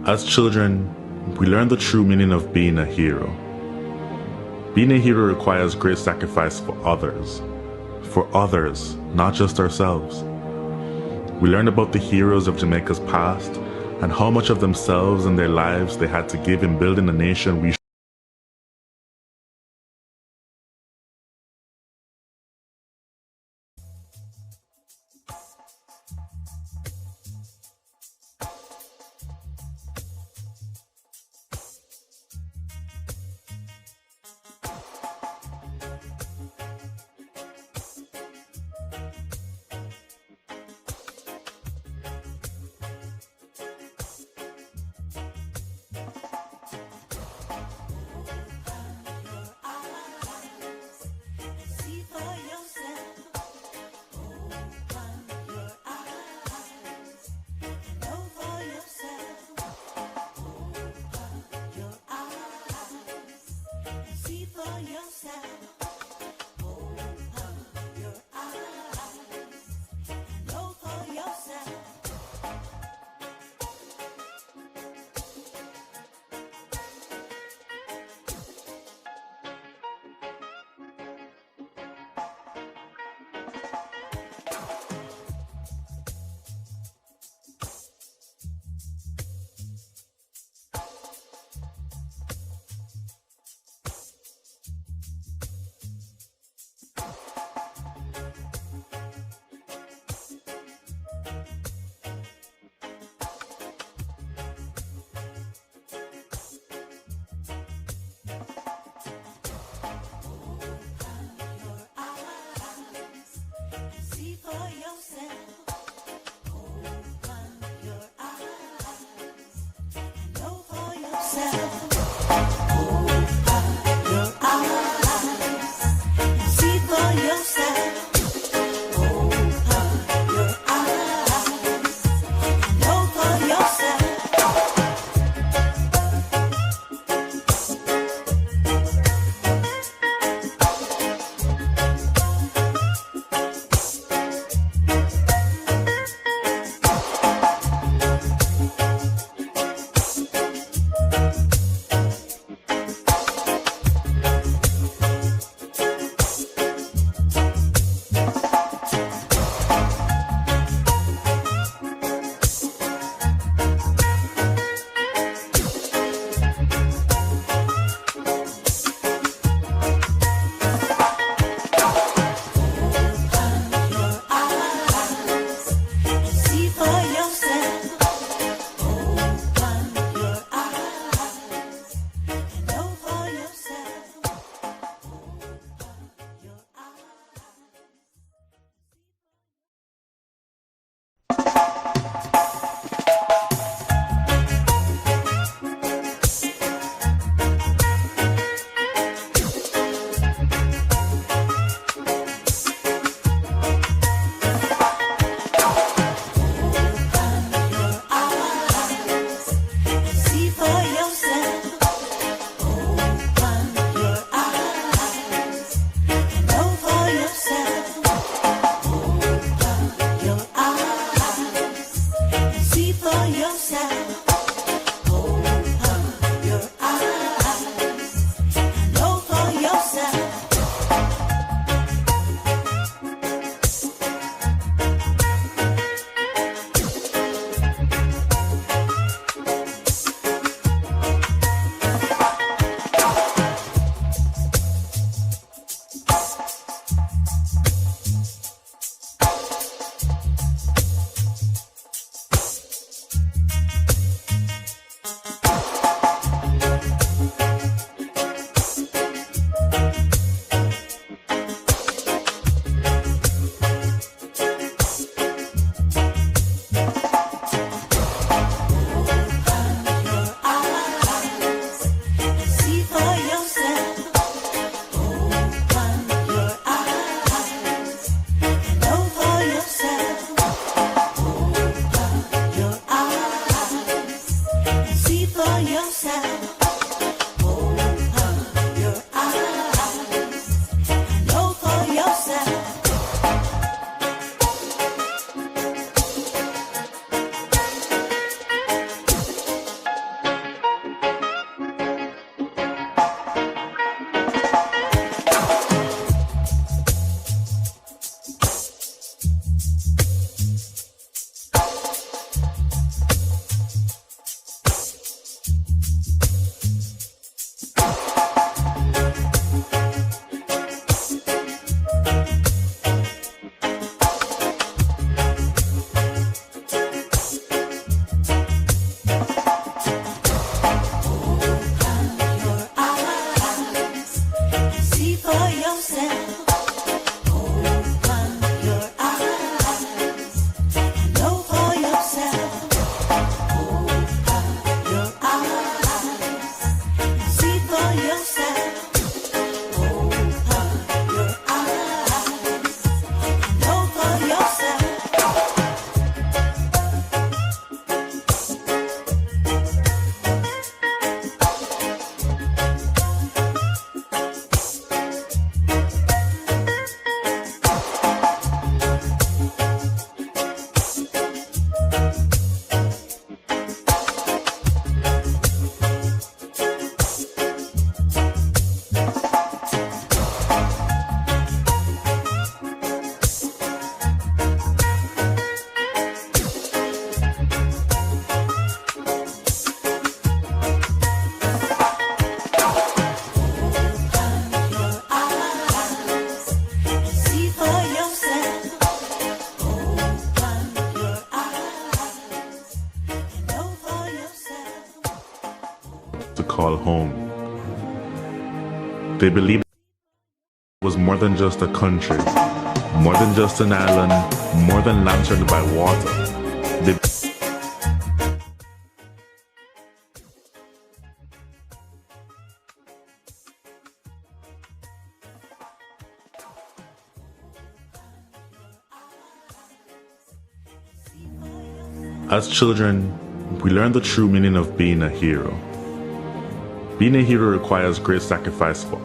As children, we learn the true meaning of being a hero. Being a hero requires great sacrifice for others, not just ourselves. We learn about the heroes of Jamaica's past and how much of themselves and their lives they had to give in building a nation we home. They believed it was more than just a country, more than just an island, more than land surrounded by water. As children, we learn the true meaning of being a hero. Being a hero requires great sacrifice for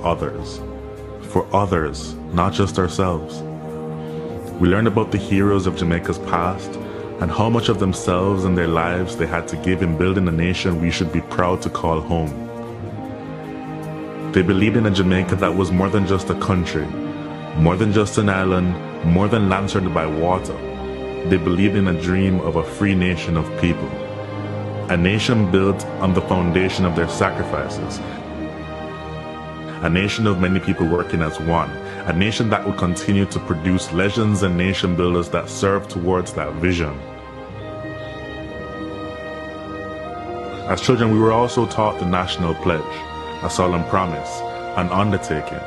others, not just ourselves. We learned about the heroes of Jamaica's past and how much of themselves and their lives they had to give in building a nation we should be proud to call home. They believed in a Jamaica that was more than just a country, more than just an island, more than land surrounded by water. They believed in a dream of a free nation of people, a nation built on the foundation of their sacrifices, a nation of many people working as one, a nation that would continue to produce legends and nation builders that serve towards that vision. As children, we were also taught the national pledge, a solemn promise, an undertaking.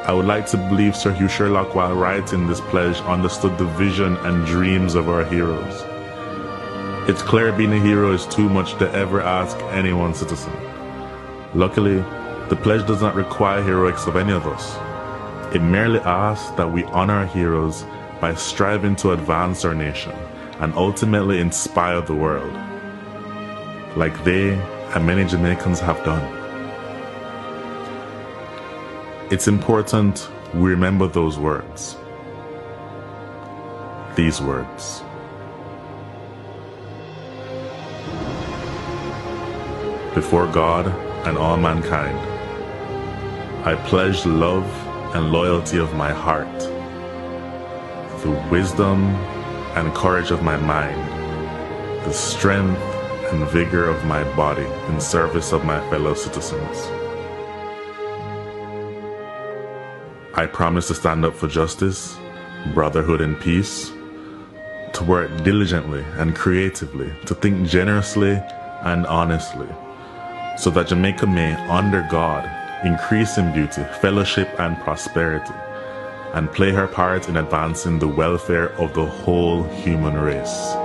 I would like to believe Sir Hugh Sherlock, while writing this pledge, understood the vision and dreams of our heroes. It's clear being a hero is too much to ever ask any one citizen. Luckily, the pledge does not require heroics of any of us. It merely asks that we honor our heroes by striving to advance our nation and ultimately inspire the world, like they and many Jamaicans have done. It's important we remember those words. These words. Before God and all mankind, I pledge the love and loyalty of my heart, the wisdom and courage of my mind, the strength and vigor of my body in service of my fellow citizens. I promise to stand up for justice, brotherhood, and peace, to work diligently and creatively, to think generously and honestly, so that Jamaica may, under God, increase in beauty, fellowship, and prosperity, and play her part in advancing the welfare of the whole human race.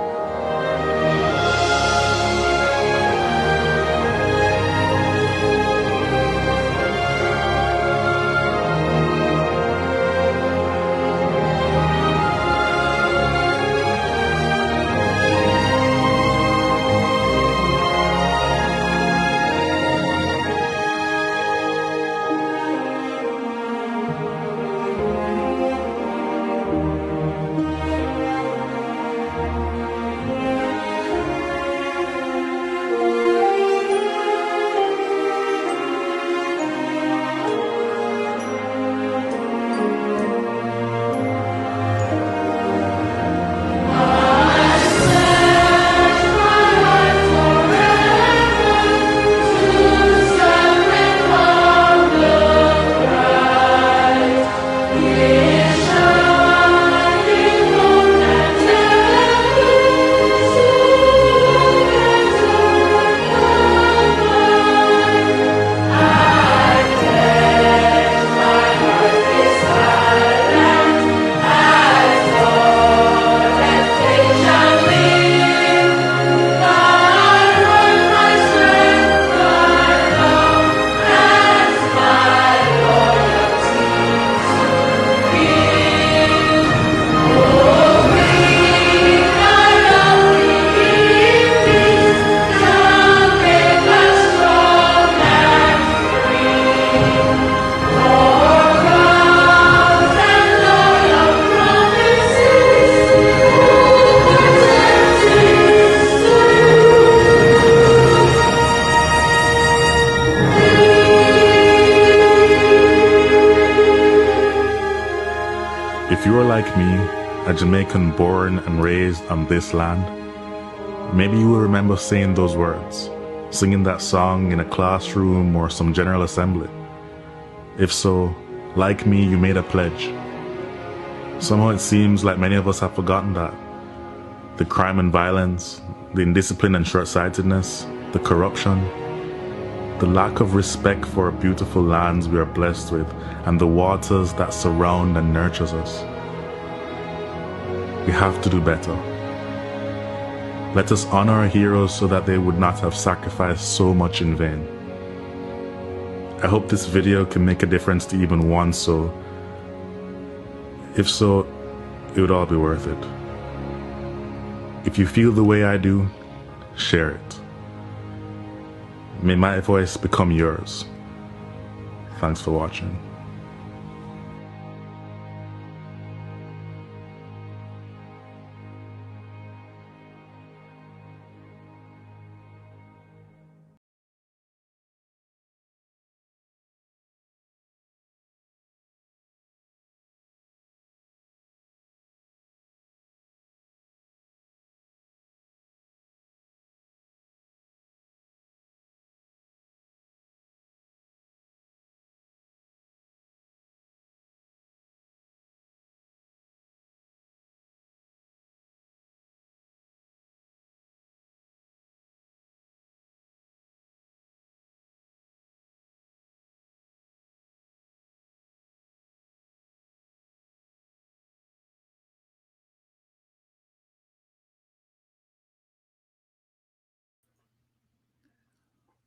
If you are like me, a Jamaican born and raised on this land, maybe you will remember saying those words, singing that song in a classroom or some general assembly. If so, like me, you made a pledge. Somehow it seems like many of us have forgotten that. The crime and violence, the indiscipline and short-sightedness, the corruption, the lack of respect for our beautiful lands we are blessed with, and the waters that surround and nurtures us. We have to do better. Let us honor our heroes so that they would not have sacrificed so much in vain. I hope this video can make a difference to even one soul. If so, it would all be worth it. If you feel the way I do, share it. May my voice become yours. Thanks for watching.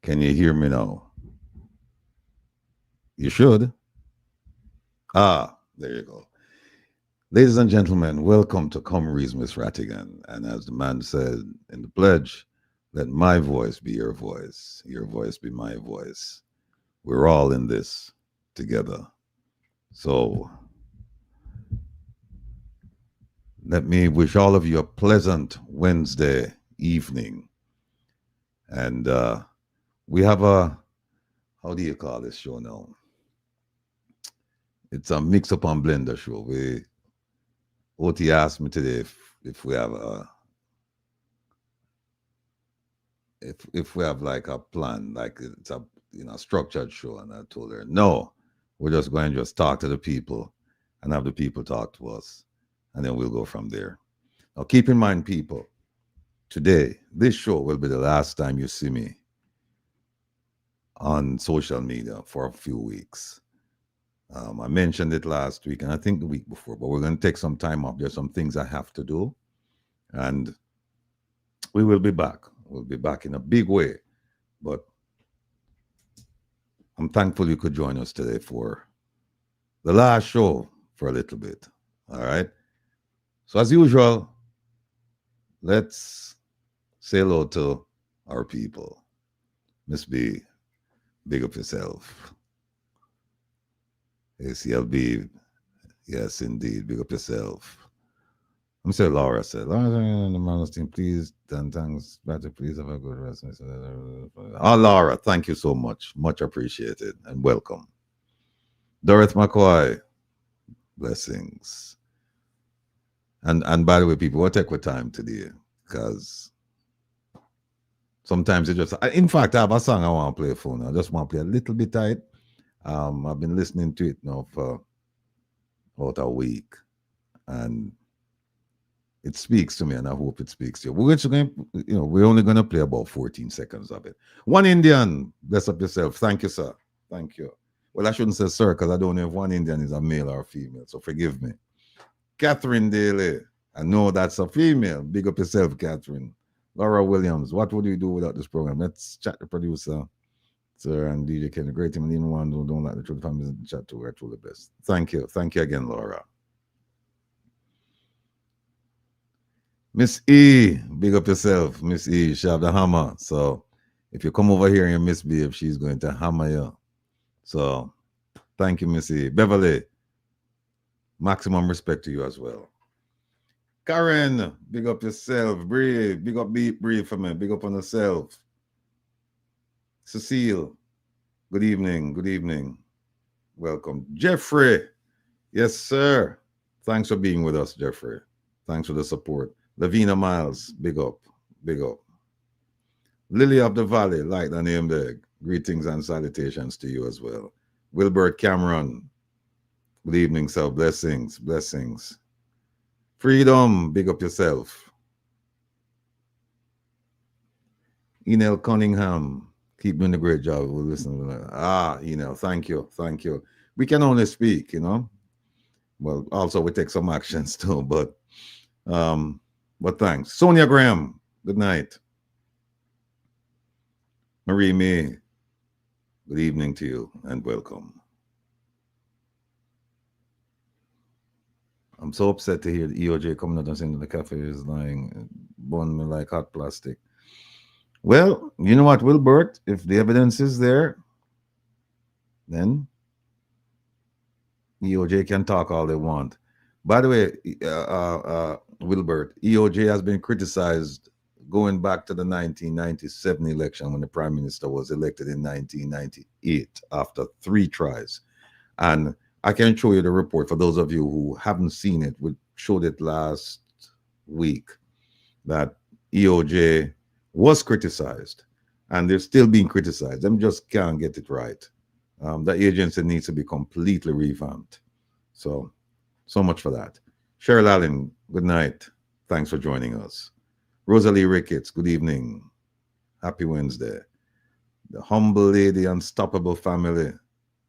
Can you hear me now? You should. There you go. Ladies and gentlemen, welcome to Come Reason with Rattigan. And as the man said in the pledge, let my voice be your voice be my voice. We're all in this together. So let me wish all of you a pleasant Wednesday evening. And we have a, how do you call this show now? It's a mix up on blender show. OT asked me today if we have a if we have like a plan, like it's a structured show, and I told her no, we're just going to just talk to the people and have the people talk to us, and then we'll go from there. Now keep in mind, people, today this show will be the last time you see me on social media for a few weeks. I mentioned it last week, and I think the week before, but we're going to take some time off. There's some things I have to do, and we will be back. We'll be back in a big way. But I'm thankful you could join us today for the last show for a little bit. All right. So as usual, let's say hello to our people. Miss B, big up yourself. ACLB, yes, indeed. Big up yourself. I'm saying Laura said, Laura, please, and thanks, better, please have a good rest. Laura, thank you so much. Much appreciated and welcome. Dorothy McCoy, blessings. And by the way, people, we'll take our time today because sometimes it just, in fact, I have a song I want to play for now. I just want to play a little bit of it. I've been listening to it now for about a week, and it speaks to me, and I hope it speaks to you. We're just going, we're only going to play about 14 seconds of it. One Indian, bless up yourself. Thank you, sir. Thank you. Well, I shouldn't say sir because I don't know if one Indian is a male or a female, so forgive me. Catherine Daly, I know that's a female. Big up yourself, Catherine. Laura Williams, what would you do without this program? Let's chat the producer. Sir and DJ Ken, great team, and even one who don't like the truth families in the chat too. We're truly best. Thank you. Thank you again, Laura. Miss E, big up yourself. Miss E, she have the hammer. So if you come over here and you misbehave, she's going to hammer you. So thank you, Miss E. Beverly, maximum respect to you as well. Karen, big up yourself. Bree, big up Bree for me. Big up on yourself. Cecile, good evening. Good evening. Welcome. Jeffrey, yes, sir. Thanks for being with us, Jeffrey. Thanks for the support. Lavina Miles, big up. Big up. Lily of the Valley, like the name there. Greetings and salutations to you as well. Wilbert Cameron, good evening, sir. Blessings, blessings. Freedom, big up yourself. Enel Cunningham, Keep doing a great job. We'll listen. Thank you. Thank you. We can only speak, Well, also we take some actions too, but thanks. Sonia Graham, good night. Marie May, good evening to you and welcome. I'm so upset to hear the EOJ coming out and saying that the cafe is lying, burn me like hot plastic. Well, you know what, Wilbert? If the evidence is there, then EOJ can talk all they want. By the way, Wilbert, EOJ has been criticized going back to the 1997 election when the prime minister was elected in 1998 after 3 tries. And I can show you the report for those of you who haven't seen it. We showed it last week that EOJ was criticized and they're still being criticized. Them just can't get it right. The agency needs to be completely revamped. So much for that. Cheryl Allen, good night. Thanks for joining us. Rosalie Ricketts, good evening. Happy Wednesday. The Humble Lady Unstoppable Family,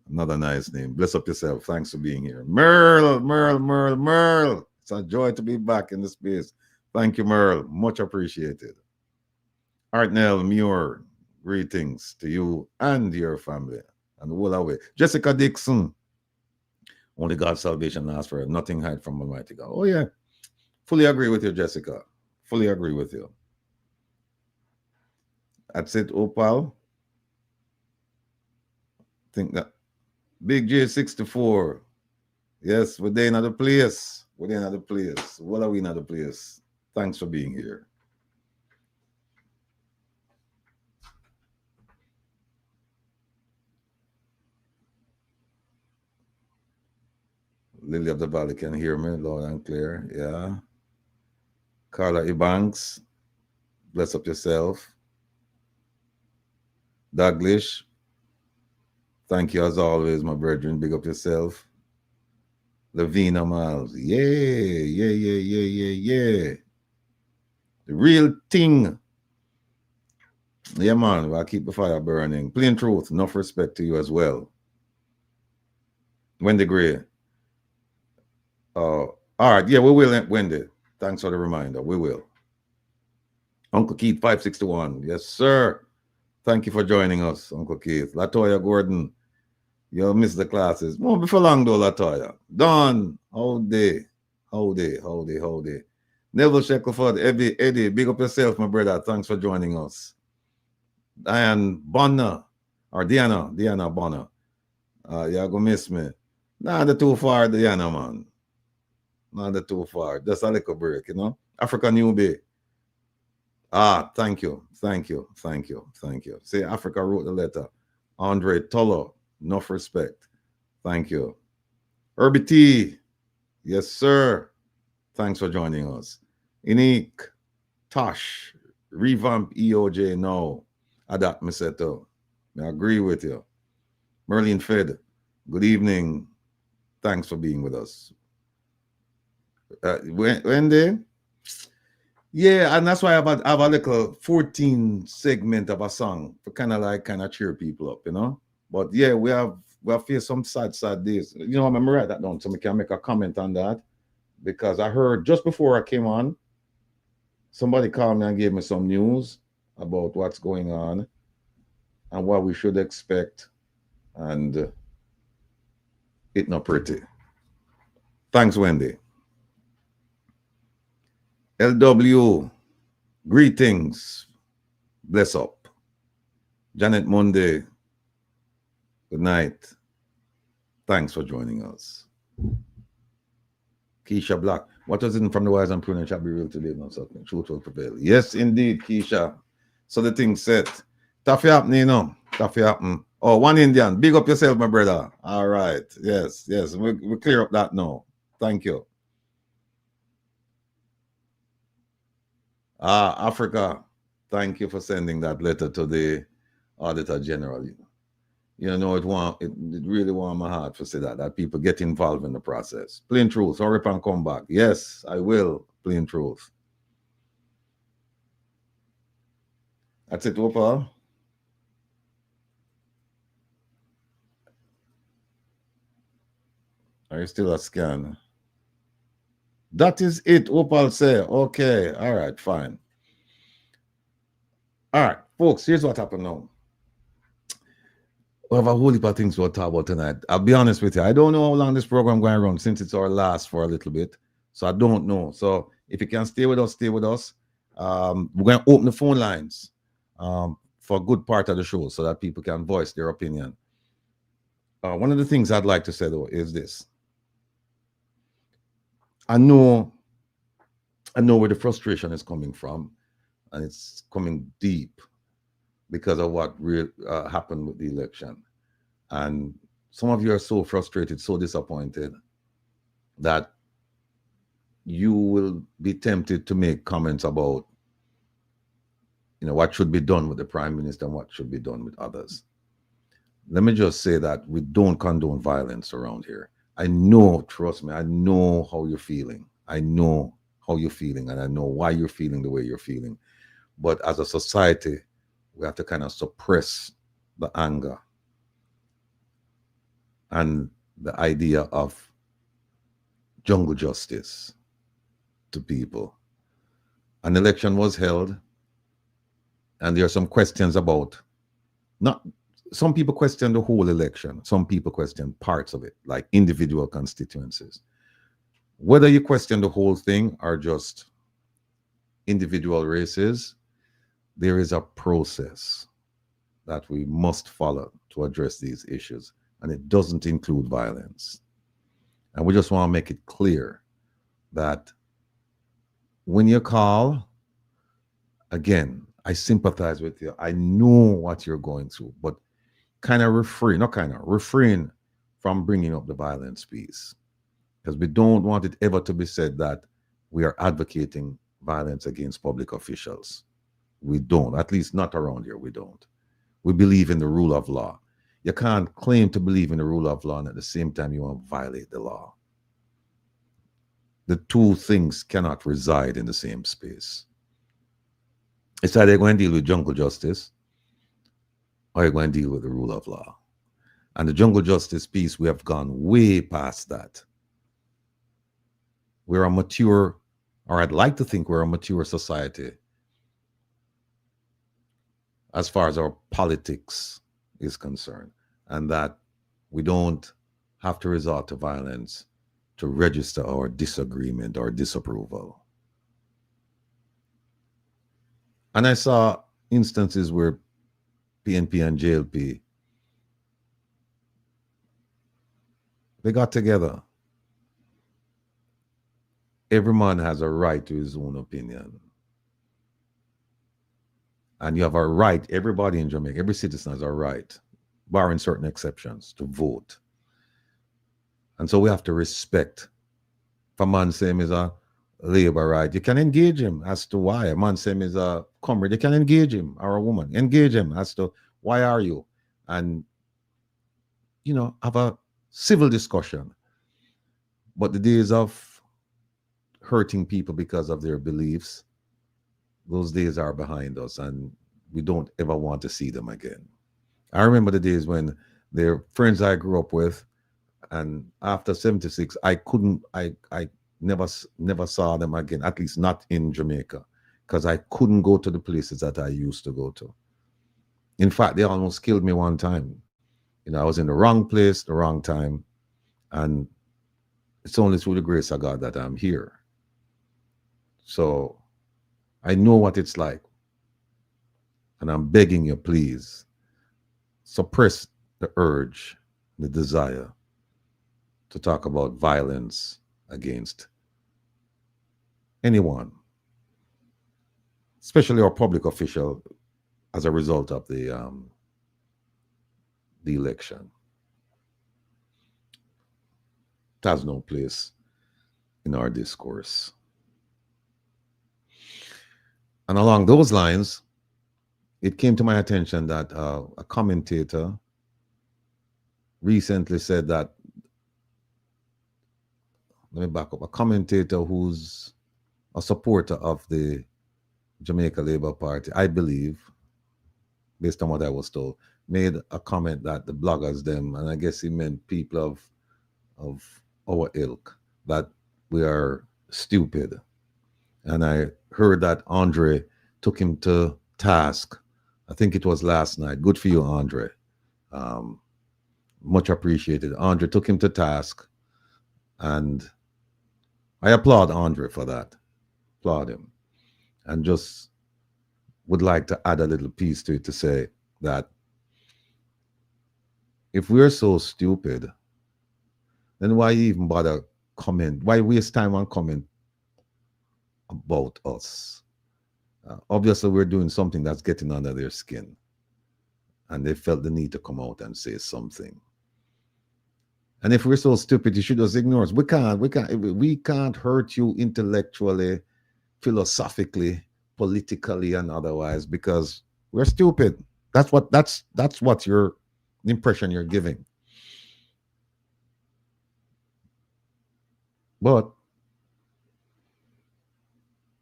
another nice name. Bless up yourself. Thanks for being here. Merle. It's a joy to be back in the space. Thank you, Merle. Much appreciated. Artnell Muir, greetings to you and your family. And all away. Jessica Dixon, only God's salvation lasts forever. Nothing hide from Almighty God. Oh, yeah. Fully agree with you, Jessica. Fully agree with you. That's it, Opal. Think that Big J64. Yes, we're there in another place. We're there in another place. What are we in another place? Thanks for being here. Lily of the Valley can hear me loud and clear. Yeah. Carla Ebanks, bless up yourself. Douglas, thank you as always, my brethren. Big up yourself. Lavina Miles, yeah. The real thing. Yeah, man, I'll keep the fire burning. Plain truth, enough respect to you as well. Wendy Gray. All right, yeah, we will, Wendy. Thanks for the reminder. We will. Uncle Keith 561. Yes, sir. Thank you for joining us, Uncle Keith. Latoya Gordon, you'll miss the classes. Won't be for long though, Latoya. Don, hold day. Neville Shackleford, Eddie, big up yourself, my brother. Thanks for joining us. Diana Bonner. You're gonna miss me. Nah, they're too far, Diana, man. Not that too far. Just a little break, Africa Newbie. Thank you. See, Africa wrote the letter. Andre Tolo, enough respect. Thank you. Herbie T. Yes, sir. Thanks for joining us. Inique, Tosh, revamp EOJ now. Adapt Miseto. I agree with you. Merlin Fed, good evening. Thanks for being with us. Wendy? Yeah, and that's why I have a little 14 segment of a song for kind of cheer people up, But yeah, we have faced some sad days. I'm gonna write that down so we can make a comment on that. Because I heard just before I came on, somebody called me and gave me some news about what's going on and what we should expect. And it's not pretty. Thanks, Wendy. LW, greetings. Bless up. Janet Monday, good night. Thanks for joining us. Keisha Black, what was in from the wise and prudent shall be real to live, no something. Truth will prevail. Yes, indeed, Keisha. So the thing set. Taffy happen, Taffy happen. Oh, one Indian. Big up yourself, my brother. All right. Yes. We clear up that now. Thank you. Africa, thank you for sending that letter to the Auditor General. It really warmed my heart to say that people get involved in the process. Plain truth, hurry up and come back. Yes, I will. Plain truth. That's it, Opal. Are you still a scan? That is it, Opal say. Okay, all right, fine. All right, folks, here's what happened now. We have a whole heap of things we'll talk about tonight. I'll be honest with you. I don't know how long this program going to run since it's our last for a little bit. So I don't know. So if you can stay with us, stay with us. We're going to open the phone lines for a good part of the show so that people can voice their opinion. One of the things I'd like to say, though, is this. I know where the frustration is coming from, and it's coming deep because of what happened with the election. And some of you are so frustrated, so disappointed that you will be tempted to make comments about, what should be done with the prime minister and what should be done with others. Let me just say that we don't condone violence around here. I know, trust me, I know how you're feeling. I know how you're feeling, and I know why you're feeling the way you're feeling. But as a society, we have to kind of suppress the anger and the idea of jungle justice to people. An election was held, and there are some questions about, some people question the whole election. Some people question parts of it, like individual constituencies. Whether you question the whole thing or just individual races, there is a process that we must follow to address these issues, and it doesn't include violence. And we just want to make it clear that when you call, again, I sympathize with you. I know what you're going through, but refrain from bringing up the violence piece, because we don't want it ever to be said that we are advocating violence against public officials. We don't, at least not around here, we don't. We believe in the rule of law. You can't claim to believe in the rule of law and at the same time you want to violate the law. The two things cannot reside in the same space. It's either you're going to deal with jungle justice or you're going to deal with the rule of law. And the jungle justice piece, we have gone way past that. We're a mature, or I'd like to think we're a mature society as far as our politics is concerned, and that we don't have to resort to violence to register our disagreement or disapproval. And I saw instances where PNP and JLP, they got together. Every man has a right to his own opinion. And you have a right, everybody in Jamaica, every citizen has a right, barring certain exceptions, to vote. And so we have to respect. If a man saying is a labor right, you can engage him as to why. A man saying is a comrade, you can engage him, or a woman, engage him as to why are you? And, have a civil discussion. But the days of hurting people because of their beliefs, those days are behind us, and we don't ever want to see them again. I remember the days when they're friends I grew up with, and after 76, I never saw them again, at least not in Jamaica, because I couldn't go to the places that I used to go to. In fact, they almost killed me one time. I was in the wrong place, the wrong time, and it's only through the grace of God that I'm here. So I know what it's like. And I'm begging you, please, suppress the urge, the desire to talk about violence against anyone, especially our public official, as a result of the election. It has no place in our discourse. And along those lines, it came to my attention that a commentator recently said that, let me back up, a commentator who's a supporter of the Jamaica Labour Party, I believe, based on what I was told, made a comment that the bloggers, them, and I guess he meant people of our ilk, that we are stupid. And I heard that Andre took him to task. I think it was last night. Good for you, Andre. Um, much appreciated. Andre took him to task, and I applaud Andre for that. Applaud him. And just would like to add a little piece to it to say that if we're so stupid, then why even bother comment? Why waste time on comment about us? Obviously, we're doing something that's getting under their skin, and they felt the need to come out and say something. And if we're so stupid, you should just ignore us. We can't hurt you intellectually, philosophically, politically, and otherwise because we're stupid. That's what your impression you're giving. But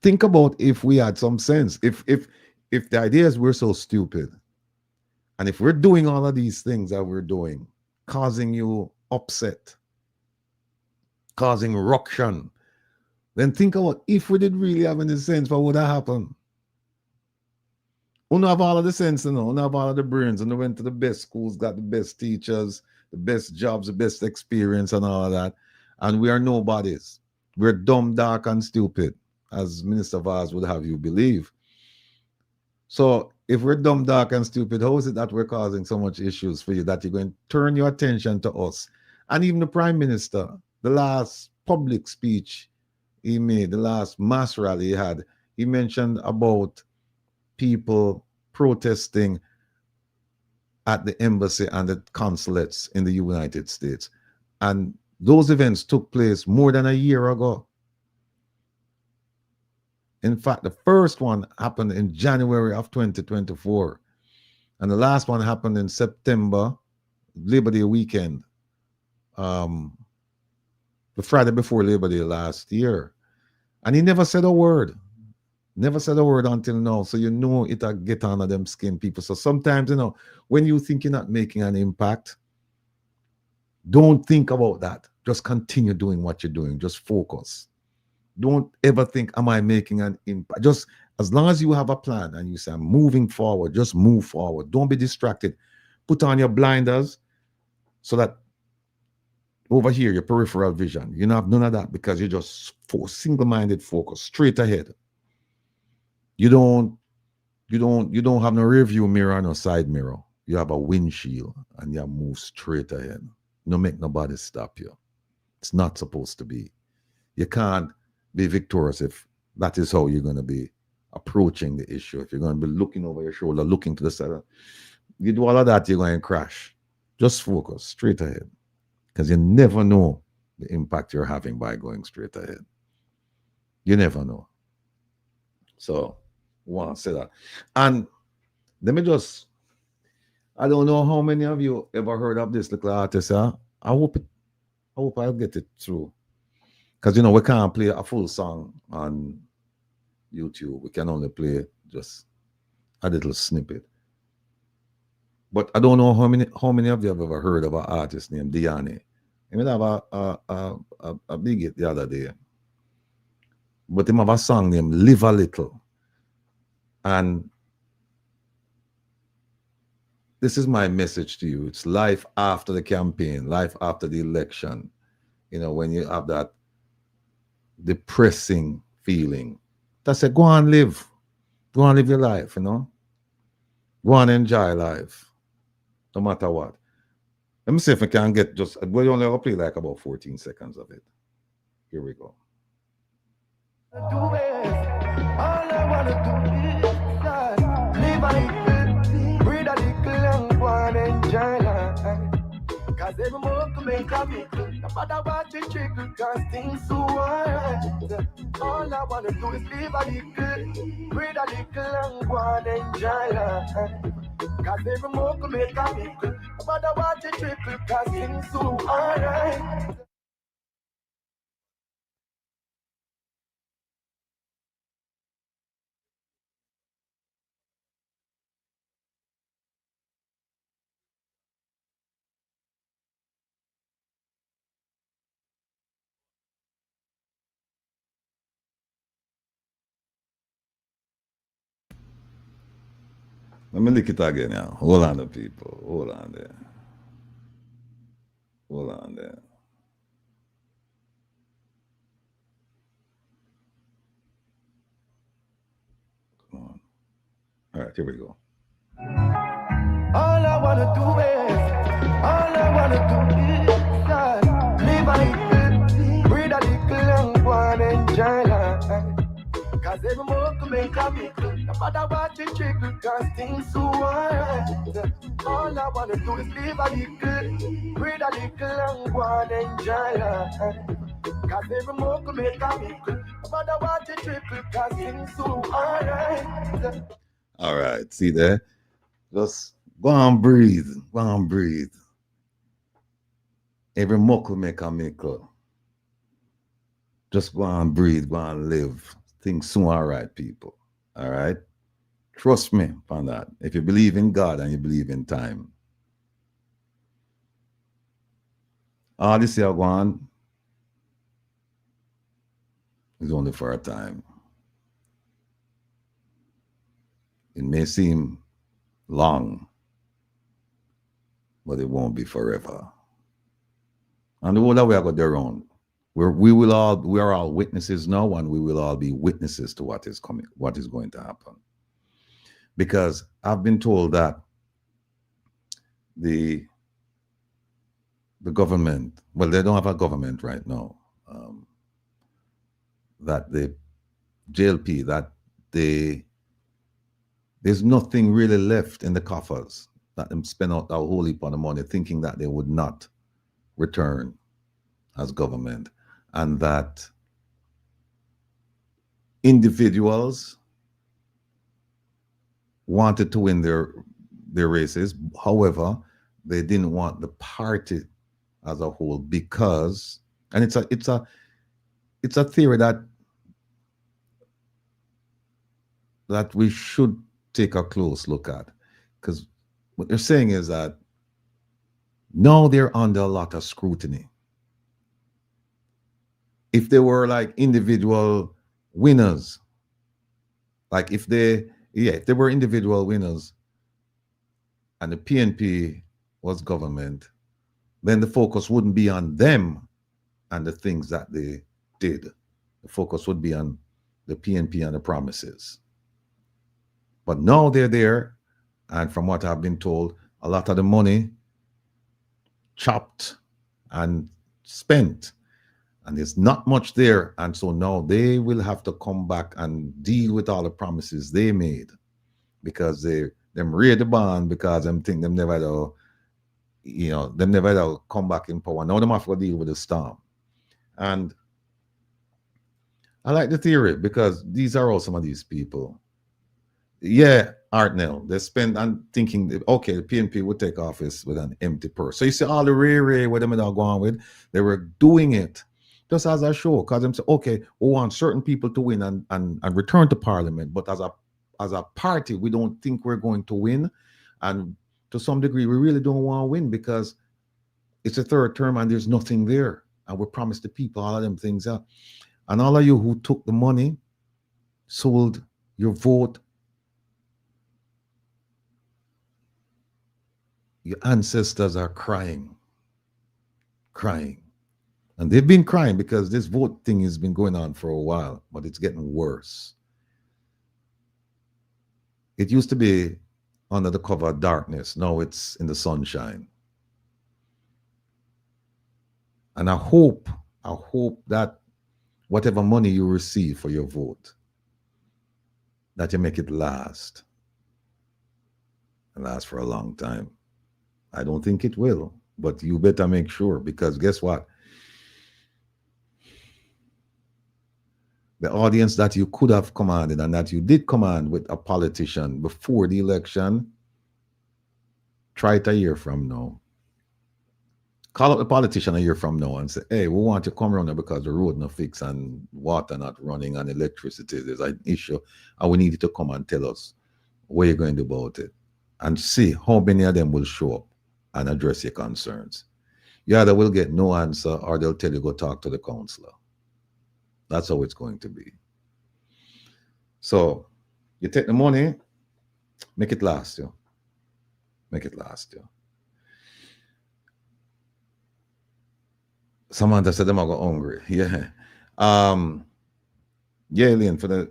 think about if we had some sense. If the idea is we're so stupid, and if we're doing all of these things that we're doing, causing you upset, causing ruction, then think about if we did really have any sense, what would have happened? We have all of the sense, we have all of the brains, and we went to the best schools, got the best teachers, the best jobs, the best experience, and all of that. And we are nobodies. We're dumb, dark, and stupid, as Minister Vaz would have you believe. So if we're dumb, dark, and stupid, how is it that we're causing so much issues for you that you're going to turn your attention to us? And even the Prime Minister, the last public speech he made, the last mass rally he had, he mentioned about people protesting at the embassy and the consulates in the United States. And those events took place more than a year ago. In fact, the first one happened in January of 2024. And the last one happened in September, Labor Day weekend, the Friday before Labor Day last year. And he never said a word. Never said a word until now. So you know it'll get under them skin people. So sometimes, when you think you're not making an impact, don't think about that. Just continue doing what you're doing. Just focus. Don't ever think, am I making an impact? Just as long as you have a plan and you say, I'm moving forward, just move forward. Don't be distracted. Put on your blinders so that over here, your peripheral vision, you don't have none of that because you're just single-minded focus, straight ahead. You don't have no rear view mirror, no side mirror. You have a windshield and you move straight ahead. No make nobody stop you. It's not supposed to be. You can't be victorious if that is how you're going to be approaching the issue. If you're going to be looking over your shoulder, looking to the side, you do all of that, you're going to crash. Just focus straight ahead because you never know the impact you're having by going straight ahead. You never know. So, I want to say that. And let me just, I don't know how many of you ever heard of this little artist. Huh? I hope I'll get it through. Because, we can't play a full song on YouTube. We can only play just a little snippet. But I don't know how many of you have ever heard of an artist named Diane. I mean, I have a big hit the other day. But him have a song named Live a Little. And this is my message to you. It's life after the campaign, life after the election. When you have that depressing feeling. That's it. Go on live. Go on live your life, Go on enjoy life. No matter what. Let me see if I can get we only have to play like about 14 seconds of it. Here we go. All I wanna do is live a little, breathe a little and go and enjoy life. Cause every more to make a mickle. No matter what you trickle, cause things so alright. All I wanna do is live a little, breathe a little and go and enjoy life. Cause every more to make a mickle. No matter what you trickle, cause things so alright. Let me look it again now. Hold on, the people. Hold on there. Hold on there. Come on. All right, here we go. All I wanna do is live a little, breathe a little, and go and enjoy life. Cause every more can make a mickle. No matter what the trickle, cause things so alright. All I wanna do is live a little, breathe a little, and go and enjoy life. Cause every more can make a mickle. No matter what the trickle, cause things so alright. All right, see there? Just go and breathe. Go and breathe. Every muckle make a mickle. Just go and breathe, go and live. Things soon all right, people. All right? Trust me on that. If you believe in God and you believe in time. All this year going is only for a time. It may seem long, but it won't be forever. And the whole way I got their own. We are all witnesses now, and we will all be witnesses to what is coming, what is going to happen. Because I've been told that the government, well, they don't have a government right now. That the JLP, that there's nothing really left in the coffers, that them spend out a whole heap of money thinking that they would not return as government, and that individuals wanted to win their races. However, they didn't want the party as a whole, because, and it's a theory that we should take a close look at, because what they're saying is that now they're under a lot of scrutiny. If they were like individual winners, like if they were individual winners and the PNP was government, then the focus wouldn't be on them and the things that they did. The focus would be on the PNP and the promises. But now they're there, and from what I've been told, a lot of the money chopped and spent, and there's not much there. And so now they will have to come back and deal with all the promises they made, because them raid the band, because them think them never come back in power. Now them have to deal with the storm. And I like the theory, because these are all some of these people. Yeah, Artnell, they spend on thinking, okay, the PNP would take office with an empty purse. So you see all the ray where them are going with, they were doing it just as a show, because them say, okay, we want certain people to win and return to parliament, but as a party, we don't think we're going to win. And to some degree, we really don't want to win, because it's a third term and there's nothing there. And we promised the people all of them things up. And all of you who took the money, sold your vote, your ancestors are crying. And they've been crying because this vote thing has been going on for a while, but it's getting worse. It used to be under the cover of darkness. Now it's in the sunshine. And I hope that whatever money you receive for your vote, that you make it last. And last for a long time. I don't think it will, but you better make sure, because guess what? The audience that you could have commanded and that you did command with a politician before the election, try it a year from now. Call up the politician a year from now and say, hey, we want you to come around here because the road not fixed and water not running and electricity, there's an issue, and we need you to come and tell us what you're going to do about it, and see how many of them will show up and address your concerns. You either will get no answer, or they'll tell you go talk to the councillor. That's how it's going to be. So you take the money Make it last, yo. Make it last, yo. Samantha said them I got hungry. Yeah. Yeah, Alien, for the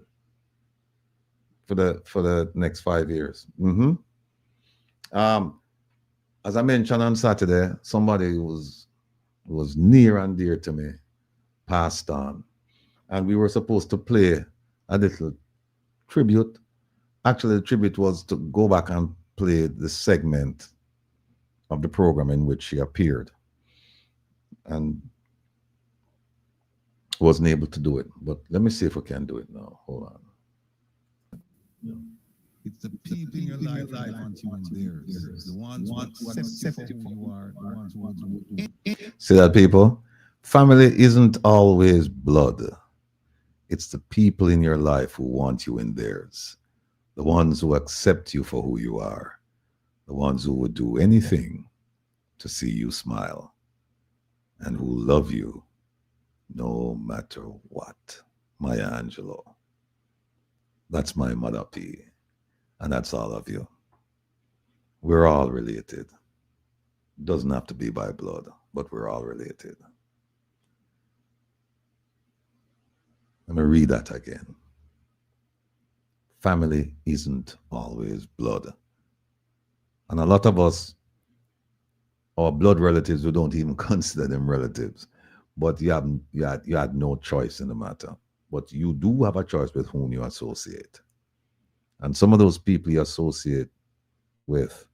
next 5 years. As I mentioned on Saturday, somebody who was near and dear to me passed on. And we were supposed to play a little tribute. Actually, the tribute was to go back and play the segment of the program in which she appeared. And wasn't able to do it. But let me see if we can do it now. Hold on. It's the people in your life that want you in theirs. The ones who accept you for who you are, the ones who want to. See that, people? Family isn't always blood. It's the people in your life who want you in theirs. The ones who accept you for who you are. The ones who would do anything to see you smile. And who love you no matter what. Maya Angelou. That's my Mother P. And that's all of you. We're all related. Doesn't have to be by blood, but we're all related. Let me read that again. Family isn't always blood. And a lot of us, our blood relatives, we don't even consider them relatives. But you had no choice in the matter. But you do have a choice with whom you associate. And some of those people you associate with,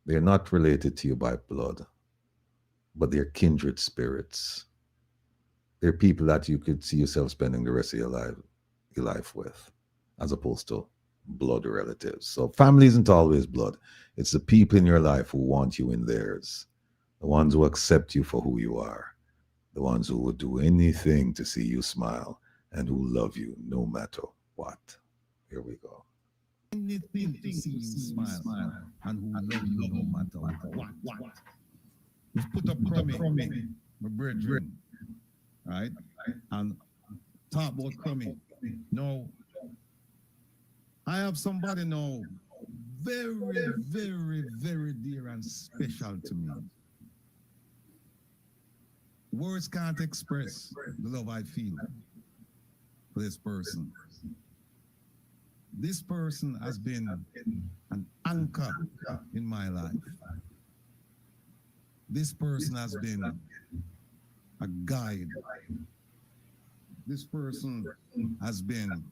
they're not related to you by blood, but they're kindred spirits. They're people that you could see yourself spending the rest of your life with, as opposed to blood relatives. So family isn't always blood. It's the people in your life who want you in theirs, the ones who accept you for who you are, the ones who would do anything to see you smile and who love you no matter what. Here we go. Anything to see you smile and who love you no matter what. We've put up Crummy, my brethren, right? And talk about Crummy. No, I have somebody now very, very, very dear and special to me. Words can't express the love I feel for this person. This person has been an anchor in my life. This person has been a guide. This person has been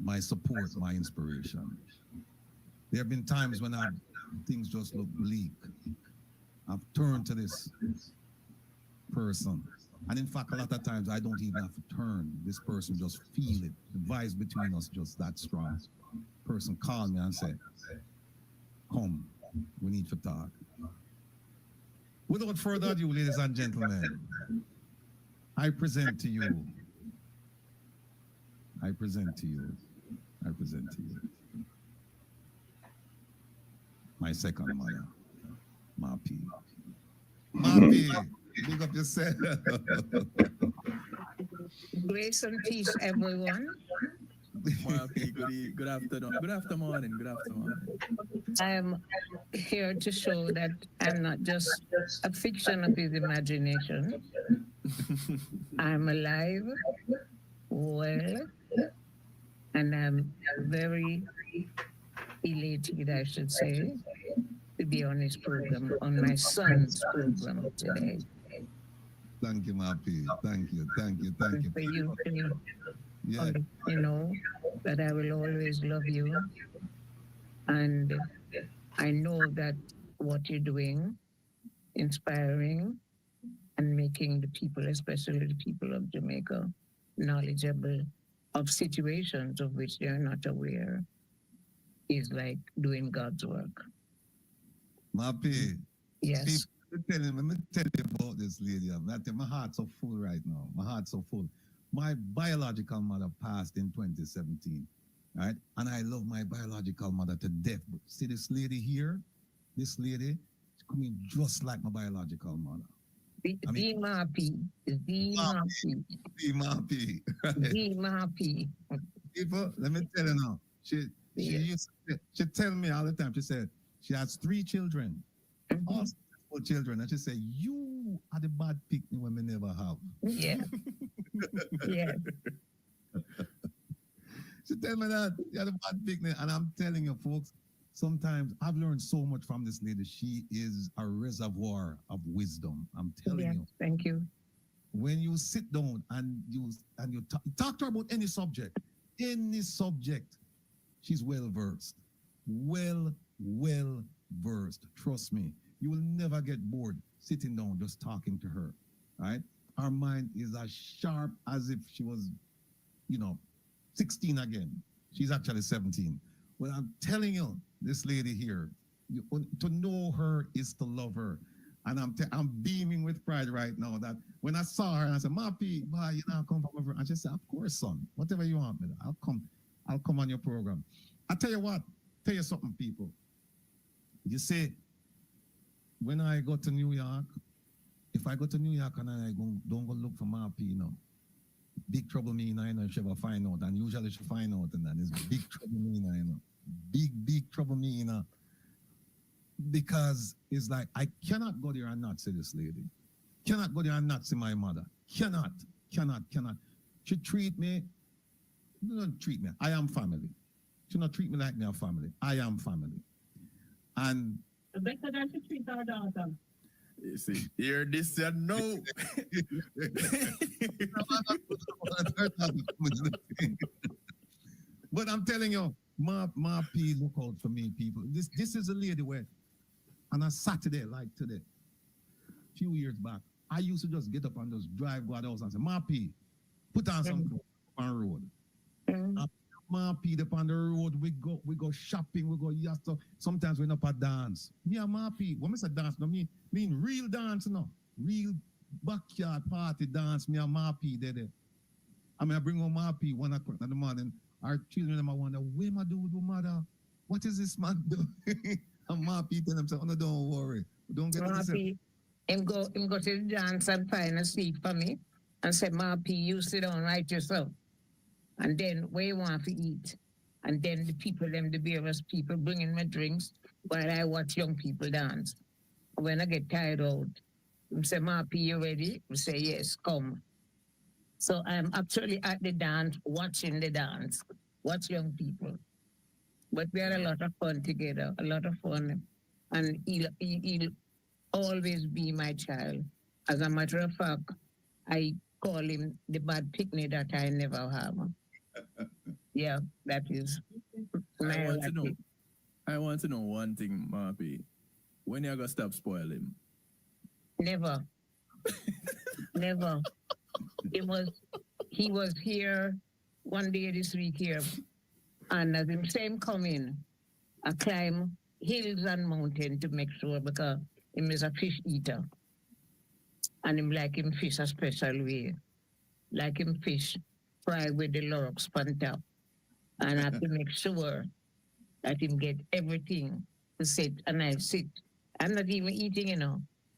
my support, my inspiration. There have been times when things just look bleak. I've turned to this person. And in fact, a lot of times I don't even have to turn. This person just feel it. The vibes between us just that strong. Person called me and said, come, we need to talk. Without further ado, ladies and gentlemen, I present to you my second mother, Ma P. Ma P, big up yourself. Grace and peace, everyone. Ma P, good afternoon. Good afternoon. I am here to show that I'm not just a fiction of his imagination. I'm alive, well, and I'm very elated, I should say, to be on his program, on my son's program today. Thank you, Ma P. Thank you. For you to, Yeah. you know, that I will always love you. And I know that what you're doing, inspiring and making the people, especially the people of Jamaica, knowledgeable of situations of which they are not aware, is like doing God's work. Ma P. Yes. Let me tell you about this lady. My heart's so full right now. My heart's so full. My biological mother passed in 2017, right? And I love my biological mother to death. But see this lady here? This lady, she's coming just like my biological mother. The Mappy. The Mappy. The Mappy. People, let me tell you now. She tell me all the time. She said she has 3 children, all successful children, and she said, "You are the bad picnic women never have." Yeah. Yeah. She tell me that you're the bad picnic, and I'm telling you, folks. Sometimes I've learned so much from this lady. She is a reservoir of wisdom. I'm telling you. Thank you. When you sit down and you talk to her about any subject, she's well versed. Well versed. Trust me. You will never get bored sitting down just talking to her. Right? Her mind is as sharp as if she was, 16 again. She's actually 17. Well, I'm telling you, this lady here, to know her is to love her. And I'm beaming with pride right now that when I saw her and I said, "Mapi, boy, come from over." And she said, "Of course, son. Whatever you want, man. I'll come on your program." I tell you what, tell you something, people. You see, when I go to New York, if I go to New York and I don't go look for Mapi, big trouble me, if she ever find out. And usually she find out, and then it's big trouble me, big trouble me, because it's like I cannot go there and not see this lady. Cannot go there and not see my mother. Cannot. She treat me. Don't treat me. I am family. She not treat me like me a family. I am family. And Better than to treat our daughter. You see, hear this and no. But I'm telling you, Ma P, look out for me, people. This is a lady where on a Saturday like today, a few years back, I used to just get up and just drive, go out the house and say, "Ma P, put on some clothes on the road." Ma P up on the road, we go shopping, we go sometimes we're up a dance. Me and Ma P, when I say dance, no mean real dance, real backyard party dance. Me and Ma P there. I mean, I bring home Ma P 1 o'clock in the morning. Our children them wonder, "What am I doing with my mother? What is this man doing?" And Ma P tell them, "Oh no, don't worry, don't get Ma P, him go to the dance and find a seat for me, and say, "Ma P, you sit down right yourself." And then where you want to eat. And then the various people bringing my drinks while I watch young people dance. When I get tired out, I say, "Ma P, you ready?" I say, "Yes, come." So I'm actually at the dance, watching the dance, watch young people. But we had a lot of fun together, a lot of fun. And he'll always be my child. As a matter of fact, I call him the bad picnic that I never have. Yeah, that is. I want to know one thing, Mapi. When you gonna stop spoiling? Never. Never. He was here one day this week here, and as him same coming, I climb hills and mountains to make sure because him is a fish eater. And him like him fish a special way. Like him fish fry with the lorax on top. And I have to make sure that him get everything to sit. And I sit. I'm not even eating,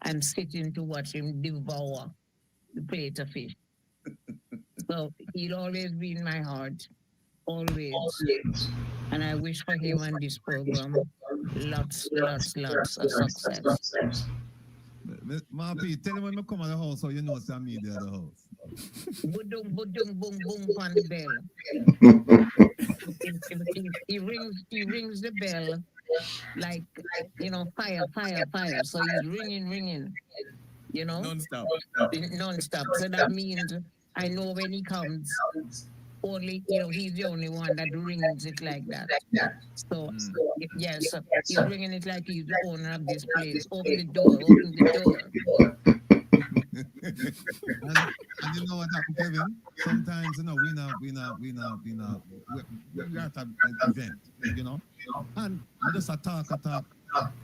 I'm sitting to watch him devour the plate of fish. So he'll always be in my heart. Always. And I wish for him and this program lots of success. Mapi, tell him when I come at the house so you know it's me there at the house. Boom, boom on the bell. He rings the bell like fire. So he's ringing. Non-stop. So that means I know when he comes, only he's the only one that rings it like that. So yes, he's ringing it like he's the owner of this place. Open the door. and you know what happened, Kevin? Sometimes we are at an event, and we just talk.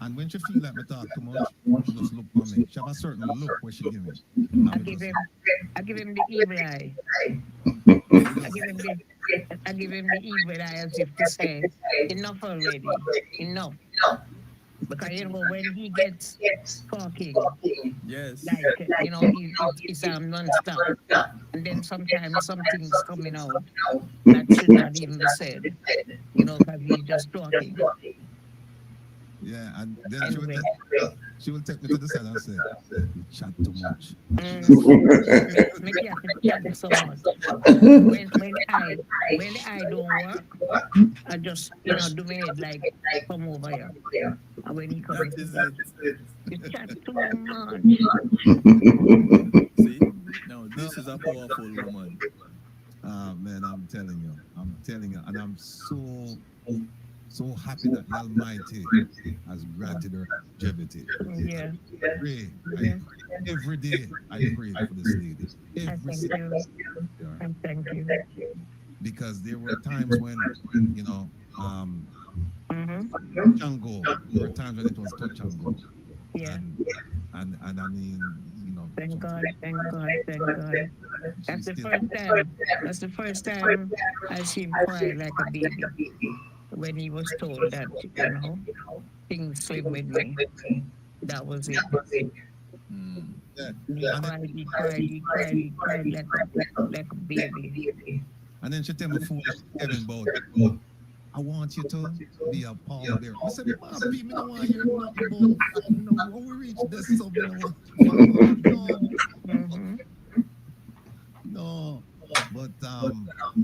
And when she feel like we talk too much, she just look for me. She have a certain look where she give me. I give him the evil eye. I give him the evil eye as if to say, enough already. Enough. Because when he gets talking, Yes. like it's non-stop, and then sometimes something's coming out that should not even be said, because he's just talking. Yeah, and then Anyway, she will take me to the side and say, "You chat too much." make you have to chat so much. When I don't work, I just do my head like come over here, and when he That comes, is it. you chat too much. See? Now, No, this is a powerful woman. man, I'm telling you, and I'm so happy that the Almighty has granted her longevity. Yeah, Pray, yeah. every day I pray for this lady, I every thank single you. day, I thank you. because there were times when you know Mm-hmm. Django. There were times when it was touch and go, Yeah. and and I mean, Thank sometimes God. Thank God. Thank God. That's she's the still. first time. That's the first time I see him cry like a baby when he was told that things slim with me. That was it. Mm. Yeah. He And then cried. He cried. He cried. He cried like a baby. she tell me foolish Kevin about, I want you to be a pallbearer. I said, man, people don't want to hear nothing about fun. No, when we reach this sub, you know, no, Mm-hmm. no. But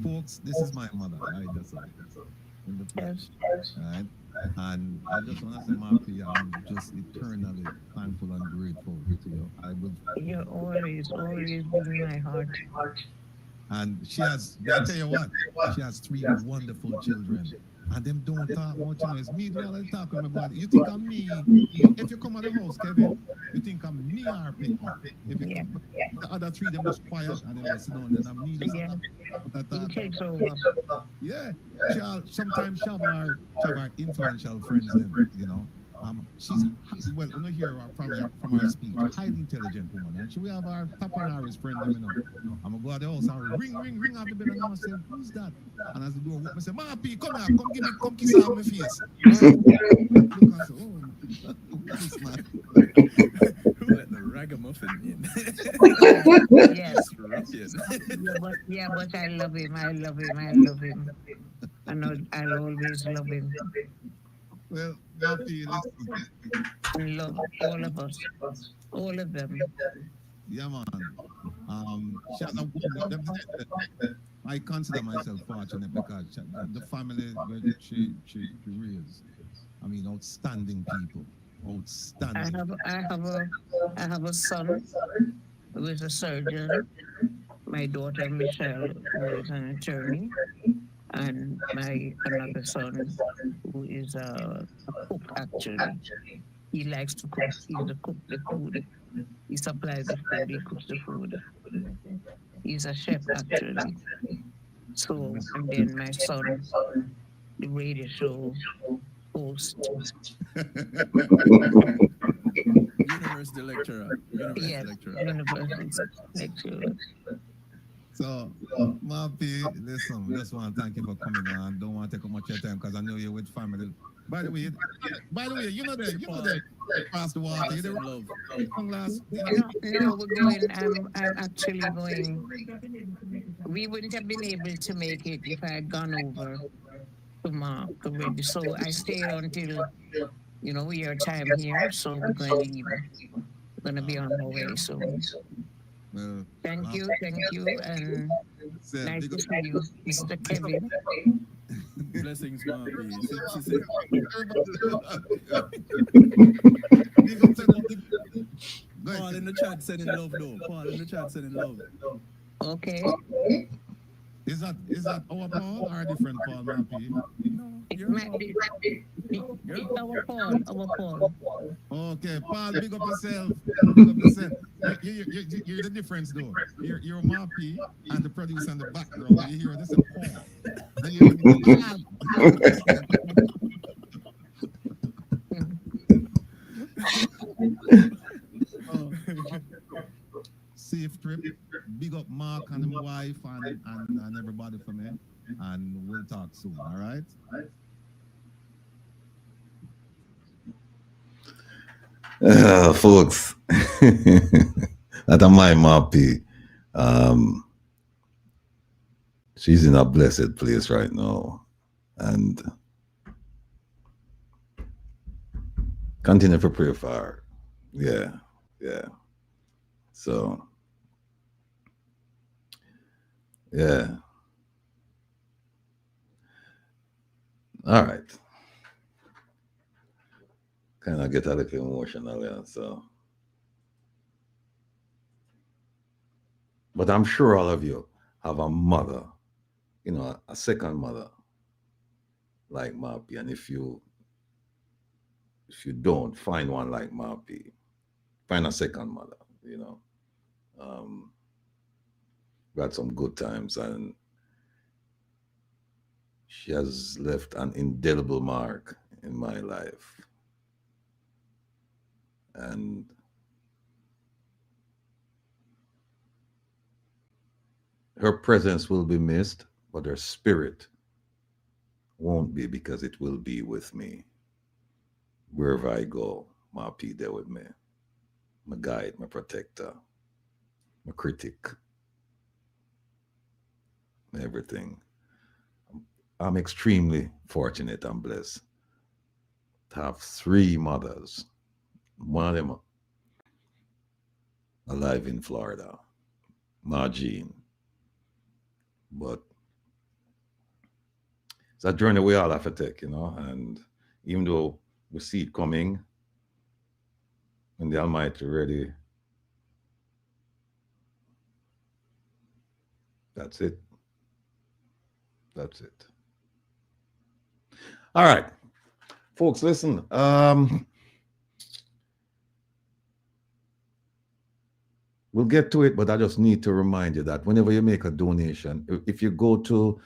folks, this is my mother, right? That's all. In the Yes. flesh. Right? And I just want to say, Marpy, I'm just eternally thankful and grateful to you. I will, You're always been in my heart. and she has, I tell you what, she has three wonderful children. And them don't talk much, it's me do all the talking about it. You think I'm me? If you come at the house, Kevin, you think I'm me or pick me? If you Yeah. come, the other three, them just quiet and them just sit down, then I'm me just Yeah. talk. He takes over. Yeah, sometimes she have our influential friends. Them. She's well, when you hear her from our speech, highly intelligent woman, and she will have our top on our friend. I'm gonna go out the house and ring off the bell, and I'm gonna say, "Who's that?" And as the door open, I say, "Mappy, come here, come kiss her on my face." Look and say, "Oh, look at this man." Who let the ragamuffin in? Yes. Ruffian. But I love him. I love him. I love him. I know I'll always love him. Well, Mappy, listen, And love all of us. All of them. yeah, man. She has a woman. I consider myself fortunate because the family where she raised, I mean, outstanding people, I outstanding. have I have a I have a son who is a surgeon. My daughter Michelle, who is an attorney, and my another son, who is a cook. Actually, he likes to cook. He's the cook the food. He supplies the food. He cooks the food. He's a chef actually. So, and then my son, the radio show host. University lecturer. University Yes, lecturer. university lecturer. So, Mappy, listen, we just want to thank you for coming on. Don't want to take up much of your time because I know you're with family. By the way, you know that across the water. That's You in love. the last. No, we're going. I'm actually going. We wouldn't have been able to make it if I had gone over to Mark already. So I stayed until your time here. So we're going to leave. We're going to be on our way soon. Well, Thank you, and said, nice big to up. see you, Mr. Kevin. Blessings, Marpy. See. Big up, Go Paul ahead. in the chat sending love, though. Paul in the chat sending love. Okay, Is that our Paul or a different Paul, Mappy? No, it you're might Paul. be You're it's Paul. our Paul. Okay, Paul, big up yourself. Big up yourself. You're the difference, though. You're Mappy and the producer in the background. You hear this is Paul. Then you hear me, oh, safe trip. Big up Mark and his wife and everybody for me. And we'll talk soon, all right? Folks, that my Mappy. She's in a blessed place right now. And continue to pray for her. Yeah, yeah. So, yeah. All right. Kind of get a little emotional, yeah. So, but I'm sure all of you have a mother, you know, a second mother like Mappy. And if you don't find one like Mappy, find a second mother, you know. We had some good times, and she has left an indelible mark in my life. And her presence will be missed, but her spirit won't be, because it will be with me. Wherever I go, Mappy there with me. My guide, my protector, my critic, everything. I'm extremely fortunate and blessed to have 3 mothers. One of them alive in Florida, Margene. But it's a journey we all have to take, you know, and even though we see it coming, when the Almighty ready, that's it. That's it. All right, folks, listen. We'll get to it, but I just need to remind you that whenever you make a donation, if you go to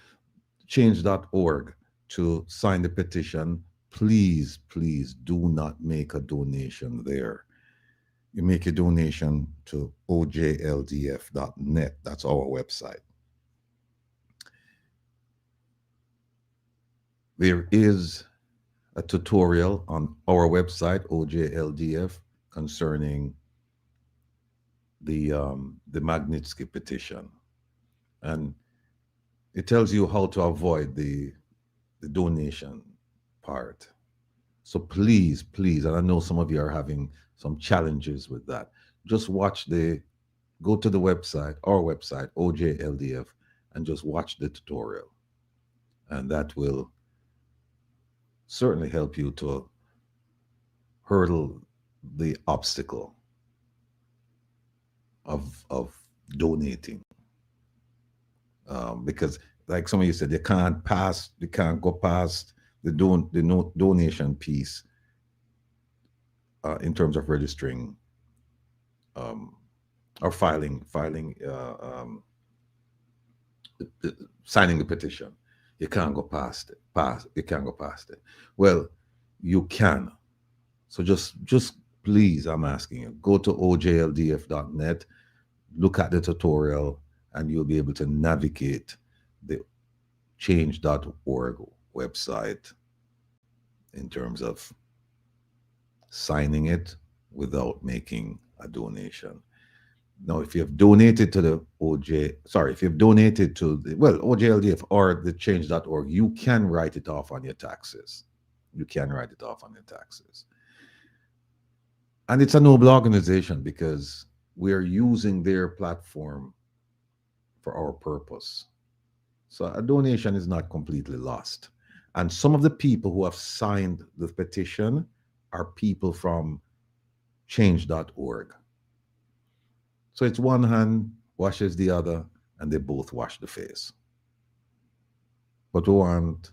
change.org to sign the petition, please, please do not make a donation there. You make a donation to ojldf.net. That's our website. There is a tutorial on our website, OJLDF, concerning the Magnitsky petition. And it tells you how to avoid the donation part. So please, please, and I know some of you are having some challenges with that, just go to the website, our website, OJLDF, and just watch the tutorial. And that will certainly help you to hurdle the obstacle of donating. Because like some of you said, you can't go past the donation piece in terms of registering or signing the petition. You can't go past it. You can't go past it. Well, you can. So just please, I'm asking you, go to ojldf.net, look at the tutorial, and you'll be able to navigate the change.org website in terms of signing it without making a donation. Now, if you have donated to the OJLDF or the change.org, you can write it off on your taxes. You can write it off on your taxes. And it's a noble organization because we're using their platform for our purpose. So a donation is not completely lost. And some of the people who have signed the petition are people from change.org. So it's one hand washes the other, and they both wash the face. But we want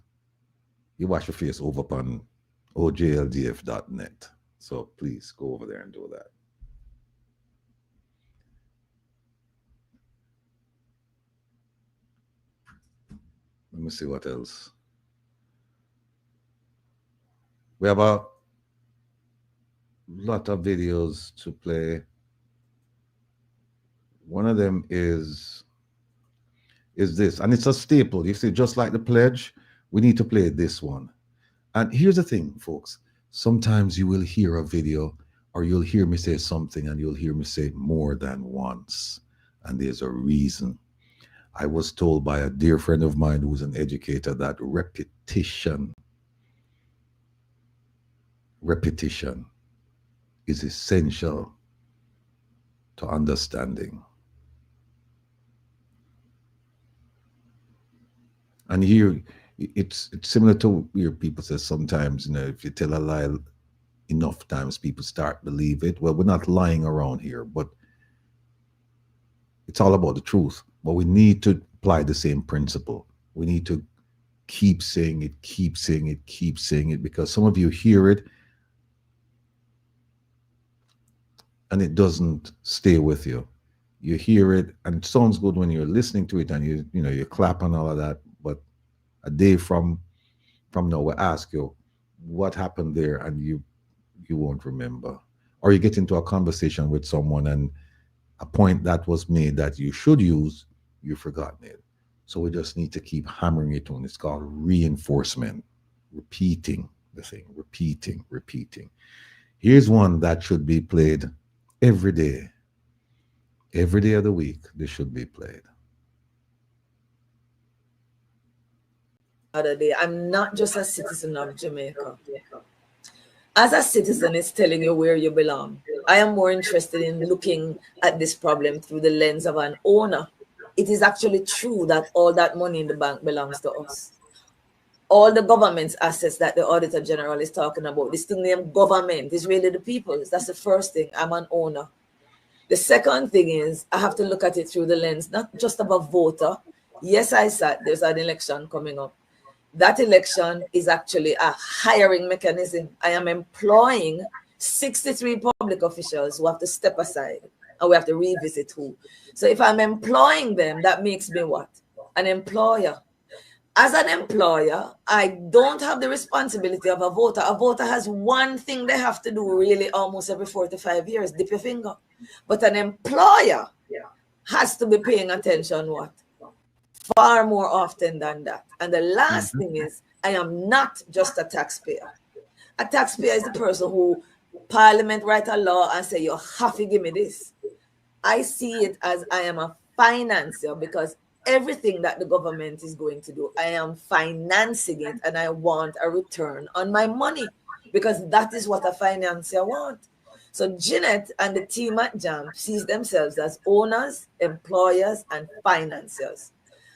you wash your face over on ojldf.net. So please go over there and do that. Let me see what else. We have a lot of videos to play. One of them is this, and it's a staple. You see, just like the pledge, we need to play this one. And here's the thing, folks. Sometimes you will hear a video or you'll hear me say something and you'll hear me say it more than once. And there's a reason. I was told by a dear friend of mine who's an educator that repetition is essential to understanding. And here, it's similar to where people say sometimes, if you tell a lie enough times, people start believe it. Well, we're not lying around here, but it's all about the truth. But we need to apply the same principle. We need to keep saying it, keep saying it, keep saying it, because some of you hear it and it doesn't stay with you. You hear it and it sounds good when you're listening to it and you clap and all of that. But a day from now, we'll ask you what happened there, and you won't remember. Or you get into a conversation with someone and a point that was made that you should use, you've forgotten it. So we just need to keep hammering it on. It's called reinforcement, repeating the thing, repeating. Here's one that should be played every day. Every day of the week, this should be played. Other day, I'm not just a citizen of Jamaica. As a citizen, it's telling you where you belong. I am more interested in looking at this problem through the lens of an owner. It is actually true that all that money in the bank belongs to us. All the government's assets that the Auditor General is talking about, this thing named government, is really the people's. That's the first thing. I'm an owner. The second thing is I have to look at it through the lens, not just of a voter. Yes, I said there's an election coming up. That election is actually a hiring mechanism. I am employing 63 public officials who have to step aside, and we have to revisit who. So if I'm employing them, that makes me what? An employer. As an employer, I don't have the responsibility of a voter. A voter has one thing they have to do really almost every 4 to 5 years, dip your finger. But an employer has to be paying attention what? Far more often than that. And the last thing is, I am not just a taxpayer. A taxpayer is the person who Parliament write a law and say, you have to give me this. I see it as I am a financier, because everything that the government is going to do, I am financing it, and I want a return on my money, because that is what a financier wants. So Jeanette and the team at JAM sees themselves as owners, employers, and financiers.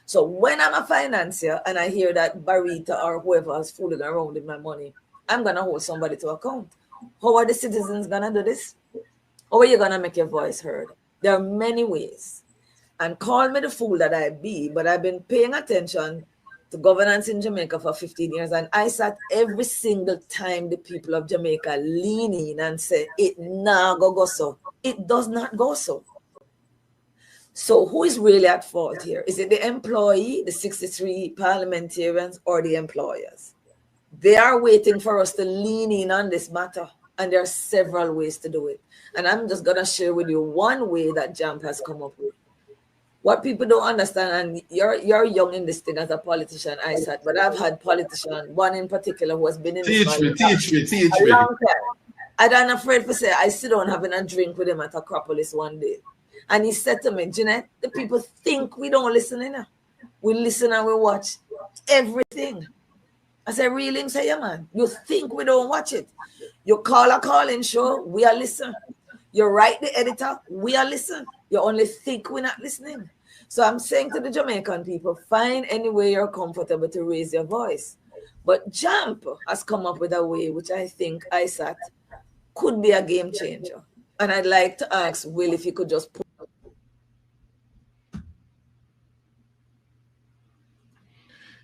So when I'm a financier and I hear that Barita or whoever is fooling around with my money, I'm going to hold somebody to account. How are the citizens going to do this? How are you going to make your voice heard? There are many ways. And call me the fool that I be, but I've been paying attention to governance in Jamaica for 15 years. And I sat every single time the people of Jamaica lean in and say, it nah go so. It does not go so. So who is really at fault here? Is it the employee, the 63 parliamentarians, or the employers? They are waiting for us to lean in on this matter. And there are several ways to do it. And I'm just going to share with you one way that JAMP has come up with. What people don't understand, and you're young in this thing as a politician, I said, but I've had politicians, one in particular who has been in this teach a me. long time. And I'm afraid to say, I sit down having a drink with him at Acropolis one day. And he said to me, Jeanette, the people think we don't listen enough. We listen and we watch everything. I said, really? He said, yeah, man. You think we don't watch it? You call a call-in show, we are listening. You write the editor, we are listening. You only think we're not listening. So I'm saying to the Jamaican people, find any way you're comfortable to raise your voice. But JAMP has come up with a way which I think ISAT could be a game changer. And I'd like to ask Will if he could just put.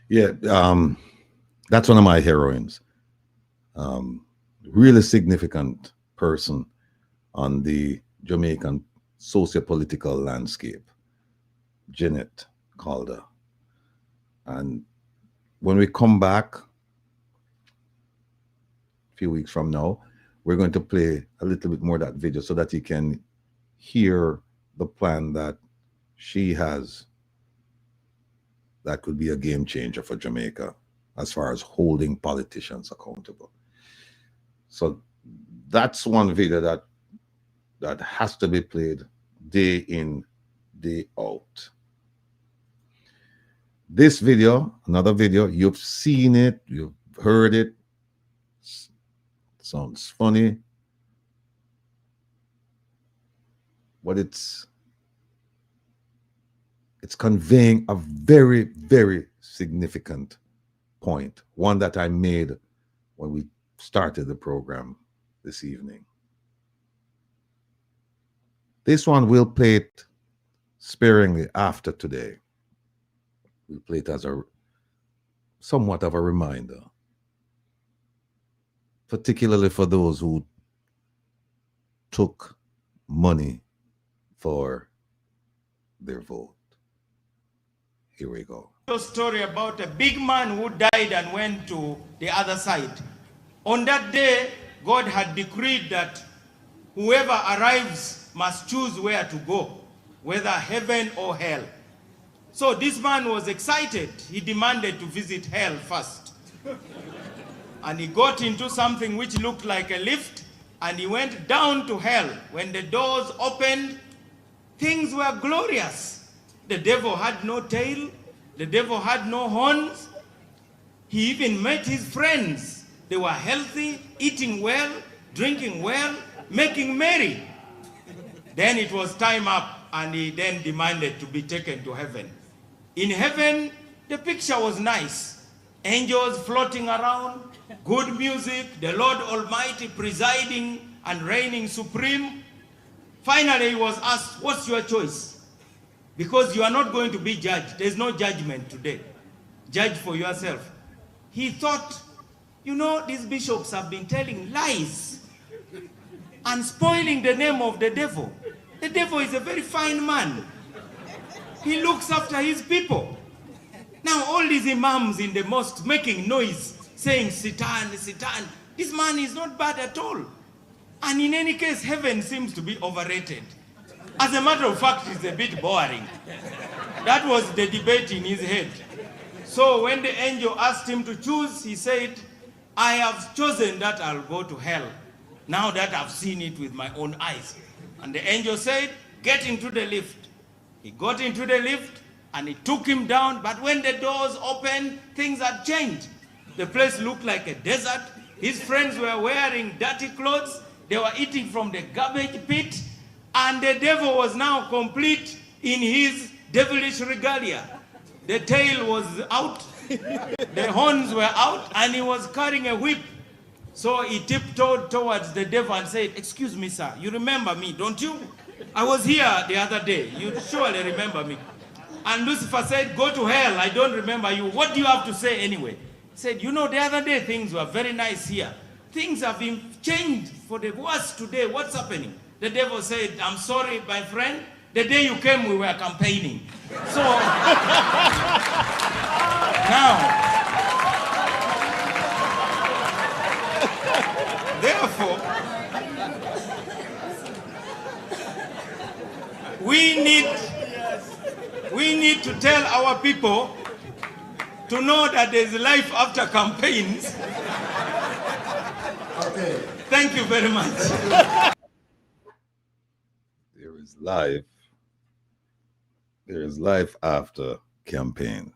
Yeah, that's one of my heroines. Really significant person on the Jamaican socio-political landscape, Jeanette Calder. And when we come back a few weeks from now, we're going to play a little bit more of that video so that you can hear the plan that she has that could be a game changer for Jamaica as far as holding politicians accountable. So that's one video that has to be played day in, day out. This video, another video, you've seen it, you've heard it. Sounds funny, but it's conveying a very, very significant point, one that I made when we started the program this evening. This one we'll play it sparingly after today. We'll play it as somewhat of a reminder, particularly for those who took money for their vote. Here we go. A story about a big man who died and went to the other side. On that day, God had decreed that whoever arrives must choose where to go, whether heaven or hell. So this man was excited. He demanded to visit hell first. And he got into something which looked like a lift, and he went down to hell. When the doors opened, things were glorious. The devil had no tail. The devil had no horns. He even met his friends. They were healthy, eating well, drinking well, making merry. Then it was time up, and he then demanded to be taken to heaven. In heaven, the picture was nice. Angels floating around, good music, the Lord Almighty presiding and reigning supreme. Finally, he was asked, what's your choice? Because you are not going to be judged. There's no judgment today. Judge for yourself. He thought, you know, these bishops have been telling lies and spoiling the name of the devil. The devil is a very fine man. He looks after his people. Now all these imams in the mosque making noise, saying Satan, Satan. This man is not bad at all. And in any case, heaven seems to be overrated. As a matter of fact, it's a bit boring. That was the debate in his head. So when the angel asked him to choose, he said, I have chosen that I'll go to hell, now that I've seen it with my own eyes. And the angel said, get into the lift. He got into the lift and it took him down, but when the doors opened, things had changed. The place looked like a desert. His friends were wearing dirty clothes. They were eating from the garbage pit. And the devil was now complete in his devilish regalia. The tail was out, the horns were out, and he was carrying a whip. So he tiptoed towards the devil and said, excuse me, sir, you remember me, don't you? I was here the other day. You surely remember me. And Lucifer said, go to hell. I don't remember you. What do you have to say anyway? He said, you know, the other day things were very nice here. Things have been changed for the worse today. What's happening? The devil said, I'm sorry, my friend. The day you came, we were campaigning. So, now, therefore, we need to tell our people to know that there's life after campaigns. Okay. Thank you very much. There is life. There is life after campaign.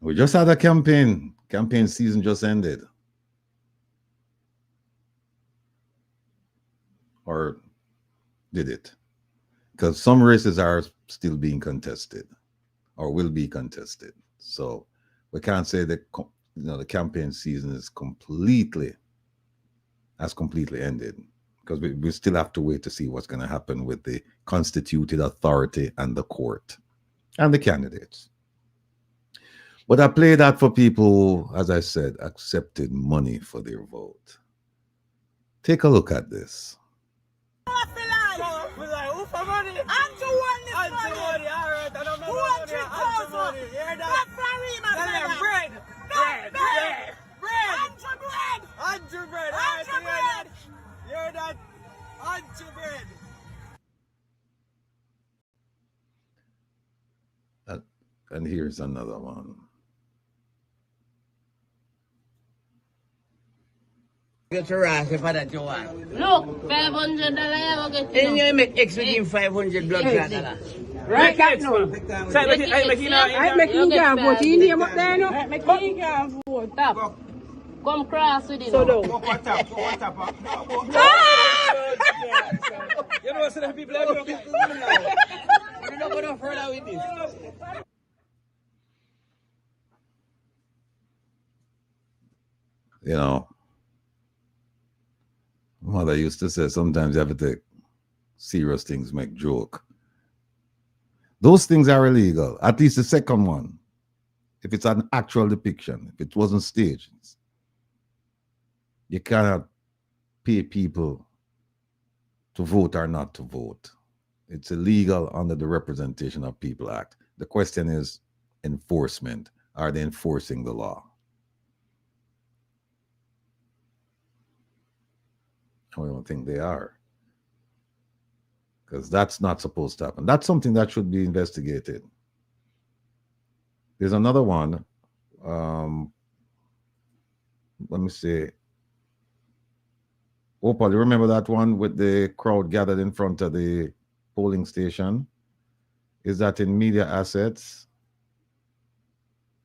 We just had a campaign. Campaign season just ended. Or did it? Because some races are still being contested or will be contested. So we can't say that the campaign season is completely ended, because we still have to wait to see what's going to happen with the constituted authority and the court and the candidates. But I play that for people who, as I said, accepted money for their vote. Take a look at this. And here's another one. Get your ass for that you want. Look, $500 I will get you. And you make X with him 500 blood clot. Right, that no. I make him can't vote. He name up there, no? I make him can't vote. Stop. Come cross with him. So don't. Go on top. You know what the people are doing? We're not going further with this. You know, mother used to say sometimes you have to take serious things, make joke. Those things are illegal. At least the second one. If it's an actual depiction, if it wasn't staged, you cannot pay people to vote or not to vote. It's illegal under the Representation of People Act. The question is enforcement. Are they enforcing the law? I don't think they are. Because that's not supposed to happen. That's something that should be investigated. There's another one. Let me see. Opal, you remember that one with the crowd gathered in front of the polling station? Is that in media assets?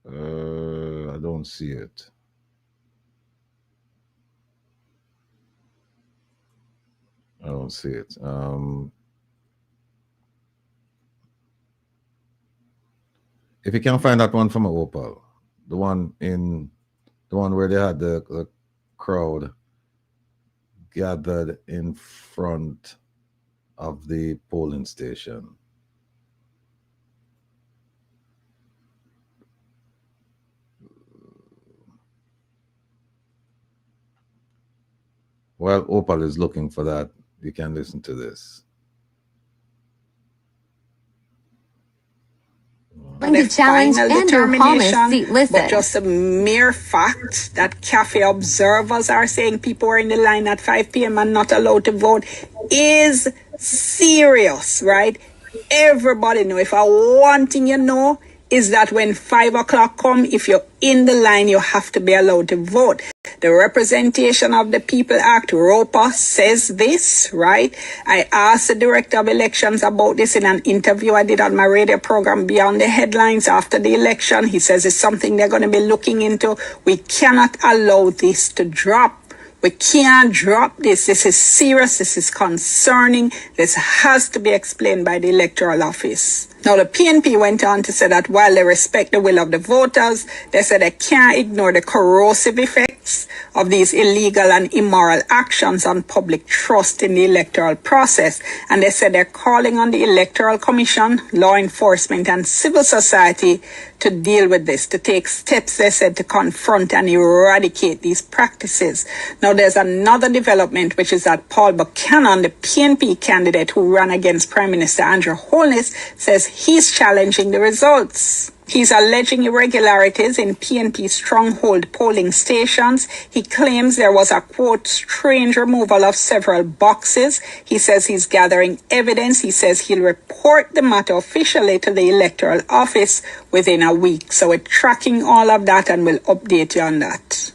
I don't see it. I don't see it. If you can find that one from Opal, the one where they had the crowd gathered in front of the polling station. While Opal is looking for that, you can listen to this. The challenge Andrew Holness seat listed. But just a mere fact that cafe observers are saying people are in the line at 5 p.m. and not allowed to vote is serious, right? Everybody know. If one thing you know is that when 5 o'clock come, if you're in the line, you have to be allowed to vote. The Representation of the People Act, ROPA, says this, right? I asked the Director of Elections about this in an interview I did on my radio program Beyond the Headlines after the election. He says it's something they're going to be looking into. We cannot allow this to drop. We can't drop this. This is serious. This is concerning. This has to be explained by the Electoral Office. Now, the PNP went on to say that while they respect the will of the voters, they said they can't ignore the corrosive effects of these illegal and immoral actions on public trust in the electoral process. And they said they're calling on the Electoral Commission, law enforcement, and civil society to deal with this, to take steps, they said, to confront and eradicate these practices. Now, there's another development, which is that Paul Buchanan, the PNP candidate who ran against Prime Minister Andrew Holness, says he's challenging the results. He's alleging irregularities in PNP stronghold polling stations. He claims there was a, quote, strange removal of several boxes. He says he's gathering evidence. He says he'll report the matter officially to the Electoral Office within a week. So we're tracking all of that and we'll update you on that.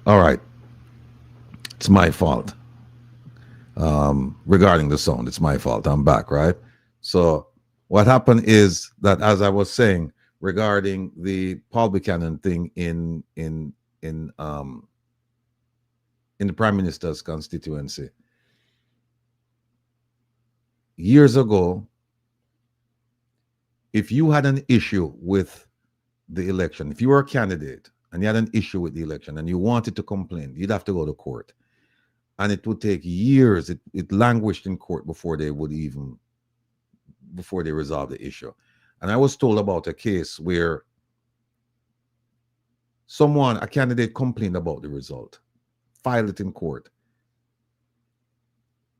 All right. It's my fault. Regarding the sound, it's my fault. I'm back, right? So what happened is that, as I was saying, regarding the Paul Buchanan thing in the Prime Minister's constituency, years ago, if you had an issue with the election, if you were a candidate and you had an issue with the election and you wanted to complain, you'd have to go to court. And it would take years. It languished in court before they resolve the issue. And I was told about a case where a candidate complained about the result, filed it in court.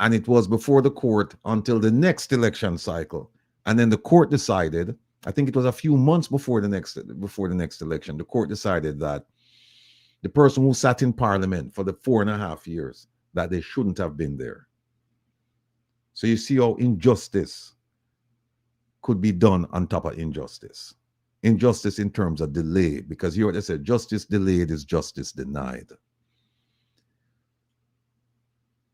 And it was before the court until the next election cycle. And then the court decided, I think it was a few months before the next election, the court decided that the person who sat in parliament for the 4.5 years, that they shouldn't have been there. So you see how injustice could be done on top of injustice. Injustice in terms of delay, because you hear what they say, justice delayed is justice denied.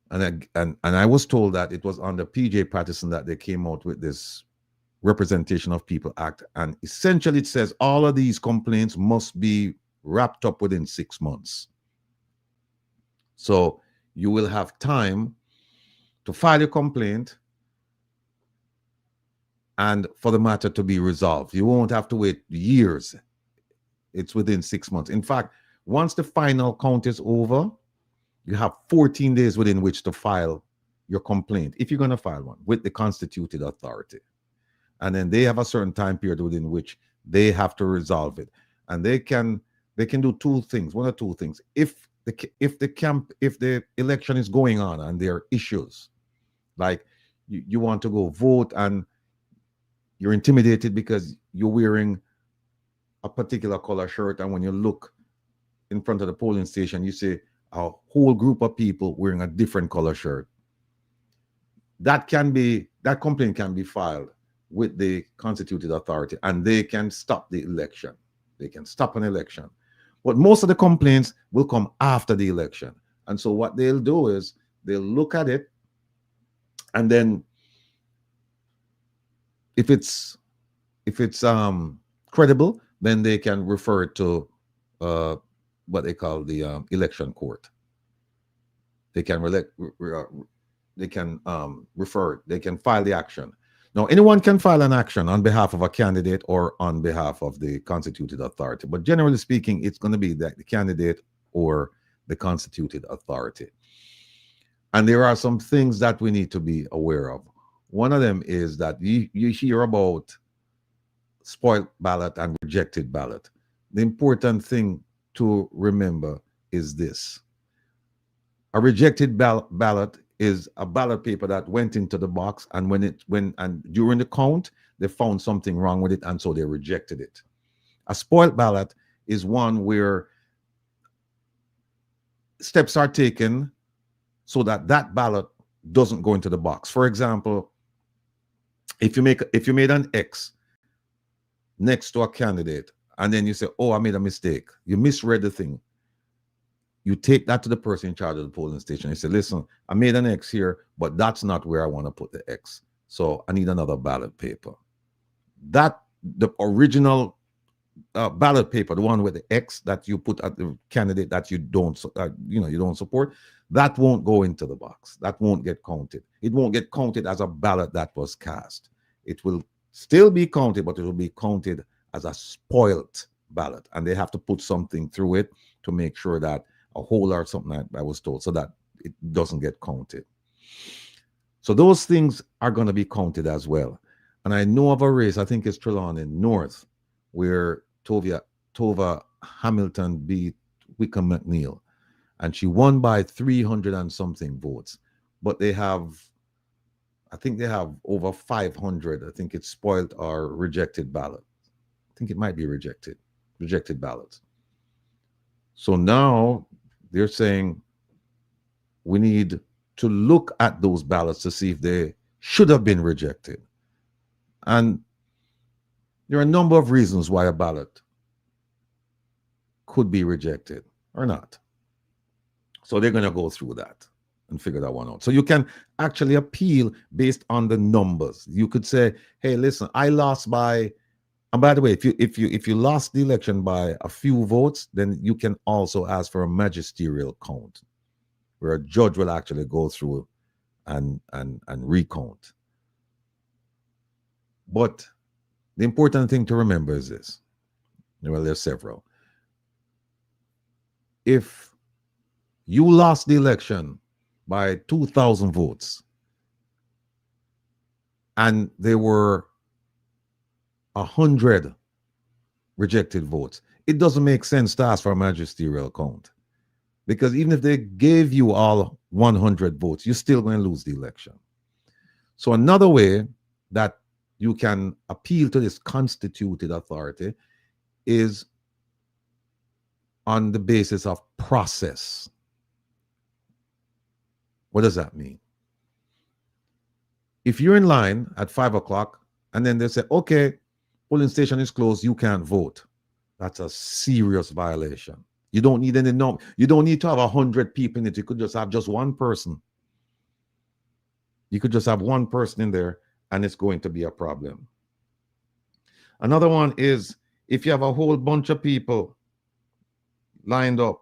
And I was told that it was under PJ Patterson that they came out with this Representation of People Act. And essentially it says all of these complaints must be wrapped up within 6 months. So you will have time to file a complaint and for the matter to be resolved. You won't have to wait years. It's within 6 months. In fact, once the final count is over, you have 14 days within which to file your complaint, if you're going to file one, with the constituted authority. And then they have a certain time period within which they have to resolve it. And they can do two things, one or two things. If the election is going on and there are issues, like you want to go vote and you're intimidated because you're wearing a particular color shirt, and when you look in front of the polling station, you see a whole group of people wearing a different color shirt. That complaint can be filed with the constituted authority, and they can stop the election. They can stop an election. But most of the complaints will come after the election. And so what they'll do is they'll look at it, and then if it's credible, then they can refer it to what they call the election court. They can refer it. They can file the action. Now, anyone can file an action on behalf of a candidate or on behalf of the constituted authority. But generally speaking, it's going to be the candidate or the constituted authority. And there are some things that we need to be aware of. One of them is that you hear about spoiled ballot and rejected ballot. The important thing to remember is this. A rejected ballot is a ballot paper that went into the box, and during the count, they found something wrong with it, and so they rejected it. A spoiled ballot is one where steps are taken so that ballot doesn't go into the box. For example, if you made an X next to a candidate, and then you say, "Oh, I made a mistake," you misread the thing. You take that to the person in charge of the polling station. You say, "Listen, I made an X here, but that's not where I want to put the X. So I need another ballot paper." That the original ballot paper, the one with the X that you put at the candidate that you don't support, that won't go into the box. That won't get counted. It won't get counted as a ballot that was cast. It will still be counted, but it will be counted as a spoiled ballot, and they have to put something through it to make sure that a hole or something I was told, so that it doesn't get counted. So those things are going to be counted as well. And I know of a race, I think it's Trelawney North, where Tova Hamilton beat Wickham McNeil, and she won by 300 and something votes. But I think they have over 500. I think it's spoiled or rejected ballot. I think it might be rejected ballots. So now they're saying we need to look at those ballots to see if they should have been rejected. And there are a number of reasons why a ballot could be rejected or not. So they're going to go through that and figure that one out. So you can actually appeal based on the numbers. You could say, hey, listen, I lost by, and by the way, if you lost the election by a few votes, then you can also ask for a magisterial count, where a judge will actually go through and recount. But the important thing to remember is this. Well, there's several. If you lost the election by 2,000 votes and there were 100 rejected votes, it doesn't make sense to ask for a magisterial count, because even if they gave you all 100 votes, you're still going to lose the election. So another way that you can appeal to this constituted authority is on the basis of process. What does that mean? If you're in line at 5 o'clock and then they say, okay, polling station is closed, you can't vote, that's a serious violation. You don't need any number. You don't need to have 100 people in it. You could just have just one person. You could just have one person in there and it's going to be a problem. Another one is if you have a whole bunch of people lined up.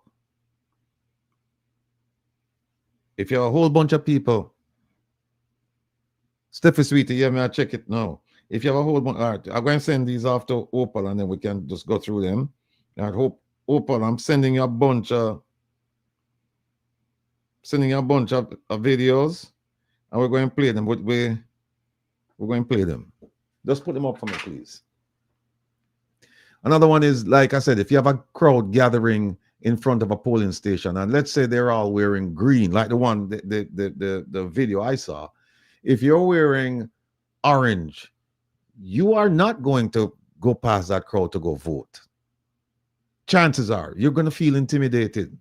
If you have a whole bunch of people, Steffi Sweetie, yeah, may I check it now? If you have a whole bunch, all right, I'm going to send these off to Opal and then we can just go through them. I hope, Opal, I'm sending you a bunch of videos and we're going to play them. We're going to play them. Just put them up for me, please. Another one is, like I said, if you have a crowd gathering in front of a polling station, and let's say they're all wearing green, like the one, the video I saw. If you're wearing orange, you are not going to go past that crowd to go vote. Chances are you're going to feel intimidated.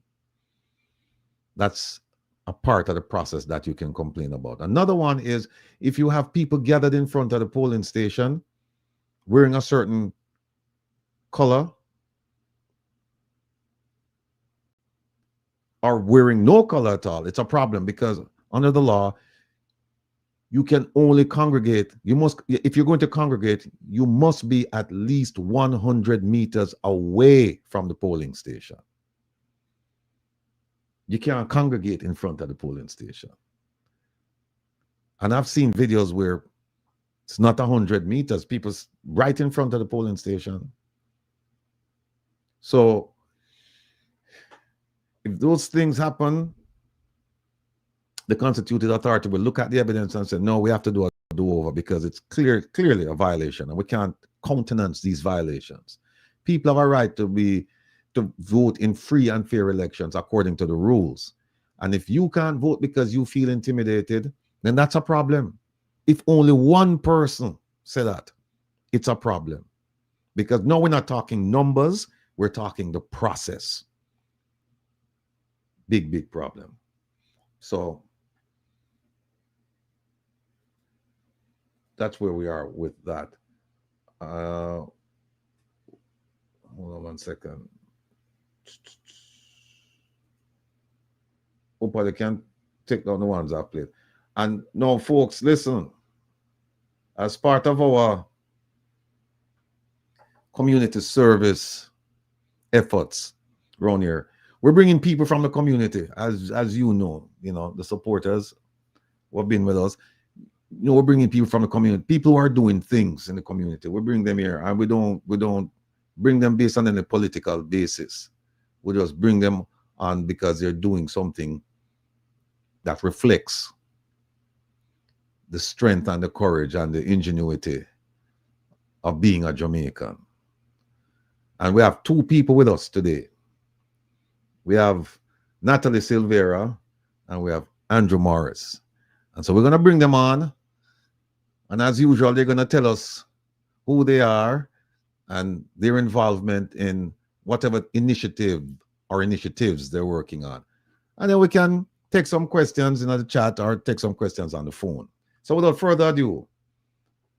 That's a part of the process that you can complain about. Another one is if you have people gathered in front of the polling station wearing a certain color or wearing no color at all, it's a problem, because under the law, you can only congregate. You must, if you're going to congregate, you must be at least 100 meters away from the polling station. You can't congregate in front of the polling station. And I've seen videos where it's not 100 meters, people's right in front of the polling station. So if those things happen, the constituted authority will look at the evidence and say, no, we have to do a do-over because it's clearly a violation and we can't countenance these violations. People have a right to vote in free and fair elections according to the rules. And if you can't vote because you feel intimidated, then that's a problem. If only one person said that, it's a problem. Because now we're not talking numbers, we're talking the process. Big problem. So that's where we are with that. Hold on one second. Hope they can take down the ones I've played. And now, folks, listen. As part of our community service efforts around here, we're bringing people from the community, as you know, the supporters who have been with us. We're bringing people from the community, people who are doing things in the community. We bring them here, and we don't bring them based on any political basis. We just bring them on because they're doing something that reflects the strength and the courage and the ingenuity of being a Jamaican. And we have two people with us today. We have Natalie Silvera and we have Andrew Morris. And so we're going to bring them on. And as usual, they're going to tell us who they are and their involvement in whatever initiative or initiatives they're working on. And then we can take some questions in the chat or take some questions on the phone. So without further ado,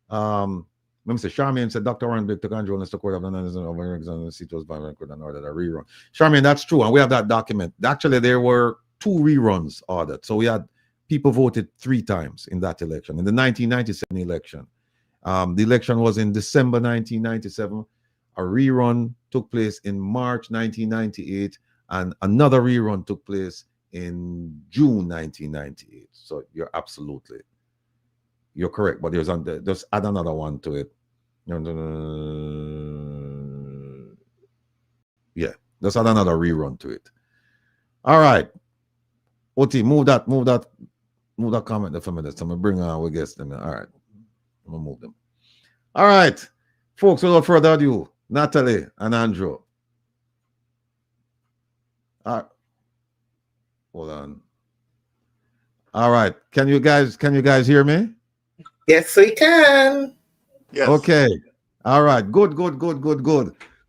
let me say, Charmaine said, Dr. Warren took control and the court of the seat was by record and ordered a rerun. Charmaine, that's true. And we have that document. Actually, there were 2 reruns ordered. So we had people voted 3 times in that election. In the 1997 election, the election was in December 1997. A rerun took place in March 1998, and another rerun took place in June 1998. So you're correct, but just add another one to it. Yeah, just add another rerun to it. All right, Oti, move that comment there for a minute. So I'm gonna bring on our guests. All right, I'm gonna move them. All right, folks, without further ado, Natalie and Andrew. Hold on. All right, can you guys hear me? Yes, we can. Yes. Okay. All right. Good.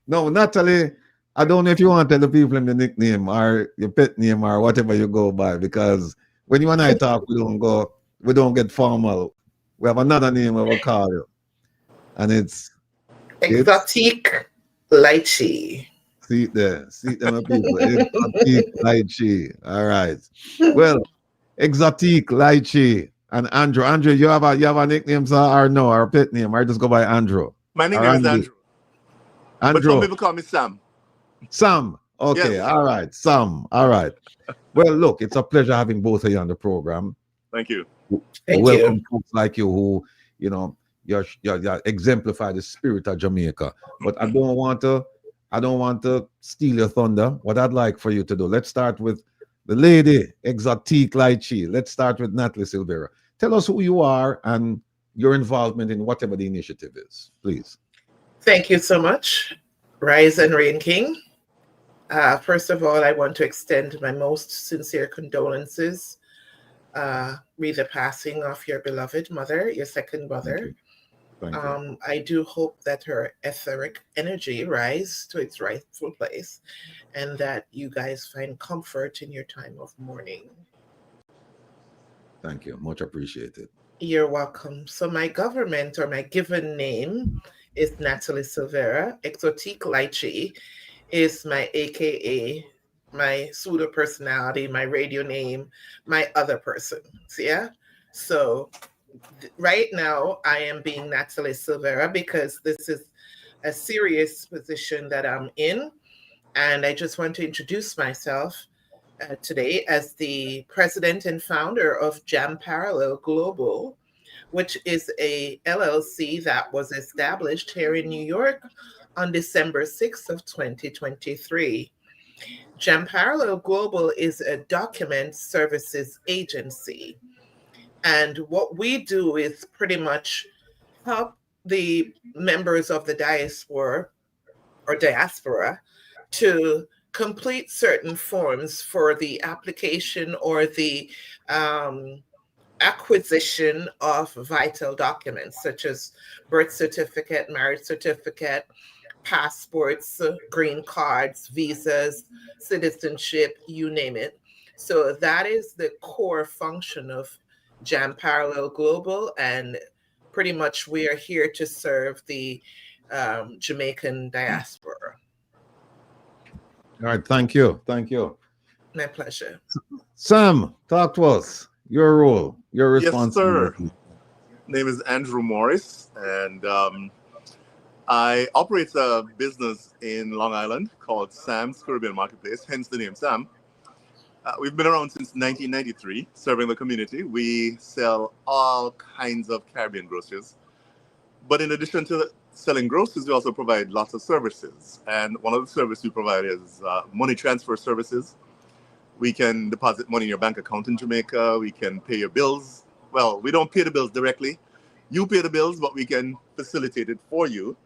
No, Natalie, I don't know if you want to tell the people in the nickname or your pet name or whatever you go by, because when you and I talk, we don't get formal. We have another name we will call you, and it's Exotic Lychee. See them people. Exotic Lychee. All right. Well, Exotic Lychee and Andrew, you have a nickname, sir, or no, or a pet name, or just go by Andrew? My nickname is Andrew. But some people call me Sam. Sam. Okay. Yes. All right. Sam. All right. Well, look, it's a pleasure having both of you on the program. Thank you. Welcome folks like you who, you exemplify the spirit of Jamaica. But I don't want to steal your thunder. What I'd like for you to do, let's start with the lady, Exotic Lychee. Let's start with Natalie Silvera. Tell us who you are and your involvement in whatever the initiative is, please. Thank you so much, Rise and Reign King. First of all, I want to extend my most sincere condolences with the passing of your beloved mother, your second mother. Thank you. I do hope that her etheric energy rise to its rightful place and that you guys find comfort in your time of mourning. Thank you. Much appreciated. You're welcome. So my government or my given name is Natalie Silvera. Exotic Lychee is my AKA, my pseudo personality, my radio name, my other person. Yeah. So right now I am being Natalie Silvera because this is a serious position that I'm in. And I just want to introduce myself today as the president and founder of Jam Parallel Global, which is a LLC that was established here in New York on December 6th of 2023. Jam Parallel Global is a document services agency. And what we do is pretty much help the members of the diaspora to complete certain forms for the application or the acquisition of vital documents such as birth certificate, marriage certificate, passports, green cards, visas, citizenship, you name it. So that is the core function of Jam Parallel Global, and pretty much we are here to serve the Jamaican diaspora. All right, thank you. My pleasure. Sam, talk to us. Your role, your responsibility. Yes, sir. Name is Andrew Morris, and I operate a business in Long Island called Sam's Caribbean Marketplace, hence the name Sam. We've been around since 1993, serving the community. We sell all kinds of Caribbean groceries. But in addition to selling groceries, we also provide lots of services. And one of the services we provide is money transfer services. We can deposit money in your bank account in Jamaica. We can pay your bills. Well, we don't pay the bills directly. You pay the bills, but we can facilitate it for you.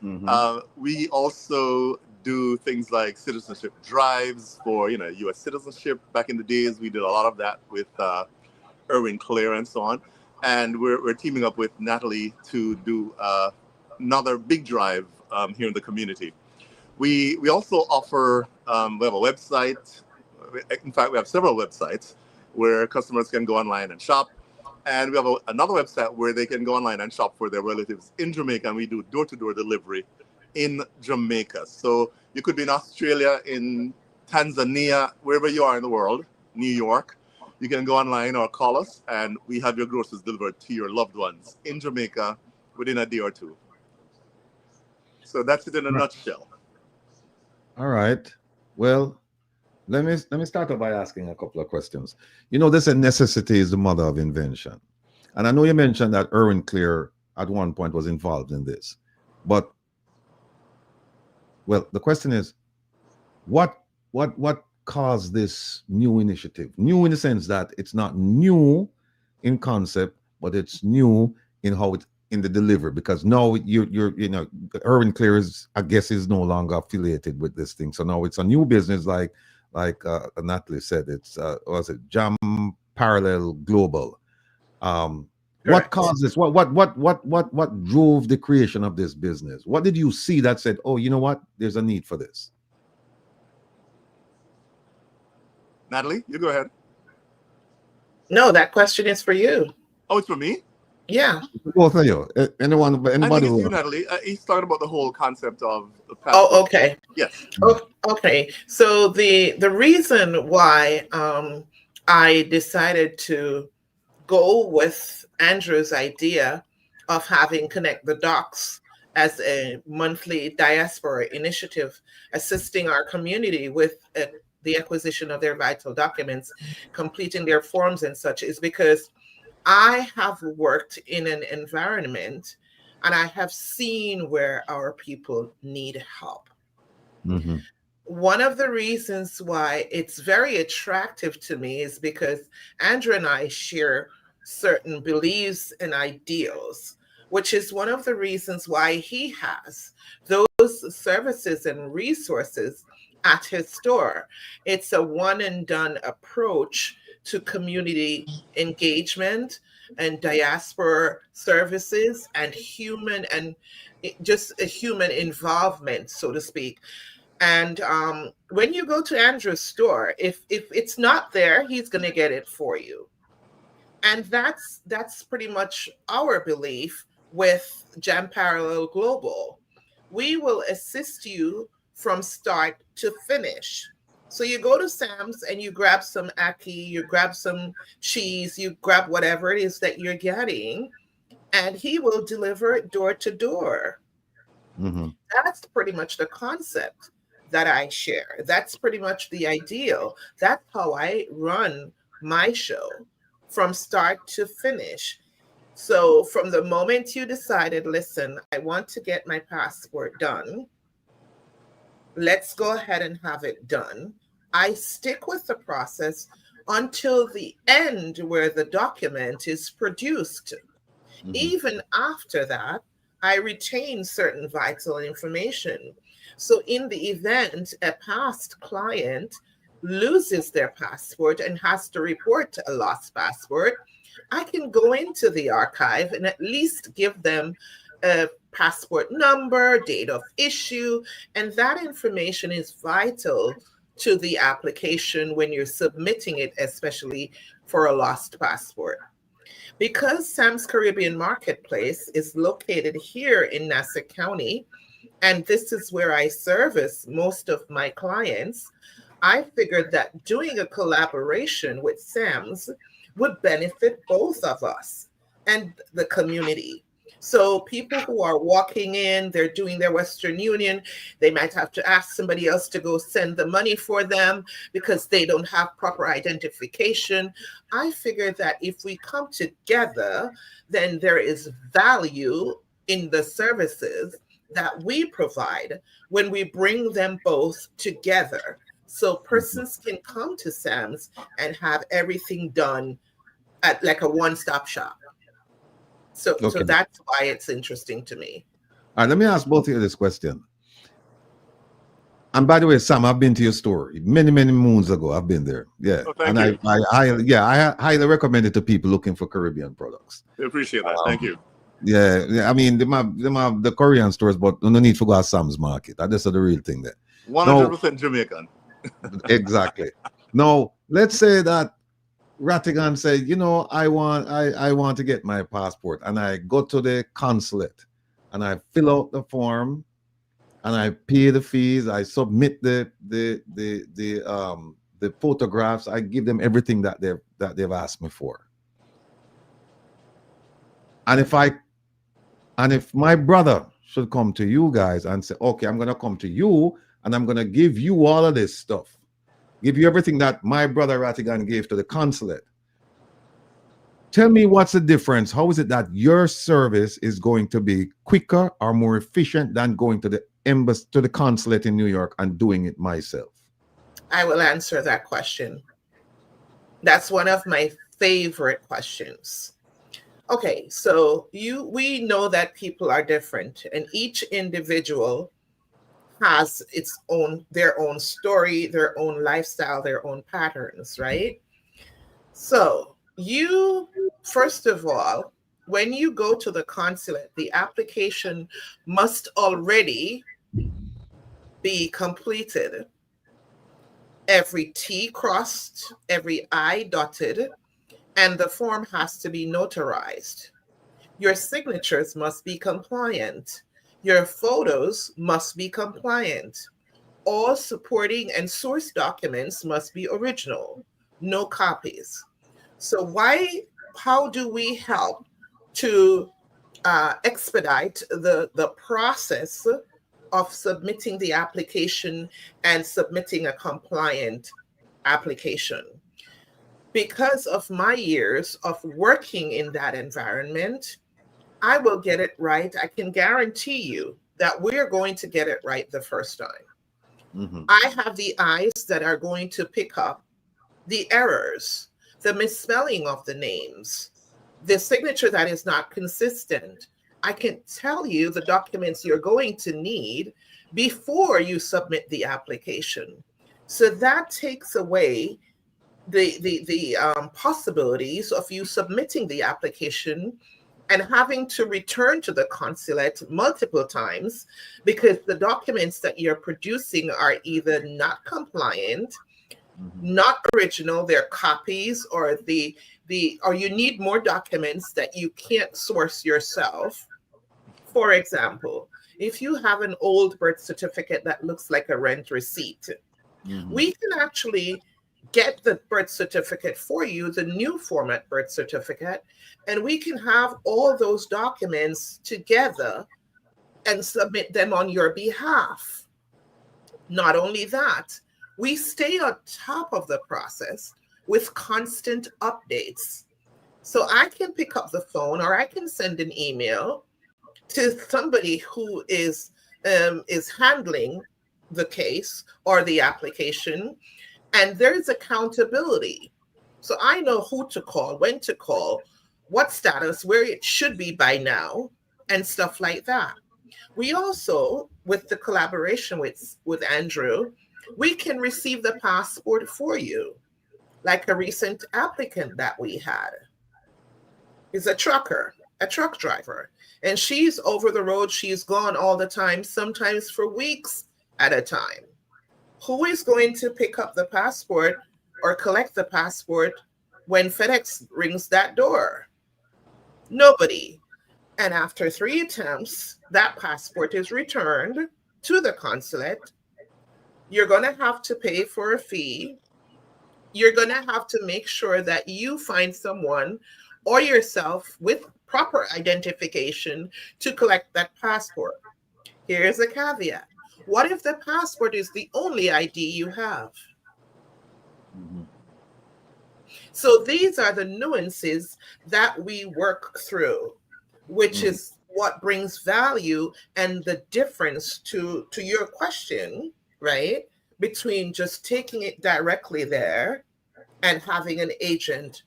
Mm-hmm. We also do things like citizenship drives for, U.S. citizenship. Back in the days, we did a lot of that with Erwin Clare and so on. And we're teaming up with Natalie to do another big drive here in the community. We also offer, we have a website. In fact, we have several websites where customers can go online and shop. And we have another website where they can go online and shop for their relatives in Jamaica. And we do door-to-door delivery in Jamaica. So you could be in Australia, in Tanzania, wherever you are in the world, New York, you can go online or call us, and we have your groceries delivered to your loved ones in Jamaica within a day or two. So that's it in a nutshell. All right. Well, let me start off by asking a couple of questions. You know, they say necessity is the mother of invention. And I know you mentioned that Erwin Clear at one point was involved in this. But, well, the question is, what caused this new initiative? New in the sense that it's not new in concept, but it's new in how it's in the delivery, because now you know, Erwin Clear is, I guess, is no longer affiliated with this thing. So now it's a new business, like Natalie said, it's was it Jam Parallel Global. What caused this? What drove the creation of this business? What did you see that said, oh, you know what, there's a need for this? Natalie, you go ahead. No, that question is for you. Oh, it's for me? Yeah. Both of you. Anybody? I think it's you, Natalie. He's talking about the whole concept of the passport. Oh, okay. Yes. Okay. So the reason why I decided to go with Andrew's idea of having Connect the Docs as a monthly diaspora initiative, assisting our community with the acquisition of their vital documents, completing their forms and such, is because I have worked in an environment and I have seen where our people need help. Mm-hmm. One of the reasons why it's very attractive to me is because Andrew and I share certain beliefs and ideals, which is one of the reasons why he has those services and resources at his store. It's a one and done approach to community engagement and diaspora services and human and just a human involvement, so to speak. And when you go to Andrew's store, if it's not there, he's going to get it for you. And that's pretty much our belief with Jam Parallel Global. We will assist you from start to finish. So you go to Sam's and you grab some ackee, you grab some cheese, you grab whatever it is that you're getting, and he will deliver it door to door. Mm-hmm. That's pretty much the concept that I share. That's pretty much the ideal. That's how I run my show from start to finish. So from the moment you decided, listen, I want to get my passport done, let's go ahead and have it done. I stick with the process until the end where the document is produced. Mm-hmm. Even after that, I retain certain vital information. So in the event a past client loses their passport and has to report a lost passport, I can go into the archive and at least give them a passport number, date of issue, and that information is vital to the application when you're submitting it, especially for a lost passport. Because Sam's Caribbean Marketplace is located here in Nassau County, and this is where I service most of my clients, I figured that doing a collaboration with Sam's would benefit both of us and the community. So people who are walking in, they're doing their Western Union, they might have to ask somebody else to go send the money for them because they don't have proper identification. I figured that if we come together, then there is value in the services that we provide when we bring them both together. So persons can come to Sam's and have everything done at like a one-stop shop. So that's why it's interesting to me. All right, let me ask both of you this question. And by the way, Sam, I've been to your store many moons ago. I've been there. Yeah. Oh, thank you. I highly recommend it to people looking for Caribbean products. I appreciate that. Thank you. Yeah, I mean, they have the Korean stores, but no need to go to Sam's Market. That's the real thing there. 100% Jamaican. Exactly. Now, let's say that Rattigan said, you know, I want to get my passport, and I go to the consulate and I fill out the form and I pay the fees. I submit the the photographs. I give them everything that they've asked me for. And if my brother should come to you guys and say, okay, I'm gonna come to you and I'm gonna give you all of this stuff, give you everything that my brother Rattigan gave to the consulate. Tell me what's the difference. How is it that your service is going to be quicker or more efficient than going to the embassy, to the consulate in New York and doing it myself? I will answer that question. That's one of my favorite questions. Okay, so we know that people are different, and each individual has their own story, their own lifestyle, their own patterns, right? So you, first of all, when you go to the consulate, the application must already be completed. Every T crossed, every I dotted, and the form has to be notarized. Your signatures must be compliant. Your photos must be compliant. All supporting and source documents must be original, no copies. So how do we help to expedite the process of submitting the application and submitting a compliant application? Because of my years of working in that environment, I will get it right. I can guarantee you that we're going to get it right the first time. Mm-hmm. I have the eyes that are going to pick up the errors, the misspelling of the names, the signature that is not consistent. I can tell you the documents you're going to need before you submit the application. So that takes away the possibilities of you submitting the application and having to return to the consulate multiple times because the documents that you're producing are either not compliant, not original, they're copies, or or you need more documents that you can't source yourself. For example, if you have an old birth certificate that looks like a rent receipt, we can actually get the birth certificate for you, the new format birth certificate, and we can have all those documents together and submit them on your behalf. Not only that, we stay on top of the process with constant updates. So I can pick up the phone or I can send an email to somebody who is handling the case or the application, and there's accountability. So I know who to call, when to call, what status, where it should be by now, and stuff like that. We also, with the collaboration with Andrew, we can receive the passport for you. Like a recent applicant that we had is a truck driver, and she's over the road. She's gone all the time, sometimes for weeks at a time. Who is going to pick up the passport or collect the passport when FedEx rings that door? Nobody. And after 3 attempts, that passport is returned to the consulate. You're going to have to pay for a fee. You're going to have to make sure that you find someone or yourself with proper identification to collect that passport. Here's a caveat. What if the passport is the only ID you have? So these are the nuances that we work through, which is what brings value and the difference to your question, right? Between just taking it directly there and having an agent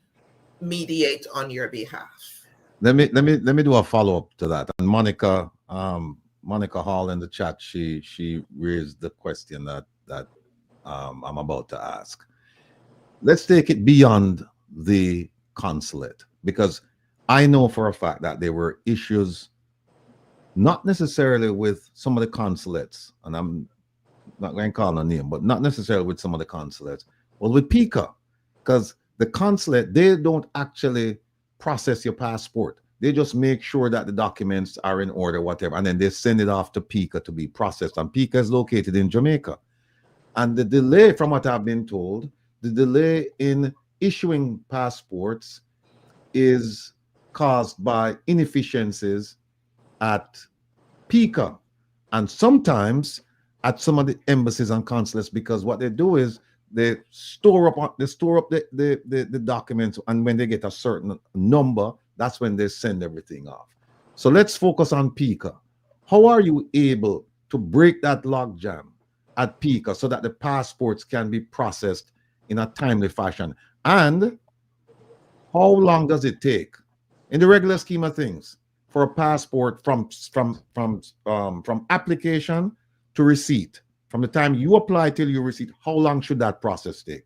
mediate on your behalf. Let me do a follow-up to that. And Monica Hall in the chat, she raised the question that I'm about to ask. Let's take it beyond the consulate, because I know for a fact that there were issues, not necessarily with some of the consulates, and I'm not going to call a name, but not necessarily with some of the consulates, but with PICA, because the consulate, they don't actually process your passport. They just make sure that the documents are in order, whatever, and then they send it off to PICA to be processed. And PICA is located in Jamaica. And the delay, from what I've been told, the delay in issuing passports is caused by inefficiencies at PICA and sometimes at some of the embassies and consulates, because what they do is they store up the documents, and when they get a certain number, that's when they send everything off. So let's focus on PICA. How are you able to break that logjam at PICA so that the passports can be processed in a timely fashion? And how long does it take, in the regular scheme of things, for a passport from application to receipt? From the time you apply till you receive, how long should that process take?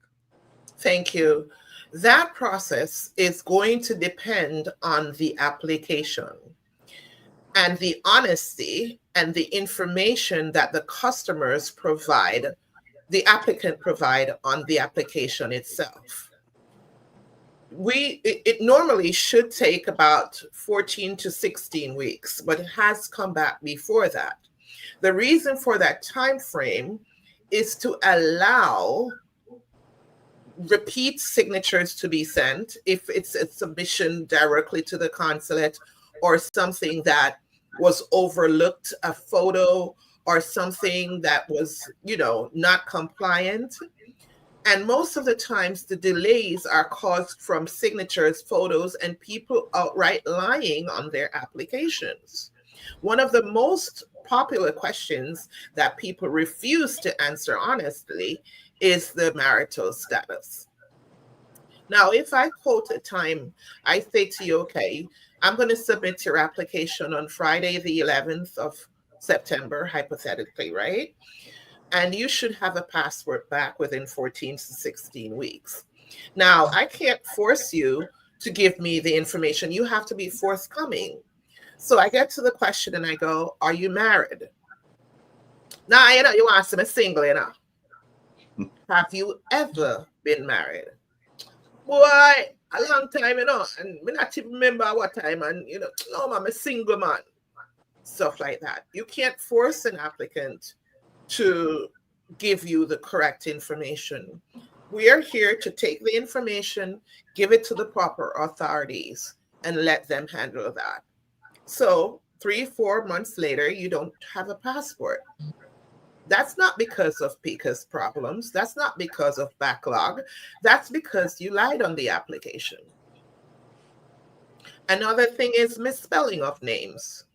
Thank you. That process is going to depend on the application and the honesty and the information that the customers provide, the applicant provide on the application itself. It normally should take about 14 to 16 weeks, but it has come back before that. The reason for that time frame is to allow repeat signatures to be sent if it's a submission directly to the consulate or something that was overlooked, a photo or something that was, not compliant. And most of the times the delays are caused from signatures, photos, and people outright lying on their applications. One of the most popular questions that people refuse to answer honestly is the marital status. Now, if I quote a time, I say to you, okay, I'm going to submit your application on Friday, the 11th of September, hypothetically, right? And you should have a passport back within 14 to 16 weeks. Now, I can't force you to give me the information. You have to be forthcoming. So I get to the question and I go, are you married? Now, you ask me single, Have you ever been married? Boy, a long time, and me not even remember what time, and, no, I'm a single man. Stuff like that. You can't force an applicant to give you the correct information. We are here to take the information, give it to the proper authorities, and let them handle that. So 3-4 months later, you don't have a passport. That's not because of PICA's problems. That's not because of backlog. That's because you lied on the application. Another thing is misspelling of names.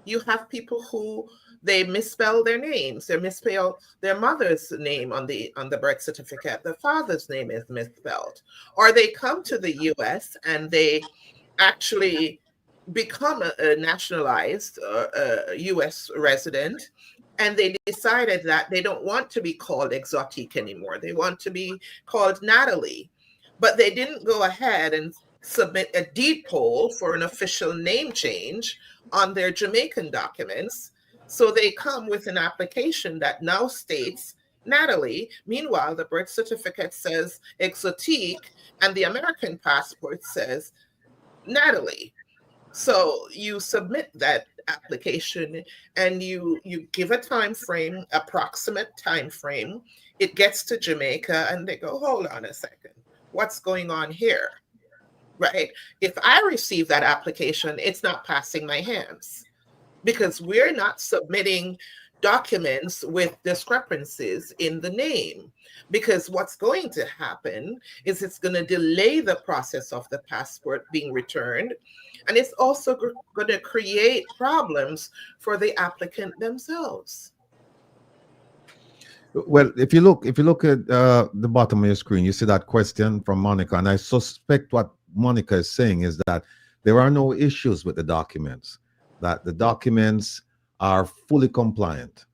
You have people who they misspell their names. They misspell their mother's name on the birth certificate. The father's name is misspelled. Or they come to the US and they actually become a nationalized US resident, and they decided that they don't want to be called Exotique anymore. They want to be called Natalie. But they didn't go ahead and submit a deed poll for an official name change on their Jamaican documents. So they come with an application that now states Natalie. Meanwhile, the birth certificate says Exotique and the American passport says Natalie. So you submit that application and you give a time frame, approximate time frame. It gets to Jamaica and they go, hold on a second, what's going on here? Right? If I receive that application, it's not passing my hands because we're not submitting documents with discrepancies in the name. Because what's going to happen is it's going to delay the process of the passport being returned. And it's also going to create problems for the applicant themselves. Well, if you look at the bottom of your screen, you see that question from Monica, and I suspect what Monica is saying is that there are no issues with the documents, that the documents are fully compliant.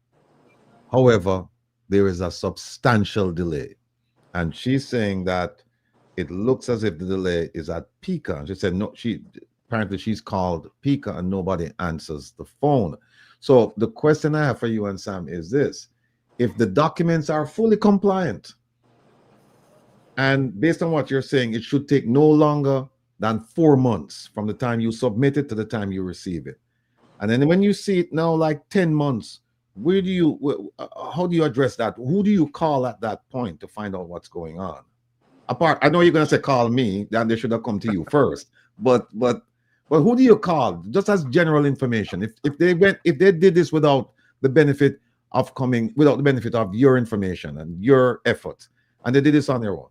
However, there is a substantial delay, and she's saying that it looks as if the delay is at PICA. She said no. Apparently she's called PICA and nobody answers the phone. So the question I have for you and Sam is this: if the documents are fully compliant, and based on what you're saying, it should take no longer than 4 months from the time you submit it to the time you receive it. And then when you see it now like 10 months, how do you address that? Who do you call at that point to find out what's going on? apart, I know you're gonna say call me, then they should have come to you first. But who do you call? Just as general information. If they did this without the benefit of your information and your effort, and they did this on their own,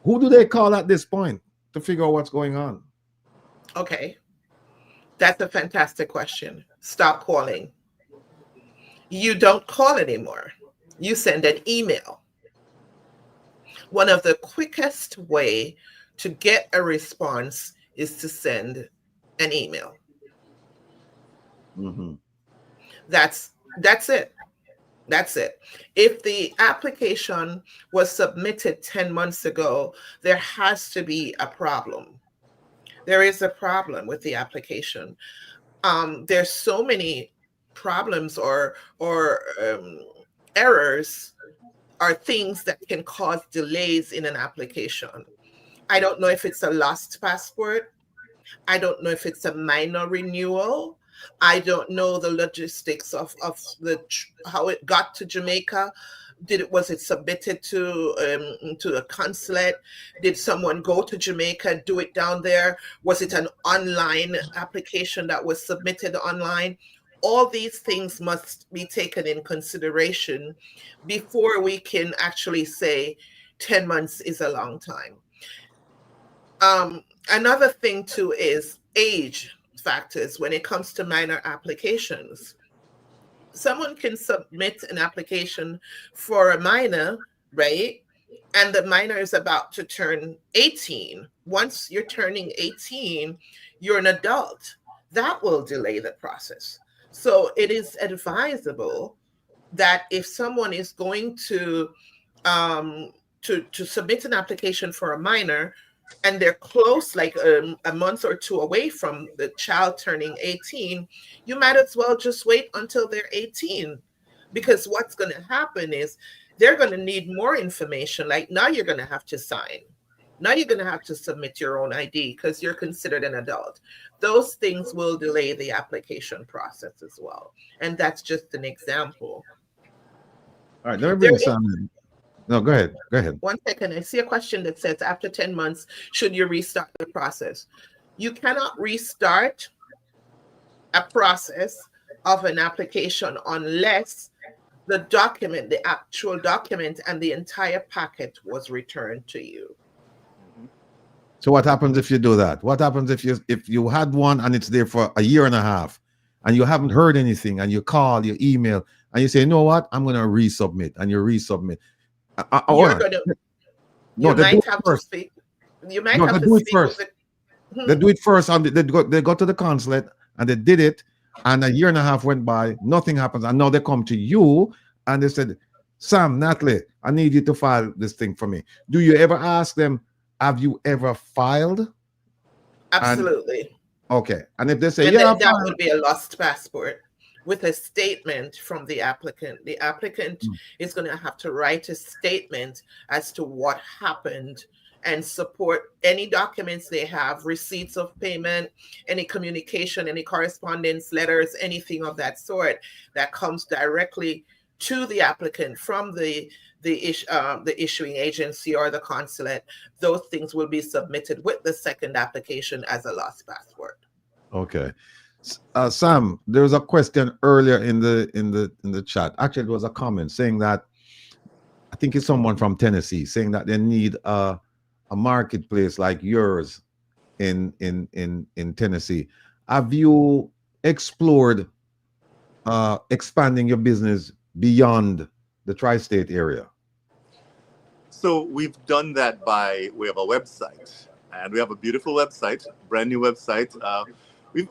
who do they call at this point to figure out what's going on? Okay, that's a fantastic question. Stop calling. You don't call anymore. You send an email. One of the quickest way to get a response is to send an email. Mm-hmm. That's it. That's it. If the application was submitted 10 months ago, there has to be a problem. There is a problem with the application. There's so many problems or errors are things that can cause delays in an application. I don't know if it's a lost passport. I don't know if it's a minor renewal. I don't know the logistics of how it got to Jamaica. Was it submitted to the consulate? Did someone go to Jamaica, do it down there? Was it an online application that was submitted online? All these things must be taken in consideration before we can actually say 10 months is a long time. Another thing too is age factors when it comes to minor applications. Someone can submit an application for a minor, right? And the minor is about to turn 18. Once you're turning 18, you're an adult. That will delay the process. So it is advisable that if someone is going to submit an application for a minor and they're close, like a month or two away from the child turning 18, you might as well just wait until they're 18. Because what's going to happen is they're going to need more information. Like now you're going to have to sign. Now you're going to have to submit your own ID because you're considered an adult. Those things will delay the application process as well. And that's just an example. All right, let me bring Sam in. No, go ahead. Go ahead. 1 second. I see a question that says, after 10 months, should you restart the process? You cannot restart a process of an application unless the document, the actual document and the entire packet was returned to you. So what happens if you do that? What happens if you had one and it's there for a year and a half and you haven't heard anything and you call, you email, and you say, you know what, I'm going to resubmit, and you resubmit. You might have to speak. You might have to speak first. They do it first, and they go to the consulate and they did it, and a year and a half went by, nothing happens, and now they come to you and they said, Sam, Natalie, I need you to file this thing for me. Do you ever ask them, have you ever filed? Absolutely. Okay. And if they say, and yeah, that would be a lost passport with a statement from the applicant. The applicant is going to have to write a statement as to what happened and support any documents they have, receipts of payment, any communication, any correspondence, letters, anything of that sort that comes directly to the applicant from the issuing agency or the consulate. Those things will be submitted with the second application as a lost passport. Okay. Sam, there was a question earlier in the chat. Actually, it was a comment saying that, I think it's someone from Tennessee, saying that they need a marketplace like yours in Tennessee. Have you explored expanding your business beyond the tri-state area? So we've done that we have a website, and we have a beautiful website, brand new website.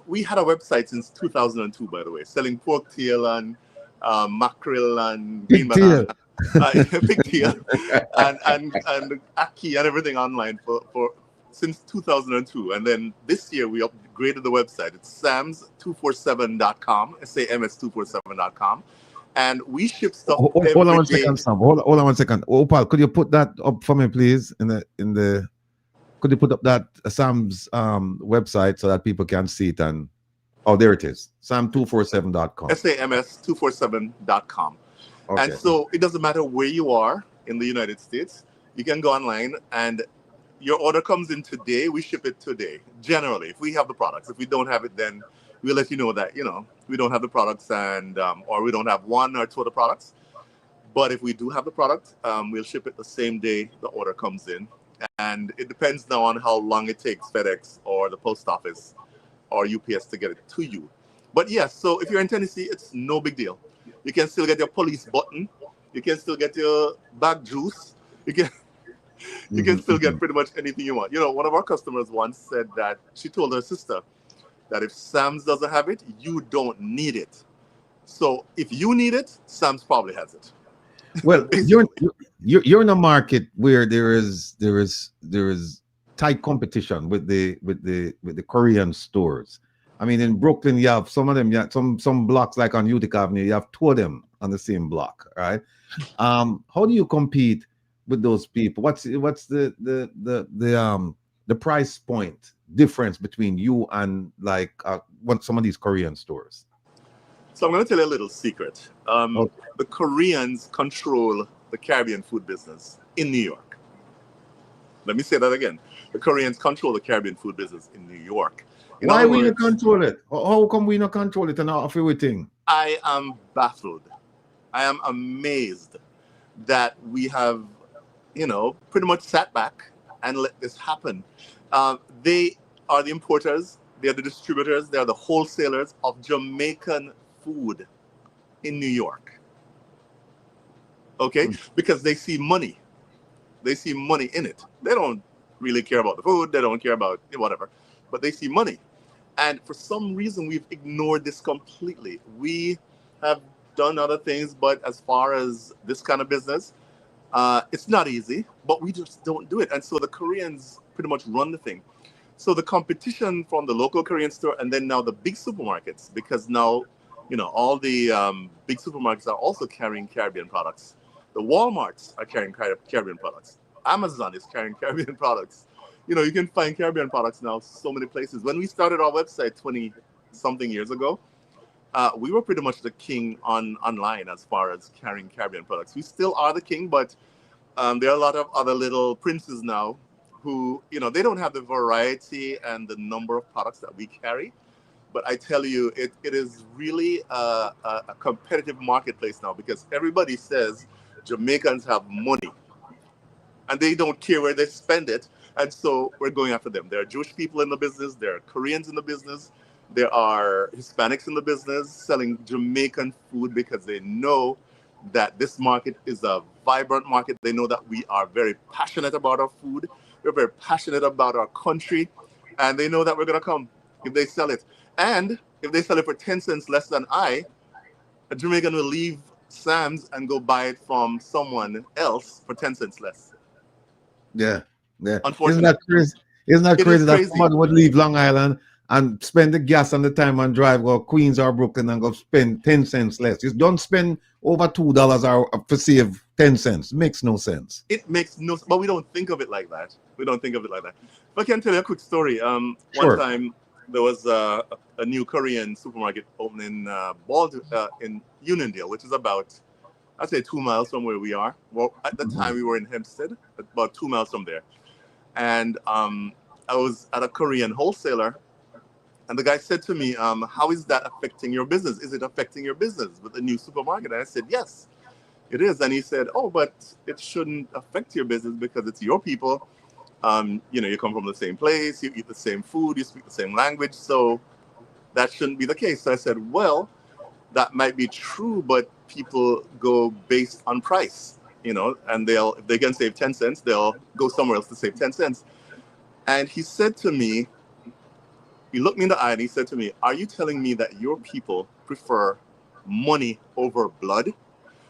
We had a website since 2002, by the way, selling pork tail and mackerel and green banana, pigtail, and ackee and everything online for since 2002. And then this year we upgraded the website. It's sams247.com, SAMS247.com. And we ship stuff every hold on 1 day. second, Sam. Hold on 1 second. Opal, could you put that up for me, please? Could you put up that Sam's website so that people can see it? And there it is, sam247.com. SAMS247.com. Okay. And so it doesn't matter where you are in the United States, you can go online and your order comes in today, we ship it today. Generally, if we have the products. If we don't have it, then we'll let you know that, we don't have the products and or we don't have one or two of the products. But if we do have the product, we'll ship it the same day the order comes in. And it depends now on how long it takes FedEx or the post office or UPS to get it to you. But yes, so if you're in Tennessee, it's no big deal. You can still get your police button. You can still get your bag juice. You can still get pretty much anything you want. One of our customers once said that she told her sister that if Sam's doesn't have it, you don't need it. So if you need it, Sam's probably has it. Well, you're in a market where there is tight competition with the Korean stores. I mean, in Brooklyn, you have some of them. You have some blocks like on Utica Avenue. You have two of them on the same block, right? How do you compete with those people? What's the price point difference between you and like some of these Korean stores? So I'm going to tell you a little secret. The Koreans control the Caribbean food business in New York. Let me say that again. The Koreans control the Caribbean food business in New York. Why we not control it? How come we not control it and not offer everything? I am baffled. I am amazed that we have, pretty much sat back and let this happen. They are the importers. They are the distributors. They are the wholesalers of Jamaican food in New York. Okay? Because they see money. They see money in it. They don't really care about the food. They don't care about whatever. But they see money. And for some reason, we've ignored this completely. We have done other things, but as far as this kind of business, it's not easy, but we just don't do it. And so the Koreans pretty much run the thing. So the competition from the local Korean store and then now the big supermarkets, because now, all the big supermarkets are also carrying Caribbean products. The Walmarts are carrying Caribbean products. Amazon is carrying Caribbean products. You can find Caribbean products now so many places. When we started our website 20-something years ago, we were pretty much the king online as far as carrying Caribbean products. We still are the king, but there are a lot of other little princes now who, they don't have the variety and the number of products that we carry. But I tell you, it is really a competitive marketplace now because everybody says Jamaicans have money and they don't care where they spend it. And so we're going after them. There are Jewish people in the business. There are Koreans in the business. There are Hispanics in the business selling Jamaican food because they know that this market is a vibrant market. They know that we are very passionate about our food. We're very passionate about our country. And they know that we're going to come if they sell it. And if they sell it for 10 cents less than a Jamaican will leave Sam's and go buy it from someone else for 10 cents less. Yeah. Unfortunately. Isn't that crazy that someone would leave Long Island and spend the gas and the time and drive go Queens or Brooklyn and go spend 10 cents less? You don't spend over $2 to save 10 cents. It makes no sense. It makes no sense, but we don't think of it like that. If I can tell you a quick story. Sure. One time there was a new Korean supermarket opening in Uniondale, which is about, I'd say 2 miles from where we are. Well, at the time we were in Hempstead, about 2 miles from there. And I was at a Korean wholesaler, and the guy said to me, how is that affecting your business? Is it affecting your business with the new supermarket? And I said, yes, it is. And he said, oh, but it shouldn't affect your business because it's your people. You come from the same place, you eat the same food, you speak the same language, so that shouldn't be the case. So I said, well, that might be true, but people go based on price, and if they can save 10 cents, they'll go somewhere else to save 10 cents. And he said to me, he looked me in the eye and he said to me, are you telling me that your people prefer money over blood?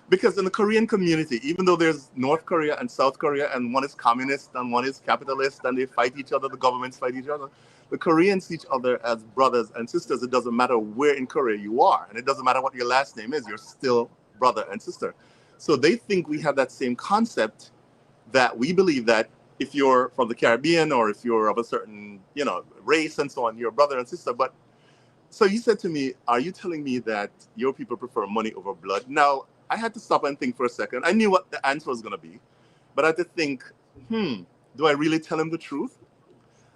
Because in the Korean community, even though there's North Korea and South Korea, and one is communist and one is capitalist, and they fight each other, the governments fight each other, the Koreans see each other as brothers and sisters. It doesn't matter where in Korea you are, and it doesn't matter what your last name is, you're still brother and sister. So they think we have that same concept, that we believe that if you're from the Caribbean or if you're of a certain, race and so on, you're brother and sister. But so he said to me, are you telling me that your people prefer money over blood? Now, I had to stop and think for a second. I knew what the answer was going to be, but I had to think, do I really tell him the truth?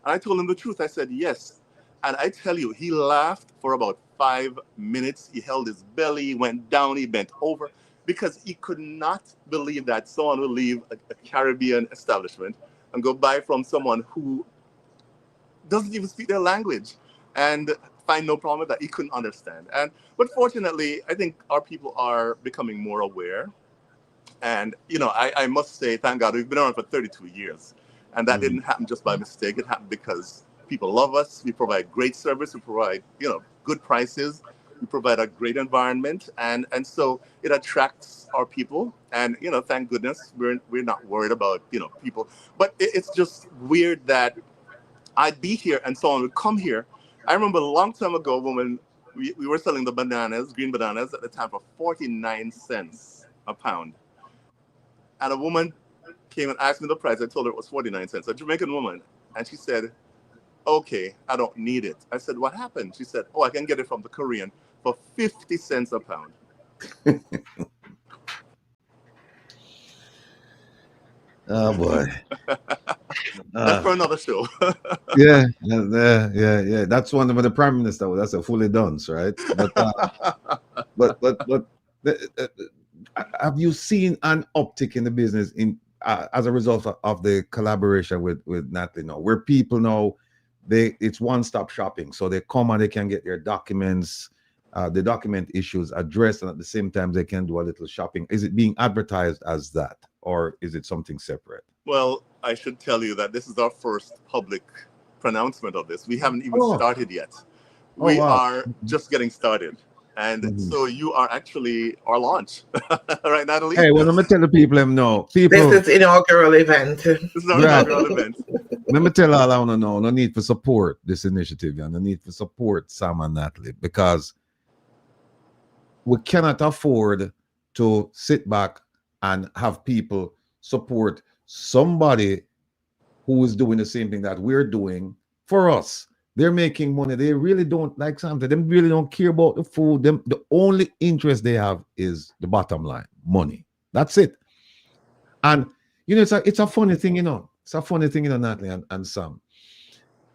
And I told him the truth. I said, yes. And I tell you, he laughed for about 5 minutes. He held his belly, he went down, he bent over, because he could not believe that someone would leave a Caribbean establishment and go buy from someone who doesn't even speak their language and find no problem with that. He couldn't understand. But fortunately, I think our people are becoming more aware. And, I must say, thank God, we've been around for 32 years. And that didn't happen just by mistake. It happened because people love us. We provide great service. We provide, good prices. We provide a great environment. And so it attracts our people. And, thank goodness, we're not worried about, people. But it's just weird that I'd be here and someone would come here. I remember a long time ago when we were selling the bananas, green bananas, at the time for 49 cents a pound. And a woman came and asked me the price. I told her it was 49 cents, a Jamaican woman. And she said, okay, I don't need it. I said, what happened? She said, I can get it from the Korean for 50 cents a pound. Oh, boy. That's for another show. Yeah. That's one of the prime minister. That's a fully done, right? But have you seen an uptick in the business as a result of the collaboration with Natalie now, where people now it's one-stop shopping, so they come and they can get their documents, the document issues addressed, and at the same time they can do a little shopping? Is it being advertised as that, or is it something separate? Well, I should tell you that this is our first public pronouncement of this. We haven't even started yet. We are just getting started. And so you are actually our launch. Right, Natalie? Hey, well, let me tell the people them know. This is inaugural event. This is our inaugural event. Let me tell all I want to know. No need for support this initiative, and no need for support Sam and Natalie, because we cannot afford to sit back and have people support somebody who is doing the same thing that we're doing for us. They're making money. They really don't, like something. They really don't care about the food. The only interest they have is the bottom line, money. That's it. And it's a funny thing, It's a funny thing, Natalie and Sam.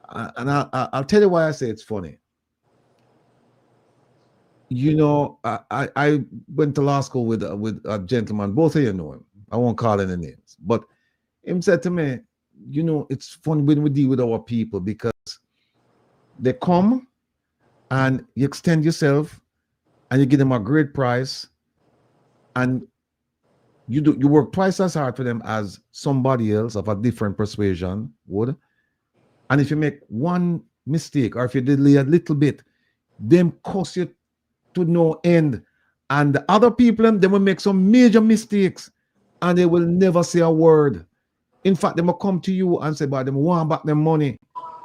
And I'll tell you why I say it's funny. I went to law school with a gentleman. Both of you know him. I won't call any names, but him said to me, it's fun when we deal with our people, because they come and you extend yourself and you give them a great price, and you work twice as hard for them as somebody else of a different persuasion would. And if you make one mistake, or if you delay a little bit, them cost you to no end. And the other people, they will make some major mistakes and they will never say a word. In fact, they will come to you and say, but they want back their money.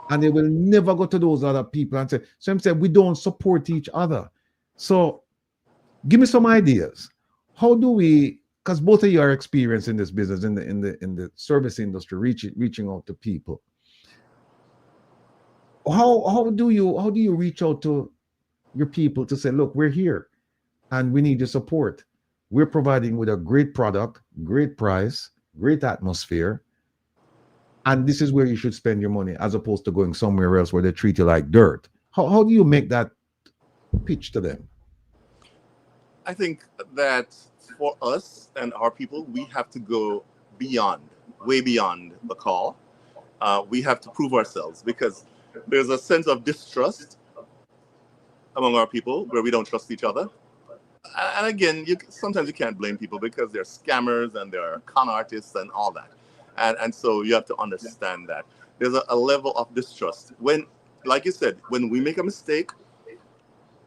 And they will never go to those other people and say, so I'm saying we don't support each other. So give me some ideas. How do we, because both of you are experienced in this business, in the service industry, reaching out to people. How do you reach out to your people to say, look, we're here and we need your support. We're providing with a great product, great price, great atmosphere. And this is where you should spend your money, as opposed to going somewhere else where they treat you like dirt. How do you make that pitch to them? I think that for us and our people, we have to go way beyond the call. We have to prove ourselves, because there's a sense of distrust among our people where we don't trust each other. And again, sometimes you can't blame people, because they're scammers and they're con artists and all that. And so you have to understand that there's a level of distrust. When, like you said, when we make a mistake,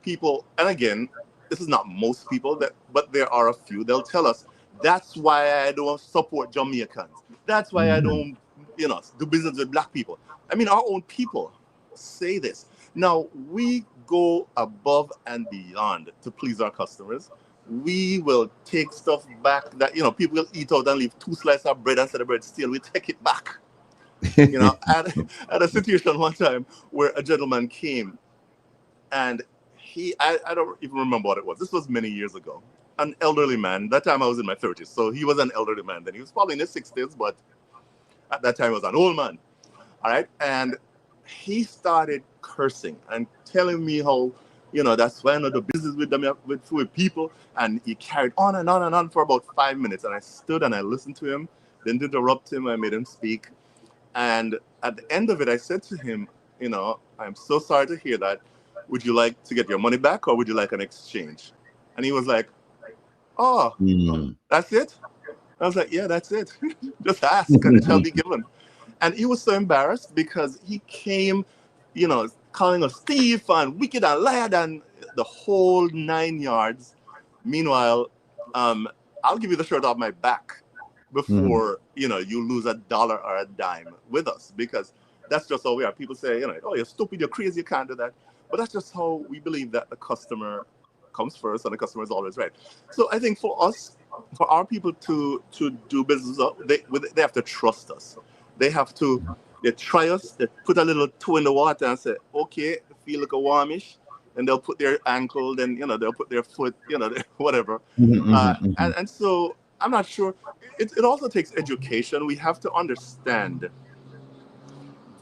people, and again, this is not most people, but there are a few, they'll tell us, that's why I don't support Jamaicans. That's why I don't, do business with black people. I mean, our own people say this. Now, we go above and beyond to please our customers. We will take stuff back that, people will eat out and leave 2 slices of bread and say the bread stale. We take it back. I had a situation one time where a gentleman came and I don't even remember what it was. This was many years ago. An elderly man. That time I was in my 30s. So he was an elderly man then. He was probably in his 60s, but At that time, I was an old man. All right. And he started cursing and telling me how, that's why I know the business with them, with people. And he carried on and on and on for about 5 minutes. And I stood and I listened to him, didn't interrupt him. I made him speak. And at the end of it, I said to him, I'm so sorry to hear that. Would you like to get your money back or would you like an exchange? And he was like, oh, that's it? I was like, yeah, that's it. Just ask and it shall be given. And he was so embarrassed because he came, calling us thief and wicked and liar and the whole 9 yards. Meanwhile, I'll give you the shirt off my back before, you lose $1 or a dime with us, because that's just how we are. People say, oh, you're stupid, you're crazy, you can't do that. But that's just how we believe that the customer comes first and the customer is always right. So I think for us, for our people to do business, they have to trust us. They try us, they put a little toe in the water and say, okay, feel like a warmish, and they'll put their ankle, then, they'll put their foot, whatever. And so I'm not sure. It also takes education. We have to understand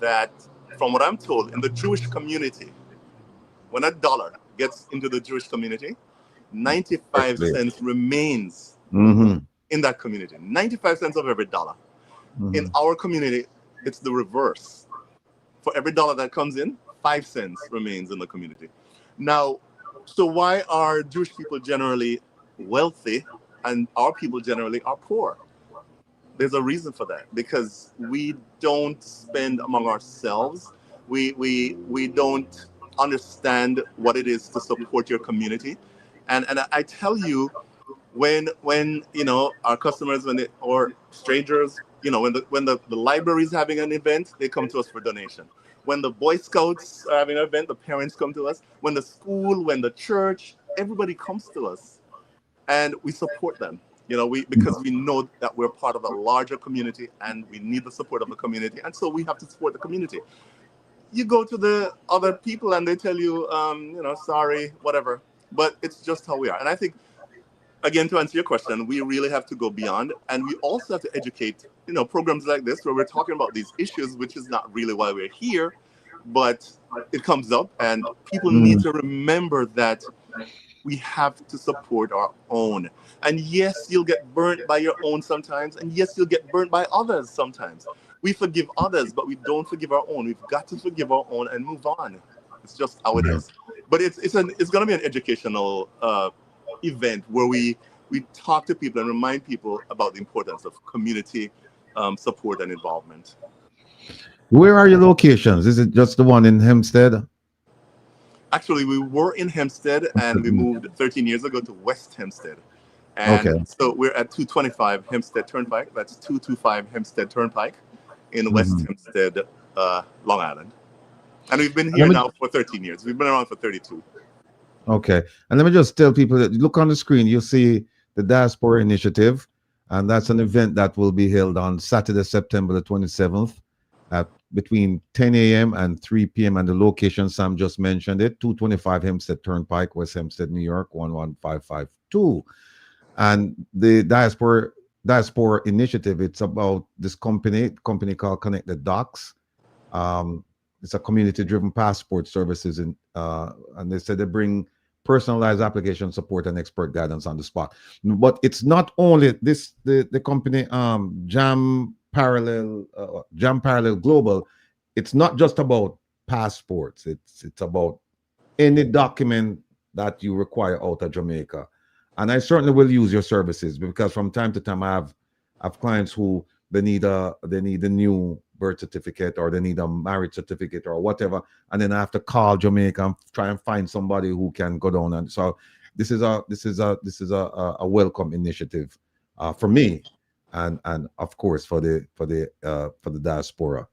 that, from what I'm told, in the Jewish community, when $1 gets into the Jewish community, 95 cents remains in that community. 95 cents of every dollar. In our community, it's the reverse. For every $1 that comes in, 5 cents remains in the community. Now, so why are Jewish people generally wealthy and our people generally are poor? There's a reason for that, because we don't spend among ourselves. We don't understand what it is to support your community. And I tell you, when our customers, or strangers, when the library is having an event, they come to us for donation. When the Boy Scouts are having an event, the parents come to us. When the school, when the church, everybody comes to us, and we support them. Because we know that we're part of a larger community and we need the support of the community, and so we have to support the community. You go to the other people and they tell you, sorry, whatever. But it's just how we are. And I think, again, to answer your question, we really have to go beyond, and we also have to educate, programs like this where we're talking about these issues, which is not really why we're here, but it comes up, and people need to remember that we have to support our own. And yes, you'll get burnt by your own sometimes, and yes, you'll get burnt by others sometimes. We forgive others, but we don't forgive our own. We've got to forgive our own and move on. It's just how it is. But it's going to be an educational event where we talk to people and remind people about the importance of community support and involvement. Where are your locations? Is it just the one in Hempstead? Actually, we were in Hempstead and we moved 13 years ago to West Hempstead. And so we're at 225 Hempstead Turnpike. That's 225 Hempstead Turnpike in West Hempstead, Long Island. And we've been here now for 13 years. We've been around for 32. Okay. And let me just tell people that look on the screen, you'll see the Diaspora Initiative. And that's an event that will be held on Saturday, September the 27th at between 10 a.m. and 3 p.m. And the location, Sam just mentioned it, 225 Hempstead Turnpike, West Hempstead, New York, 11552. And the Diaspora Initiative, it's about this company called Connect the Docs. It's a community-driven passport services, and they said they bring personalized application support and expert guidance on the spot. But it's not only this. The company Jam Parallel Global. It's not just about passports. It's about any document that you require out of Jamaica. And I certainly will use your services, because from time to time I have clients who they need a new birth certificate, or they need a marriage certificate or whatever, and then I have to call Jamaica and try and find somebody who can go down. And so this is a welcome initiative for me, and of course for the diaspora.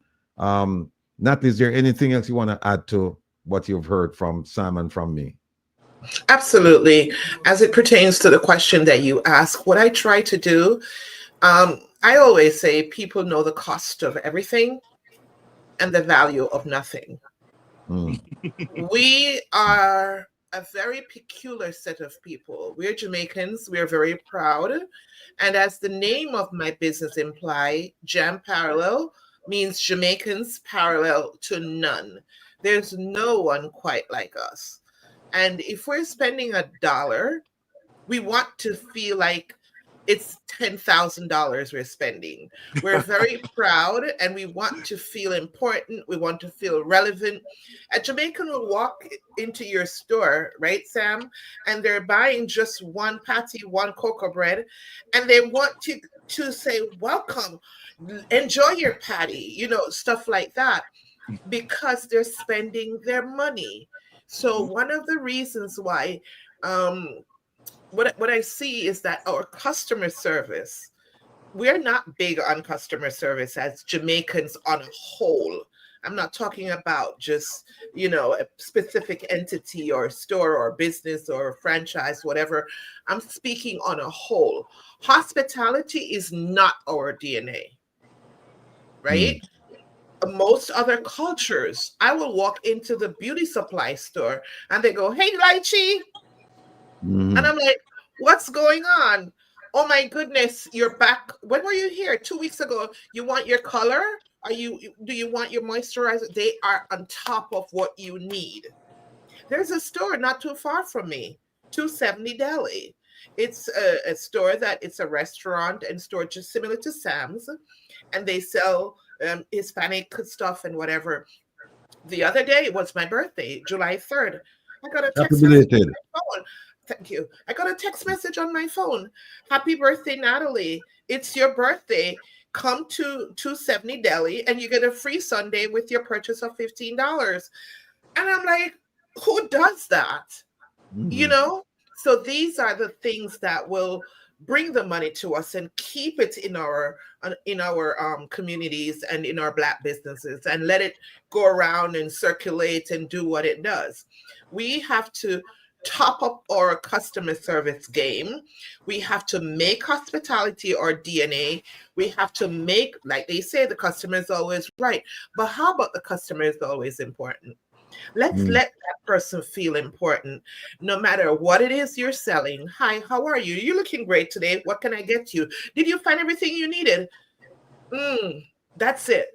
Natalie, is there anything else you want to add to what you've heard from Sam and from me? Absolutely. As it pertains to the question that you ask, what I try to do, I always say people know the cost of everything and the value of nothing. We are a very peculiar set of people. We're Jamaicans. We're very proud. And as the name of my business imply, Jam Parallel means Jamaicans parallel to none. There's no one quite like us. And if we're spending $1, we want to feel like it's $10,000 we're spending. We're very proud and we want to feel important. We want to feel relevant. A Jamaican will walk into your store, right, Sam? And they're buying just one patty, one cocoa bread, and they want to say, welcome, enjoy your patty, stuff like that, because they're spending their money. So one of the reasons why what I see is that our customer service, we're not big on customer service as Jamaicans on a whole. I'm not talking about just, a specific entity or store or business or franchise, whatever. I'm speaking on a whole. Hospitality is not our DNA, right? Most other cultures, I will walk into the beauty supply store and they go, hey, Lychee. And I'm like, what's going on? Oh my goodness, you're back. When were you here? 2 weeks ago. You want your color? Do you want your moisturizer? They are on top of what you need. There's a store not too far from me, 270 Deli. It's a store that it's a restaurant and store just similar to Sam's, and they sell Hispanic stuff and whatever. The other day, it was my birthday, July 3rd. I got a text message on my phone. Thank you. I got a text message on my phone. Happy birthday, Natalie. It's your birthday. Come to 270 Deli and you get a free sundae with your purchase of $15. And I'm like, who does that? So these are the things that will bring the money to us and keep it in our communities and in our Black businesses and let it go around and circulate and do what it does. We have to top up our customer service game. We have to make hospitality our DNA. We have to make, like they say, the customer is always right. But how about the customer is always important? Let's let that person feel important, no matter what it is you're selling. Hi, how are you? You're looking great today. What can I get you? Did you find everything you needed? That's it.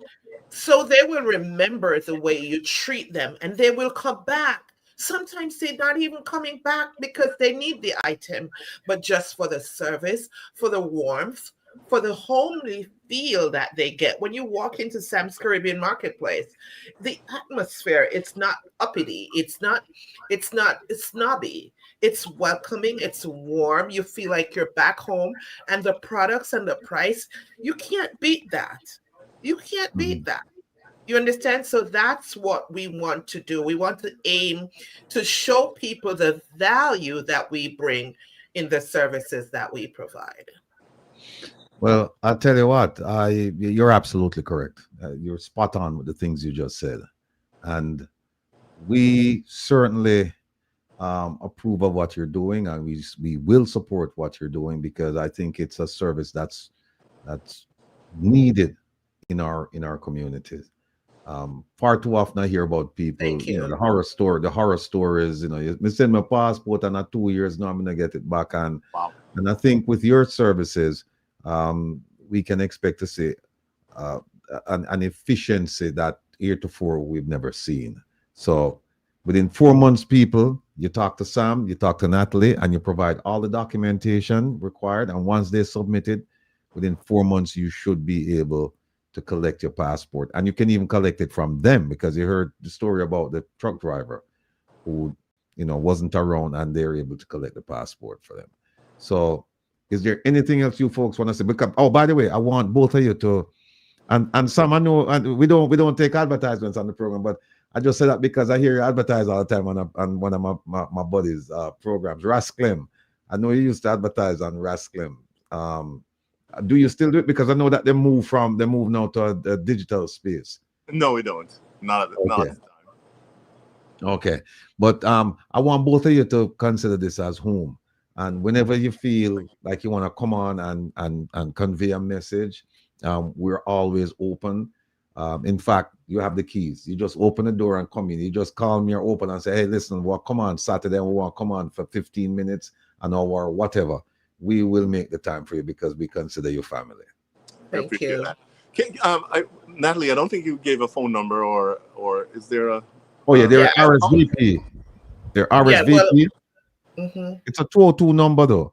So they will remember the way you treat them and they will come back. Sometimes they're not even coming back because they need the item, but just for the service, for the warmth, for the homely feel that they get. When you walk into Sam's Caribbean Marketplace, the atmosphere, it's not uppity, it's snobby, it's welcoming, it's warm, you feel like you're back home, and the products and the price, you can't beat that. You can't beat that. You understand? So that's what we want to do. We want to aim to show people the value that we bring in the services that we provide. Well, I'll tell you what, you're absolutely correct. You're spot on with the things you just said. And we certainly approve of what you're doing, and we will support what you're doing, because I think it's a service that's needed in our communities. Far too often I hear about people, the horror stories, you send my passport and at 2 years now I'm gonna get it back. And I think with your services, we can expect to see an efficiency that heretofore we've never seen. So within 4 months, people, you talk to Sam, you talk to Natalie, and you provide all the documentation required. And once they submit it, within 4 months, you should be able to collect your passport. And you can even collect it from them, because you heard the story about the truck driver who, wasn't around, and they're able to collect the passport for them. So is there anything else you folks want to say? Because, oh, by the way, I want both of you to, and Sam, I know, and we don't take advertisements on the program, but I just say that because I hear you advertise all the time on one of my buddies' programs, Rasclem. I know you used to advertise on Rasclem. Do you still do it? Because I know that they move now to a digital space. No, we don't. Not at the time. Okay. But I want both of you to consider this as home. And whenever you feel like you want to come on and convey a message, we're always open. In fact, you have the keys. You just open the door and come in. You just call me or open and say, hey, listen, well, come on Saturday, we want to come on for 15 minutes, an hour, whatever. We will make the time for you because we consider you family. Thank you. That. Natalie, I don't think you gave a phone number or is there a... Oh, yeah, they're RSVP. They're RSVP. It's a 202 number, though.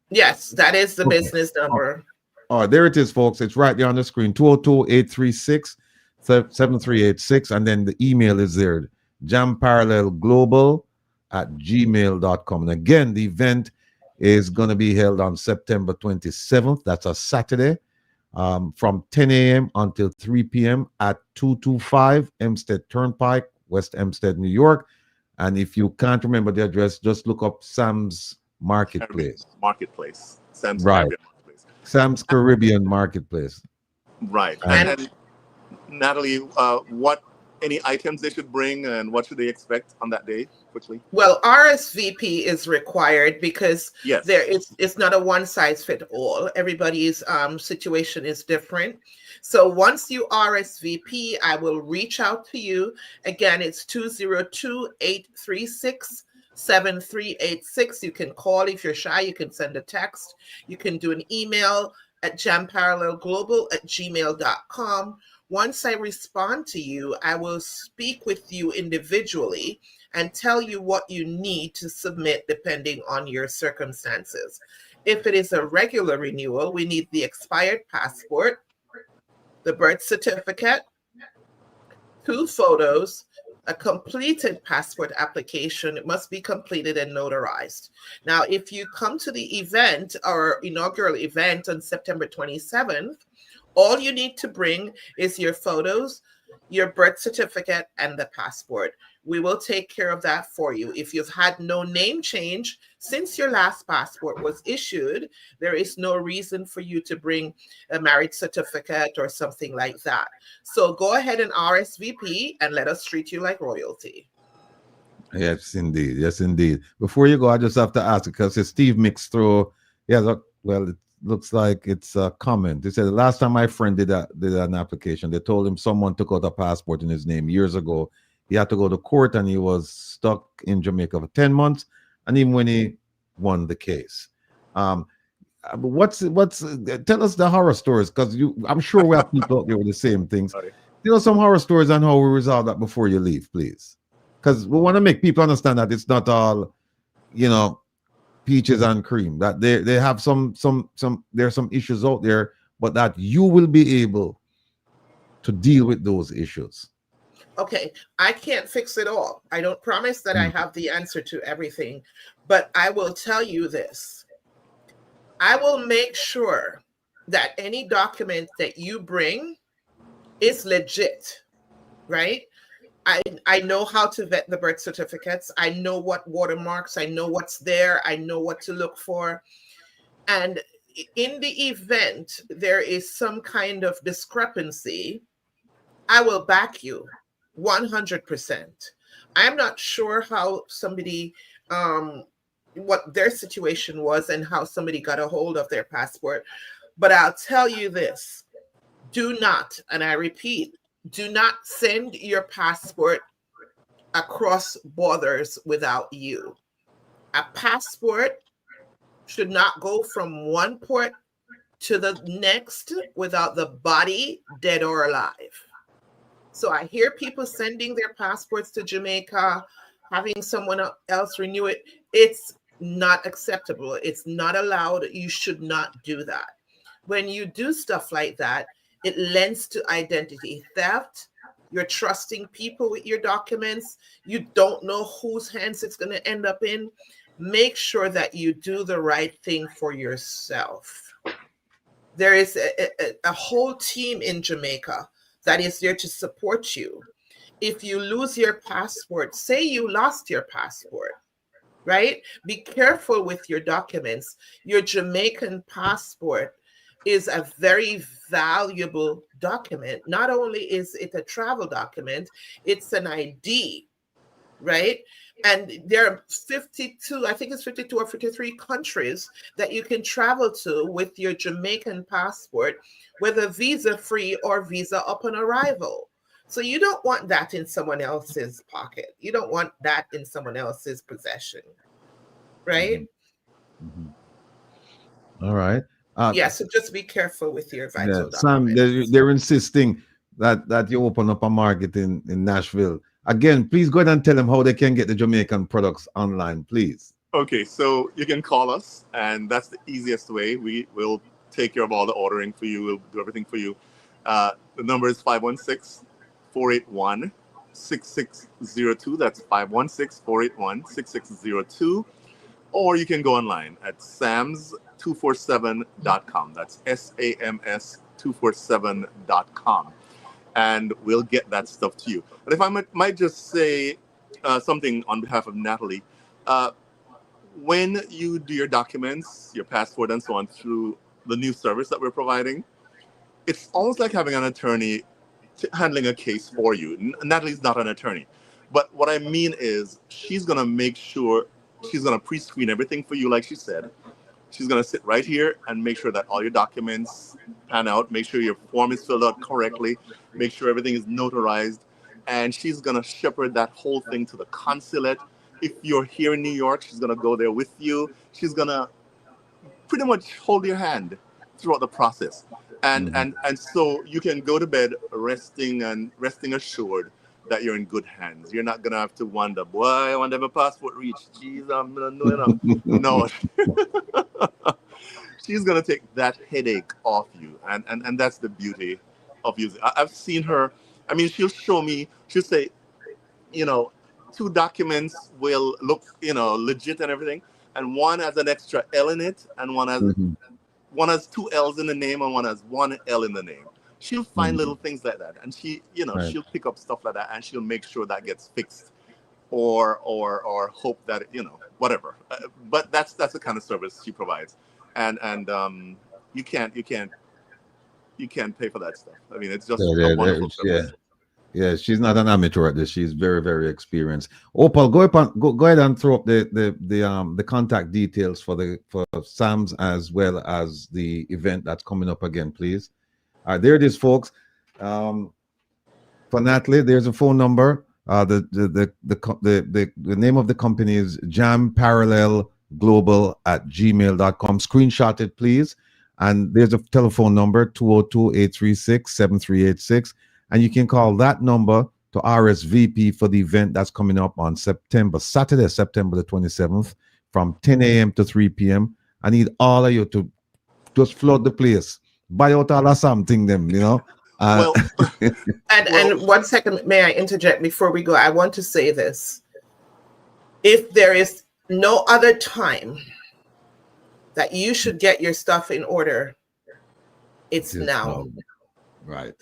Yes, that is the business number. Oh, there it is, folks. It's right there on the screen, 202-836-7386. And then the email is there, jamparallelglobal@gmail.com. And again, the event is going to be held on September 27th. That's a Saturday, from 10 a.m. until 3 p.m. at 225 Hempstead Turnpike, West Hempstead, New York. And if you can't remember the address, just look up Sam's Marketplace. Sam's right. Caribbean Marketplace. Sam's Caribbean Marketplace. Right. And Natalie, any items they should bring and what should they expect on that day, quickly? Well, RSVP is required because it's not a one-size-fits-all. Everybody's situation is different. So once you RSVP, I will reach out to you. Again, it's 202-836-7386. You can call. If you're shy, you can send a text. You can do an email at jamparallelglobal@gmail.com. Once I respond to you, I will speak with you individually and tell you what you need to submit depending on your circumstances. If it is a regular renewal, we need the expired passport, the birth certificate, 2 photos, a completed passport application. It must be completed and notarized. Now, if you come to the event or inaugural event on September 27th, all you need to bring is your photos, your birth certificate, and the passport. We will take care of that for you. If you've had no name change since your last passport was issued, there is no reason for you to bring a marriage certificate or something like that. So go ahead and RSVP and let us treat you like royalty. Yes, indeed. Yes, indeed. Before you go, I just have to ask, because Steve mixed through. Yeah, well, it looks like it's a comment. He said the last time my friend did an application, they told him someone took out a passport in his name years ago. He had to go to court and he was stuck in Jamaica for 10 months. And even when he won the case. Tell us the horror stories, because I'm sure we have people out there with the same things. Some horror stories on how we resolve that before you leave, please. Because we want to make people understand that it's not all, peaches and cream, that they have there's some issues out there, but that you will be able to deal with those issues. Okay, I can't fix it all. I don't promise that I have the answer to everything, but I will tell you this. I will make sure that any document that you bring is legit, right? I know how to vet the birth certificates. I know what watermarks, I know what's there, I know what to look for. And in the event there is some kind of discrepancy, I will back you 100%. I'm not sure how somebody, what their situation was and how somebody got a hold of their passport, but I'll tell you this, do not, and I repeat, do not send your passport across borders without you. A passport should not go from one port to the next without the body dead or alive. So I hear people sending their passports to Jamaica, having someone else renew it. It's not acceptable. It's not allowed. You should not do that. When you do stuff like that, it lends to identity theft. You're trusting people with your documents. You don't know whose hands it's going to end up in. Make sure that you do the right thing for yourself. There is a whole team in Jamaica that is there to support you. If you lose your passport, say you lost your passport, right? Be careful with your documents. Your Jamaican passport is a very valuable document. Not only is it a travel document, it's an ID. right? And there are 52, I think it's 52 or 53 countries that you can travel to with your Jamaican passport, whether visa free or visa upon arrival. So you don't want that in someone else's pocket. You don't want that in someone else's possession, right? All right. Yeah, so just be careful with your Yeah, vital Sam, documents. they're insisting that you open up a market in Nashville. Again, please go ahead and tell them how they can get the Jamaican products online, please. Okay, so you can call us, and that's the easiest way. We will take care of all the ordering for you. We'll do everything for you. The number is 516-481-6602. That's 516-481-6602. Or you can go online at sams247.com. That's SAMS247.com. And we'll get that stuff to you. And if I might just say something on behalf of Natalie, when you do your documents, your passport and so on through the new service that we're providing, it's almost like having an attorney handling a case for you. Natalie's not an attorney. But what I mean is she's going to make sure, she's going to pre-screen everything for you, like she said. She's going to sit right here and make sure that all your documents pan out, make sure your form is filled out correctly, make sure everything is notarized, and she's going to shepherd that whole thing to the consulate. If you're here in New York, she's going to go there with you. She's going to pretty much hold your hand throughout the process. And so you can go to bed resting assured that you're in good hands. You're not going to have to wonder, boy, I wonder if my passport reached. Jeez, I'm going to know. No. She's going to take that headache off you. And that's the beauty of using. I've seen her. I mean, she'll show me, she'll say, 2 documents will look, legit and everything. And one has an extra L in it, and one has 2 L's in the name, and one has 1 L in the name. She'll find little things like that, and she'll pick up stuff like that, and she'll make sure that gets fixed, or hope that whatever. But that's the kind of service she provides, and you can't pay for that stuff. I mean, it's just a wonderful service. Yeah, she's not an amateur at this. She's very, very experienced. Opal, go ahead and throw up the contact details for Sam's as well as the event that's coming up again, please. All right, there it is, folks. For Natalie, there's a phone number. The name of the company is jamparallelglobal@gmail.com. Screenshot it, please. And there's a telephone number, 202-836-7386. And you can call that number to RSVP for the event that's coming up on Saturday, September the 27th, from 10 a.m. to 3 p.m. I need all of you to just flood the place. Buy out all of something, them, And 1 second, may I interject before we go? I want to say this. If there is no other time that you should get your stuff in order, it's now. Right.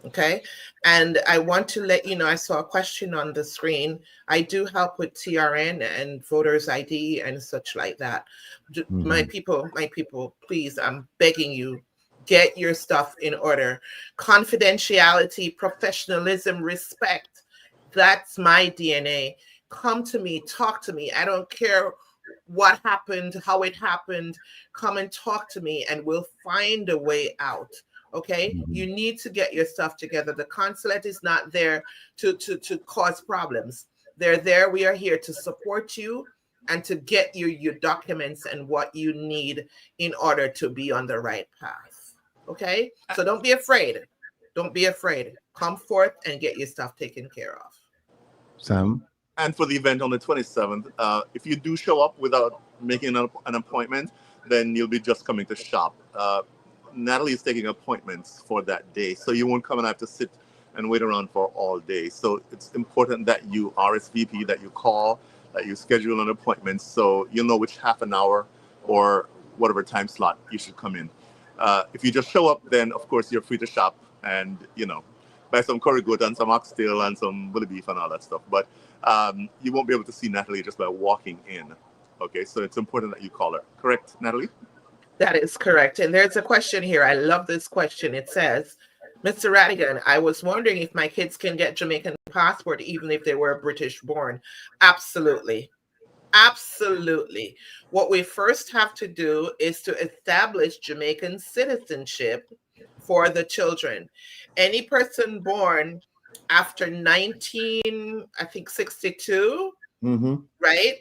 Okay. And I want to let you know, I saw a question on the screen. I do help with TRN and voters ID and such like that. My people, please, I'm begging you, get your stuff in order. Confidentiality, professionalism, respect. That's my DNA. Come to me, talk to me. I don't care what happened, how it happened. Come and talk to me and we'll find a way out. Okay, you need to get your stuff together. The consulate is not there to cause problems. They're there. We are here to support you and to get you your documents and what you need in order to be on the right path. Okay, so don't be afraid. Don't be afraid. Come forth and get your stuff taken care of. Sam? And for the event on the 27th, if you do show up without making an appointment, then you'll be just coming to shop. Natalie is taking appointments for that day, so you won't come and have to sit and wait around for all day. So it's important that you RSVP, that you call, that you schedule an appointment, so you'll know which half an hour or whatever time slot you should come in. If you just show up, then of course you're free to shop and buy some curry goat and some oxtail and some bully beef and all that stuff. But you won't be able to see Natalie just by walking in. Okay, so it's important that you call her. Correct, Natalie? That is correct. And there's a question here. I love this question. It says, Mr. Rattigan, I was wondering if my kids can get Jamaican passport even if they were British born. Absolutely. Absolutely. What we first have to do is to establish Jamaican citizenship for the children. Any person born after 1962, right?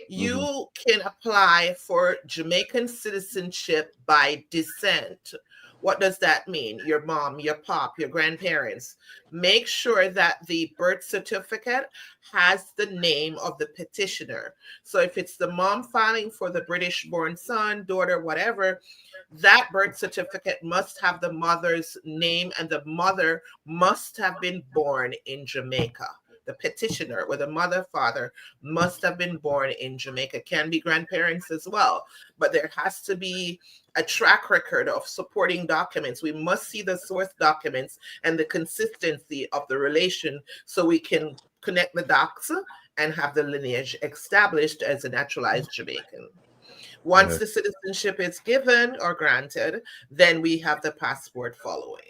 You can apply for Jamaican citizenship by descent. What does that mean? Your mom, your pop, your grandparents. Make sure that the birth certificate has the name of the petitioner. So if it's the mom filing for the British born son, daughter, whatever, that birth certificate must have the mother's name, and the mother must have been born in Jamaica. The petitioner, or the mother, father, must have been born in Jamaica. Can be grandparents as well, but there has to be a track record of supporting documents. We must see the source documents and the consistency of the relation so we can connect the dots and have the lineage established as a naturalized Jamaican. Once the citizenship is given or granted, then we have the passport following.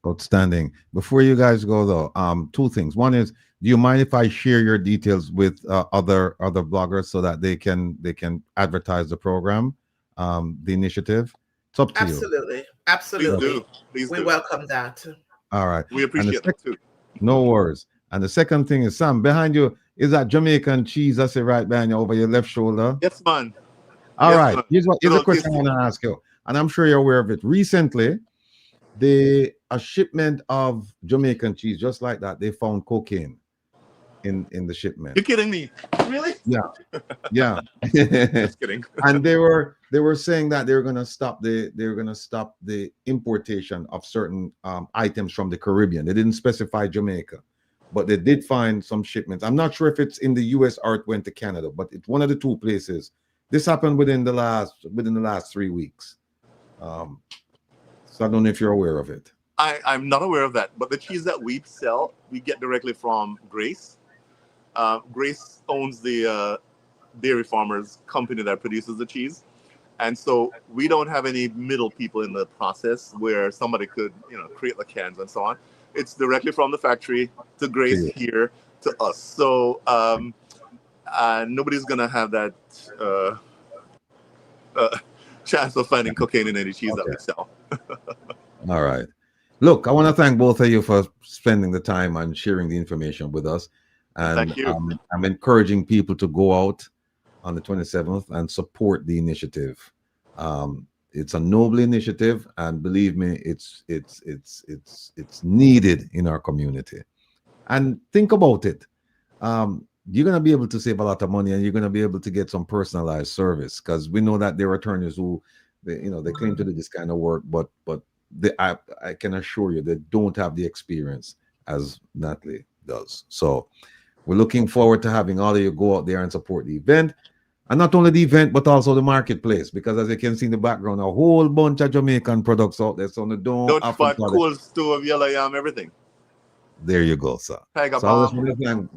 Outstanding. Before you guys go though, two things. One is, do you mind if I share your details with other bloggers so that they can advertise the program, the initiative? It's up to you. Absolutely. Absolutely. Please do. We welcome that. All right. We appreciate that too. No worries. And the second thing is, Sam, behind you is that Jamaican cheese that's right behind you over your left shoulder. Yes, man. All Yes, right. man. Here's a question I want to ask you, and I'm sure you're aware of it. Recently, a shipment of Jamaican cheese, just like that, they found cocaine in the shipment. You're kidding me? Really? Yeah. Just kidding. And they were saying that they're gonna stop the importation of certain items from the Caribbean. They didn't specify Jamaica, but they did find some shipments. I'm not sure if it's in the US or it went to Canada, but it's one of the two places. This happened within the last 3 weeks. So I don't know if you're aware of it. I'm not aware of that, but the cheese that we sell, we get directly from Grace. Grace owns the dairy farmers company that produces the cheese. And so we don't have any middle people in the process where somebody could, create the cans and so on. It's directly from the factory to Grace here to us. So nobody's going to have that chance of finding cocaine in any cheese that we sell. All right. Look, I want to thank both of you for spending the time and sharing the information with us. And thank you. I'm encouraging people to go out on the 27th and support the initiative. It's a noble initiative, and believe me, it's needed in our community. And think about it. You're going to be able to save a lot of money, and you're going to be able to get some personalized service, because we know that there are attorneys who, they claim to do this kind of work, but I can assure you they don't have the experience as Natalie does. So we're looking forward to having all of you go out there and support the event. And not only the event, but also the marketplace, because as you can see in the background, a whole bunch of Jamaican products out there. So don't spot, cool stove, yellow yam, everything. There you go, sir. Tiger bomb.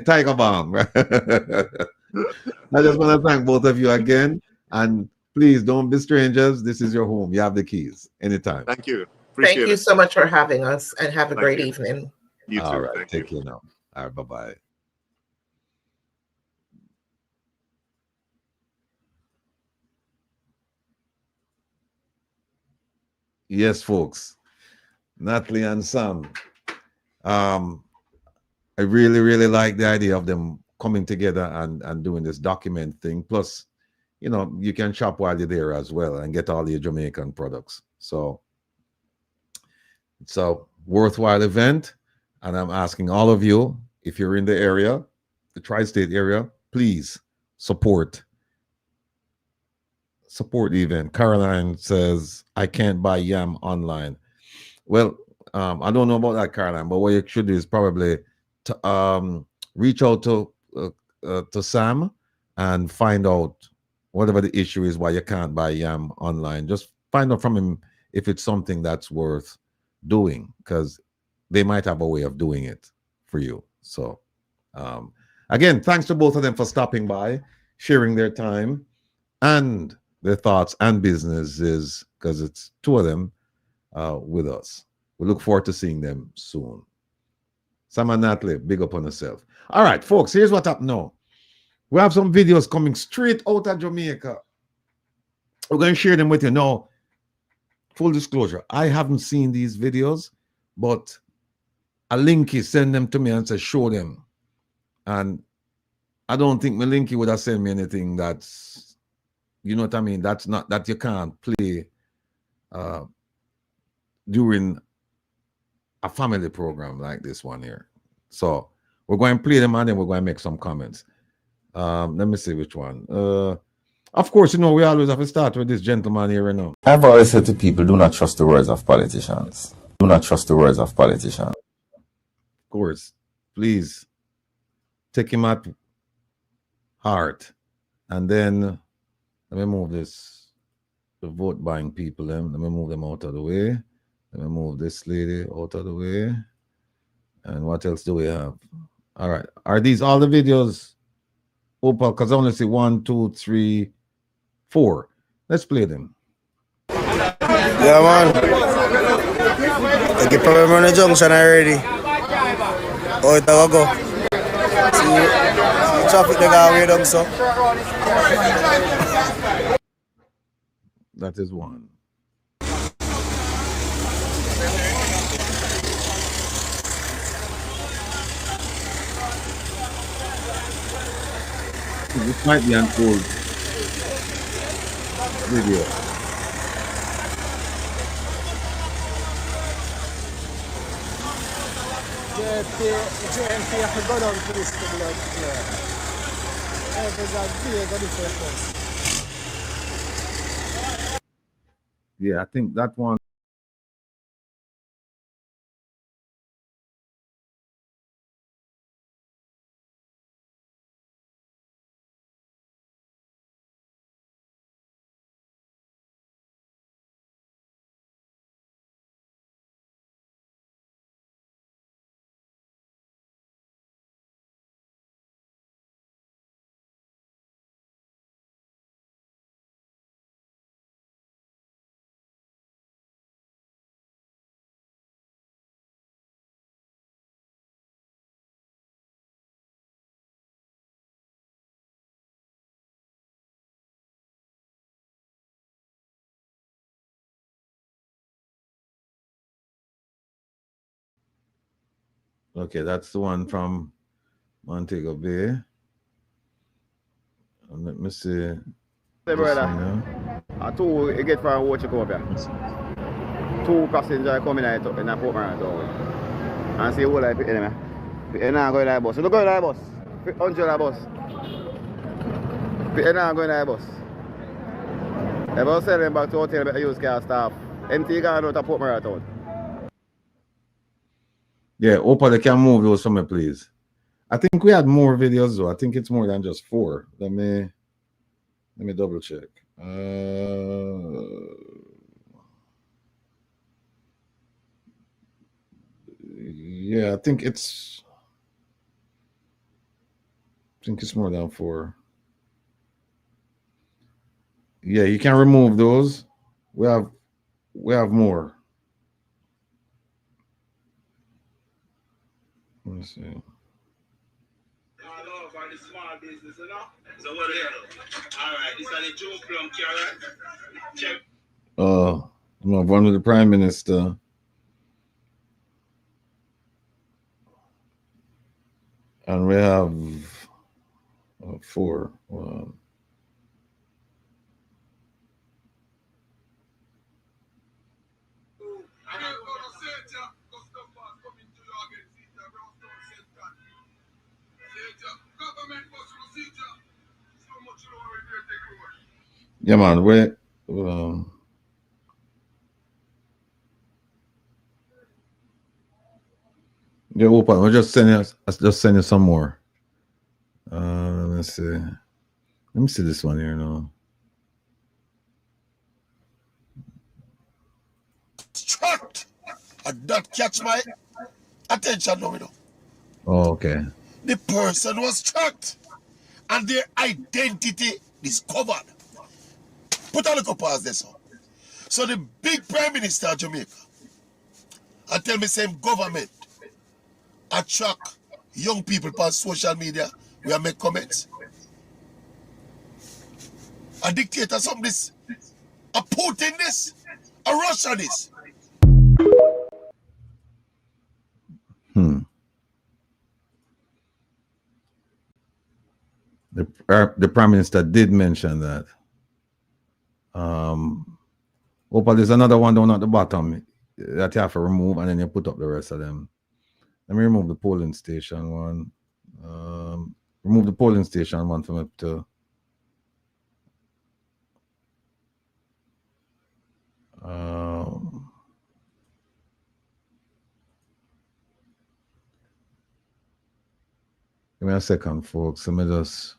Tiger bomb. Right? I just want to thank both of you again. And please don't be strangers. This is your home. You have the keys anytime. Thank you. Thank you so much for having us, and have a great evening. You too. All right. Thank Take you. care now. All right. Bye-bye. Yes, folks. Natalie and Sam. I really, really like the idea of them coming together and doing this document thing. Plus, you can shop while you're there as well and get all your Jamaican products. So it's a worthwhile event. And I'm asking all of you, if you're in the area, the tri-state area, please support the event. Caroline says, I can't buy yam online. Well, I don't know about that, Caroline, but what you should do is probably to, reach out to Sam and find out whatever the issue is why you can't buy yam online. Just find out from him if it's something that's worth doing, because they might have a way of doing it for you. So again, thanks to both of them for stopping by, sharing their time and their thoughts and businesses, because it's two of them. with us. We look forward to seeing them soon. Sam and Natalie, big up on yourself. All right, folks, here's what happened now. We have some videos coming straight out of Jamaica. We're going to share them with you. Now, full disclosure, I haven't seen these videos, but a linky send them to me and say, show them. And I don't think Malinky would have sent me anything that's, you know what I mean? That's not, that you can't play during a family program like this one here. So we're going to play them and then we're going to make some comments. Let me see which one. Of course, you know, we always have to start with this gentleman here right now. I've always said to people, do not trust the words of politicians. Do not trust the words of politicians. Of course, please take him at heart. And then let me move this, the vote buying people. Let me move them out of the way. Let me move this lady out of the way. And what else do we have? All right. Are these all the videos? Opal, because I only see 1, 2, 3, 4. Let's play them. Yeah, man. I get problem on the junction already. Oh, it's a go. See, traffic they got way down, so. That is one. This might be an old video. Yeah, I think that one. Okay, that's the one from Montego Bay. And let me see. Hey, brother. Two, you get from watch you come up here. 2 passengers coming in a Port Marathon. And see who like enemy. You're not going to the bus. You don't go to the bus. 100 bus. You're not going to the bus. They're about selling back to hotel about use car staff. Empty car out of Port Marathon. Yeah, Opa, they can move those for me, please. I think we had more videos though. I think it's more than just 4. Let me double check. Yeah, I think it's more than 4. Yeah, you can remove those. We have more. Let me see. I'm gonna run with the Prime Minister. And we have 4. Yeah, man. Where? Yeah, open. I'll just send you some more. Let's see. Let me see this one here now. Tracked. And that catch my attention now, you know. Oh, okay. The person was tracked and their identity discovered. Put a look pause this one. So the big Prime Minister of Jamaica and tell me same government attract young people on social media where make comments. A dictator something this, a Putin this, a Russia this. The Prime Minister did mention that. There's another one down at the bottom that you have to remove, and then you put up the rest of them. Let me remove the polling station one. Remove the polling station one from up to. Give me a second, folks. Let me just.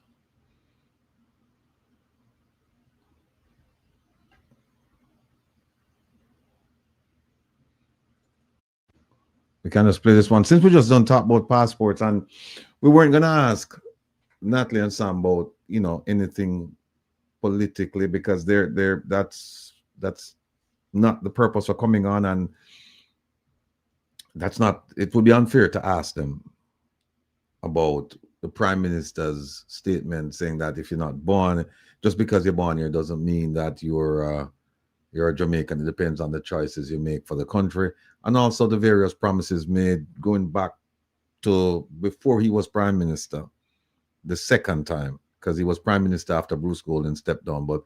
We can just play this one. Since we just don't talk about passports, and we weren't gonna ask Natalie and Sam about, you know, anything politically, because that's not the purpose for coming on, and that's not, it would be unfair to ask them about the Prime Minister's statement saying that if you're not born, just because you're born here doesn't mean that you're a Jamaican. It depends on the choices you make for the country, and also the various promises made going back to before he was Prime Minister, the second time, because he was Prime Minister after Bruce Golden stepped down. But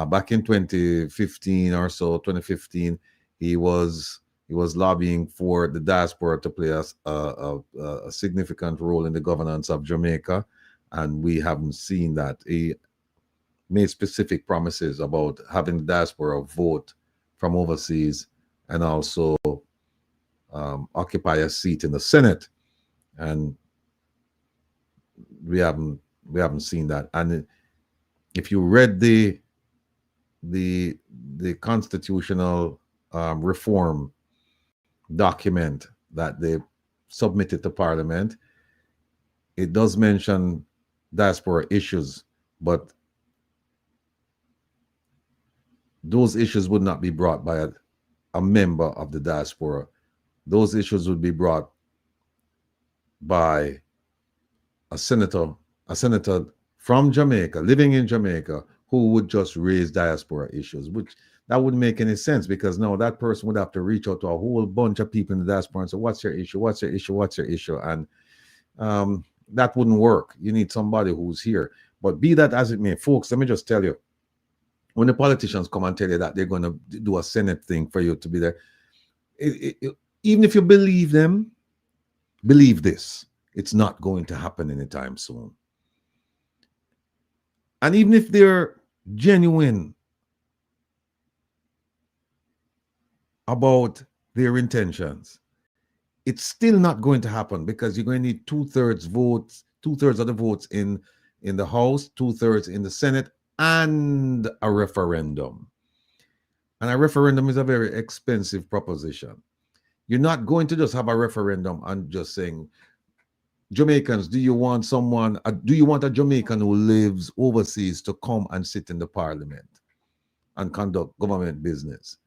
back in 2015 or so, 2015, he was lobbying for the diaspora to play a significant role in the governance of Jamaica, and we haven't seen that. He made specific promises about having the diaspora vote from overseas and also occupy a seat in the Senate, and we haven't seen that. And if you read the constitutional reform document that they submitted to Parliament, it does mention diaspora issues, but those issues would not be brought by a member of the diaspora. Those issues would be brought by a senator from Jamaica, living in Jamaica, who would just raise diaspora issues, which that wouldn't make any sense, because now that person would have to reach out to a whole bunch of people in the diaspora and say, what's your issue? What's your issue? What's your issue? And that wouldn't work. You need somebody who's here. But be that as it may, folks, let me just tell you, when the politicians come and tell you that they're going to do a Senate thing for you to be there, even if you believe them, believe this, it's not going to happen anytime soon. And even if they're genuine about their intentions, it's still not going to happen, because you're going to need 2/3 votes, 2/3 of the votes in the House, 2/3 in the Senate, and a referendum. And a referendum is a very expensive proposition. You're not going to just have a referendum and just saying, Jamaicans, do you want a Jamaican who lives overseas to come and sit in the Parliament and conduct government business?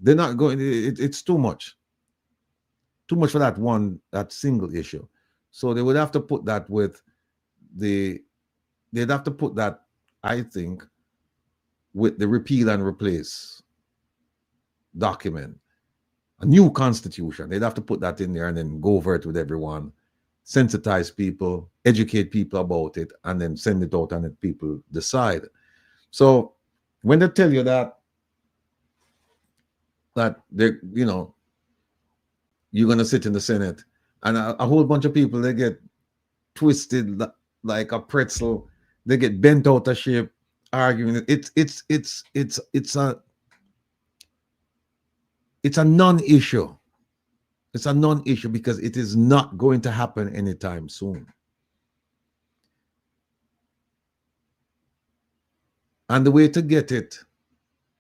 They're not going, it's too much. Too much for that single issue. So they would have to put that I think, with the repeal and replace document, a new constitution. They'd have to put that in there and then go over it with everyone, sensitize people, educate people about it, and then send it out and let people decide. So when they tell you that they're, you know, you're going to sit in the Senate, and a whole bunch of people, they get twisted like a pretzel, they get bent out of shape arguing. It's a non-issue. It's a non-issue because it is not going to happen anytime soon. And the way to get it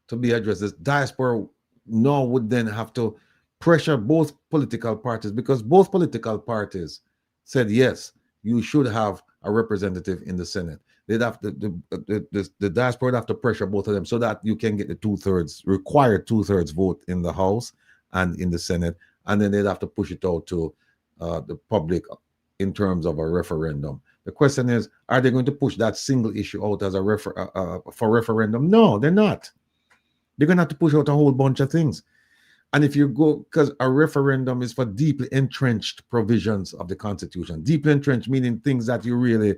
to be addressed is diaspora now would then have to pressure both political parties, because both political parties said, yes, you should have a representative in the Senate. They'd have to, the diaspora would have to pressure both of them so that you can get the required 2/3 vote in the House and in the Senate, and then they'd have to push it out to the public in terms of a referendum. The question is, are they going to push that single issue out as a for referendum? No, they're not. They're going to have to push out a whole bunch of things. And if you go, because a referendum is for deeply entrenched provisions of the Constitution. Deeply entrenched meaning things that you really,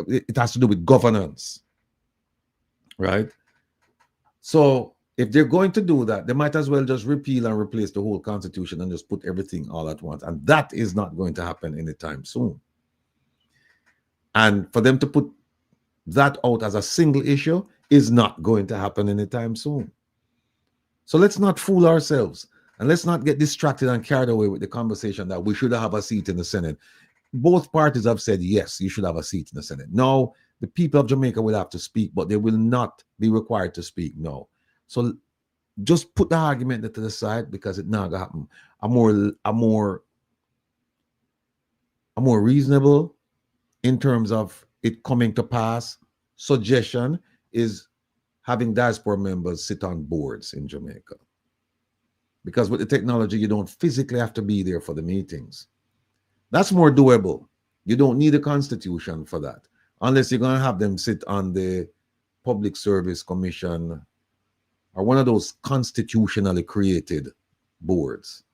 it has to do with governance, right? So if they're going to do that, they might as well just repeal and replace the whole Constitution and just put everything all at once. And that is not going to happen anytime soon. And for them to put that out as a single issue is not going to happen anytime soon. So let's not fool ourselves, and let's not get distracted and carried away with the conversation that we should have a seat in the Senate. Both parties have said, yes, you should have a seat in the Senate. No, the people of Jamaica will have to speak, but they will not be required to speak. No. So just put the argument to the side, because it's not going to happen. A more reasonable, in terms of it coming to pass, suggestion is having diaspora members sit on boards in Jamaica. Because with the technology, you don't physically have to be there for the meetings. That's more doable. You don't need a constitution for that, unless you're going to have them sit on the Public Service Commission or one of those constitutionally created boards.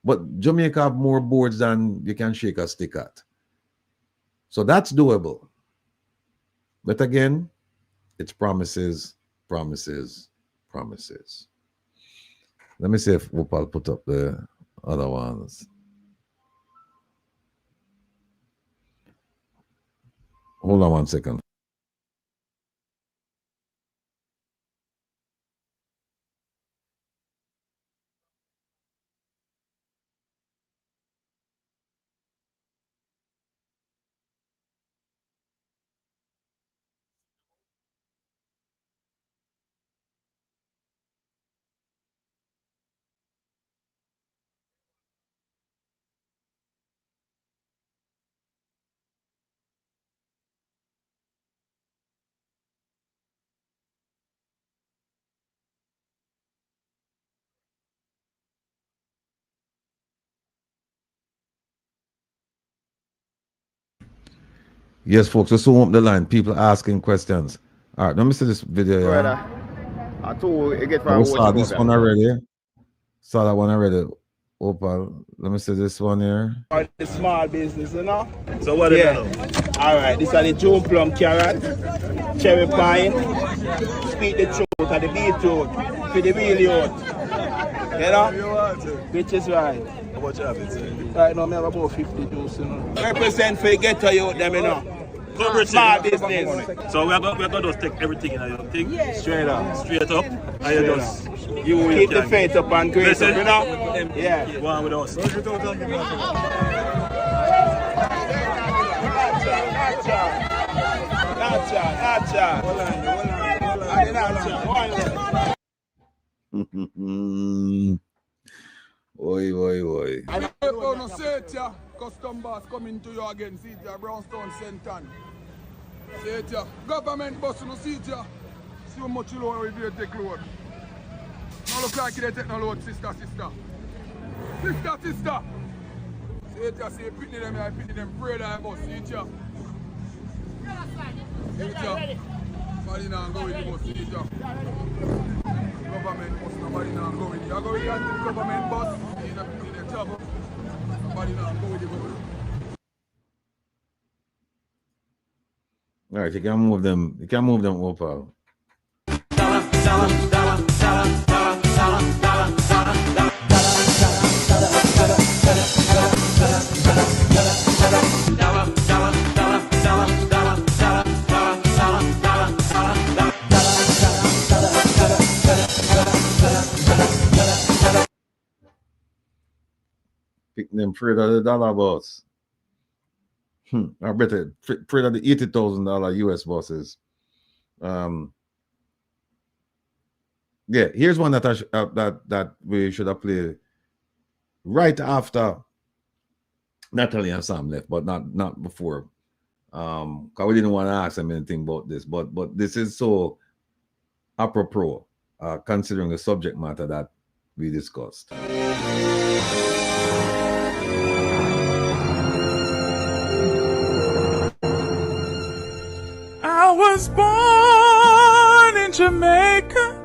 But Jamaica have more boards than you can shake a stick at. So that's doable. But again, it's promises, promises, promises. Let me see if Wupal put up the other ones. Hold on 1 second. Yes, folks, let's open the line. People asking questions. All right, let me see this video. Brother, I told you, get for saw this one already. Saw that one already. Opal. Let me see this one here. The small business, you know? So what is it? All right, this are the June plum carrot, cherry pine, sweet the throat and the beetroot, for the wheel youth. You know? Which is right. How much you have it, sir? Right now, I have about 50 juice, you know. Represent for the ghetto youth, them, you know. Small business. So we're going to just take everything in your thing. Yeah. Straight up. Straight up. And you just keep the faith up and grace up, you know? Yeah. One with us. Oi, oi, oi. I don't know, say it, yeah. Custom boss coming to you again. See it, yeah. Brownstone Senton. Say it, yeah. Government boss, no see it, yeah. See how much you load we take load. Now look like they take no load, sister. Sister. See it, yeah. See you pitney them, I pitney them. Pray that boss. See it, yeah. See it, yeah. Nobody now go with the boss. See it, yeah. Government bus, nobody now go with it. You go with the government bus, in the trouble. Nobody now go with the government. All right, you can move them. You can move them, Opal. Pick them afraid of the dollar boss. I better afraid of the $80,000 US bosses. Yeah, here's one that that we should have played right after Natalie and Sam left, but not before. Because we didn't want to ask them anything about this, but this is so apropos, considering the subject matter that we discussed. I was born in Jamaica.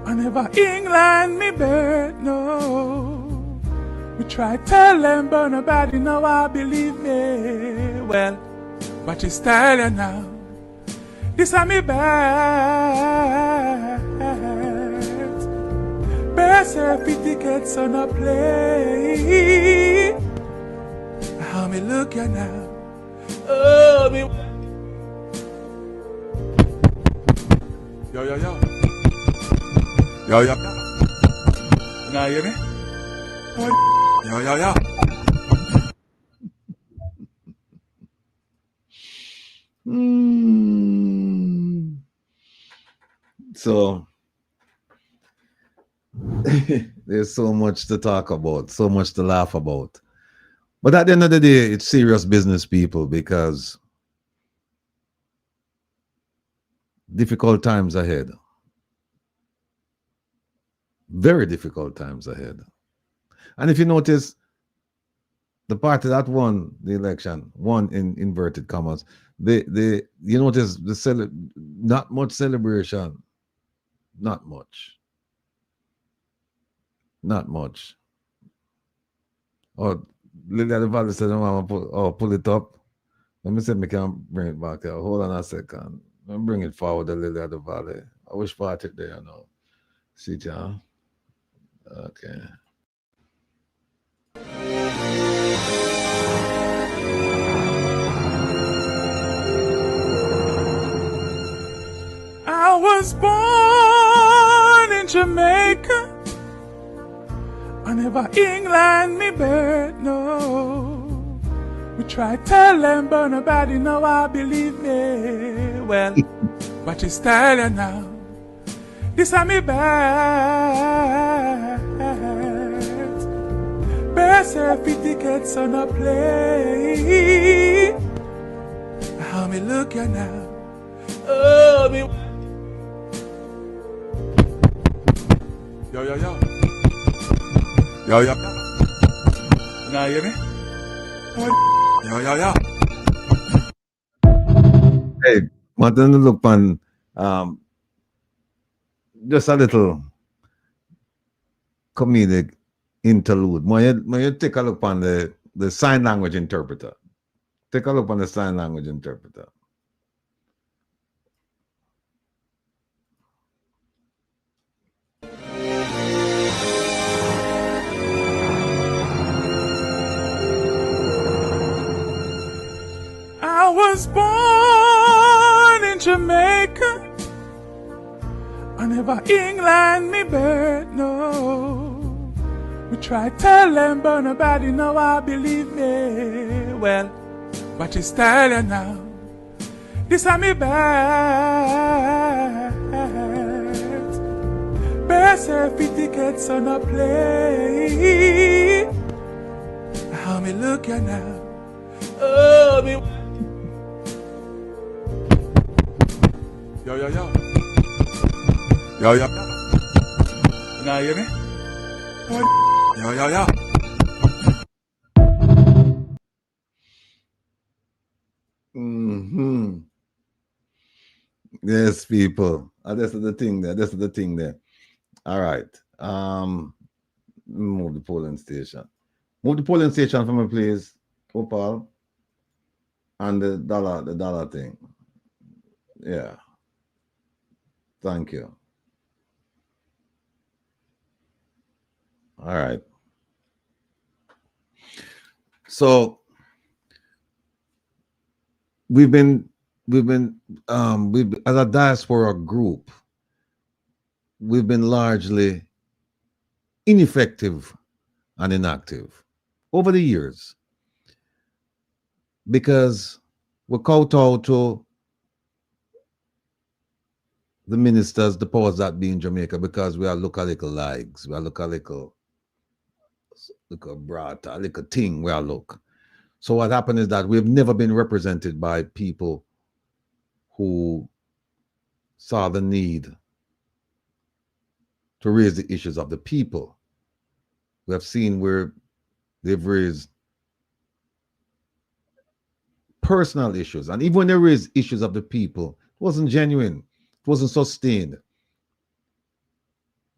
I never England me birth, no. We try tell them, but nobody know I believe me. Well, what is telling now? This are me bad. Birth certificates on a plane. How me look you now? Oh, me. Yo, yo, yo. Yo, yo. Now you hear me? Yo, yo, yo. So there's so much to talk about, so much to laugh about. But at the end of the day, it's serious business, people, because difficult times ahead. Very difficult times ahead. And if you notice, the party that won the election, won in inverted commas, you notice not much celebration. Not much. Not much. Oh, Lily at the Valley said, pull it up. Let me see if I can bring it back here. Hold on a second. Let me bring it forward, the Lily at the Valley. I wish part it there now. See it, yeah? Okay. I was born in Jamaica. I never England me birth, no. We try tell them, but nobody know I believe me. Well, what is telling now? This are me bad. Birth certificates on a plane. How me look you now? Oh, me. Yo, yo, yo. Yo, yo. Now you hear me? Yo, yo, yo. Hey, want to look on just a little comedic interlude. When you take a look on the sign language interpreter. Take a look on the sign language interpreter. I was born in Jamaica. I never England me birth, no. We try tell them, but nobody know I believe me. Well, what is telling now? This are me bad. Birth certificates on a plane. How me look you now? Oh, me. Yo, yo, yo. Yo, yo. Now you hear me? Yo, yo, yo. Yes, people. This is the thing there. This is the thing there. All right. Move the polling station. Move the polling station for me, please. Opal. And the dollar thing. Yeah. Thank you. All right. So we've as a diaspora group, we've been largely ineffective and inactive over the years because we kowtow to the ministers, the powers that be in Jamaica, because we are local likes, we are local brat, a little thing we are look. So what happened is that we've never been represented by people who saw the need to raise the issues of the people. We have seen where they've raised personal issues. And even when they raised issues of the people, it wasn't genuine. It wasn't sustained.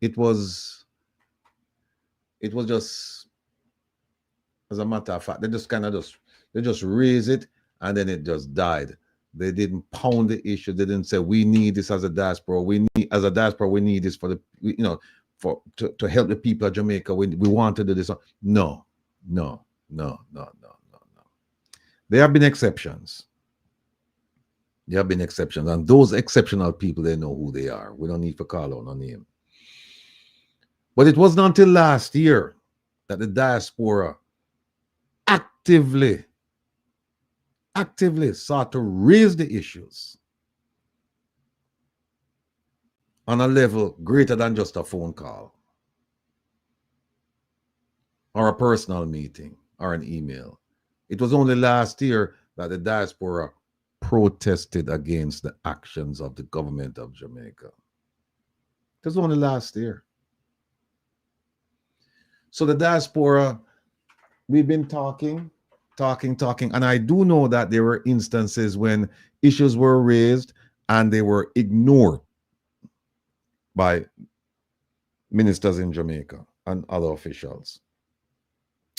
It was just, as a matter of fact, they just raised it and then it just died. They didn't pound the issue. They didn't say, we need this as a diaspora. We need this for the, to help the people of Jamaica. We want to do this. No. There have been exceptions. There have been exceptions. And those exceptional people, they know who they are. We don't need to call out no name. But it wasn't until last year that the diaspora actively sought to raise the issues on a level greater than just a phone call or a personal meeting or an email. It was only last year that the diaspora protested against the actions of the government of Jamaica. It was only last year. So the diaspora, we've been talking, and I do know that there were instances when issues were raised and they were ignored by ministers in Jamaica and other officials.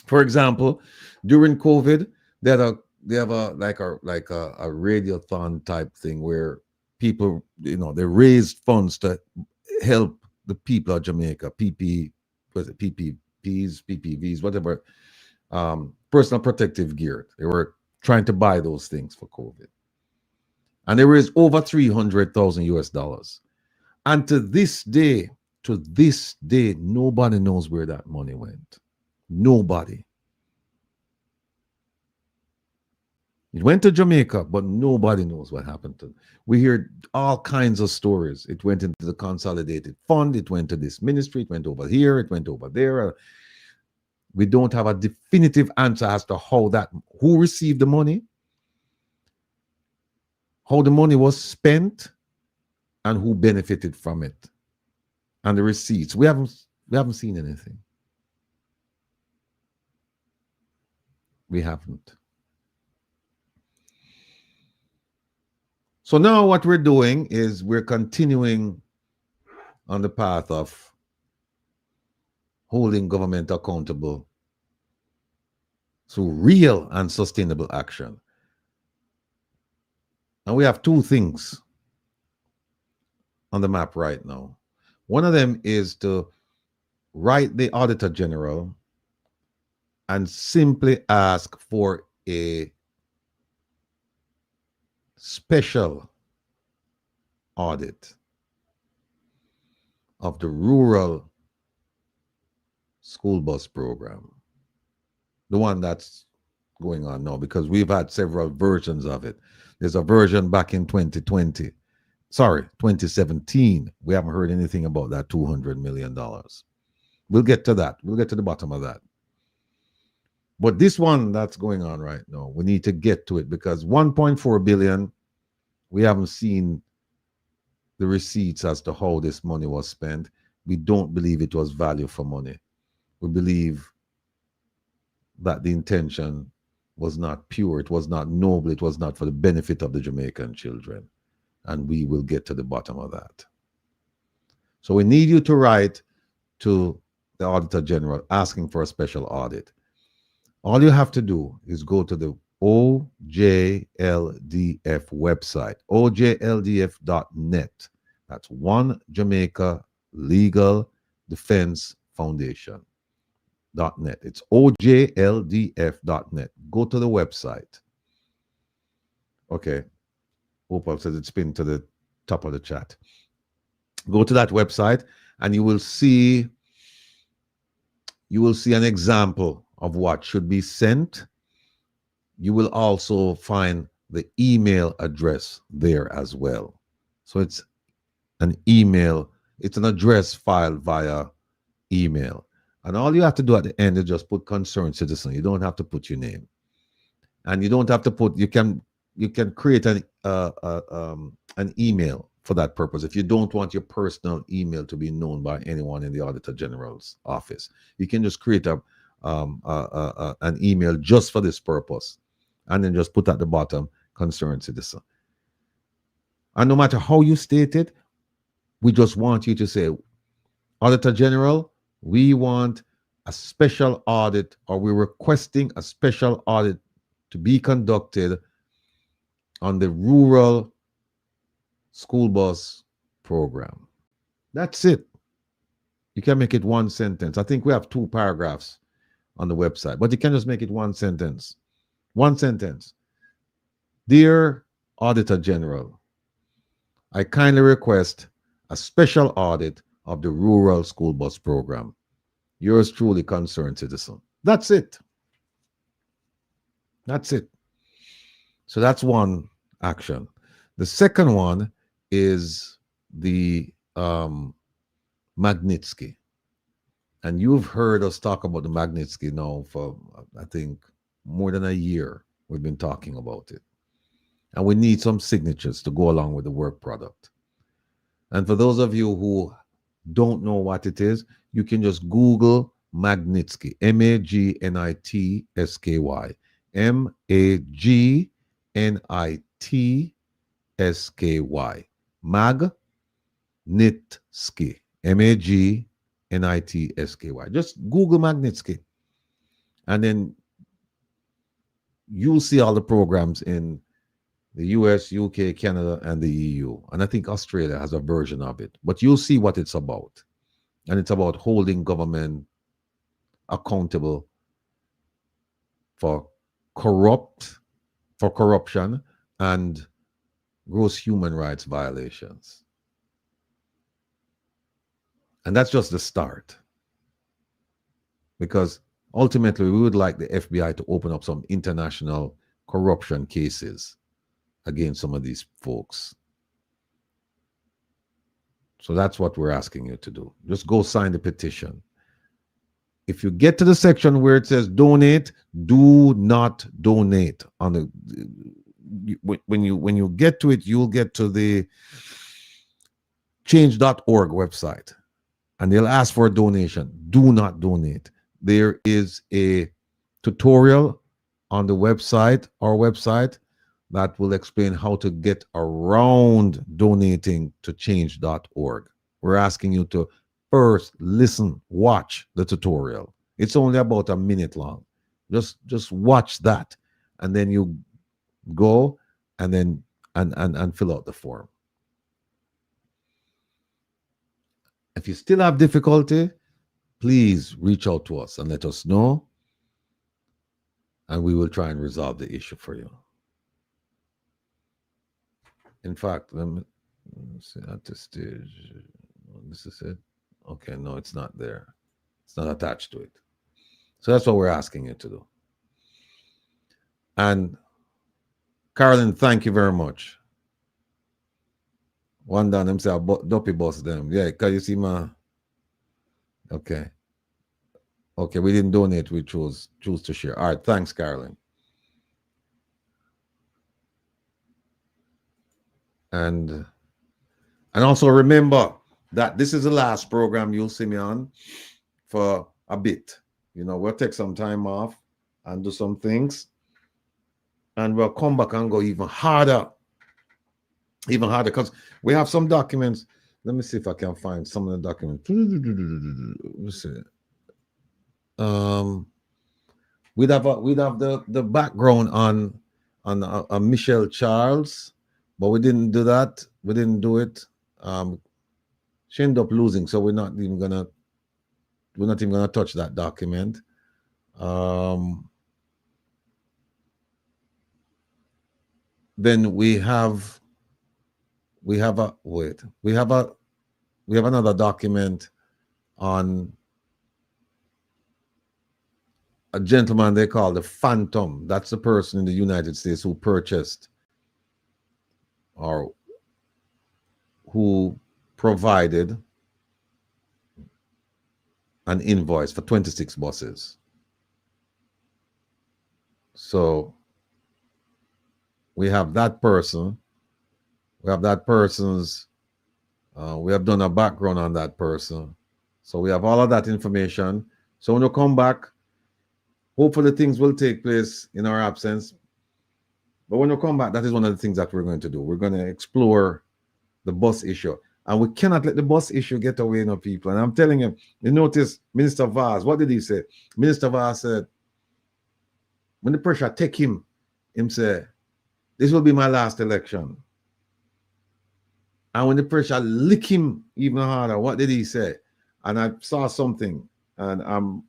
For example, during COVID, they have a radiothon type thing where people, they raised funds to help the people of Jamaica, PPVs, whatever, personal protective gear. They were trying to buy those things for COVID. And they raised over $300,000. And to this day, nobody knows where that money went. Nobody. It went to Jamaica, but nobody knows what happened to it. We hear all kinds of stories. It went into the consolidated fund. It went to this ministry. It went over here. It went over there. We don't have a definitive answer as to who received the money, how the money was spent, and who benefited from it, and the receipts. We haven't seen anything. We haven't. So now what we're doing is we're continuing on the path of holding government accountable through real and sustainable action. And we have two things on the map right now. One of them is to write the Auditor General and simply ask for a special audit of the rural school bus program, the one that's going on now, because we've had several versions of it. There's a version back in 2017. We haven't heard anything about that $200 million. We'll get to that. We'll get to the bottom of that. But this one that's going on right now, we need to get to it, because 1.4 billion, we haven't seen the receipts as to how this money was spent. We don't believe it was value for money. We believe that the intention was not pure, it was not noble, it was not for the benefit of the Jamaican children. And we will get to the bottom of that. So we need you to write to the Auditor General asking for a special audit. All you have to do is go to the OJLDF website, ojldf.net. That's One Jamaica Legal Defense Foundation. .net. It's ojldf.net. Go to the website. Okay. Opal says it's pinned to the top of the chat. Go to that website and you will see an example of what should be sent. You will also find the email address there as well. So it's an email, it's an address filed via email. And all you have to do at the end is just put concerned citizen. You don't have to put your name. And you don't have to put, you can create an email for that purpose. If you don't want your personal email to be known by anyone in the Auditor General's office, you can just create an email just for this purpose, and then just put at the bottom, concerned citizen. And no matter how you state it, we just want you to say, Auditor General, we want a special audit, or we're requesting a special audit to be conducted on the rural school bus program. That's it. You can make it one sentence. I think we have 2 paragraphs on the website, but you can just make it one sentence. One sentence. Dear Auditor General, I kindly request a special audit of the rural school bus program. Yours truly, concerned citizen. That's it. That's it. So that's one action. The second one is the Magnitsky. And you've heard us talk about the Magnitsky now for, I think, more than a year. We've been talking about it. And we need some signatures to go along with the work product. And for those of you who don't know what it is, you can just Google Magnitsky, M-A-G-N-I-T-S-K-Y, M-A-G-N-I-T-S-K-Y, Magnitsky, M-A-G-N-I-T-S-K-Y. Just Google Magnitsky, and then you'll see all the programs in the US, UK, Canada, and the EU. And I think Australia has a version of it. But you'll see what it's about. And it's about holding government accountable for corruption and gross human rights violations. And that's just the start. Because ultimately, we would like the FBI to open up some international corruption cases against some of these folks. So that's what we're asking you to do. Just go sign the petition. If you get to the section where it says donate, do not donate. On the when you get to it, you'll get to the change.org website, and they'll ask for a donation. Do not donate. There is a tutorial on the website, our website, that will explain how to get around donating to change.org. We're asking you to first listen, watch the tutorial. It's only about a minute long. Just watch that, and then you go and then and fill out the form. If you still have difficulty, please reach out to us and let us know, and we will try and resolve the issue for you. In fact, let me see at this stage. This is it. Okay, no, it's not there. It's not attached to it. So that's what we're asking you to do. And Carolyn, thank you very much. One down them say I dopey boss them. Yeah, can you see my okay. Okay, we didn't donate, we choose to share. All right, thanks, Carolyn. And also remember that this is the last program you'll see me on for a bit. You know, we'll take some time off and do some things, and we'll come back and go even harder, because we have some documents. Let me see if I can find some of the documents. Let's see. We'd have the background on Michelle Charles, but we didn't do that. We didn't do it. She ended up losing, so we're not even gonna touch that document. Then we have another document on a gentleman they call the Phantom. That's the person in the United States who purchased or who provided an invoice for 26 buses. So we have that person. We have that person's We have done a background on that person. So we have all of that information. So when you come back, hopefully things will take place in our absence. But when you come back, that is one of the things that we're going to do. We're going to explore the bus issue. And we cannot let the bus issue get away, people. And I'm telling you, you notice Minister Vaz, what did he say? Minister Vaz said, when the pressure take him said, this will be my last election. And when the pressure lick him even harder, what did he say? And I saw something, and I'm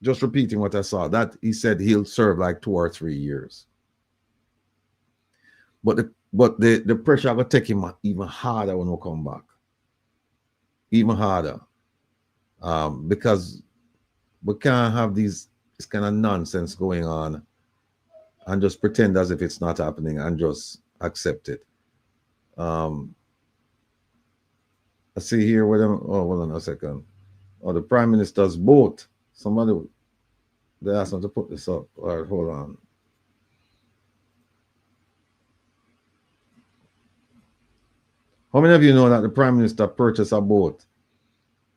just repeating what I saw, that he said he'll serve like 2 or 3 years. But the pressure will take him even harder when we come back. Even harder. Because we can't have this kind of nonsense going on and just pretend as if it's not happening and just accept it. I see here with them. Oh, hold on a second. Oh, the Prime Minister's boat. Somebody, they asked him to put this up. All right, hold on. How many of you know that the Prime Minister purchased a boat?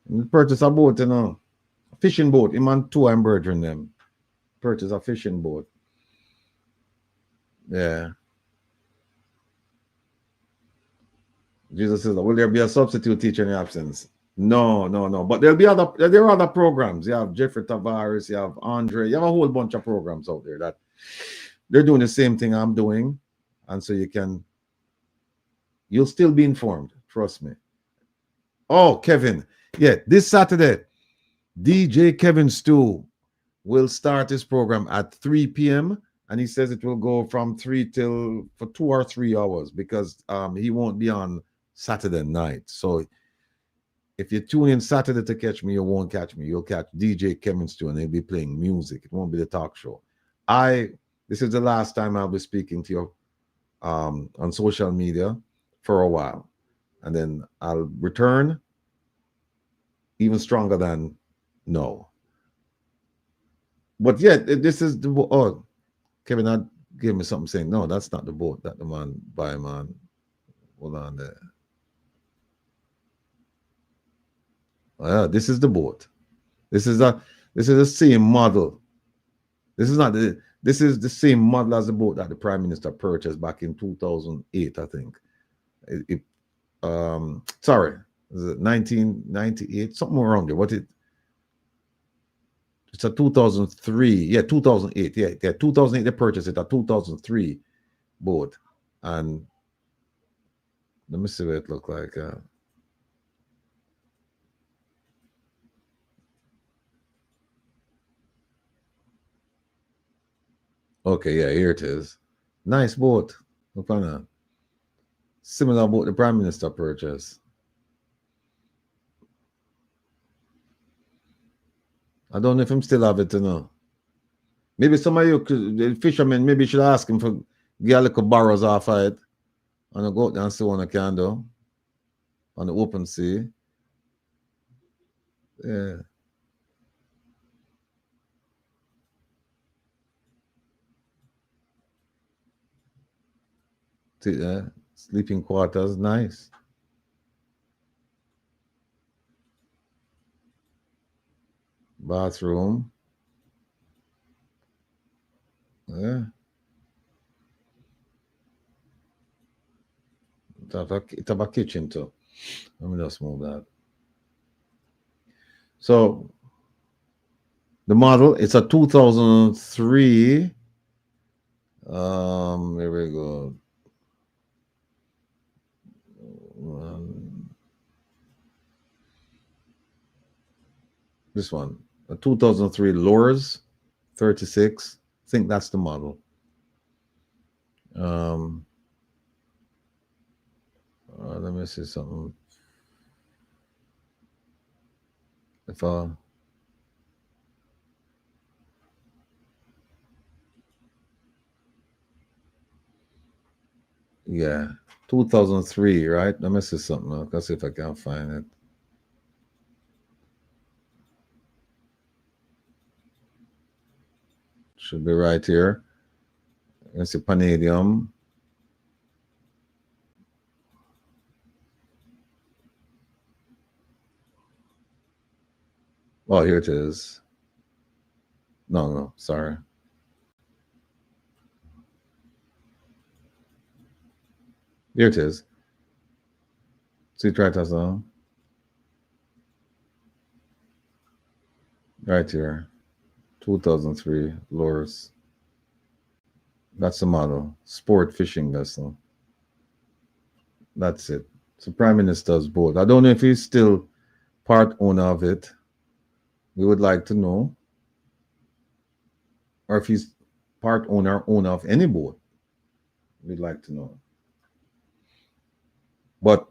He purchased a boat, a fishing boat. Him and 2 I'm brethren them. Purchased a fishing boat. Yeah. Jesus says, will there be a substitute teacher in your absence? No. But there are other programs. You have Jeffrey Tavares, you have Andre, you have a whole bunch of programs out there that they're doing the same thing I'm doing. And so you'll still be informed. Trust me. Oh, Kevin. Yeah, this Saturday, DJ Kevin Stew will start his program at 3 p.m. And he says it will go from 3 for 2 or 3 hours because he won't be on Saturday night. So if you tune in Saturday to catch me, you won't catch me. You'll catch DJ Kevin Stew and he'll be playing music. It won't be the talk show. This is the last time I'll be speaking to you on social media for a while. And then I'll return even stronger than no. But yeah, this is the Kevin I gave me something saying, no, that's not the boat that the man buy, man. Hold on there. Oh, yeah, this is the boat. This is the same model. This is the same model as the boat that the Prime Minister purchased back in 2008, I think. Sorry, is it 1998? Something around there. It's a 2003. Yeah, 2008. Yeah, 2008 they purchased it. A 2003 boat. And let me see what it looked like. Okay, yeah, here it is. Nice boat. Look on that. Similar boat the Prime Minister purchased. I don't know if him still have it, Maybe some of you, the fishermen, maybe should ask him for get a little barrows off of it and go out there and see what I can do on the open sea. Yeah. See that? Sleeping quarters, nice. Bathroom. Yeah. It have a kitchen too. Let me just move that. So the model, it's a 2003. Here we go. This one, a 2003 Lures 36. I think that's the model. Let me see something. Yeah, 2003, right? Let me see something. Let's see if I can find it. Should be right here. Let's see, Palladium. Oh, here it is. No, sorry. Here it is. See, try that song. Right here. 2003, Loris. That's the model. Sport fishing vessel. That's it. So Prime Minister's boat. I don't know if he's still part owner of it. We would like to know. Or if he's part owner of any boat. We'd like to know. But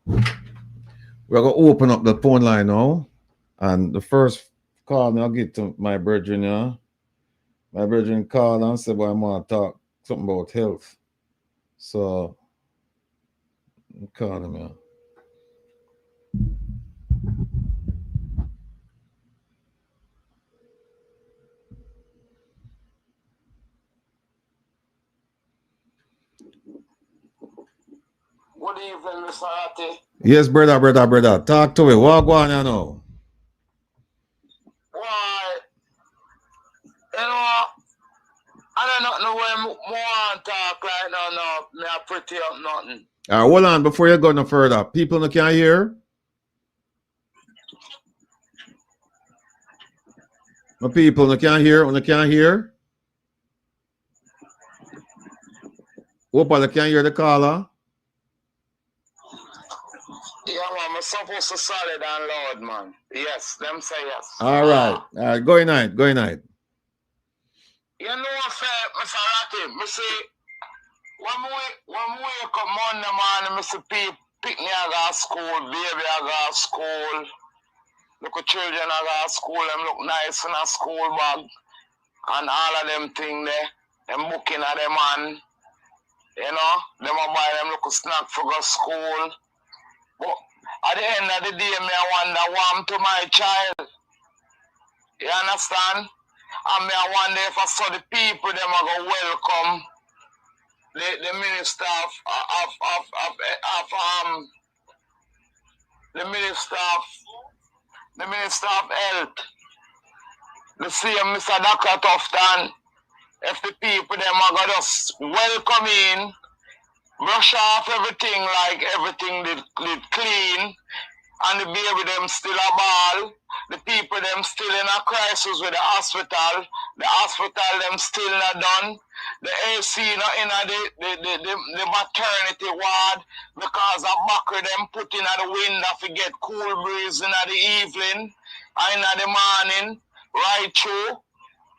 we're going to open up the phone line now. And the first call I'll get to my brethren here. My brethren called and said, well, I want to talk something about health. So, call him here. Good evening, Mr. Ratty. Yes, brother. Talk to me. What go on, you know? Why, you know, I don't know where more talk like now, no, me a pretty up nothing. All right, hold on before you go no further. People no can hear. My people no can hear. No can hear. Hope they can hear the caller. Yeah, man, I'm supposed to solid and loud, man. Yes, them say yes. All right. Go in night. You know what, Mr. Ratty, me see, when we wake up Monday morning, me see people pick me I go to school, baby I go to school, little children I go to school, them look nice in a school bag, and all of them thing there, them booking at them man, you know, them a buy them little snack for go to school. But at the end of the day, me I wonder what happened to my child. You understand? And me I wonder if I saw the people them are going to welcome the minister the minister of health, the same Mr. Dr. Tufton, if the people them are going to just welcome in, brush off everything like everything did clean, and the baby them still a ball, the people them still in a crisis with the hospital them still not done, the AC not in the maternity ward because a backer them put in the window to get cool breeze in the evening and in the morning, right through.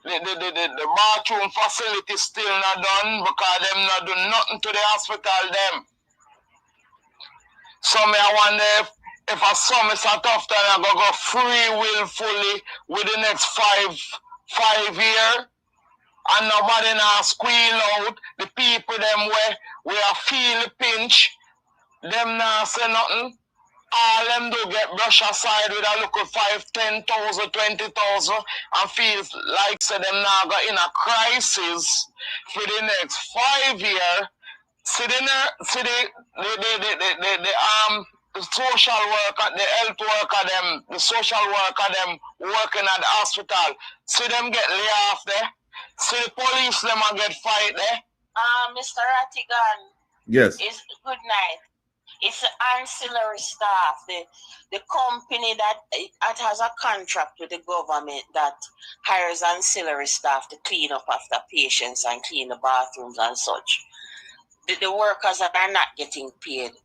The bathroom facility still not done because them not do nothing to the hospital them. So me I wonder if I saw Mr. Tufton I go free will fully with the next five year and nobody now squeal out. The people them where I feel the pinch, them now say nothing. All them do get brush aside with a look of 5, 10,000, 20,000 and feel like say them now got in a crisis for the next 5 years. See the social worker, the health worker them, the social worker them working at the hospital. See them get laid off there. See the police them and get fight there. Mr. Rattigan. Yes. It's good night. It's the ancillary staff, the company that has a contract with the government that hires ancillary staff to clean up after patients and clean the bathrooms and such. The workers are not getting paid.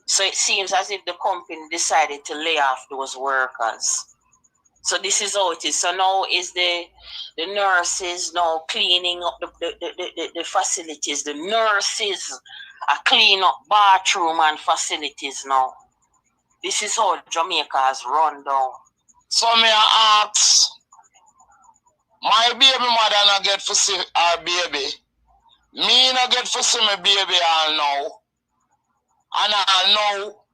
So it seems as if the company decided to lay off those workers. So this is how it is. So now is the nurses now cleaning up the facilities. The nurses are cleaning up bathroom and facilities now. This is how Jamaica has run down. So may I ask, my baby mother not get to see her baby. Me not get to see my baby all now. And I know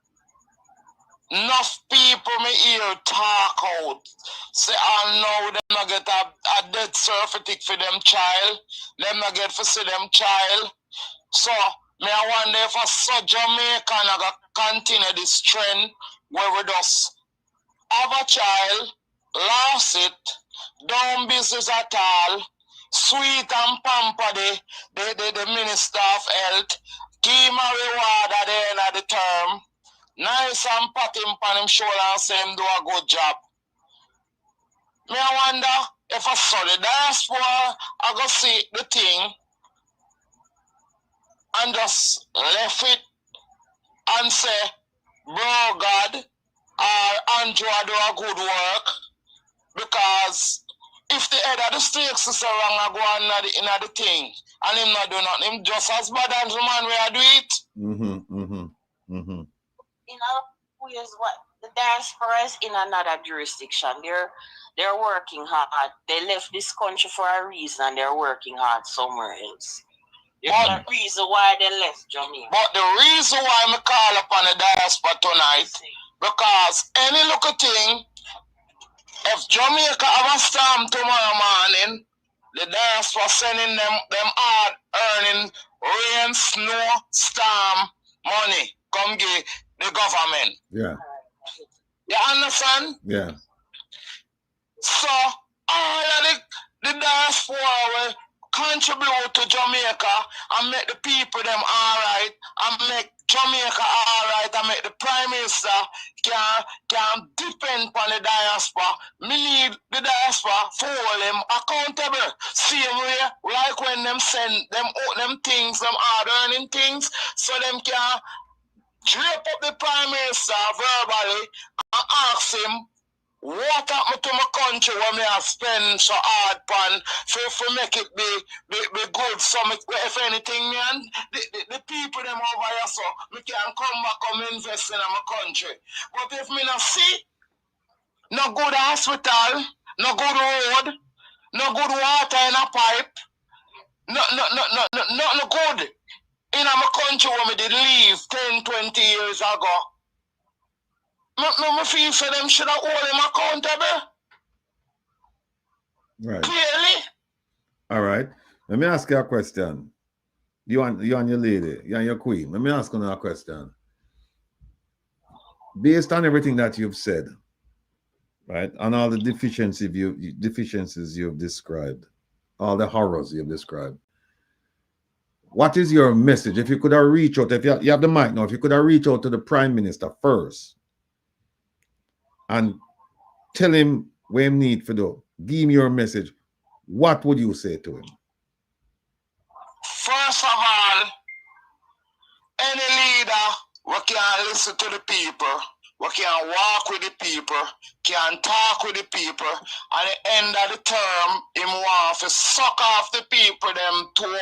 enough people me hear talk out. Say I know them not get a death certificate for them child. Them not get to see them child. So me I wonder if I saw Jamaica and I continue this trend where we just have a child, lost it, don't business at all, sweet and pamper the Minister of Health, give him a reward at the end of the term, nice and pat him on him shoulder and say him do a good job. Me I wonder if I saw the diaspora, I go see the thing and just left it and say, bro God, or Andrew do a good work, because if the head of the stakes is wrong, I go on in the thing, and him not do nothing, him just as bad as the man where I do it. In other ways, what the diaspora is in another jurisdiction. They're working hard. They left this country for a reason, and they're working hard somewhere else. There's a reason why they left Jamaica. But the reason why I call upon the diaspora tonight, because any little thing, if Jamaica have a storm tomorrow morning, the diaspora sending them hard earning rain, snow, storm money come give the government. Yeah. You understand? Yeah. So all of the diaspora will contribute to Jamaica and make the people them alright, and make Jamaica alright, and make the Prime Minister can depend on the diaspora. Me need the diaspora for hold them accountable. Same way like when them send them things, them hard earning things, so them can drape up the Prime Minister verbally and ask him, what happened to my country when me have spent so hard pan for make it be good? So if anything, man, the people them over here, so me can come back and invest in my country. But if me not see no good hospital, no good road, no good water in a pipe, no good in my country where me did leave 10, 20 years ago. Me feel for them should have hold him accountable. Right. Clearly. All right. Let me ask you a question. You and your lady, you and your queen. Let me ask you a question. Based on everything that you've said, right, and all the deficiencies you've described, all the horrors you've described, what is your message? If you could have reached out, if you have the mic now, if you could have reached out to the Prime Minister first and tell him what he need to do, give him your message, what would you say to him? First of all, any leader who can listen to the people, who can walk with the people, can talk with the people, at the end of the term, him want to suck off the people them too.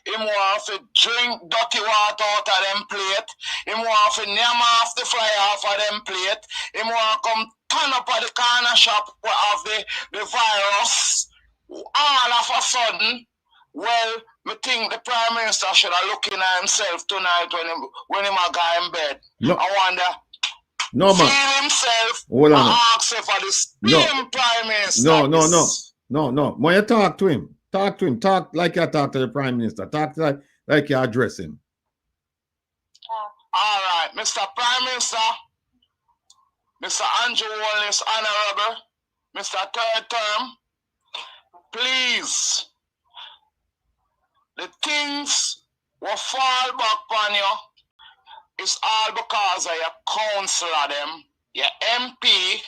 Him want to drink dirty water out of them plate. Him want to name off the fly off of them plate. Him want to come turn up at the corner shop of the virus. All of a sudden, well, me think the Prime Minister should have looking at himself tonight when him a guy in bed. No. I wonder. No, man. Feel himself Hold on. and ask for the same Prime Minister. No. When you talk to him, talk like you talk to the Prime Minister. Talk like you address him. All right, Mr. Prime Minister, Mr. Andrew Wallace, Honorable, Mr. Third Term, please, the things will fall back on you. It's all because of your councillor them, your MP,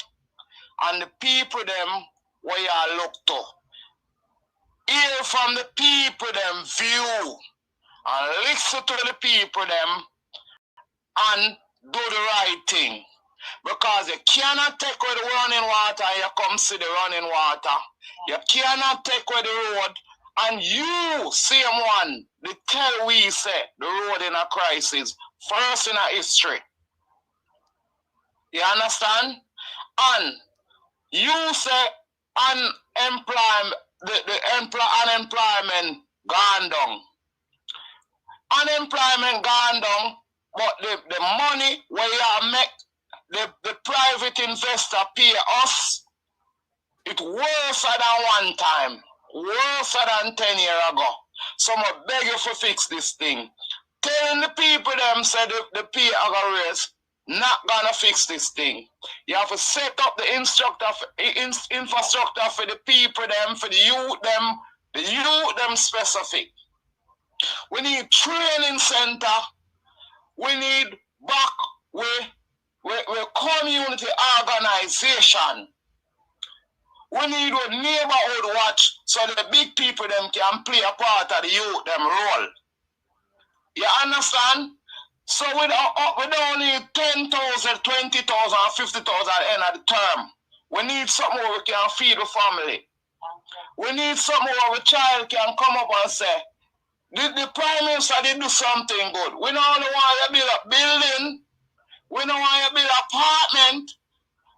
and the people them where you look to. Hear from the people them view, and listen to the people them, and do the right thing. Because you cannot take away the running water and you come see the running water. You cannot take away the road and you, same one, they tell we say the road in a crisis, first in a history. You understand? And you say unemployment, unemployment gone down. Unemployment gone down, but the money where you make the private investor pay us, it's worse than one time, worse than 10 years ago. So I beg you to fix this thing. Telling the people them say the pay are going to raise, not gonna fix this thing. You have to set up the infrastructure for the people them, for the youth them specific. We need training center. We need back with community organization. We need a neighborhood watch so the big people them can play a part of the youth them role. You understand? So we don't need 10,000, 20,000, 50,000 end of the term. We need something where we can feed the family. We need something where a child can come up and say, the Prime Minister did do something good. We don't want to build a building. We don't want to build an apartment.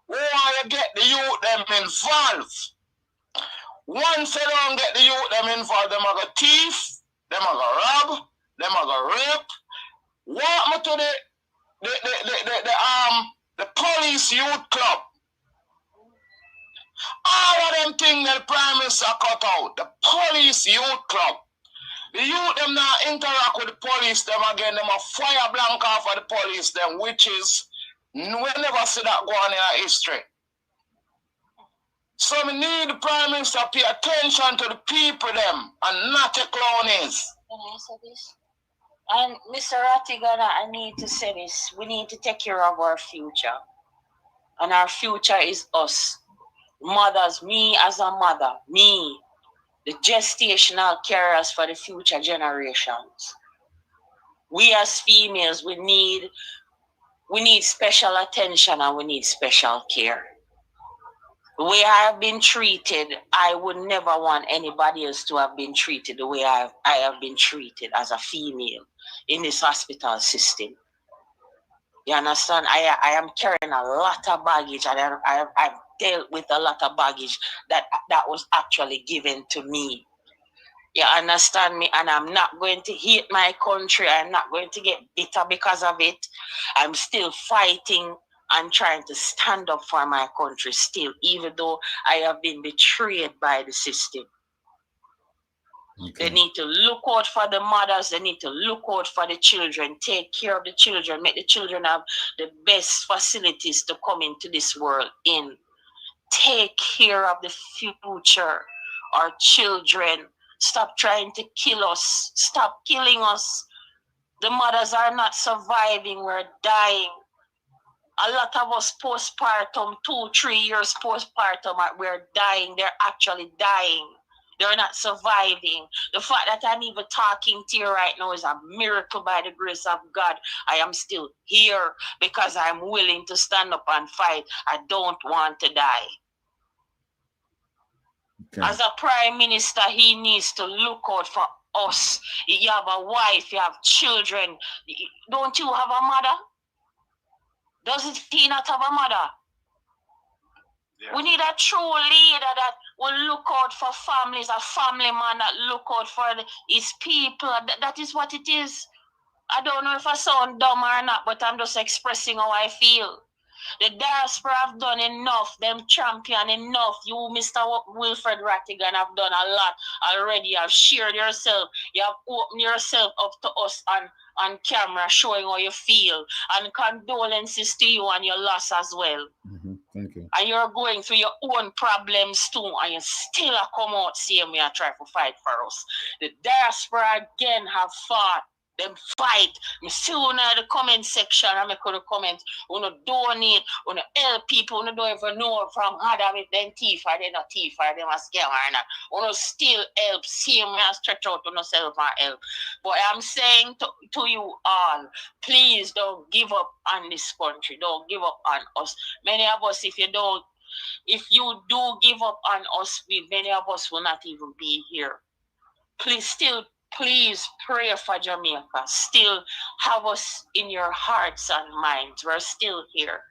We want to get the youth them involved. Once they don't get the youth them involved, them are going to thief, them are going to rob, them are going to rape. Walk me to the police youth club. All of them things that the Prime Minister cut out. The police youth club. The youth them now interact with the police them again. Them a fire blank off of the police them, which is we never see that go on in our history. So we need the Prime Minister to pay attention to the people them and not the clownies. Can I say this? And Mr. Rattigan, I need to say this. We need to take care of our future. And our future is us. Mothers, me as a mother, me, the gestational carers for the future generations. We as females, we need special attention and we need special care. The way I have been treated, I would never want anybody else to have been treated the way I have been treated as a female in this hospital system. You understand? I am carrying a lot of baggage, and I've dealt with a lot of baggage that was actually given to me. You understand me? And I'm not going to hate my country. I'm not going to get bitter because of it. I'm still fighting and trying to stand up for my country still, even though I have been betrayed by the system. Okay. They need to look out for the mothers. They need to look out for the children, take care of the children, make the children have the best facilities to come into this world in. Take care of the future, our children. Stop trying to kill us. Stop killing us. The mothers are not surviving. We're dying. A lot of us postpartum, 2-3 years postpartum, we're dying. They're actually dying. They're not surviving. The fact that I'm even talking to you right now is a miracle by the grace of God. I am still here because I'm willing to stand up and fight. I don't want to die. Okay. As a prime minister, he needs to look out for us. You have a wife, you have children. Don't you have a mother? Doesn't he not have a mother? Yeah. We need a true leader that will look out for families, a family man that look out for his people. That is what it is. I don't know if I sound dumb or not, but I'm just expressing how I feel. The diaspora have done enough, them champion enough. You, Mr. Wil Rattigan, have done a lot already. You have shared yourself. You have opened yourself up to us on camera, showing how you feel. And condolences to you and your loss as well. Mm-hmm. Thank you. And you're going through your own problems too, and you still come out saying we are trying to fight for us. The diaspora again have fought. Them fight. Me see in the comment section and I could comment. Wanna donate, wanna help people, wanna don't even know from how with them thief or they not thief or them a scam or not. Wanna still help, see me and stretch out on yourself and help. But I'm saying to you all, please don't give up on this country. Don't give up on us. Many of us, if you do give up on us, many of us will not even be here. Please pray for Jamaica. Still have us in your hearts and minds. We're still here.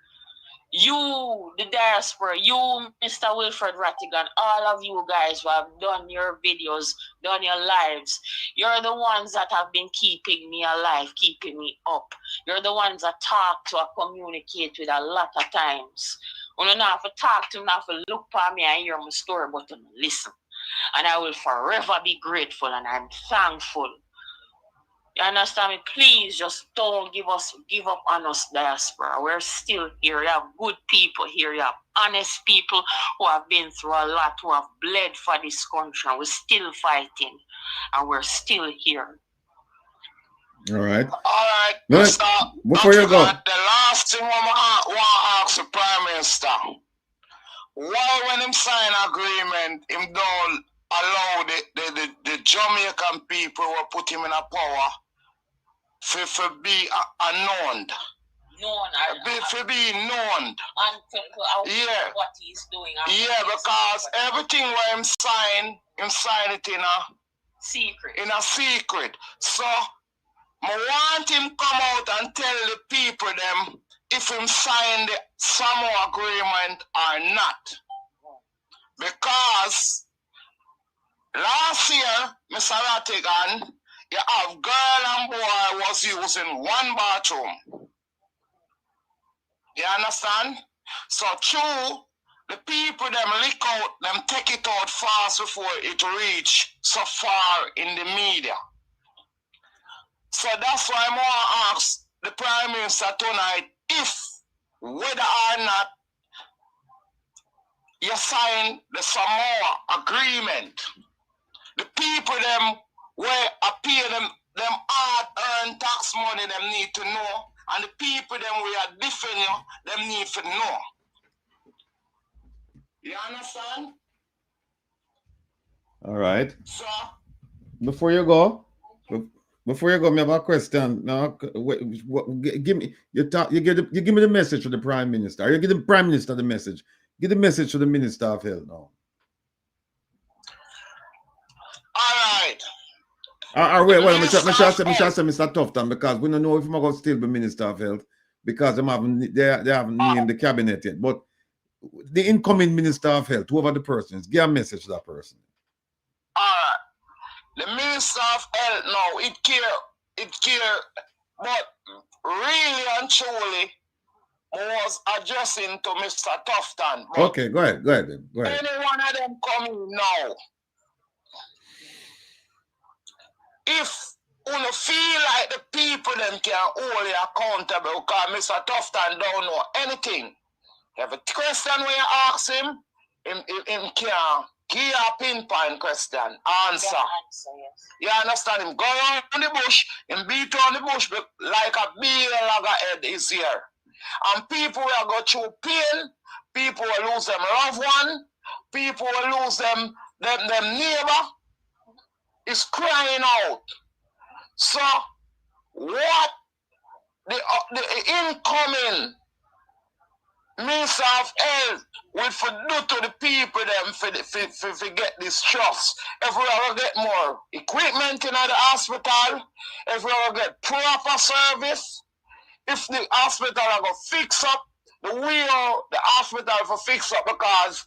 You, the diaspora, you, Mr. Wil Rattigan, all of you guys who have done your videos, done your lives, you're the ones that have been keeping me alive, keeping me up. You're the ones that talk to or communicate with a lot of times. You don't have to talk to me, not have to look for me and hear my story, but to listen. And I will forever be grateful and I'm thankful You understand me? Please just don't give up on us, diaspora. We're still here. You have good people here. You have honest people who have been through a lot, who have bled for this country. We're still fighting, and we're still here. All right. All right, Mr. Before you go. The last thing I want to ask the Prime Minister, why when him sign agreement, him don't allow the Jamaican people who put him in a power for be unknown. For being known. Yeah. What he's doing. Yeah, because everything where him sign it in a secret. So I want him come out and tell the people them if him signed some agreement or not. Because last year, Mr. Rattigan, you have girl and boy was using one bathroom. You understand? So true, the people them lick out, them take it out fast before it reach so far in the media. So that's why I want to ask the Prime Minister tonight if, whether or not you sign the Samoa agreement, the people them where appear them hard-earned tax money them need to know, and the people them we are defending you, them need to know. You understand? All right. So, before you go, me have a question. Now, give me you give me the message to the Prime Minister. You give the Prime Minister the message. Give the message to the Minister of Health now. All right. Wait, Mr. Tufton, because we don't know if I'm going to still be Minister of Health because they haven't named the cabinet yet. But the incoming Minister of Health, whoever the person is, give a message to that person. All right. The Minister of Health now, it care, but really and truly was addressing to Mr. Tufton. Okay, go ahead. Any one of them coming now, if you feel like the people them can hold you accountable because Mr. Tufton don't know anything, you have a question when you ask him can give you a pinpoint question, answer. Yes. You understand him? Go around the bush, and beat on the bush like a big loggerhead is here. And people will go through pain, people will lose them loved one, people will lose them neighbor. Is crying out. So what the incoming Minister of Health will do to the people them for get this trust? If we ever get more equipment in the hospital, if we ever get proper service, if the hospital are going to fix up the wheel, the hospital for fix up, because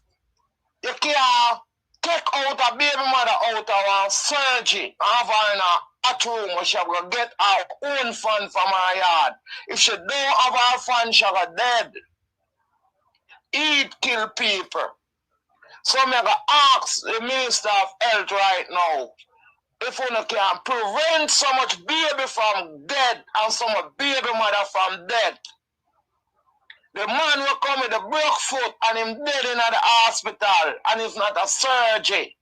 you can't take out a baby mother out of a surgery and have her in a hot room where she will get her own fund from her yard. If she don't have her fund, she will dead. Eat kill people. So I'm going to ask the Minister of Health right now if we can prevent so much baby from dead and so much baby mother from dead. The man will come with a broke foot and him dead in the hospital, and it's not a surgery.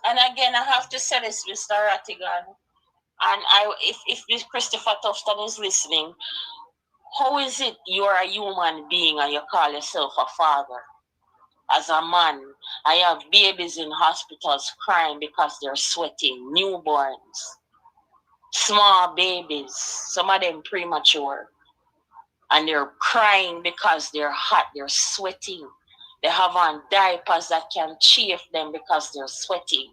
And again, I have to say this, Mr. Rattigan, and if Christopher Tufton is listening, how is it you're a human being and you call yourself a father? As a man, I have babies in hospitals crying because they're sweating, newborns, small babies, some of them premature. And they're crying because they're hot, they're sweating. They have on diapers that can chafe them because they're sweating.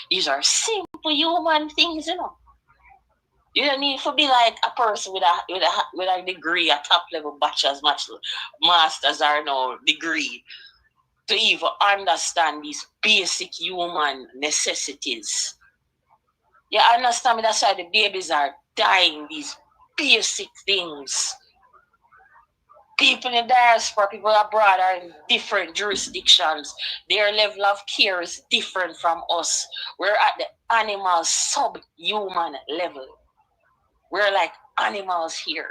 These are simple human things, you know. You don't need to be like a person with a degree, a top level bachelor's, master's or no degree to even understand these basic human necessities. You understand me? That's why the babies are dying, these basic things. People in diaspora, people abroad are in different jurisdictions. Their level of care is different from us. We're at the animal subhuman level. We're like animals here.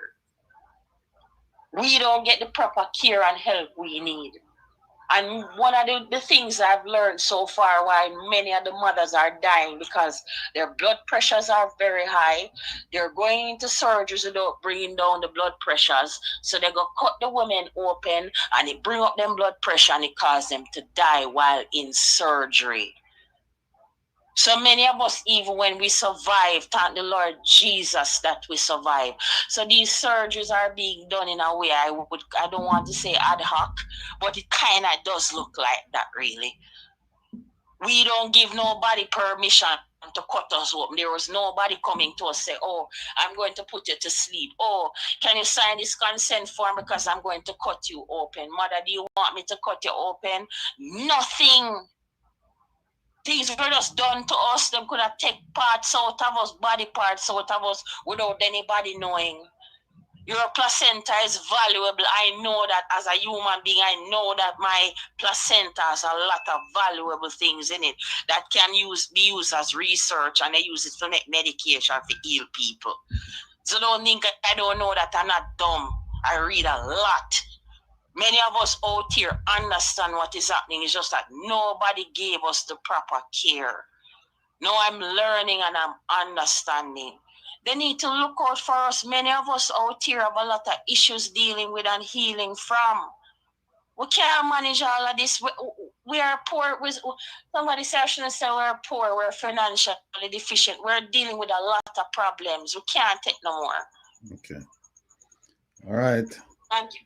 We don't get the proper care and help we need. And one of the things I've learned so far why many of the mothers are dying because their blood pressures are very high. They're going into surgeries without bringing down the blood pressures. So they go cut the women open and it bring up them blood pressure and it cause them to die while in surgery. So many of us, even when we survive, thank the Lord Jesus that we survive. So these surgeries are being done in a way I don't want to say ad hoc, but it kind of does look like that really. We don't give nobody permission to cut us open. There was nobody coming to us say, oh, I'm going to put you to sleep. Oh, can you sign this consent form because I'm going to cut you open? Mother, do you want me to cut you open? Nothing. Things were just done to us. They could have taken parts out of us, body parts out of us without anybody knowing. Your placenta is valuable. I know that as a human being, I know that my placenta has a lot of valuable things in it that can be used as research, and they use it to make medication to heal people. So don't think I don't know that I'm not dumb. I read a lot. Many of us out here understand what is happening. It's just that nobody gave us the proper care. Now I'm learning and I'm understanding. They need to look out for us. Many of us out here have a lot of issues dealing with and healing from. We can't manage all of this. We are poor. Somebody said I shouldn't say we're poor. We're financially deficient. We're dealing with a lot of problems. We can't take no more. Okay. All right. Thank you.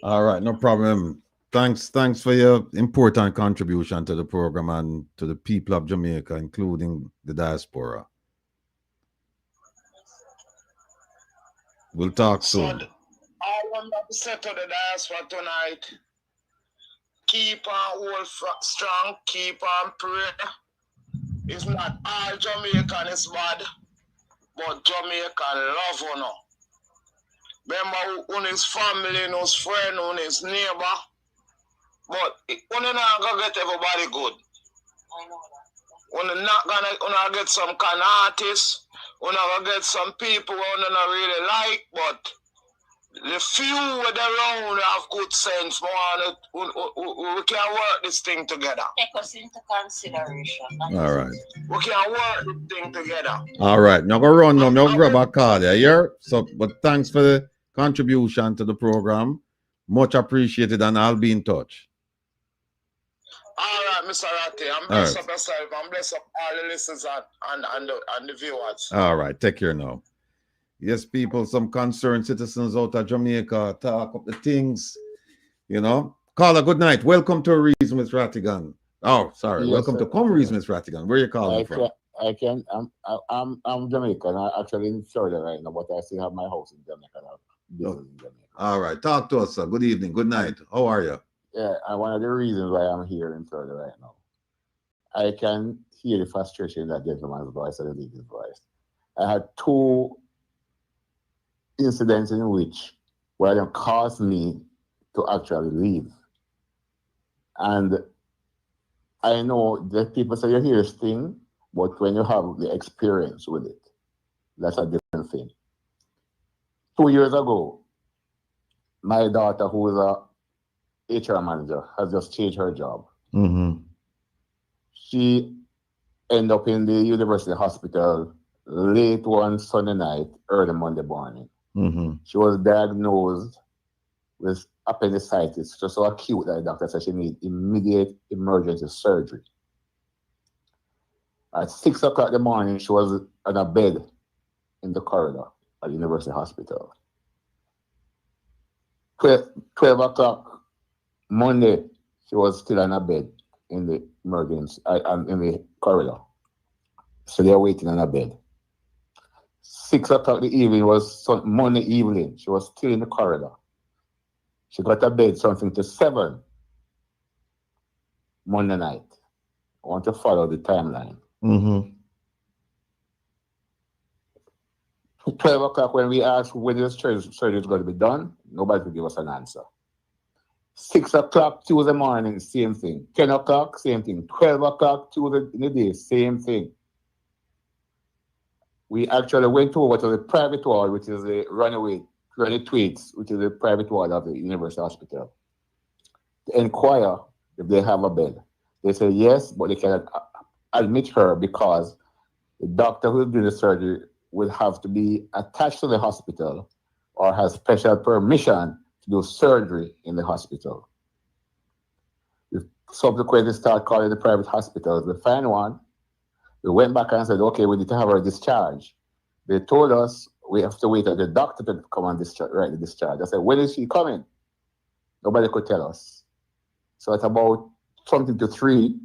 All right, no problem. Thanks for your important contribution to the program and to the people of Jamaica, including the diaspora. We'll talk soon. So I want to say to the diaspora tonight, keep on hold strong, keep on prayer. It's not all Jamaican is bad, but Jamaican love you know. Remember on his family, on his friend, on his neighbor. But we're not gonna get everybody good. We're not gonna get some kind of artists. We're not gonna get some people we're not really like, but the few with around have good sense. We can work this thing together. Take us into consideration. All right. We can work this thing together. All right. Now go run now. Now grab a call there. Yeah. So, but thanks for the contribution to the program. Much appreciated, and I'll be in touch. All right, Mr. Ratty. I'm blessed up yourself. I'm blessed up all the listeners and the viewers. All right. Take care now. Yes, people, some concerned citizens out of Jamaica talk up the things, you know. Caller, good night. Welcome to A Reason with Rattigan. Oh, sorry. Yes, welcome to Come Reason with Rattigan. Where are you calling from? I'm Jamaican. I'm actually in Florida right now, but I still have my house in Jamaica. All right. Talk to us, sir. Good evening. Good night. How are you? Yeah, and one of the reasons why I'm here in Florida right now, I can hear the frustration in that gentleman's voice and the lady's voice. I had two incidents in which where they caused me to actually leave. And I know that people say you hear this thing, but when you have the experience with it, that's a different thing. 2 years ago, my daughter, who is a HR manager, has just changed her job. Mm-hmm. She ended up in the university hospital late one Sunday night, early Monday morning. Mm-hmm. She was diagnosed with appendicitis, just so acute that the doctor said she needed immediate emergency surgery. At 6 o'clock in the morning, she was on a bed in the corridor at the university hospital. 12 o'clock Monday, she was still on a bed in the emergency, in the corridor. So they were waiting on a bed. 6 o'clock the evening was Monday evening. She was still in the corridor. She got a bed something to 7 Monday night. I want to follow the timeline. Mm-hmm. 12 o'clock when we asked when this surgery is going to be done, nobody could give us an answer. 6 o'clock Tuesday morning, same thing. 10 o'clock, same thing. 12 o'clock Tuesday in the day, same thing. we actually went over to the private ward, which is the running tweets, which is the private ward of the University Hospital, to inquire if they have a bed. They said yes, but they cannot admit her because the doctor who is doing the surgery will have to be attached to the hospital or has special permission to do surgery in the hospital. We subsequently started calling the private hospitals. We found one. We went back and said, okay, we need to have her discharged. They told us we have to wait until the doctor to come and write the discharge. I said, when is she coming? Nobody could tell us. So at about something to 3,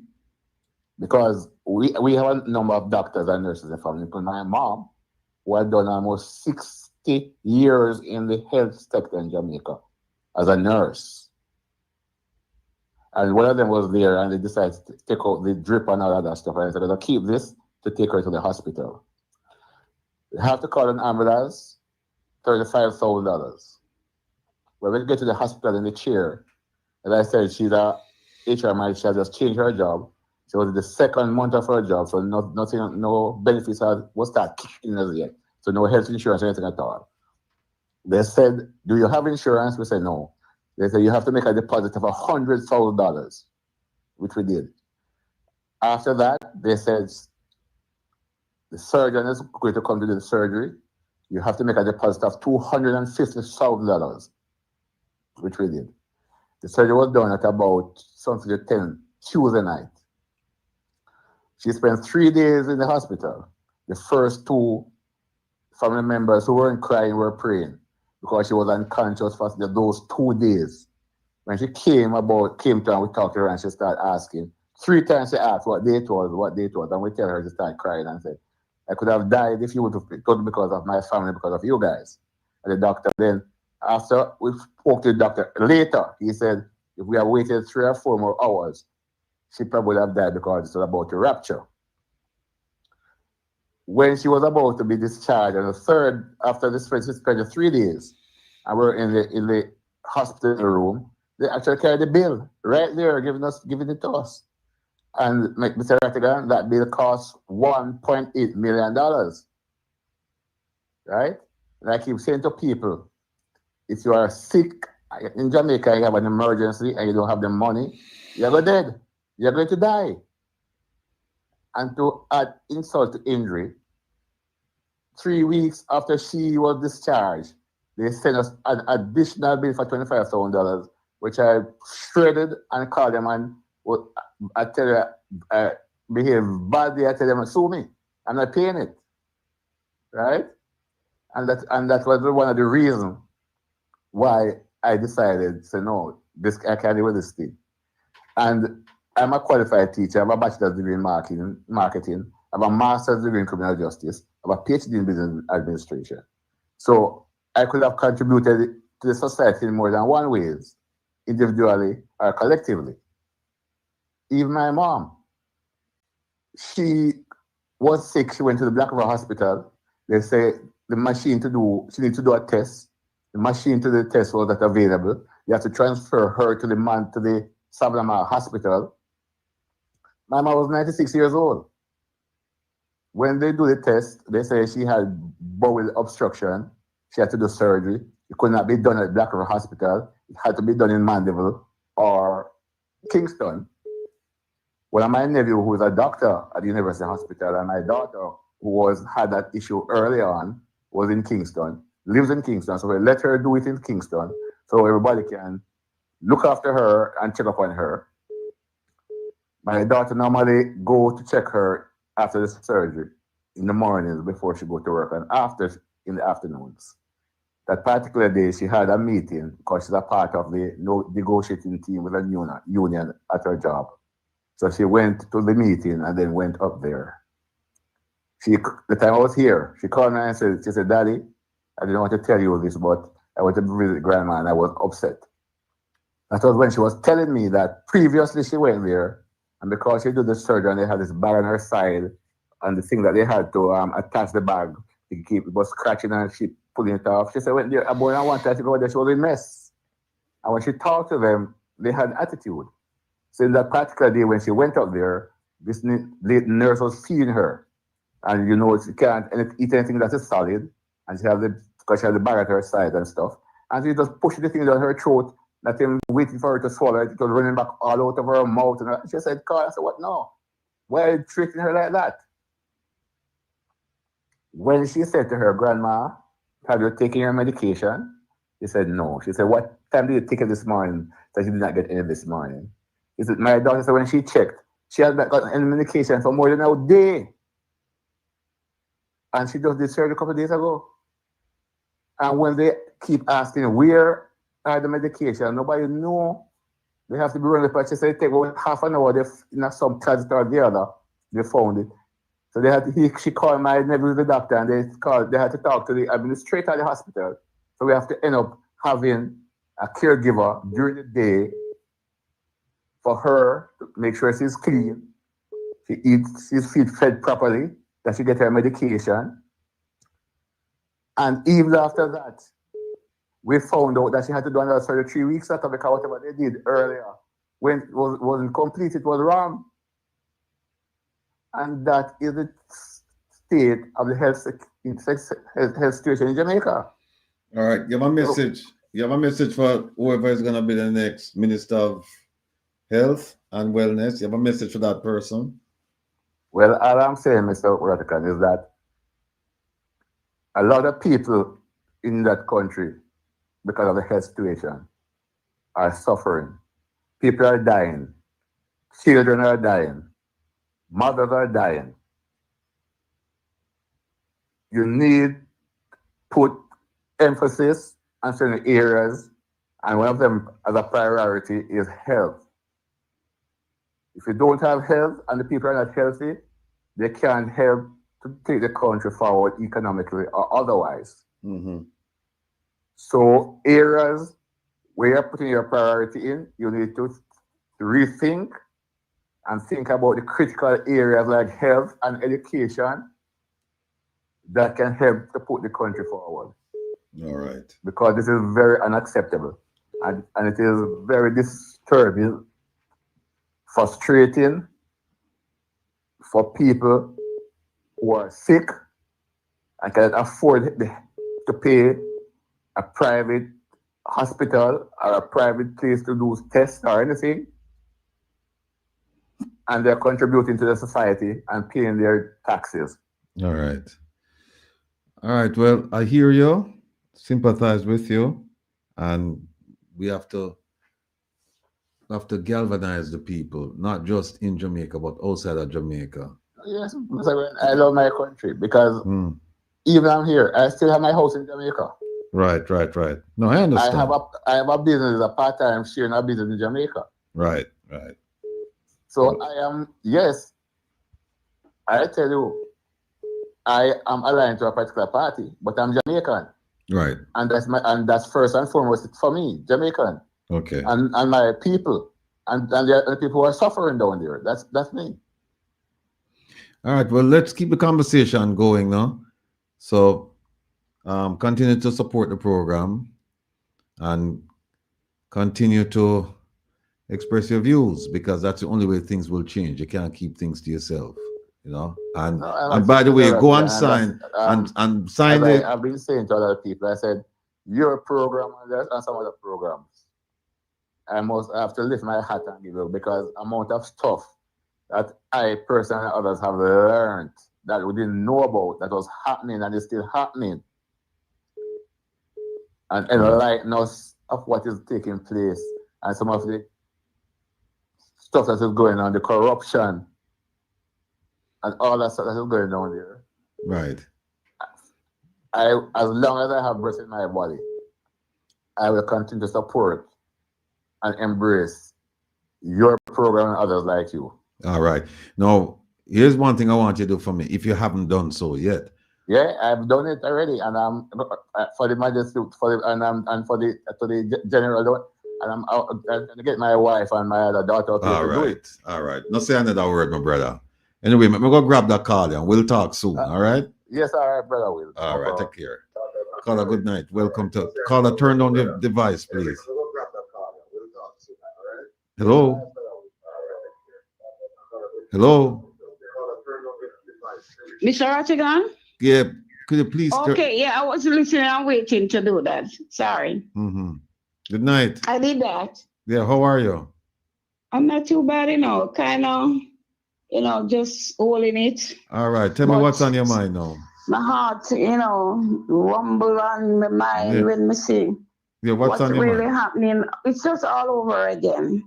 because we have a number of doctors and nurses in the family. Because my mom, who had done almost 60 years in the health sector in Jamaica as a nurse. And one of them was there and they decided to take out the drip and all that stuff. And I said, I'll keep this to take her to the hospital. We have to call an ambulance, $35,000. When we get to the hospital in the chair, as I said, she's a HR manager, she has just changed her job. She was in the 2nd month of her job, so nothing, no benefits was start kicking as yet. So no health insurance or anything at all. They said, do you have insurance? We said no. They said you have to make a deposit of $100,000, which we did. After that, they said the surgeon is going to come to do the surgery. You have to make a deposit of $250,000, which we did. The surgery was done at about something to 10 Tuesday night. She spent 3 days in the hospital. The first 2 family members who weren't crying were praying because she was unconscious for those 2 days. When she came to her and we talked to her and she started asking. 3 times she asked what date was, and we tell her she started crying and said, I could have died if you would have told me because of my family, because of you guys. And the doctor then, after we spoke to the doctor later, he said, if we had waited 3 or 4 more hours, she probably would have died because it was about to rupture. When she was about to be discharged, and the third, after this, she spent 3 days, and we're in the hospital room, they actually carried the bill right there, giving it to us. And Mr. Rattigan, that bill cost $1.8 million. Right? And I keep saying to people, if you are sick in Jamaica, you have an emergency and you don't have the money, you're going dead. You're going to die. And to add insult to injury, 3 weeks after she was discharged, they sent us an additional bill for $25,000, which I shredded and called them and I tell you, I behave badly. I tell them, sue me. I'm not paying it. Right? And that was one of the reasons why I decided to say, no, I can't deal with this thing. And I'm a qualified teacher. I have a bachelor's degree in marketing. I have a master's degree in criminal justice. I have a PhD in business administration. So I could have contributed to the society in more than one ways, individually or collectively. Even my mom, she was sick. She went to the Black River Hospital. They say the machine she needs to do a test. The machine to the test was not available. You have to transfer her to the Savannah Hospital. My mom was 96 years old. When they do the test, they say she had bowel obstruction. She had to do surgery. It could not be done at Black River Hospital. It had to be done in Mandeville or Kingston. One of my nephew, who is a doctor at the University Hospital, and my daughter, who had that issue early on, was in Kingston, lives in Kingston. So we let her do it in Kingston so everybody can look after her and check up on her. My daughter normally go to check her after the surgery in the mornings before she go to work and after in the afternoons. That particular day, she had a meeting because she's a part of the negotiating team with a union at her job. So she went to the meeting and then went up there. The time I was here, she called me and said, Daddy, I didn't want to tell you this, but I went to visit grandma and I was upset. That was when she was telling me that previously she went there, and because she did the surgery and they had this bag on her side, and the thing that they had to attach the bag to keep it was scratching and she pulling it off. She said, when there, about one time she go there, she was a mess. And when she talked to them, they had attitude. So in that particular day when she went up there, this nurse was feeding her. And you know she can't eat anything that is solid, and she has because she has the bag at her side and stuff. And she just pushed the thing down her throat, that him waiting for her to swallow it. It was running back all out of her mouth. And she said, Carl, I said, what now? Why are you treating her like that? When she said to her, Grandma, have you taken your medication? She said, no. She said, what time did you take it this morning? So she did not get any this morning. He said, my daughter said, when she checked, she had not gotten any medication for more than a day. And she just did surgery a couple of days ago. And when they keep asking, where are the medication? Nobody know. They have to be running the patch. She said, it take about half an hour. They in some closet or the other. They found it. So they had to, she called my nephew, the doctor, and they had to talk to the administrator of the hospital. So we have to end up having a caregiver during the day for her to make sure she's clean, she eats, she's fed properly, that she gets her medication. And even after that, we found out that she had to do another surgery 3 weeks after, because whatever they did earlier, when it wasn't complete, it was wrong. And that is the state of the health situation in Jamaica. All right, you have a message. You have a message for whoever is going to be the next Minister of Health and Wellness. You have a message for that person. Well, all I'm saying, Mr. Rattigan, is that a lot of people in that country, because of the health situation, are suffering. People are dying. Children are dying. Mothers are dying. You need to put emphasis on certain areas, and one of them as a priority is health. If you don't have health and the people are not healthy, they can't help to take the country forward economically or otherwise. Mm-hmm. So areas where you're putting your priority in, you need to rethink and think about the critical areas like health and education that can help to put the country forward. All right. Because this is very unacceptable. And it is very disturbing, frustrating for people who are sick and cannot afford to pay a private hospital or a private place to do tests or anything. And they're contributing to the society and paying their taxes. All right. All right. Well, I hear you, sympathize with you, and we have to galvanize the people, not just in Jamaica, but outside of Jamaica. Yes, I love my country because even I'm here, I still have my house in Jamaica. Right. No, I understand. I have a business, a part-time sharing a business in Jamaica. Right. So yes, I tell you, I am aligned to a particular party, but I'm Jamaican. Right. And that's first and foremost for me, Jamaican. Okay. And my people. And the people who are suffering down there. That's me. All right. Well, let's keep the conversation going now. So continue to support the program and continue to express your views, because that's the only way things will change. You can't keep things to yourself, you know. And by the way, go and sign and sign it. I've been saying to other people, I said, your program and some other programs, I have to lift my hat and give you, because amount of stuff that I personally and others have learned that we didn't know about, that was happening and is still happening. And enlighten us of what is taking place and some of the stuff that is going on, the corruption and all that stuff that is going on there. Right. As long as I have breath in my body, I will continue to support and embrace your program and others like you. All right. Now, here's one thing I want you to do for me, if you haven't done so yet. Yeah, I've done it already, and I'm for the majesty, to the general, and I'm out to get my wife and my other daughter to do it. All right. Not say another word, my brother. Anyway, I'm going to grab that call and we'll talk soon. All right? Yes, all right, brother Will. All right, take care. Caller, good night. Welcome to caller. Turn on your device, please. Hello. Mr. Rattigan? Yeah, could you please? Okay, yeah, I was listening and waiting to do that. Sorry. Good night. I did that. Yeah, how are you? I'm not too bad, kind of, just holding it. All right, tell me what's on your mind now. My heart, rumble on my mind when I see what's on your really mind? happening. It's just all over again.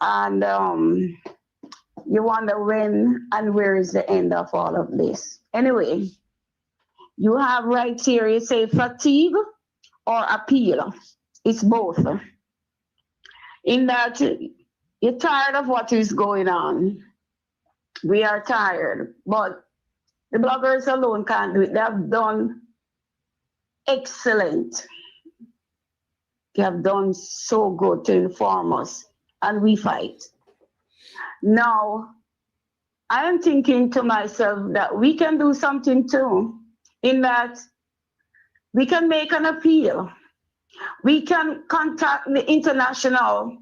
And you wonder when and where is the end of all of this. Anyway, you have right here, you say fatigue or appeal. It's both. In that you're tired of what is going on. We are tired, but the bloggers alone can't do it. They have done excellent. They have done so good to inform us, and we fight. Now, I am thinking to myself that we can do something too, in that we can make an appeal. We can contact the international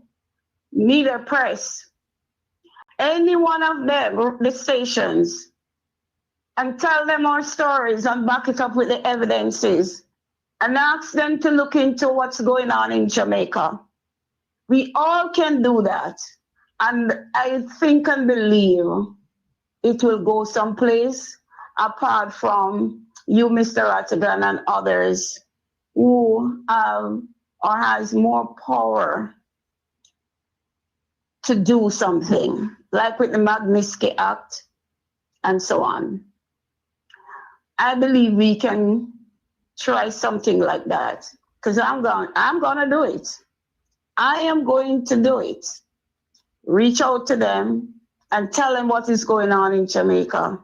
media press, any one of them, the stations, and tell them our stories and back it up with the evidences and ask them to look into what's going on in Jamaica. We all can do that. And I think and believe it will go someplace apart from you, Mr. Rattigan, and others who have or has more power to do something, like with the Magnitsky Act and so on. I believe we can try something like that because I'm gonna do it. I am going to do it. Reach out to them and tell them what is going on in Jamaica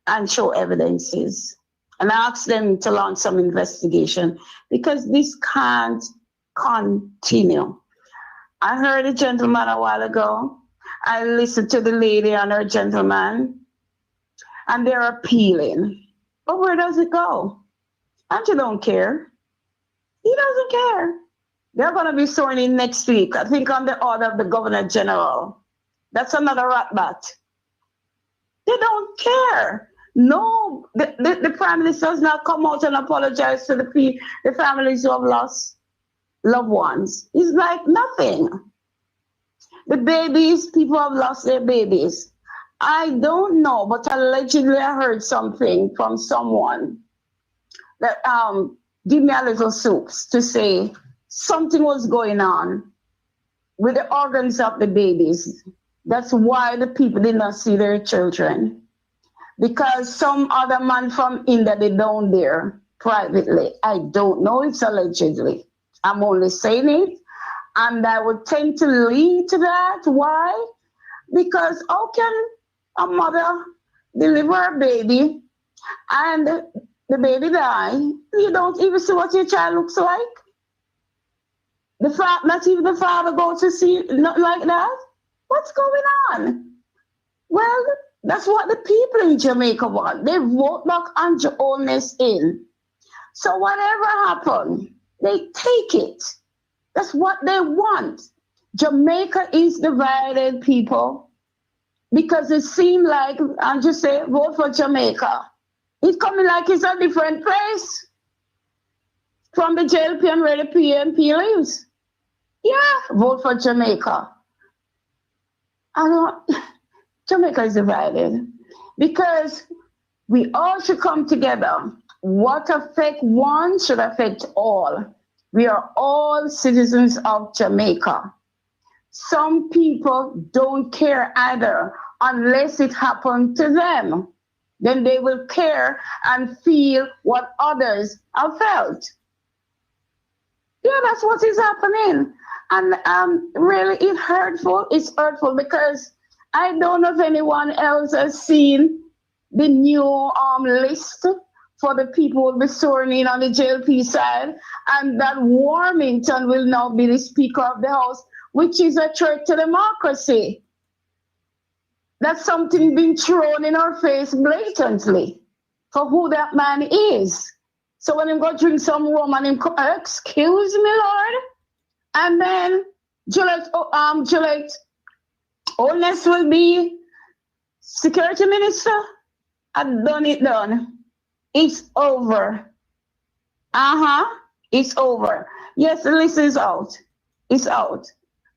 and show evidences and ask them to launch some investigation because this can't continue. I heard a gentleman a while ago. I listened to the lady and her gentleman, and they're appealing. But where does it go? Andrew don't care. He doesn't care. They're going to be sworn in next week, I think on the order of the Governor General. That's another rat bat. They don't care. No, the Prime Minister has not come out and apologize to the families who have lost loved ones. It's like nothing. The babies, people have lost their babies. I don't know, but allegedly I heard something from someone that give me a little soups to say something was going on with the organs of the babies. That's why the people did not see their children. Because some other man from India, they down there privately. I don't know, it's allegedly. I'm only saying it. And I would tend to lean to that. Why? Because how can a mother deliver a baby and the baby die? You don't even see what your child looks like. Not even the father goes to see not like that. What's going on? Well, that's what the people in Jamaica want. They vote back Andrew Holness in. So whatever happened, they take it. That's what they want. Jamaica is divided, people, because it seemed like, I'll just say, vote for Jamaica. It's coming like it's a different place from the JLP and where the PNP lives. Yeah, vote for Jamaica. Jamaica is divided because we all should come together. What affects one should affect all. We are all citizens of Jamaica. Some people don't care either unless it happened to them. Then they will care and feel what others have felt. Yeah, that's what is happening. And really, it's hurtful. It's hurtful because I don't know if anyone else has seen the new list for the people who will be sworn in on the JLP side, and that Warmington will now be the Speaker of the House, which is a threat to democracy. That's something being thrown in our face blatantly for who that man is. So when him go drink some rum and him excuse me, Lord, and then Juliet Holness will be Security Minister. I've done it done. It's over. It's over. Yes, the list is out. It's out.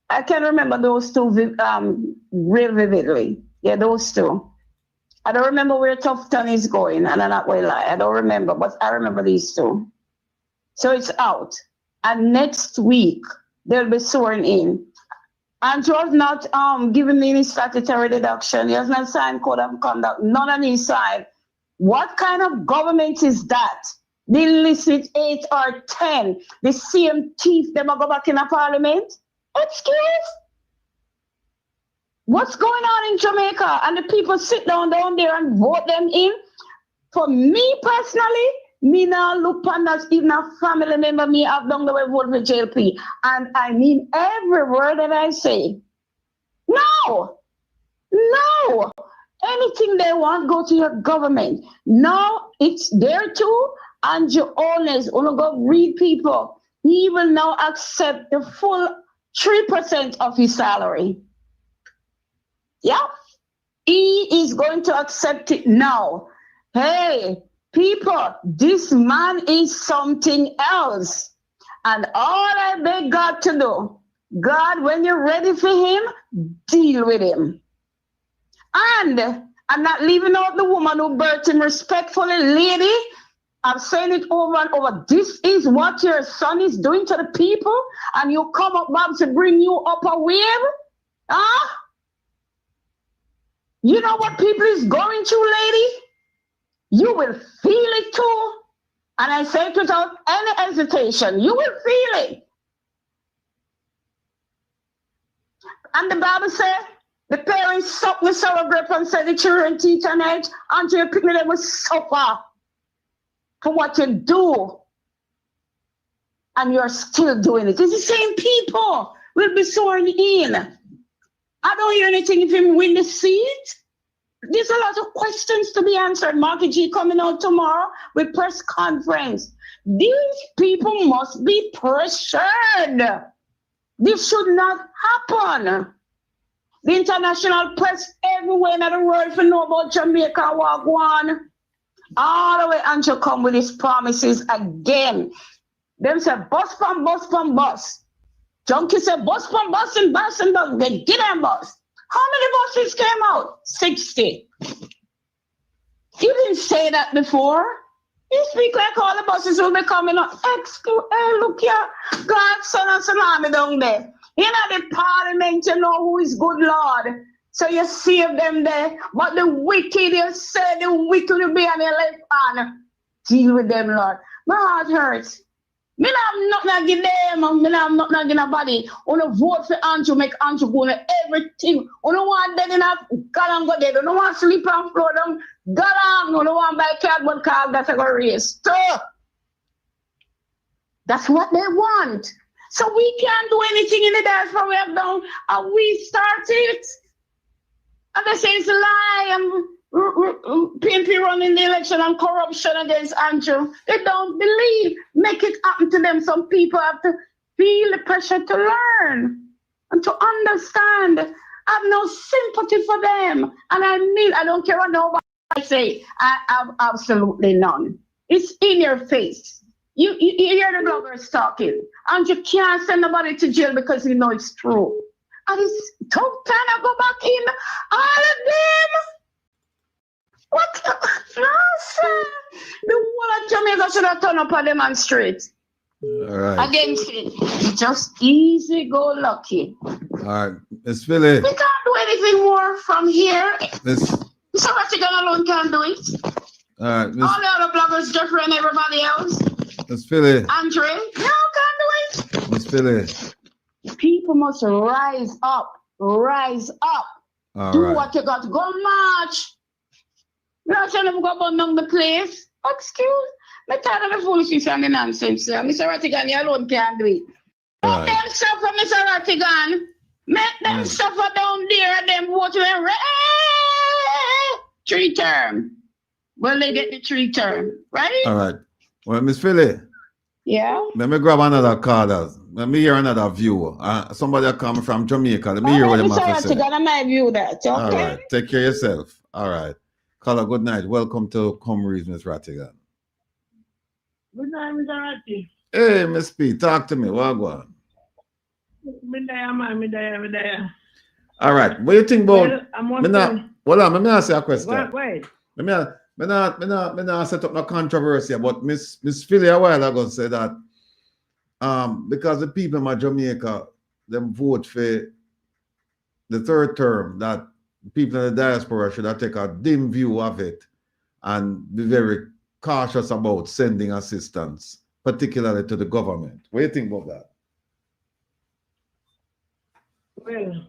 I can remember those two real vividly. Yeah, those two. I don't remember where Tufton is going, and I'm not going to lie. I don't remember, but I remember these two. So it's out. And next week, they'll be sworn in. Andrew has not given me any statutory deduction. He has not signed code of conduct. None on his side. What kind of government is that? They listed 8 or 10. The same thief, them go back in a parliament? Excuse? What's going on in Jamaica? And the people sit down there and vote them in? For me personally, me now look upon as even a family member, me have done the way vote for JLP. And I mean every word that I say. No! Anything they want, go to your government. No, it's there too. And your owners, wanna go read people. He will now accept the full 3% of his salary. Yeah, he is going to accept it now. Hey, people, this man is something else. And all I beg God to do, God, when you're ready for him, deal with him. And I'm not leaving out the woman who birthed him respectfully, lady. I'm saying it over and over. This is what your son is doing to the people, and you come up, Bob, to bring you up a wave? Huh? You know what people is going through, lady? You will feel it too. And I say it without any hesitation. You will feel it. And the Bible said, the parents suck the sour grape and said the children teach and age until you pick me them will suffer for what you do. And you're still doing it. It's the same people will be sworn in. I don't hear anything if him win the seat. There's a lot of questions to be answered. Marky G coming out tomorrow with press conference. These people must be pressured. This should not happen. The international press everywhere in the world for know about Jamaica walk one. All the way until come with his promises again. Them say bus from bus from bus. Junkie said bus from bus and bus and bus. They get them bus. How many buses came out? 60. You didn't say that before. You speak like all the buses will be coming up. Excuse, hey, look here. God's son and salami down there. You know the parliament, you know who is good Lord. So you save them there. But the wicked, you say the wicked will be on your left hand. Deal with them, Lord. My heart hurts. Me not have nothing to give them. Me not have nothing to give nobody. Wanna vote for Andrew, make Andrew go to everything. Wanna want dead enough, God and go dead. Wanna want sleep and floor down, God and wanna want buy cardboard car that's a go race. So that's what they want. So we can't do anything in the diaspora we have done, and we started. And they say it's a lie. PNP running the election and corruption against Andrew. They don't believe. Make it happen to them. Some people have to feel the pressure to learn and to understand. I have no sympathy for them. And I mean, I don't care what nobody say. I have absolutely none. It's in your face. You hear the bloggers talking. And you can't send nobody to jail because you know it's true. And it's tough time to go back in. All of them. What nonsense? The whole of Jamaica should have turned up and demonstrate. All right. Against it. Just easy go lucky. All right. Miss Philly. We can't do anything more from here. Miss Srvc alone can't do it. All right. All the other bloggers, Jeffrey and everybody else. Miss Philly. Andre, no, can't do it. Miss Philly. People must rise up. Rise up. All do right. what you got. Go march. Not trying to go burn the place. Excuse me. I'm tired of the foolishness and the nonsense. Mr. Rattigan, you alone can't do it. Make them suffer, Mr. Rattigan. Make them suffer down there and them vote them. 3 term. Well, they get the 3 term, right? All right. Well, Miss Philly. Yeah. Let me grab another card. Let me hear another view. Somebody coming from Jamaica. Let me hear what they have to say. Mr. Rattigan, I might view that. Okay. All right. Take care of yourself. All right. Caller, good night. Welcome to Comrades, Miss Rattigan. Good night, Mr. Ratty. Hey, Miss P, talk to me. What go on? Me there. All right. What do you think about? Well, I'm me let me ask you a question. Go ahead. Me not set up no controversy, but Miss Philly a while ago said that because the people in Jamaica them vote for the third term, that people in the diaspora should have take a dim view of it and be very cautious about sending assistance, particularly to the government. What do you think about that? Well,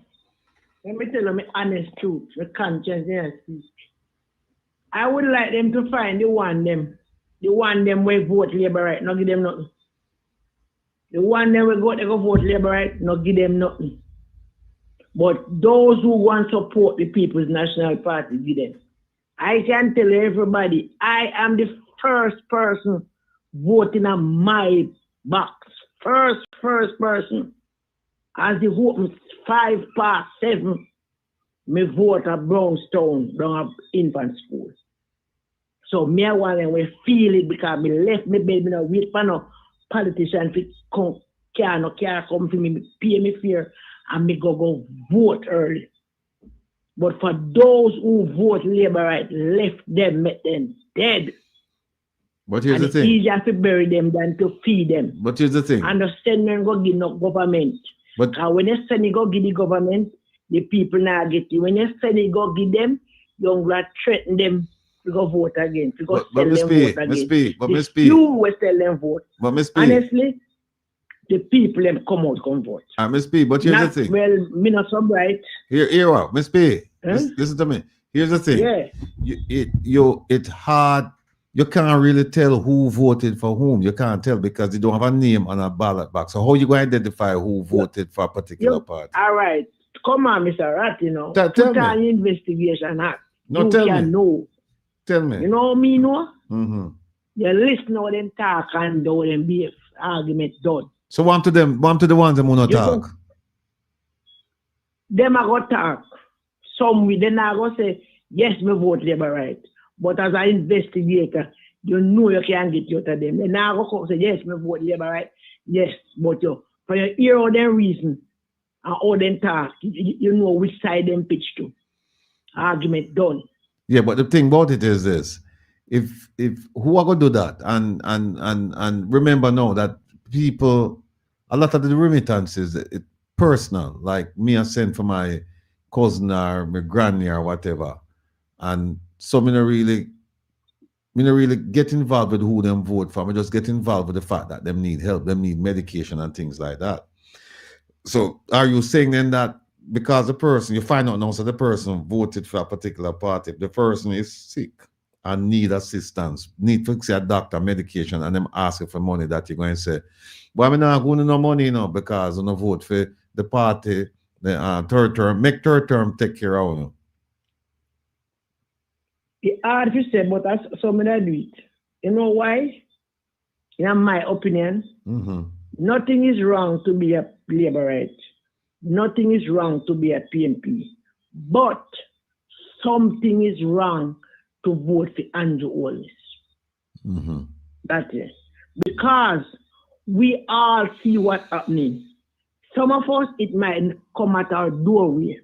let me tell you my honest truth, my conscience here speak. I would like them to find the one them will vote Labour right, not give them nothing. The one them will go vote Labour right, not give them nothing. But those who want to support the People's National Party, give them. I can tell everybody, I am the first person voting on my box. First person. As the vote 7:05, me vote at Brownstone, down at infant school. So me I want them to feel it because me left me bed, me no wait for no politician to come, care come to me, pay me fear, and me go vote early. But for those who vote Labour right, left them, make them dead. But here's and the thing. It's easier to bury them than to feed them. But here's the thing. And the send them go give no government. But when you send it go give the government, the people now get it. When you send it go give them, you're going to threaten them to go vote again. To go but Miss P, Miss P. You will tell them vote. But Miss P. Honestly, the people them come out come vote. Miss P, but here's the thing. Well, me not so bright. Here what, Miss P. Listen to me. Here's the thing. Yeah. It's hard. You can't really tell who voted for whom. You can't tell because you don't have a name on a ballot box. So how you going to identify who voted for a particular party? All right. Come on, Mr. Rat, Tell Put me. an investigation act. No, you tell can me. know. Tell me. You know me, no? Mm-hmm. You listen how them talk and how them behave. Argument done. So one to the ones that will not talk. Them are going to talk. Some with them are going to say, yes, me vote Labour right. But as an investigator, you know you can't get out of them. They now go come say, yes, me vote Labour right. Yes, but for you hear all their reason and all them talk, you know which side them pitch to. Argument done. Yeah, but the thing about it is this: if who are gonna do that, and remember now that people, a lot of the remittances, it personal. Like me, I send for my cousin or my granny or whatever, and so me not really get involved with who them vote for. I just get involved with the fact that them need help, them need medication and things like that. So are you saying then that because the person, you find out now, so the person voted for a particular party, the person is sick and need assistance, need to see a doctor, medication, and them asking for money, that you're going to say, well, I'm not going to no money now because I'm going to vote for the party, the third term, make third term take care of you. It's hard to say, but that's something I do it. You know why? In my opinion, nothing is wrong to be a Labourite. Nothing is wrong to be a PMP. But something is wrong to vote for Andrew Holness. That's it. Because we all see what's happening. Some of us, it might come at our doorway.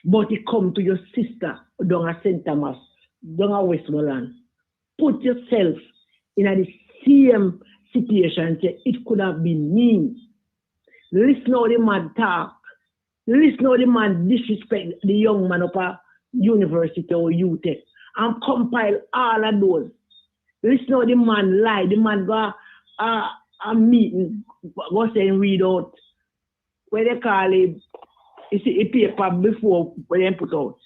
But it come to your sister down at St. Thomas, down at Westmoreland. Put yourself in the same situation and say, it could have been me. Listen how the man talk. Listen how the man disrespect the young man up at university or UTech. And compile all of those. Listen how the man lie. The man go a meeting, go say and read out where they call it. You see a paper before when they put out.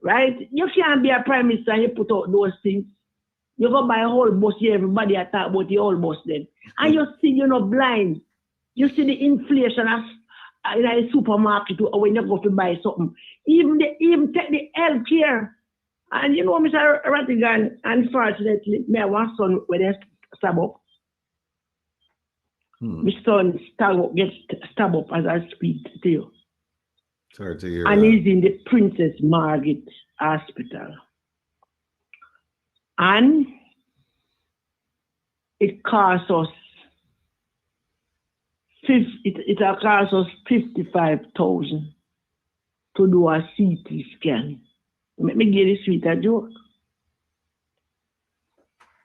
Right? You can't be a prime minister and you put out those things. You go buy a whole bus here, everybody talk about the whole bus then. And you see you're not blind. You see the inflation in the supermarket when you go to buy something. Even take the health care. And you know, Mr. Rattigan, unfortunately, my one son when they stab up. My son gets stabbed up as I speak to you. Sorry to hear and that. he's in the Princess Margaret hospital. And it cost us it cost us 55,000 to do a CT scan. Let me get this sweet a joke.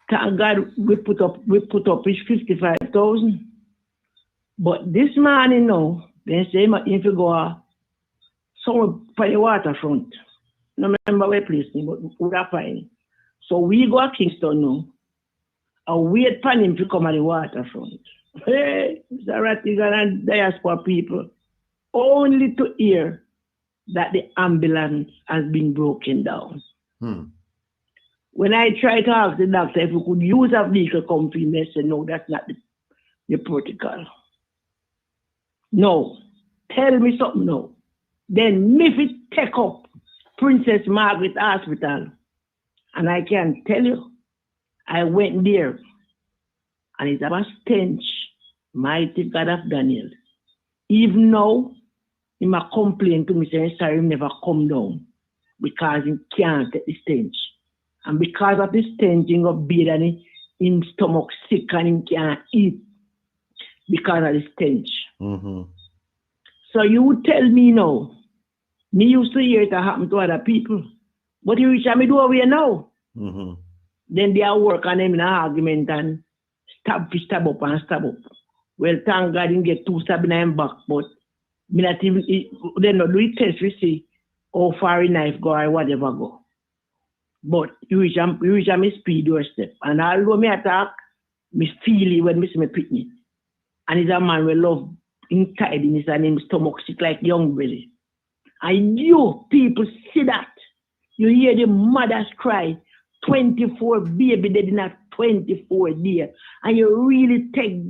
Thank God we put up with 55,000. But this morning now, they say if you go somewhere by the waterfront. No remember where place me, but we are fine. So we go to Kingston now. And wait for him to come at the waterfront. Hey, Mr. Rattigan and diaspora people, only to hear that the ambulance has been broken down. When I tried to ask the doctor if we could use a vehicle company, they said, no, that's not the protocol. No. Tell me something now. Then if it take up Princess Margaret Hospital, and I can tell you, I went there, and it's about stench, mighty God of Daniel. Even now, he might complain to me saying, sorry, he never come down, because he can't take the stench. And because of the stench, he got bad and his stomach sick and he can't eat because of the stench. So you tell me now, me used to hear it happen to other people, but you reach me do away now. Then they are work on them in an argument and stab up. Well, thank God didn't get 2 stab in him back, but me not even, they not do it test, we see how far a knife go or whatever go. But you reach me speed doorstep. And although me attack, me feel it when me see me picnic. And he's a man we love in tidiness and his stomach sick like young belly. And you people see that. You hear the mothers cry, 24 baby dead in that 24 days. And you really take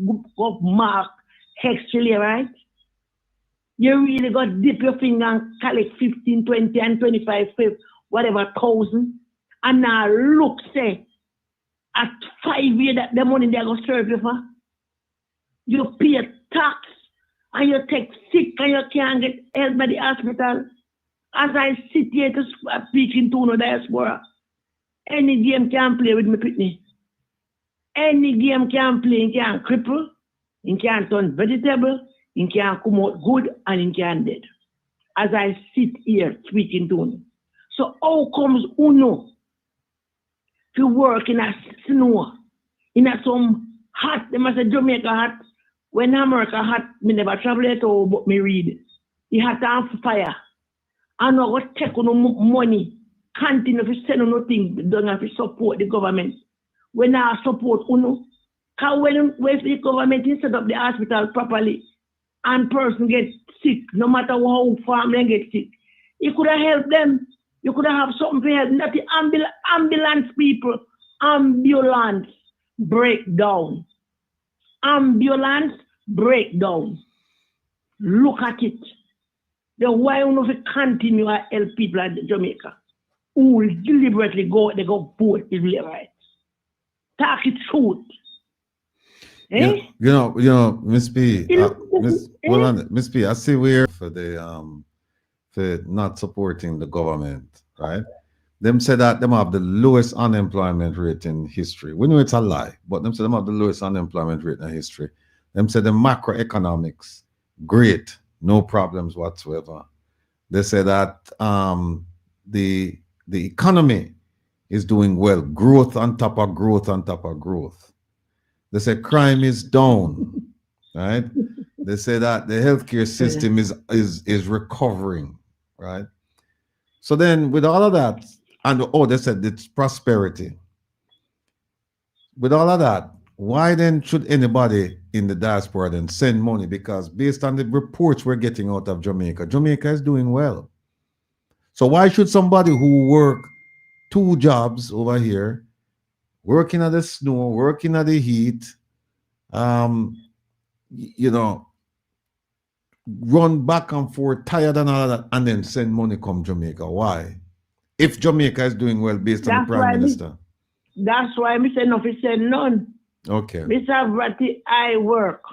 up mark actually, right? You really got to dip your finger and collect 15, 20, and 25, whatever thousand. And now look, say, at 5 years that the money they're going to serve you for, you pay tax and you take sick and you can't get help by the hospital. As I sit here to speak into no diaspora, any game can play with me, Pitney. Any game can play, it can cripple, it can turn vegetable, it can come out good, and it can dead. As I sit here speaking to you. So how comes Uno to work in a snow, in a some hot, they must say Jamaica hot. When America hot, me never travel at all, but me read. It had on fire. And I got take on money, continue to send nothing, don't have to support the government. When I support Uno, because when the government set up the hospital properly, and person get sick, no matter how far they get sick, you could have helped them. You could have something to help. Not the ambulance people. Ambulance breakdown. Ambulance breakdown. Look at it. Then why don't we continue to help people at Jamaica who will deliberately they go vote is right. Talk it truth. Eh? You know, Miss P, Miss P, I see we're for the for not supporting the government, right? Them say that them have the lowest unemployment rate in history. We know it's a lie, but them say them have the lowest unemployment rate in history. Them say the macroeconomics, great, no problems whatsoever. They say that the economy is doing well, growth on top of growth on top of growth. They say crime is down, right? They say that the healthcare system is recovering, right? So then with all of that, and they said it's prosperity. With all of that, why then should anybody in the diaspora then send money? Because based on the reports we're getting out of Jamaica, Jamaica is doing well. So why should somebody who work 2 jobs over here, working at the snow, working at the heat, you know, run back and forth, tired and all that, and then send money come Jamaica? Why? If Jamaica is doing well based on the Prime Minister. That's why I say nothing, said none. Okay. Mr. Ratty, I work.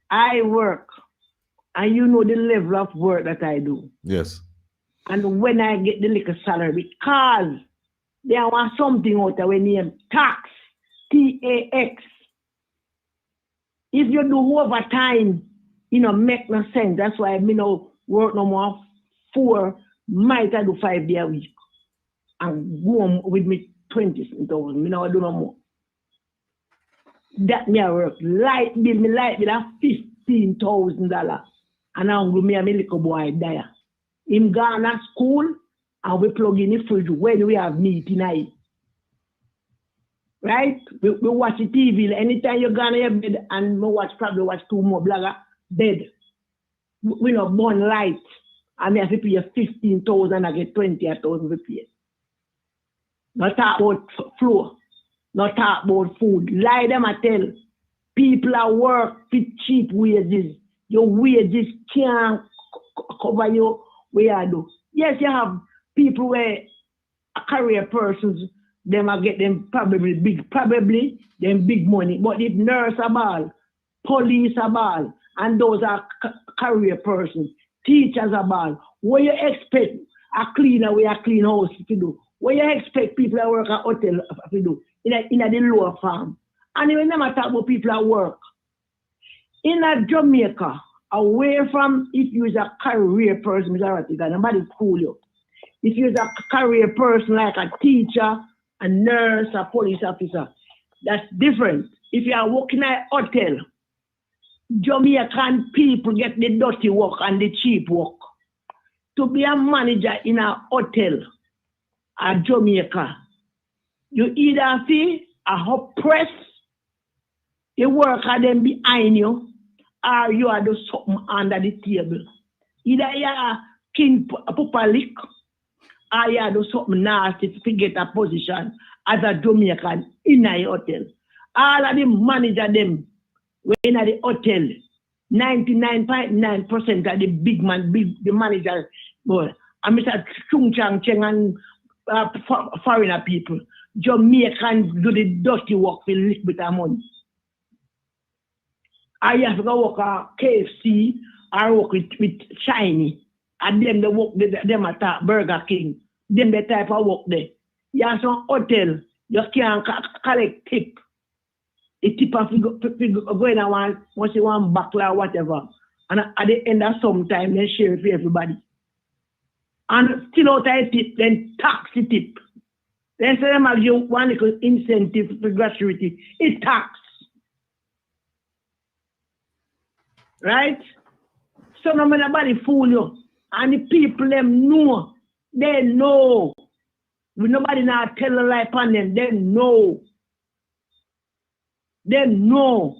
And you know the level of work that I do. Yes. and when I get the little salary, because there was something out there we name tax, TAX. If you do overtime, make no sense. That's why I work no more 4, might I do 5 days a week. And go on with me 20,000. I do no more. That me I work. Light bill at $15,000. And I'm going to me little boy there. Him gone to school and we plug in the fridge when we have meeting night. Right? We watch the TV. Anytime you go on your bed and probably watch 2 more blogger bed. We not burn light. And I have to pay 15,000 I get 20,000 to pay. Not talk about floor. Not talk about food. Lie them I tell. People at work with cheap wages. Your wages can't cover your way I do. Yes, you have people where career persons, them I get them probably big money. But if nurse are ball, police are ball, and those are career persons, teachers are ball, what you expect a cleaner with a clean house to do? What you expect people that work at hotel to do in the lower farm? And we never talk about people at work. In a Jamaica, away from if you're a career person, Mr. Rattigan, nobody fool you. If you're a career person like a teacher, a nurse, a police officer, that's different. If you are working at a hotel, Jamaican people get the dirty work and the cheap work. To be a manager in a hotel at Jamaica, you either see a oppress, you work at them behind you, or you are do something under the table. Either you are king public, or you are do something nasty to get a position as a Jamaican in a hotel. All of the manager them in the hotel, 99.9% of the big man, the manager, boy, and Mr. Chung Chang Cheng and foreigner people, Jamaicans do the dirty work for a little bit of money. I have to go work at KFC or work with Shiny, and them they work them at Burger King. Them the type of work there. You have some hotel, you can't collect tip. The tip of going on once you want backla or whatever. And at the end of some time, they share it for everybody. And still out of tip, then tax the tip. Then say them have you one little incentive for gratuity. It tax. Right? So nobody fool you. And the people them know. They know. Nobody now tell a lie upon them. They know. They know.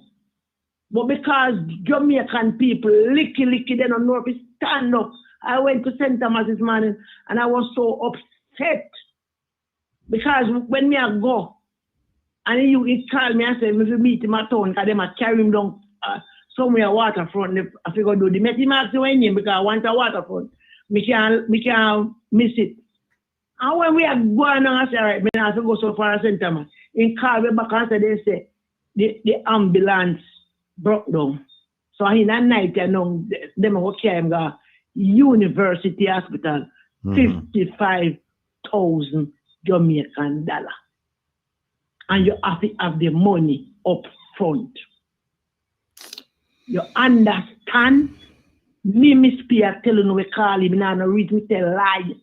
But because Jamaican people licky, they don't know if they stand up. I went to St. Thomas this morning and I was so upset. Because when me I go, and he called me and said, if you meet him at town, because they must carry him down somewhere waterfront. I figure do the met him ask you name because I want a waterfront. Me can't miss it. And when we are going on, I say, all right, I have to go so far as St. Thomas. In call me back and they say, the ambulance broke down. So in that night, them will carry him to University Hospital, $55,000 Jamaican dollar. And you have to have the money up front. You understand? Me, Miss Pia, telling you we call him, and I read me tell lie.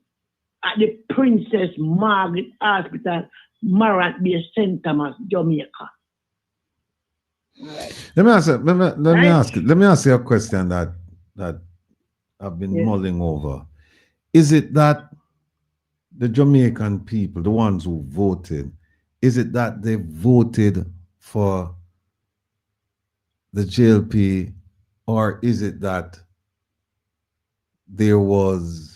At the Princess Margaret Hospital, Marant Bay, St. Thomas, Jamaica. Right. Let me ask you a question that I've been mulling over. Is it that the Jamaican people, the ones who voted, is it that they voted for the JLP, or is it that there was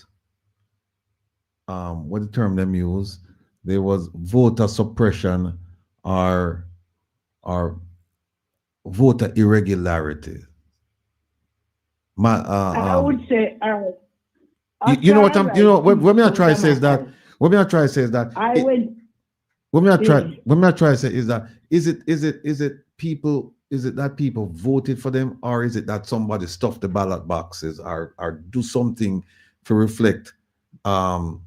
what the term them use? There was voter suppression or voter irregularity. I would say, you know what I'm. You know what me I try to say is that. What me I try to say is that. What me I try to say is that. Is it people? Is it that people voted for them, or is it that somebody stuffed the ballot boxes, or do something to reflect to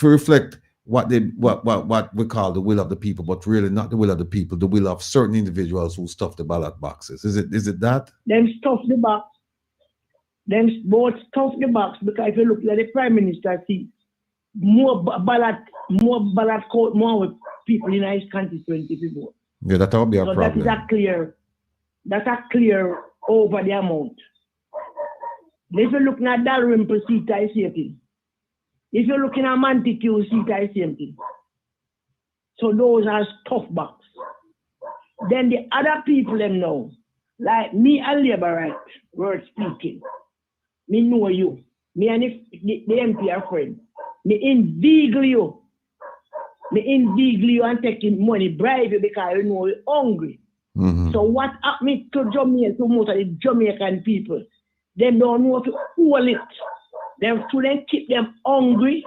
reflect what we call the will of the people, but really not the will of the people, the will of certain individuals who stuff the ballot boxes. Is it that? Them stuff the box. Them both stuff the box, because if you look at the Prime Minister, see more ballot code, more people in his constituency people. Yeah, that will be a problem. That's a clear over the amount. If you're looking at Dalrymple seat, I see it. If you're looking at Montague seat, I see it. So those are tough box. Then the other people them know, like me and Labour right, word speaking. Me know you. Me and the MP are friends. Me inveigle you. And taking money, bribe you because you know you're hungry. Mm-hmm. So what happened to Jamaica, to most of the Jamaican people? They don't know how to hold it. Them keep them hungry.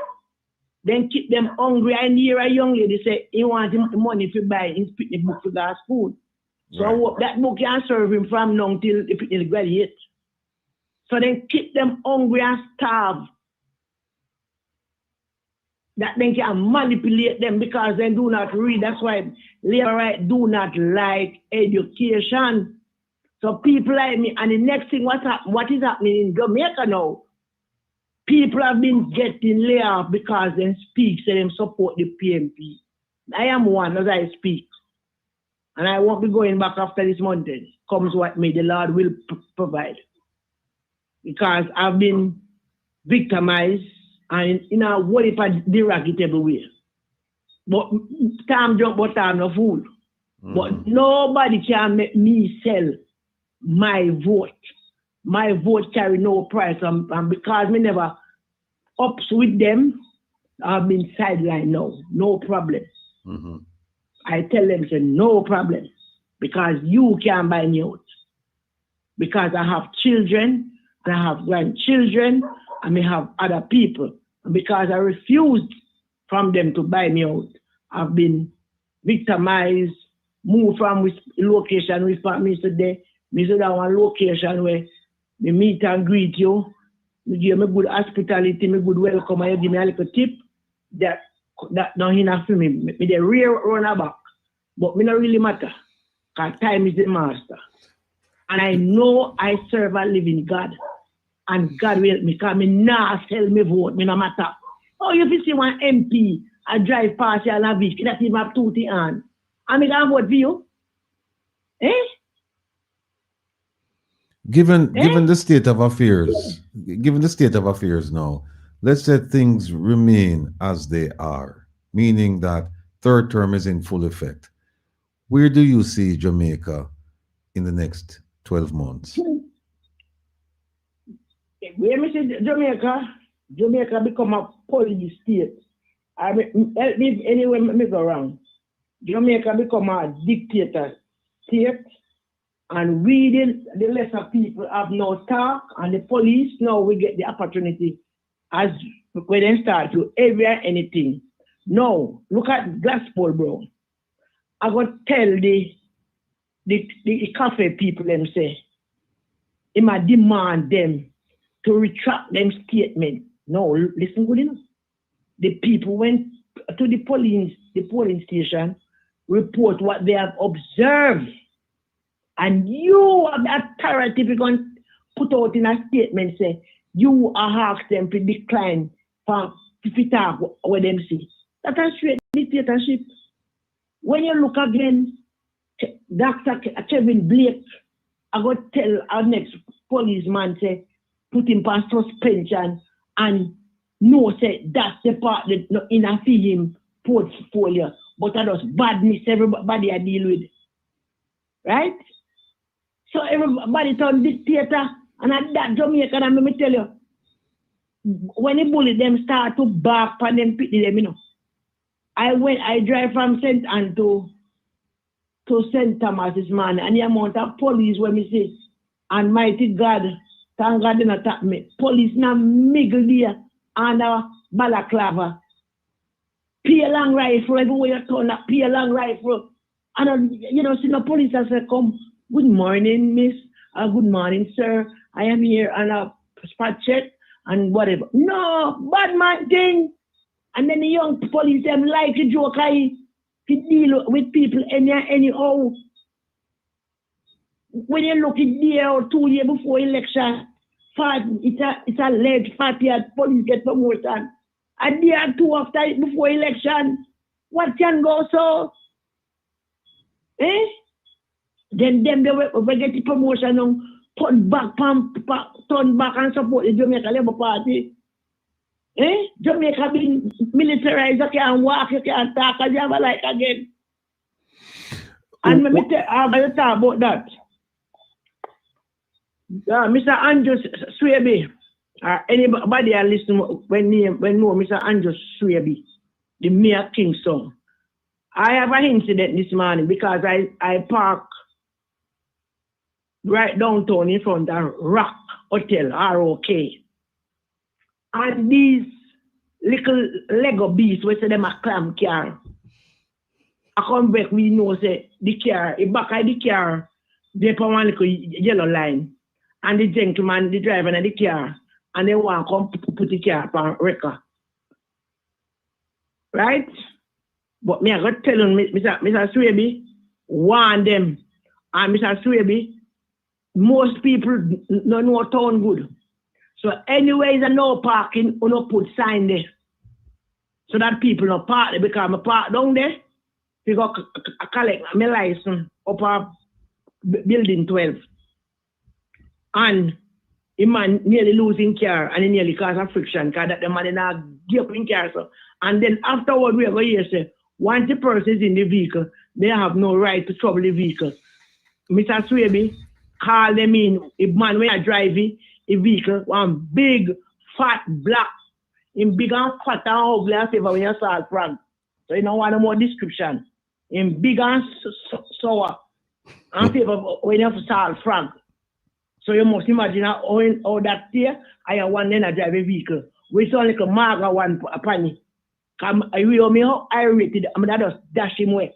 Then keep them hungry. And hear a young lady say he wants money to buy his picnic book to go to school. So that book can serve him from now till the picnic graduate. So then keep them hungry and starve. That they can manipulate them because they do not read. That's why Labour do not like education. So people like me, and the next thing, what is happening in Jamaica now? People have been getting laid off because they speak, so they support the PMP. I am one as I speak. And I won't be going back after this mountain. Comes what may the Lord will provide. Because I've been victimized and in a what if a derogable way. But time jump, but time no fool. But nobody can make me sell my vote. My vote carry no price. And because me never ups with them, I've been sidelined now. No problem. Mm-hmm. I tell them, say, no problem. Because you can't buy me out. Because I have children, and I have grandchildren, and I have other people. And because I refused from them to buy me out, I've been victimized, moved from location with me today. Me say that one location where me meet and greet you, me give me good hospitality, me good welcome, and you give me a little tip. That not enough for me. Me the real runner back. But me not really matter. Because time is the master. And I know I serve a living God. And God will help me, because me not sell me vote, me no matter. Oh, if you see one MP, I drive past you and I wish, that even have 2 hands. And me can vote for you. Eh? Given the state of affairs, now, let's say things remain as they are, meaning that third term is in full effect. Where do you see Jamaica in the next 12 months? When me say Jamaica become a police state. I mean, help me anyway me go around. Jamaica become a dictator state, and we the lesser people have no talk, and the police now we get the opportunity as when they start to everywhere anything. No, look at gospel, bro. I go tell the cafe people them say, he might demand them to retract them statement. No, listen good enough. The people went to the polling station, report what they have observed. And you have the authority if you're going to put out in a statement, say, you are asked them to decline from if you talk what them see. That's a straight dictatorship. When you look again, Dr. Kevin Blake, I go tell our next policeman, say, put him on suspension and no, say, that's the part that no interfere him portfolio, but that was badness everybody I deal with. Right? So everybody turn dictator, and at that Jamaican, and let me tell you, when the bully them start to bark and them pity them, you know. I drive from St. Anne to St. Thomas this morning, and the amount of police when me say, and mighty God, thank God they not attack me. Police now miggle there and balaclava. Pay long rifle, everywhere you turn up, pay long rifle. And you know, see the police I say, come, good morning, miss, good morning, sir. I am here on a spot check, and whatever. No, bad man thing. And then the young police them like a joke to deal with people anyhow. When you look at year or 2 years before election, it's a late 40 police get promotion. A year or two after before election, what can go so? Then they will get the promotion and turn back and support the Jamaica Labour Party. Jamaica being militarized, you can't walk, you can't talk, and you have a life again. And let me talk about that. Mr. Andrew Srvc, anybody that listen when know Mr. Andrew Srvc, the Mayor Kingston. I have an incident this morning because I park right downtown in front of Rock Hotel, ROK. And these little Lego beasts, we say them a clam car. I come back, we know say the car, the back of the car, they put one little yellow line. And the gentleman, the driver in the car, and they want to come put the car on record. Right? But me I got to tell them, Mr. Srvc, warn them. And Mr. Srvc, most people don't know town good. So anyways, I no parking, you no put sign there. So that people no park there, because I park down there, we go collect my license up a building 12. And the man nearly losing car and he nearly cause a friction because that the man not give up in car. So. And then afterward, we are going to say, once the person is in the vehicle, they have no right to trouble the vehicle. Mr. Srvc, call them in. If man when you driving a vehicle, one big, fat, black, in big and fat and ugly and favor when you salt front. So you don't want no more description. In big and sour and favor when you salt front. So you must imagine how that there, I have one then I drive a vehicle. We saw like a maga one penny. Come, I will me how I rated. I mean, that just dash him away.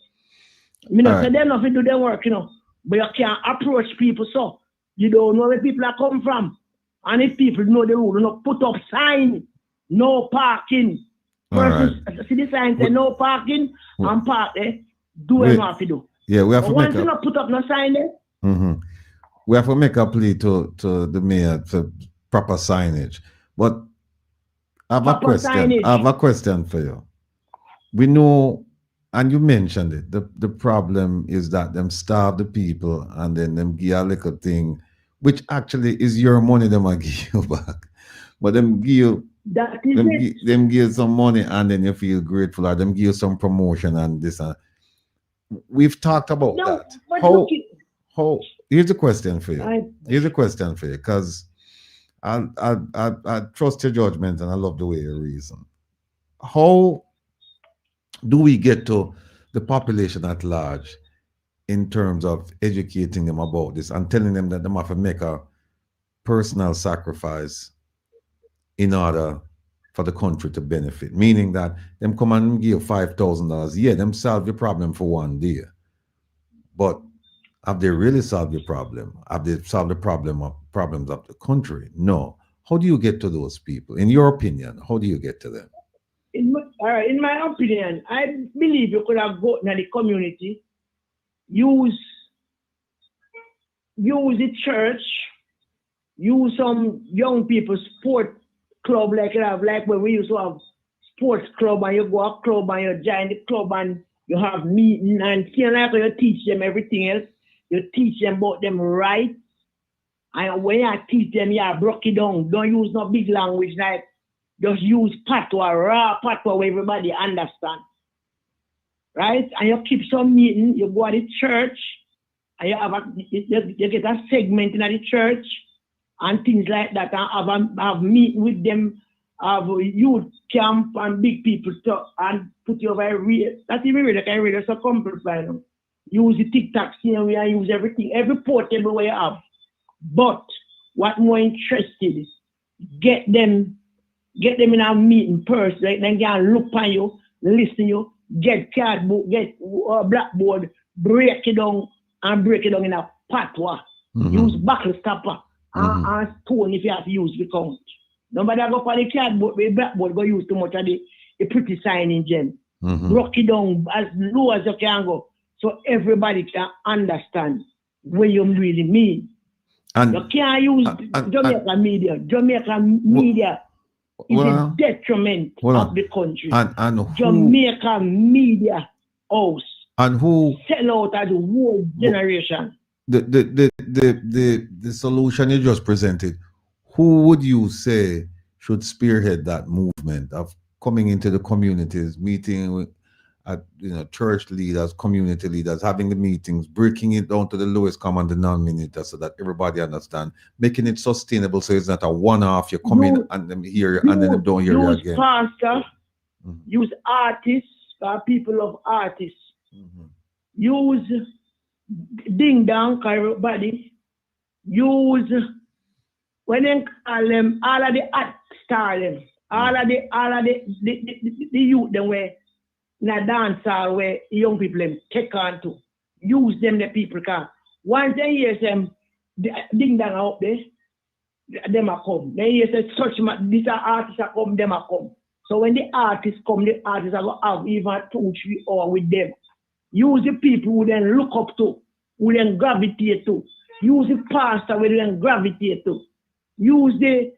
Me not say they nothing to their work, you know. But you can't approach people so. You don't know where people are come from. And if people know the rule, you know, put up sign, no parking. Person, see the sign say no parking and park there. Do what you have to do. Yeah, we have to once you not put up no sign there. We have to make a plea to the mayor for proper signage. But I have a question. Signage. I have a question for you. We know, and you mentioned it, the problem is that them starve the people and then them give a little thing, which actually is your money them I give you back. But them give them give some money and then you feel grateful, or them give some promotion and this and we've talked about that. How here's a question for you. Here's a question for you, because I trust your judgment and I love the way you reason. How do we get to the population at large in terms of educating them about this and telling them that they have to make a personal sacrifice in order for the country to benefit? Meaning that them come and give $5,000. Yeah, them solve your problem for one day. But have they really solved your problem? Have they solved the problems of the country? No. How do you get to those people? In your opinion, how do you get to them? In my opinion, I believe you could have gone to the community, use the church, use some young people sport club like when we used to have sports club, and you go a club and you join the club and you have meeting and like you teach them everything else. You teach them about them rights. And when you teach them, you break it down. Don't use no big language like just use patois, raw patois where everybody understand. Right? And you keep some meeting, you go to the church, and you get a segment in the church and things like that, and have meeting with them, have youth camp and big people and put you over a radio. That's even really like a radio circumference by them. Use the TikTok scene, we use everything, every portable way you have. But what more interested is get them in a meeting person, like they can look on you, listen to you, get cardboard, get blackboard, break it down in a patois. Use buckle stopper and stone if you have to use the count. Nobody go for the cardboard, the blackboard go use too much of the pretty sign in gem. Broke it down as low as you can go. So everybody can understand what you really mean. And you can't use Jamaica media. Jamaica media is a detriment of the country. And who, Jamaica media house and who sell out as a whole generation. The solution you just presented, who would you say should spearhead that movement of coming into the communities, meeting with church leaders, community leaders, having the meetings, breaking it down to the lowest common denominator so that everybody understands, making it sustainable so it's not a one-off, you come in and them hear you and then them don't hear you again. Use pastor, use artists, people of artists, use ding dong, everybody, use, when they call them, all of the art star them, all of the youth them where in a dance hall where young people take on to. Use them, the people can. Once they hear them, ding dong out there, them a come. They hear say such this artists a come, them a come. So when the artists come, the artists are going to have even 2-3 hours with them. Use the people who then look up to, who then gravitate to. Use the pastor who then gravitate to. Use the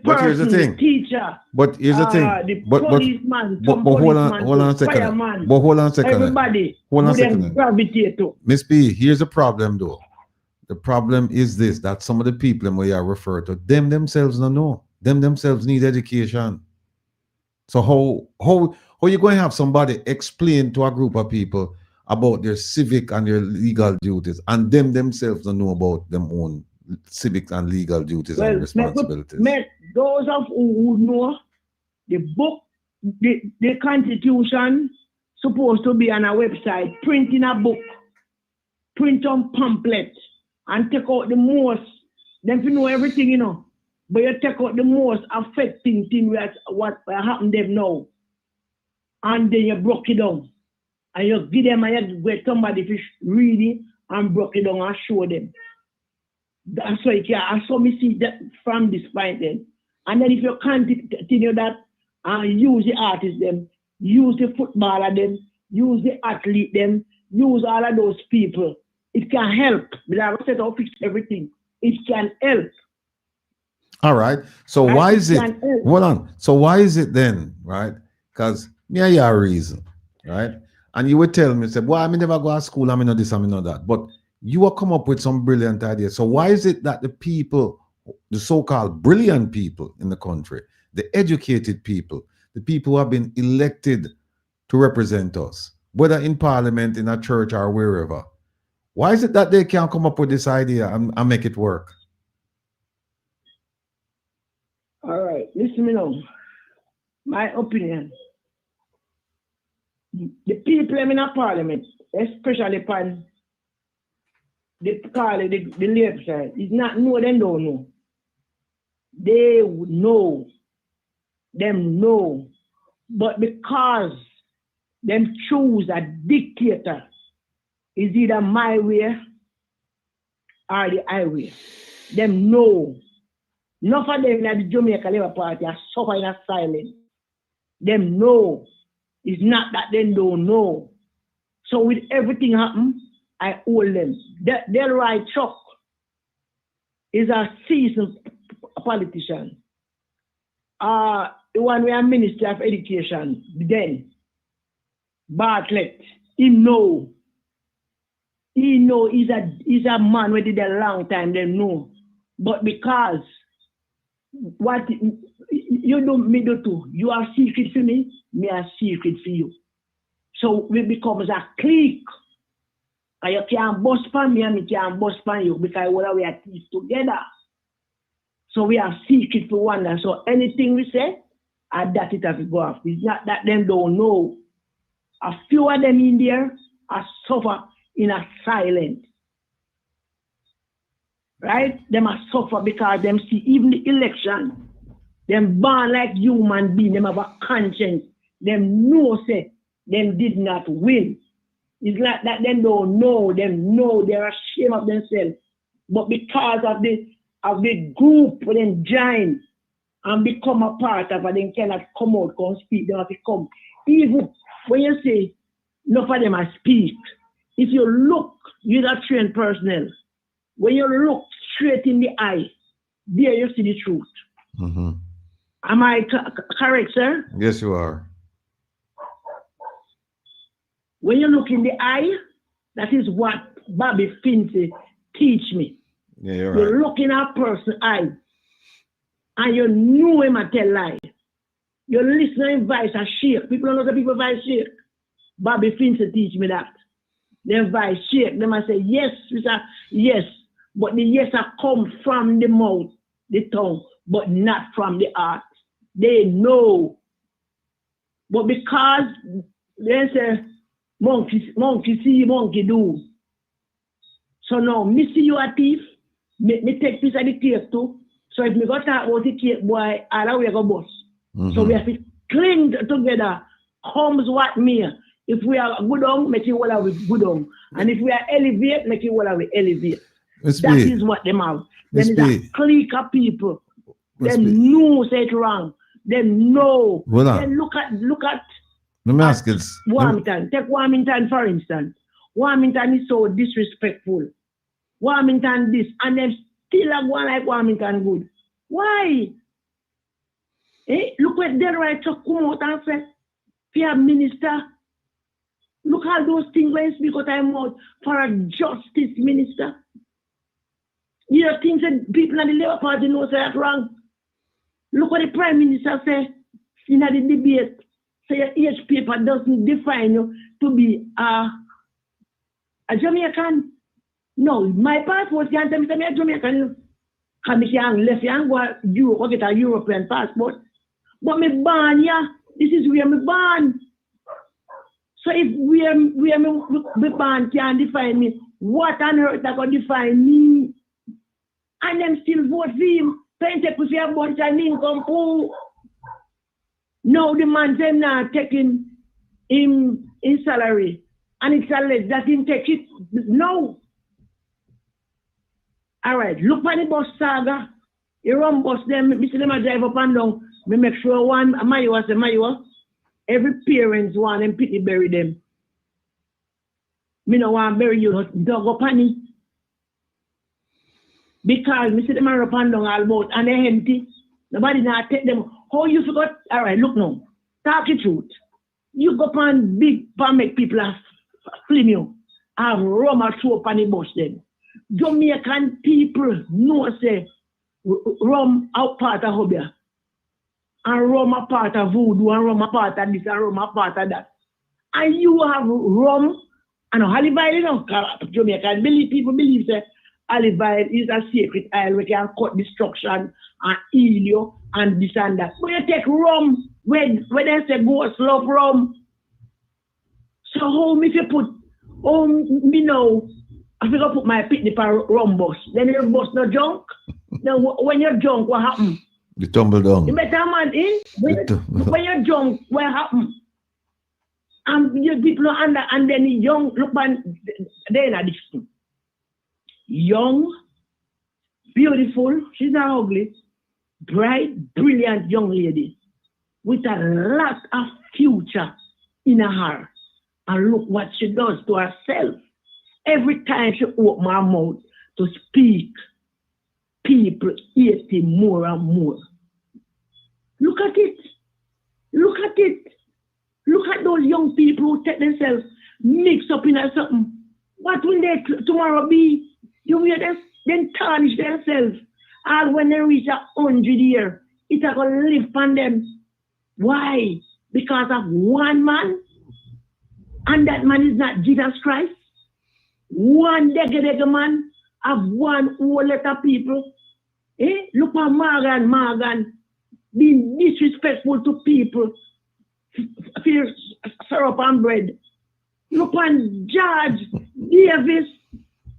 but here's the thing. The teacher. But here's the thing. The policeman. But hold on a second. Fireman, but hold on a second. Everybody. Hold on a second. Gravitate to. Miss P, here's the problem though. The problem is this, that some of the people where you refer to, them themselves don't know. Them themselves need education. So how you going to have somebody explain to a group of people about their civic and their legal duties, and them themselves don't know about them own civic and legal duties and responsibilities? Those of who know the book, the Constitution supposed to be on a website, print in a book, print on pamphlet, and take out the most, them to know everything, you know. But you take out the most affecting thing what happened them now. And then you broke it down. And you give them and you get somebody to read it and broke it down and show them. That's why I saw me see that from this point then. And then if you continue that and use the artists them, use the footballer them, use the athlete them, use all of those people, it can help. But I said I'll fix everything. It can help. All right. So why is it? Hold on. So why is it then, right? Because me I hear a reason, right? And you would tell me, say, well, I never go to school, I know this, I know that. But you will come up with some brilliant ideas. So why is it that the people, the so-called brilliant people in the country, the educated people, the people who have been elected to represent us, whether in parliament, in a church, or wherever, why is it that they can't come up with this idea and make it work? All right, listen me now. My opinion. The people in a parliament, especially upon the left side, is not know them don't know. They would know. Them know. But because them choose a dictator, is either my way or the highway. Them know. Enough of them in the Jamaica Labour Party are suffering in silence. Them know. It's not that they don't know. So with everything happen, I hold them. Del Right Chuck is a seasoned politician. The one we are Minister of Education, then Bartlett, he know he's a man who did a long time, they know. But because what you do, me do too. You are secret for me are secret for you. So we become a clique. And you can't bust for me and me can't bust for you because we are thieves together. So we are secret for one another. So anything we say, that it has to go off. It's not that them don't know. A few of them in there are suffer in a silence. Right? Them are suffer because them see even the election. Them born like human beings, them have a conscience. Them know say them did not win. It's like that them don't know, them know they're ashamed of themselves. But because of the of the group when they join and become a part of it, they cannot come out, come speak, they have to come. Even when you say, enough of them I speak, if you look, you're not trained personnel. When you look straight in the eye, there you see the truth. Mm-hmm. Am I correct, sir? Yes, you are. When you look in the eye, that is what Bobby Fincy teach me. Yeah, you're right. You look in a person's eye, and you know him a tell lie. You listen to his voice and shake. People don't know the people voice shake. Bobby Fincy teach me that. Their voice shake. Them I say, yes, Mr. Yes. But the yes are come from the mouth, the tongue, but not from the heart. They know. But because they say, monkey see, monkey do. So now, me see you a thief, me take piece of the cake too. So if me go talk about the cake, boy, all we go bust. So we have to cling together, comes what me. If we are good on, make it what we good on. And if we are elevate, make it what we elevate. That is what them have. Then it's a clique of people. They know say it wrong. They know. Then look at let me ask you. Warmington. Take Warmington for instance. Warmington is so disrespectful. Warmington this, and them still are going like Warmington good. Why? Look what they're right to come out and say, Fear Minister. Look at those things when you speak out I'm out for a justice minister. You know things that people in the Labour Party know say that's wrong. Look what the Prime Minister say in the debate. Say your age paper doesn't define you to be a Jamaican. No, my passport can't tell me I'm a Jamaican. Because I can't left and go get a European passport. But me born here, this is where me born. So if where me born can't define me, what on earth that can define me? And them still vote for him. Pente pussy a bunch of income pool. Now the man them now taking him in salary. And it's alleged that him take it. No. All right, look at the bus saga. You run bus them, me see them a drive up and down. Me make sure one, Mayowa, every parents want them pity bury them. Me no want bury you, dog up on it. Because me see them up and down all about and they empty. Nobody now take them. How you forgot? All right, look now. Talk the truth. You go on big pan make people fling you. Have rum or soap on the bus then. Jamaican people know say rum out part of Hobia. And rum a part of voodoo, and rum a part of this, and rum a part of that. And you have rum and olive oil, you know, Jamaican people believe that olive oil is a sacred oil where can cut destruction and heal you and this and that. But you take rum, when they say ghost love rum. So how if you put, me know, I figure put my picnic on rum bus. Then you bus no junk. Then when you're drunk, what happen? You tumble down. You better man in. When you're drunk, what happen? And you people under and then young look man, they're not this. Young, beautiful, she's not ugly, bright, brilliant young lady with a lot of future in her. And look what she does to herself. Every time she opens her mouth to speak, people hate him more and more. Look at it. Look at it. Look at those young people who take themselves mixed up in something. What will they tomorrow be? You will then tarnish themselves. And when they reach 100 years, it's going to live on them. Why? Because of one man? And that man is not Jesus Christ? One dege man of one whole lot of people. Look at Morgan being disrespectful to people. Fear syrup and bread. Look at Judge Davis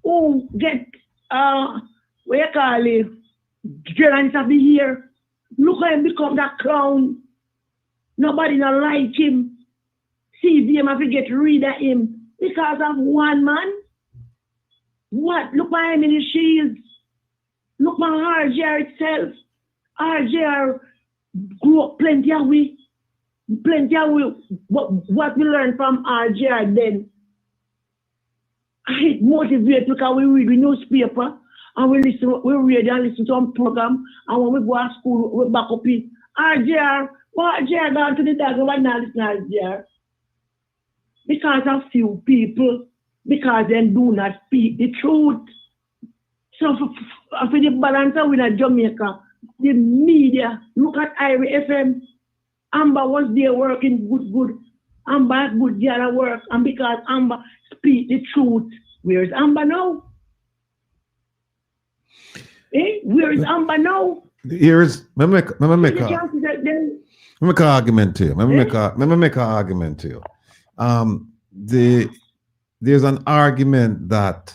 who get what you call it, Gerance of the year. Look at him become that clown. Nobody not like him. See him have to get rid of him because of one man. What? Look at him in his shields. Look at RJR itself. RJR grew up plenty of we. What we learned from RJR then, it motivates because we read the newspaper and we read and listen to some program, and when we go to school, we back up it. RJR, what RJR gone to the dog, why not listen to RJR? Because of few people, because they do not speak the truth. So for the balance with Jamaica, the media, look at IRA FM. Amber was there working good. Amber had good girl work, and because Amber speak the truth, where is Amber now? Where is Amber now? Here is, let me make an argument to you. Let me make an argument to you. There's an argument that,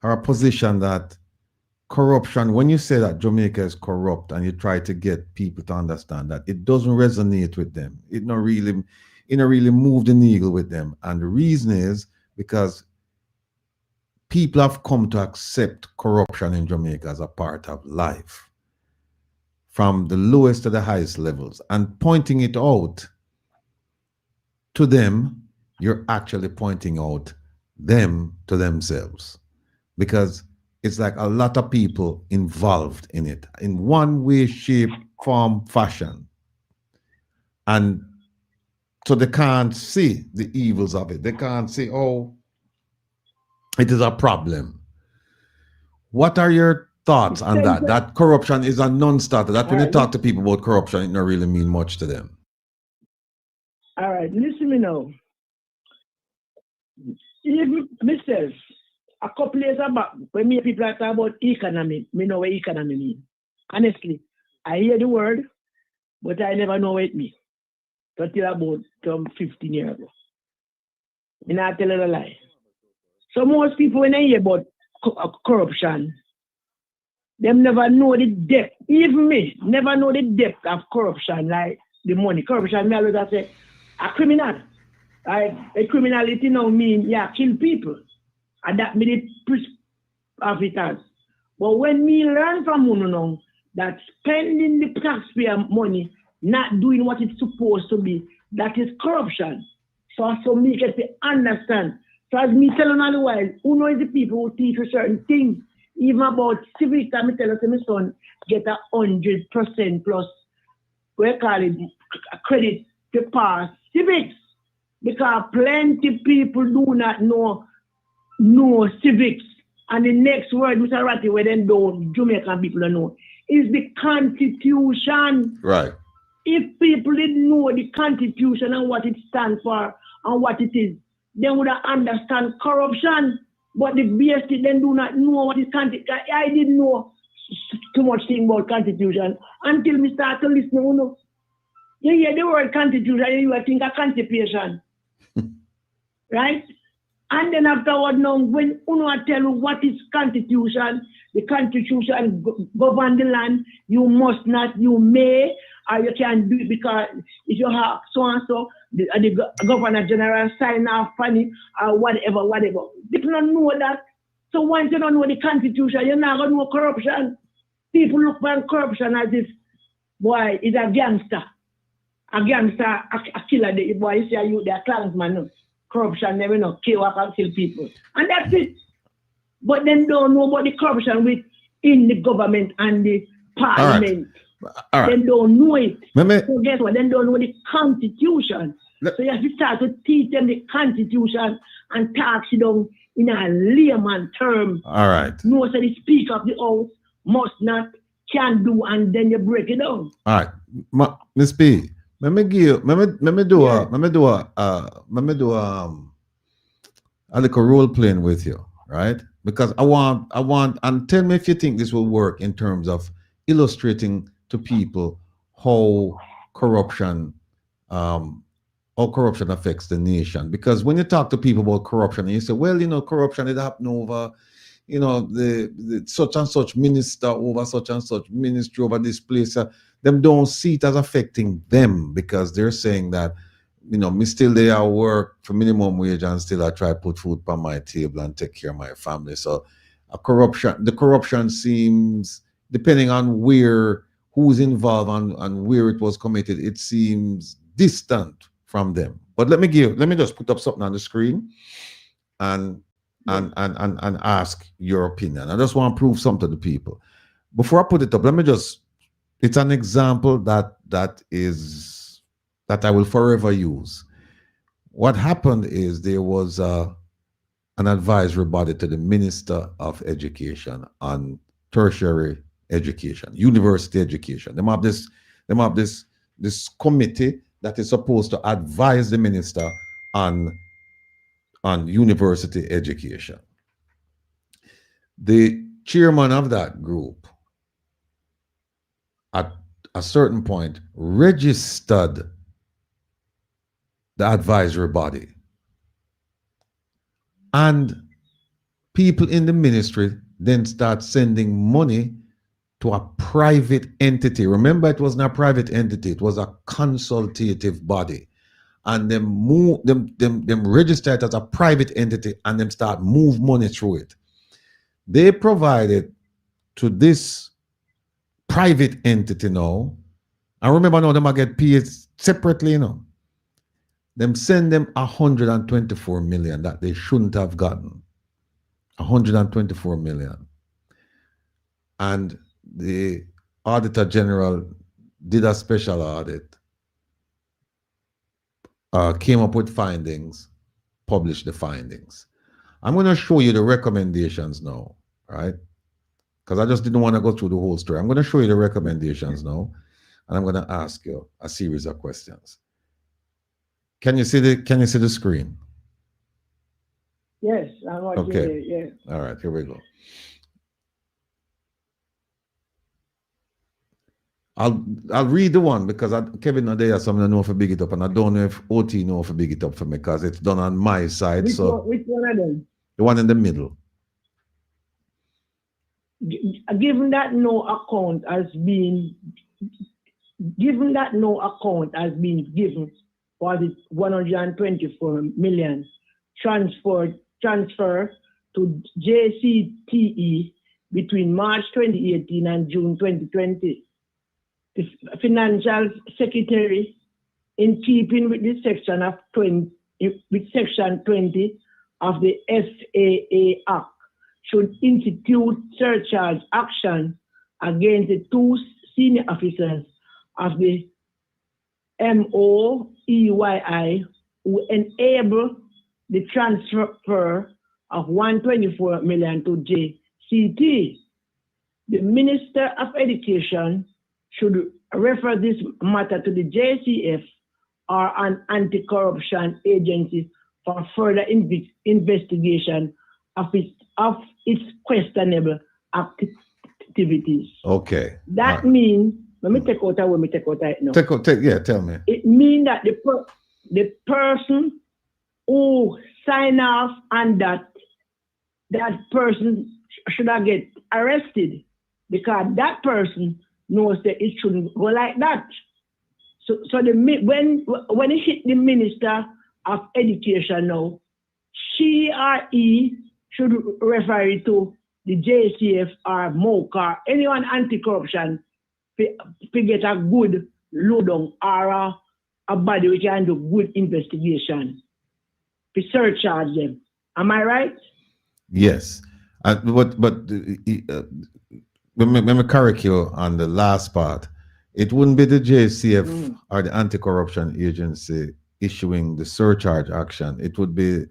or a position that corruption, when you say that Jamaica is corrupt and you try to get people to understand that, it doesn't resonate with them. It not really move the needle with them. And the reason is because people have come to accept corruption in Jamaica as a part of life, from the lowest to the highest levels. And pointing it out to them, you're actually pointing out them to themselves, because it's like a lot of people involved in it in one way, shape, form, fashion. And so they can't see the evils of it. They can't say, oh, it is a problem. What are your thoughts on that? That corruption is a non-starter. That when you talk to people about corruption, it don't really mean much to them. All right, listen to me now. Even myself, a couple years back, when me people are talking about economy, me know what economy means. Honestly, I hear the word, but I never know what it means. Until about 15 years ago. I'm not telling a lie. So most people, when they hear about corruption, they never know the depth. Even me, never know the depth of corruption, like the money. Corruption, me always say, a criminal. Like, a criminality now mean, kill people. And that made it of it as. But when me learn from Muno that spending the taxpayer money, not doing what it's supposed to be, that is corruption. So me get to understand. So as me telling all the while, who knows the people who teach you certain things, even about civic, I me tell us my son get 100% plus, we call it credit to pass civics. Because plenty people do not know civics. And the next word, Mr. Ratty, where then don't Jamaican people don't know, is the Constitution. Right. If people didn't know the Constitution and what it stands for and what it is, they would understand corruption. But the BST then do not know what is Constitution. I didn't know too much thing about Constitution until me start to listen. You hear the word Constitution, you think of constipation. Right? And then afterward, now, when I tell you what is Constitution, the Constitution govern the land, you must not, you may, or you can do it because if you have so-and-so, the Governor General sign off on it, or whatever. People don't know that. So once you don't know the Constitution, you're not going to know corruption. People look for corruption as if, boy, is a gangster. A gangster, a killer. The boy, you say you, they're clansman. No. Corruption, never know, kill up and kill people. And that's it. But then don't know about the corruption in the government and the parliament. All right. They don't know it. So guess what? They don't know the Constitution. So you have to start to teach them the Constitution and talk to them in a layman term. All right. No, so the Speaker of the House must not, can do, and then you break it down. All right. Miss P, let me do a little role playing with you, right? Because I want, and tell me if you think this will work in terms of illustrating to people how corruption affects the nation. Because when you talk to people about corruption, and you say, well, corruption it happened over, the such and such minister over such and such ministry over this place. Them don't see it as affecting them because they're saying that, me still there at work for minimum wage and still I try to put food on my table and take care of my family. So the corruption seems, depending on who's involved and where it was committed, it seems distant from them. But let me just put up something on the screen and ask your opinion. I just want to prove something to the people. Before I put it up, it's an example that I will forever use. What happened is there was an advisory body to the Minister of Education on tertiary education, university education. They have this committee that is supposed to advise the minister on university education. The chairman of that group at a certain point registered the advisory body, and people in the ministry then start sending money to a private entity. Remember, it wasn't a private entity, it was a consultative body. And them register it as a private entity and them start move money through it. They provided to this private entity now, and remember now, them I get paid separately, them send them 124 million that they shouldn't have gotten. 124 million. And the Auditor General did a special audit, came up with findings, published the findings. I'm going to show you the recommendations now, right? Because I just didn't want to go through the whole story. I'm going to show you the recommendations now, and I'm going to ask you a series of questions. Can you see the screen? Yes, I'm watching Okay. it, yes. All right, here we go. I'll read the one because Kevin Nadia, some know for big it up, and I don't know if OT know for big it up for me because it's done on my side. Which one of them? The one in the middle. Given that no account has been given for the 124 million transfer to JCTE between March 2018 and June 2020. The Financial Secretary, in keeping with the section 20 of the SAA Act, should institute surcharge action against the two senior officers of the MOEYI who enable the transfer of 124 million to JCT. The Minister of Education should refer this matter to the JCF or an anti-corruption agency for further investigation of its questionable activities. Okay. That means, let me take out now. Tell me. It means that the person who sign off on that person should not get arrested because that person knows that it shouldn't go like that. So when it hit the Minister of Education now, she or he should refer it to the JCF or MOC or anyone anti-corruption to get a good lowdown or a body which can do good investigation to surcharge them. Am I right? Yes. But let me correct you on the last part. It wouldn't be the JCF or the anti-corruption agency issuing the surcharge action. It would be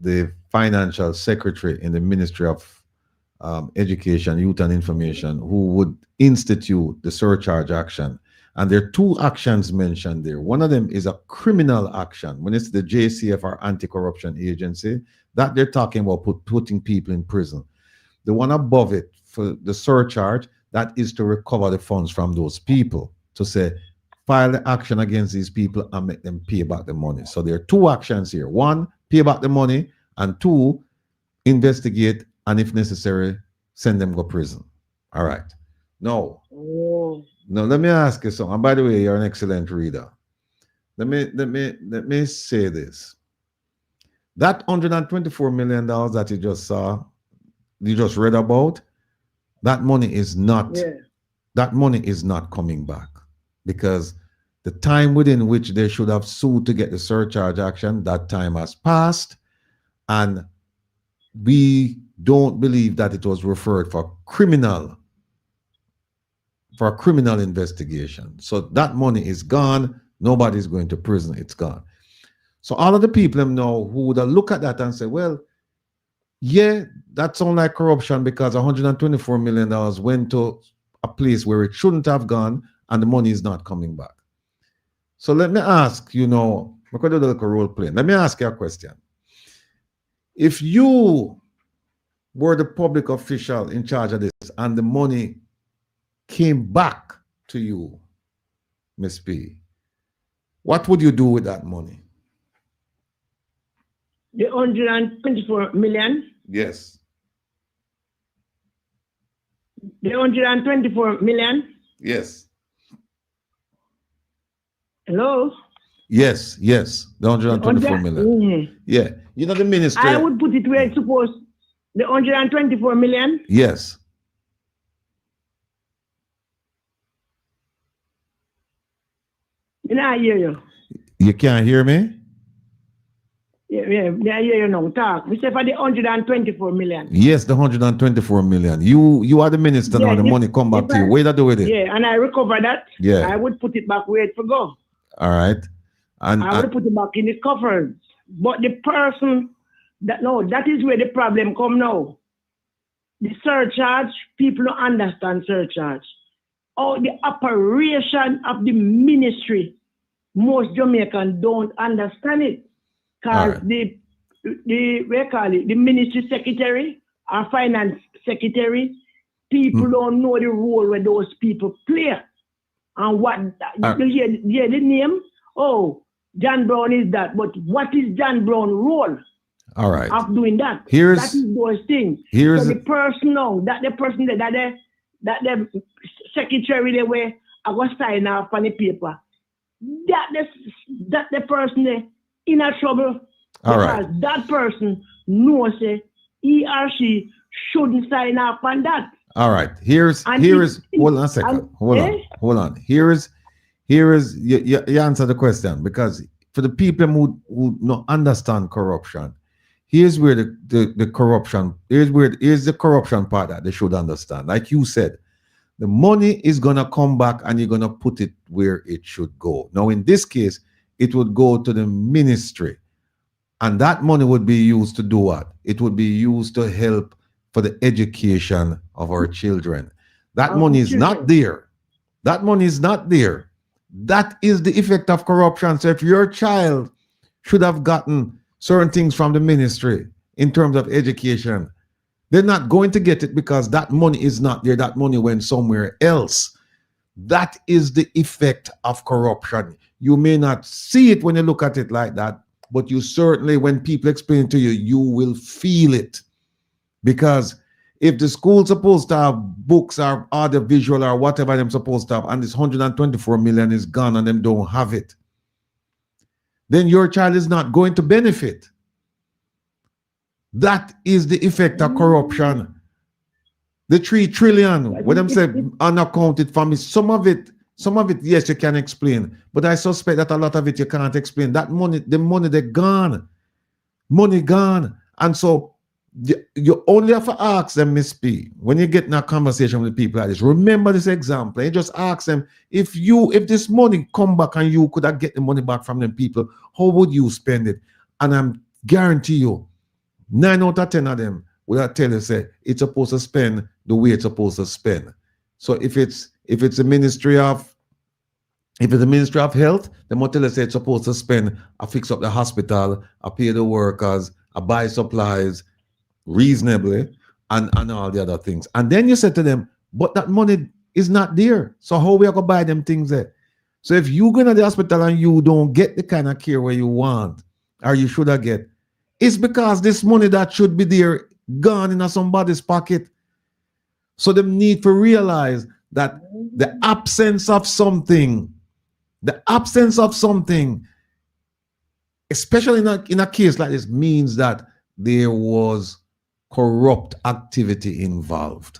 the financial secretary in the Ministry of Education, Youth and Information who would institute the surcharge action. And there are two actions mentioned there. One of them is a criminal action. When it's the JCF or anti-corruption agency, that they're talking about putting people in prison. The one above it for the surcharge, that is to recover the funds from those people, to say, file the action against these people and make them pay back the money. So there are two actions here. One, pay back the money, and two, investigate, and if necessary, send them to prison. All right. Now, let me ask you something. And by the way, you're an excellent reader. Let me say this. That $124 million that you just saw, you just read about, that money is not Yeah. that money is not coming back, because the time within which they should have sued to get the surcharge action, that time has passed, and we don't believe that it was referred for a criminal investigation. So that money is gone. Nobody's going to prison. It's gone. So all of the people know who would look at that and say, well, yeah, that sounds like corruption because $124 million went to a place where it shouldn't have gone and the money is not coming back. So let me ask, we're going to do like a role play. Let me ask you a question. If you were the public official in charge of this and the money came back to you, Miss P, what would you do with that money? The 124 million? Yes. The 124 million? Yes. Hello? Yes. The 124 million. Yeah. The ministry. I would put it where it's supposed. The 124 million? Yes. I hear you. You can't hear me? Yeah, I hear you now. Talk. We say for the 124 million. Yes, the 124 million. You are the minister now. The money come back to you. What do you do with it? Yeah, and I recover that. Yeah. I would put it back where it would go. All right. And I would put it back in the coffers. But the person that is where the problem come now. The surcharge, people don't understand surcharge. Oh, the operation of the ministry, most Jamaicans don't understand it. Because the ministry secretary or finance secretary, people don't know the role where those people play. And what you hear the name? Oh, John Brown is that. But what is John Brown's role? All right. Of doing that. That is those things. So the person now, that the secretary they were I was sign off on the paper. That the person there in a trouble. All because right. that person knows he or she shouldn't sign off on that. All right. Hold on a second. Hold on. Here is you answer the question, because for the people who don't understand corruption, here's where the corruption, here's the corruption part that they should understand. Like you said, the money is gonna come back and you're gonna put it where it should go. Now, in this case, it would go to the ministry, and that money would be used to do what? It would be used to help for the education of our children. That money is not there. That money is not there. That is the effect of corruption. So if your child should have gotten certain things from the ministry in terms of education, they're not going to get it because that money is not there. That money went somewhere else. That is the effect of corruption. You may not see it when you look at it like that, but you certainly, when people explain it to you, you will feel it. Because if the school's supposed to have books or audiovisual or whatever they're supposed to have, and this 124 million is gone and them don't have it, then your child is not going to benefit. That is the effect of corruption. The 3 trillion, when them say unaccounted for me, some of it, yes, you can explain. But I suspect that a lot of it you can't explain. That money, the money, they're gone. Money gone. And so you only have to ask them, Miss P, when you get in a conversation with people like this, remember this example. You just ask them, if this money come back and you could have get the money back from them people, how would you spend it? And I'm guarantee you, 9 out of 10 of them will tell you, say, it's supposed to spend the way it's supposed to spend. So if it's the Ministry of Health, they might tell you, say, it's supposed to spend, I fix up the hospital, I pay the workers, I buy supplies reasonably, and all the other things. And then you say to them, but that money is not there. So how we are going to buy them things there? So if you go to the hospital and you don't get the kind of care where you want, or you should have get, it's because this money that should be there gone in somebody's pocket. So they need to realize that the absence of something, especially in a case like this, means that there was corrupt activity involved.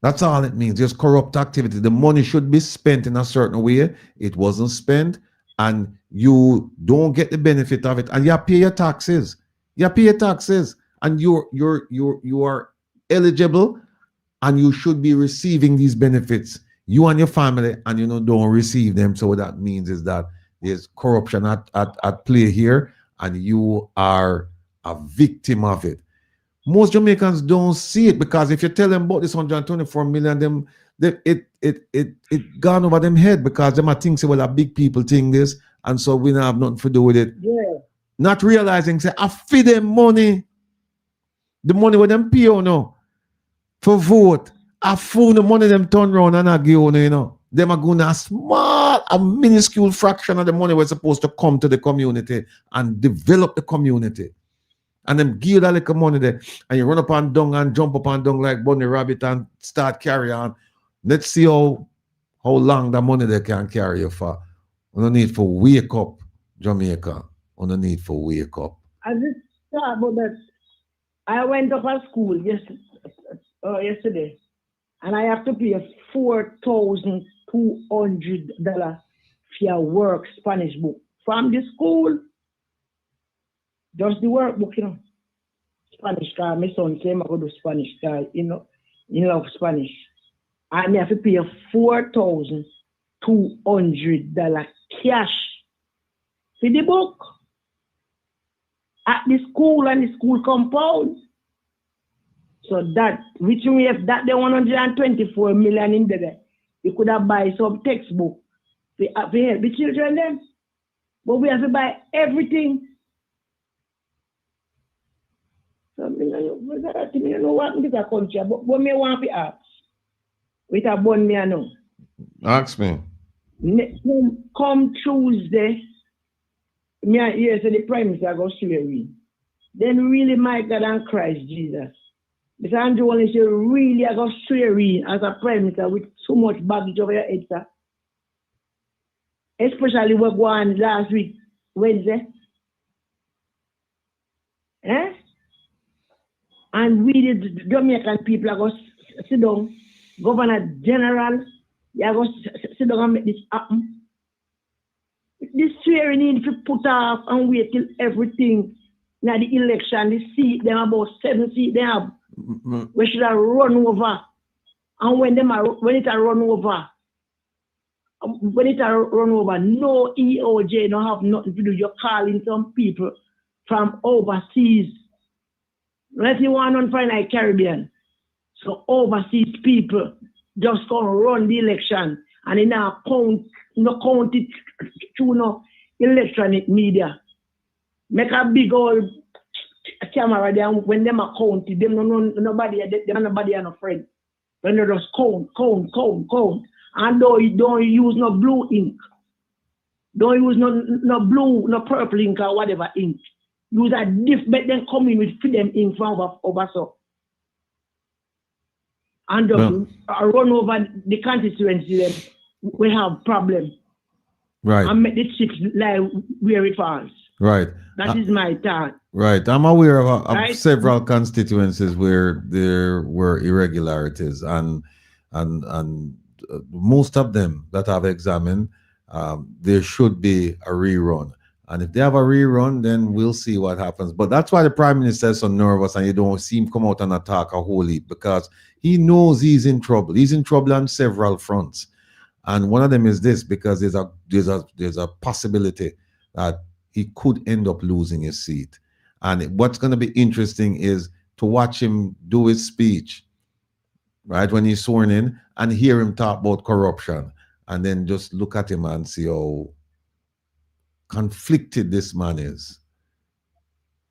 That's all it means. There's corrupt activity. The money should be spent in a certain way. It wasn't spent, and you don't get the benefit of it. And you pay your taxes. You pay your taxes, and you are eligible, and you should be receiving these benefits. You and your family, and you know, don't receive them. So what that means is that there's corruption at play here, and you are a victim of it. Most Jamaicans don't see it, because if you tell them about this 124 million, it gone over them head, because them think say, well, a big people think this, and so we don't have nothing to do with it. Yeah. Not realizing, say, I feed them money. The money with them pay, you know, for vote. I fool the money them turn around and I give you know. Them are going a minuscule fraction of the money was supposed to come to the community and develop the community. And them give that little money there, and you run up and down and jump up and down like bunny rabbit and start carry on. Let's see how long the money they can carry you for. We don't need for wake up, Jamaica. We don't need for wake up. I just thought about that. I went up at school yesterday, and I have to pay $4,200 for your work Spanish book from the school. Just the workbook, you know. Spanish car. My son came I go to Spanish car, you know. He love Spanish. And I have to pay $4,200 cash for the book at the school and the school compound. So that, which we have that the 124 million in there, you could have buy some textbook for help the children then. But we have to buy everything. So, I don't know what this country, but me want to ask. With a bun me, I know. Ask me. Come Tuesday, me and hear say the Prime Minister go swear. Then really, my God and Christ Jesus. Mr. Andrew only say really I go swear as a Prime Minister with so much baggage over your head, sir. Especially what go on last week, Wednesday. Eh? And we, the Jamaican people, are going to sit down, Governor General, you are going to sit down and make this happen. This swearing need to put off and wait till everything. Now the election, the seat, they have about 7 seats they have. We should have run over. And when it run over, no EOJ don't have nothing to do. You're calling some people from overseas. Let's see one on fine like Caribbean. So overseas people just gonna run the election and they now count it through no electronic media. Make a big old camera there when them are counted, them nobody are no friend. When they just count. And though you don't use no blue ink. Don't use no blue, no purple ink or whatever ink. Use a different, then come in with freedom ink from over so. And run over the constituency, then we have problem. Right. And make the chips lie where it falls. Right. That is my thought. Right. I'm aware of Right? several constituencies where there were irregularities, and most of them that I've examined, there should be a rerun. And if they have a rerun, then we'll see what happens. But that's why the Prime Minister is so nervous, and you don't see him come out and attack a whole heap, because he knows he's in trouble. He's in trouble on several fronts. And one of them is this, because there's a possibility that he could end up losing his seat. And what's going to be interesting is to watch him do his speech, right, when he's sworn in, and hear him talk about corruption, and then just look at him and see how conflicted this man is,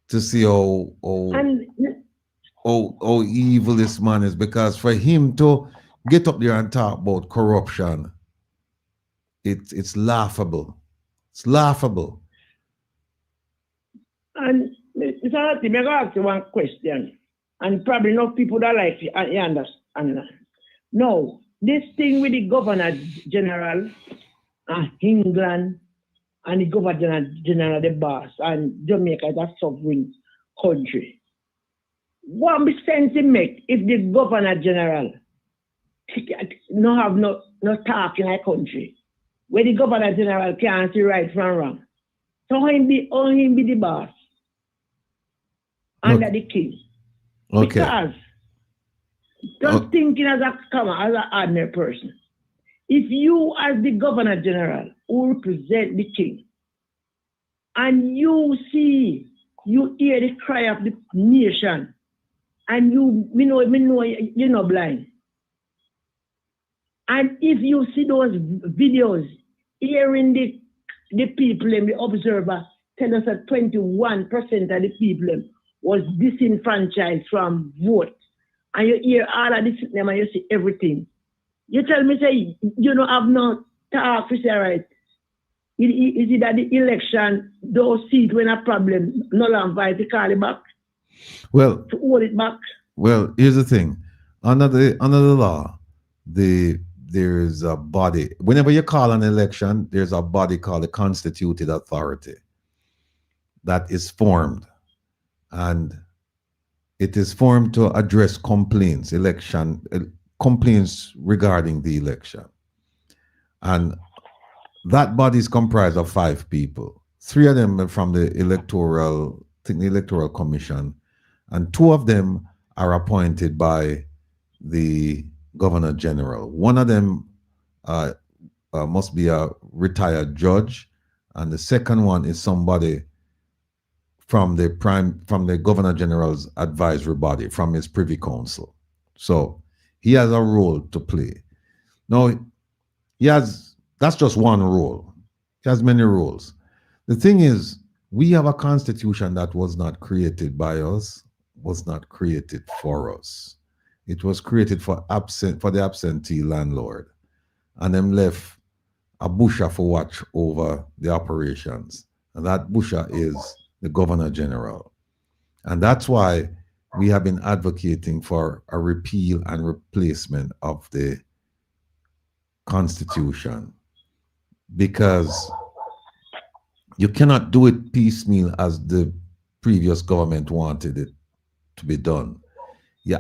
to see how evil this man is. Because for him to get up there and talk about corruption, it's laughable. It's laughable. And Mr. Rattigan, I'm going to ask you one question, and probably not people that like you understand. No, this thing with the Governor General England and the Governor General, the boss, and Jamaica is a sovereign country. what sense it make if the governor general no have no talk in our country, where the governor general can't see right from wrong? So how him be the boss under the king? Okay. Because just thinking as an ordinary person, if you as the governor general who represent the king, and you hear the cry of the nation, and me know you're not blind. And if you see those videos, hearing the people and the observer tell us that 21% of the people was disenfranchised from vote, and you hear all of this and you see everything. You tell me, say, you don't have no talk, you say, right? Is it that the election, those seats when a problem, no and vice to call it back? Well, to hold it back? Well, here's the thing. Under the law, there's a body. Whenever you call an election, there's a body called the Constituted Authority that is formed. And it is formed to address complaints regarding the election. And that body is comprised of 5 people. 3 of them are from the Electoral Commission, and 2 of them are appointed by the Governor General. One of them must be a retired judge, and the second one is somebody from the Governor General's advisory body, from his Privy Council. So he has a role to play. Now, that's just one role. He has many roles. The thing is, we have a constitution that was not created by us, was not created for us. It was created for the absentee landlord. And them left a busher for watch over the operations. And that busher is the Governor General. And that's why we have been advocating for a repeal and replacement of the Constitution, because you cannot do it piecemeal as the previous government wanted it to be done. You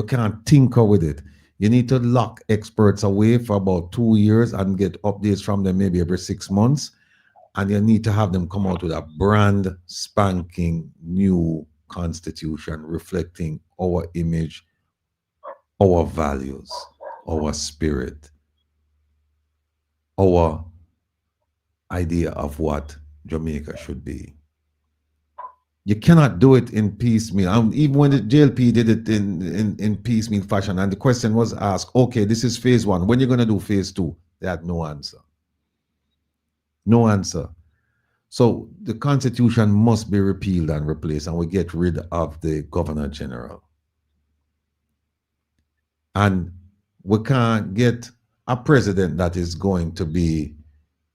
can't tinker with it. You need to lock experts away for about 2 years and get updates from them maybe every 6 months. And you need to have them come out with a brand spanking new constitution reflecting our image, our values, our spirit, our idea of what Jamaica should be. You cannot do it in piecemeal. Even when the JLP did it in piecemeal fashion, and the question was asked, okay, this is phase 1. When are you going to do phase 2? They had no answer. No answer. So the Constitution must be repealed and replaced, and we get rid of the Governor General. And we can't get a president that is going to be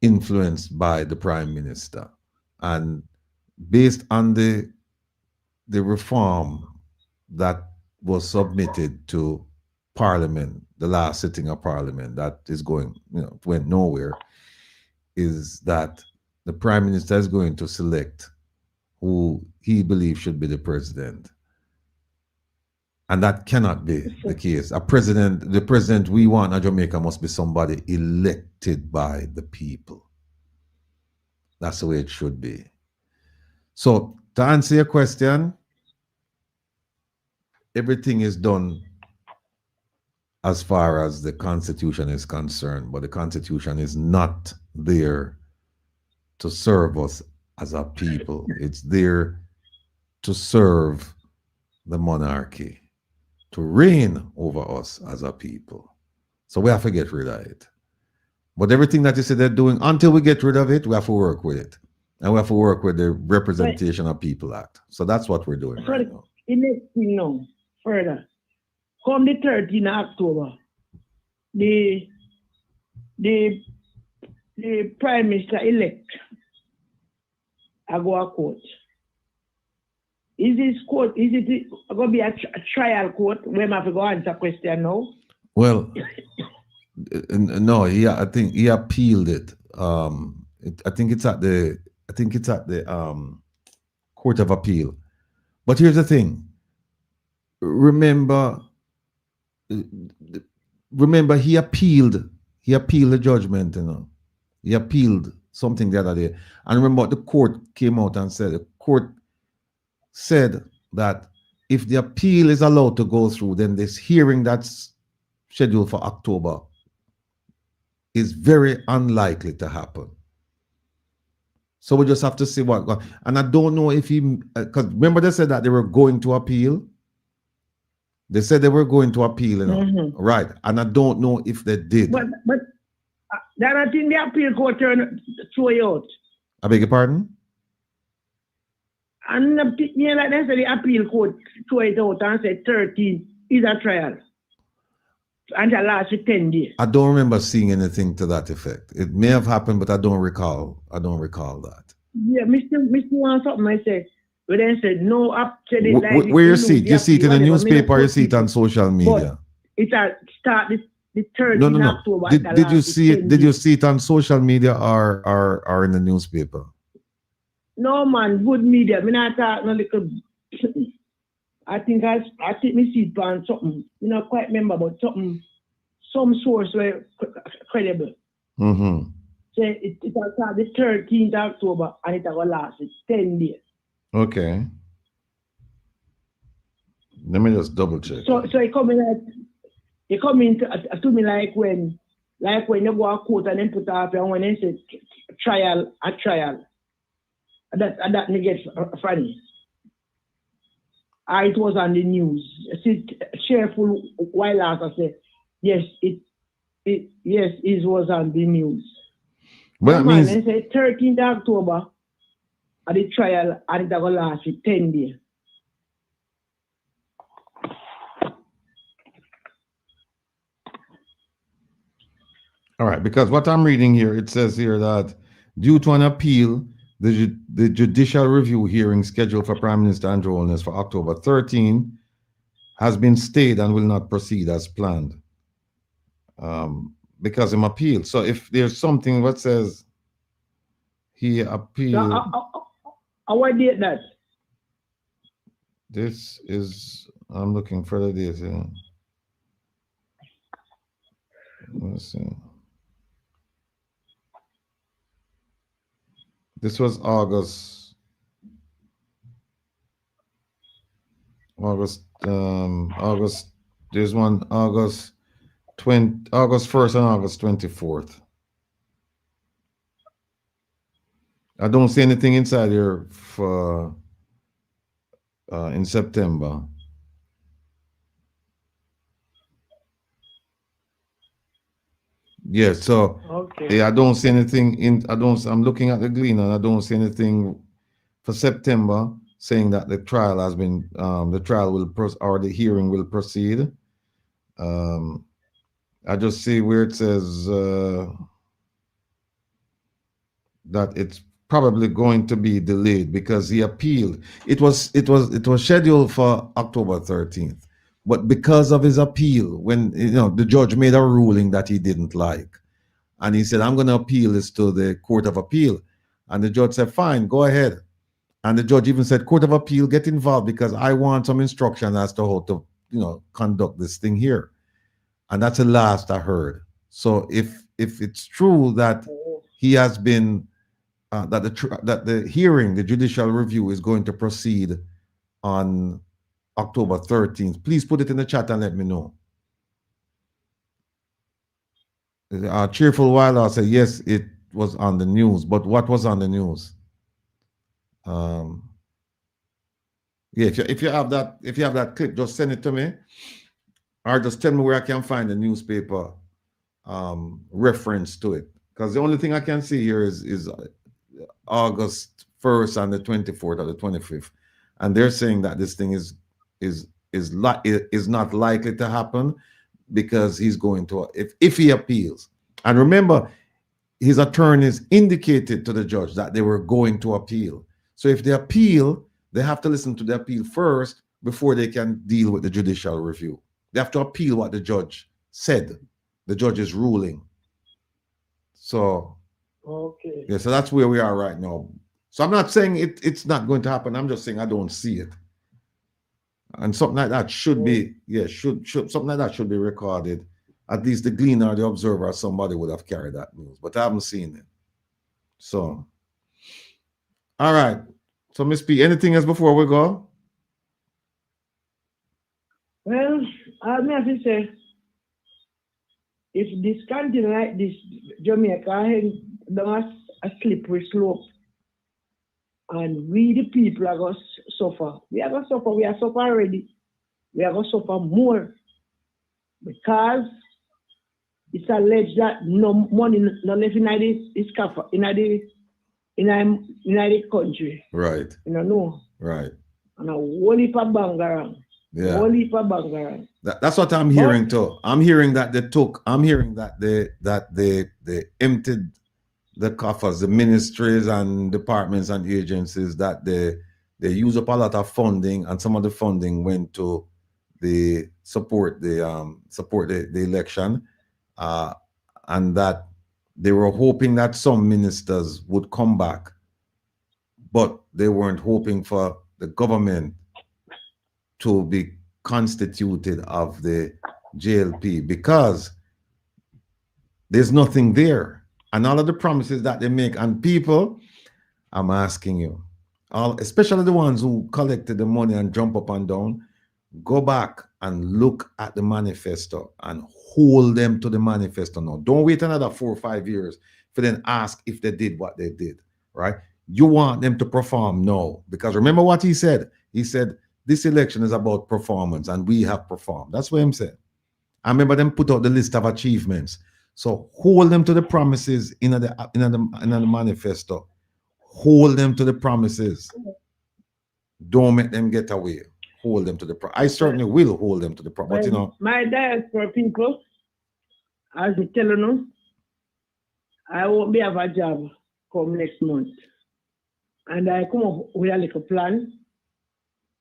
influenced by the Prime Minister. And based on the reform that was submitted to Parliament, the last sitting of Parliament, that is going, went nowhere, is that the Prime Minister is going to select who he believes should be the president. And that cannot be the case. The president we want in Jamaica must be somebody elected by the people. That's the way it should be. So to answer your question, everything is done as far as the Constitution is concerned, but the Constitution is not there to serve us as a people. It's there to serve the monarchy, to reign over us as a people. So we have to get rid of it. But everything that you said they're doing, until we get rid of it, we have to work with it. And we have to work with the Representation of People Act. So that's what we're doing right now. The next thing now, further, come the 13th of October, the Prime Minister-elect I go to court. Is it going to be a trial court where I have to go answer question now? Well, no, I think he appealed it. I think it's at the Court of Appeal. But here's the thing. remember, he appealed the judgment, you know. He appealed something the other day. And remember, the court came out and said, the court said that if the appeal is allowed to go through, then this hearing that's scheduled for October is very unlikely to happen. So we just have to see what. And I don't know if he, because remember they said that they were going to appeal. They said they were going to appeal, you know, right? And I don't know if they did. But that I think the appeal court turned throw it out. I beg your pardon? And they said the appeal court throw it out and said 13 is a trial. And it lasted 10 days. I don't remember seeing anything to that effect. It may have happened, but I don't recall. That. Yeah, Mr. Want something I said. But then said no up to the where you see it? You see it in the newspaper or you see it on social media? It start the 13th October. Did you see it? Did you see it on social media or in the newspaper? No man, good media. I mean I thought no little I think me see it on something. You know, quite remember about something, some source were credible. So it will start the 13th October and it will last 10 days. Okay. Let me just double check. So it come in to me like when you go to court and then put up and when they say trial. That me get funny. It was on the news. I said cheerful while after say yes, it was on the news. Well, that means they say 13th October at the trial and it will last 10 days. all right, because what I'm reading here, it says here that due to an appeal, the judicial review hearing scheduled for Prime Minister Andrew Holness for October 13 has been stayed and will not proceed as planned because of appeal. So if there's something that says he appealed, how date that? This is, I'm looking for the date here. Let's see. This was August. There's one August 1st and August 24th. I don't see anything inside here for in September. Yeah, so okay. Yeah, I don't see anything I'm looking at the Gleaner and I don't see anything for September saying that the trial has been the hearing will proceed. I just see where it says that it's probably going to be delayed because he appealed. It was scheduled for October 13th. But because of his appeal, when the judge made a ruling that he didn't like, and he said, I'm going to appeal this to the Court of Appeal. And the judge said, fine, go ahead. And the judge even said, Court of Appeal, get involved because I want some instruction as to how to, conduct this thing here. And that's the last I heard. So if it's true that he has been, that the hearing, the judicial review is going to proceed on October 13th, please put it in the chat and let me know. Cheerful Wilder said, yes, it was on the news, but what was on the news? Yeah, if you have that clip, just send it to me, or just tell me where I can find the newspaper reference to it. Because the only thing I can see here is August 1st and the 24th or the 25th, and they're saying that this thing is not likely to happen because he's going to if he appeals. And remember, his attorneys indicated to the judge that they were going to appeal. So if they appeal, they have to listen to the appeal first before they can deal with the judicial review. They have to appeal what the judge said, the judge's ruling. So okay, yeah, so that's where we are right now. So I'm not saying it's not going to happen. I'm just saying I don't see it. And something like that should be, should something like that should be recorded. At least the Gleaner, the Observer, somebody would have carried that news, but I haven't seen it. So, all right. So, Miss P, anything else before we go? Well, I have to say, if this continue like this, Jamaica head down a slippery slope, and we the people are going to suffer. We are going to suffer. We are suffer already. We are going to suffer more because it's alleged that no money no left in the country. Right. You know. Right. And a whole heap of bangarang. Yeah. Whole heap of bangarang. That's what I'm hearing too. I'm hearing that they emptied the coffers, the ministries and departments and agencies, that they use up a lot of funding, and some of the funding went to the support the election, and that they were hoping that some ministers would come back, but they weren't hoping for the government to be constituted of the JLP because there's nothing there. And all of the promises that they make, and people, I'm asking you, especially the ones who collected the money and jump up and down, go back and look at the manifesto and hold them to the manifesto now. Don't wait another 4 or 5 years for then ask if they did what they did, right? You want them to perform now, because remember what he said? He said, this election is about performance, and we have performed. That's what I'm saying. I remember them put out the list of achievements. So hold them to the promises in the manifesto. Hold them to the promises. Don't make them get away. Hold them to the promise. I certainly will hold them to the promise. But you know, my diaspora people, as I tell you, I won't be have a job come next month, and I come up with a little plan.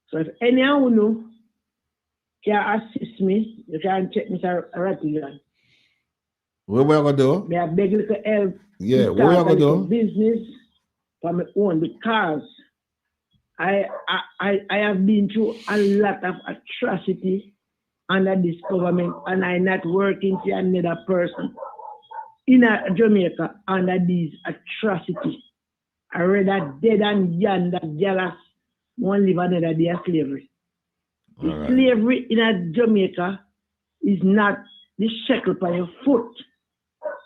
So if anyone know can assist me, you can check Mr. Rattigan. What we are gonna do? May I beg you to help? Yeah, what we are gonna do? Business for my own, because I have been through a lot of atrocity under this government, and I'm not working for another person in Jamaica under these atrocities. I rather dead and yonder jealous won't live another day of slavery. Right. Slavery in Jamaica is not the shackle by your foot,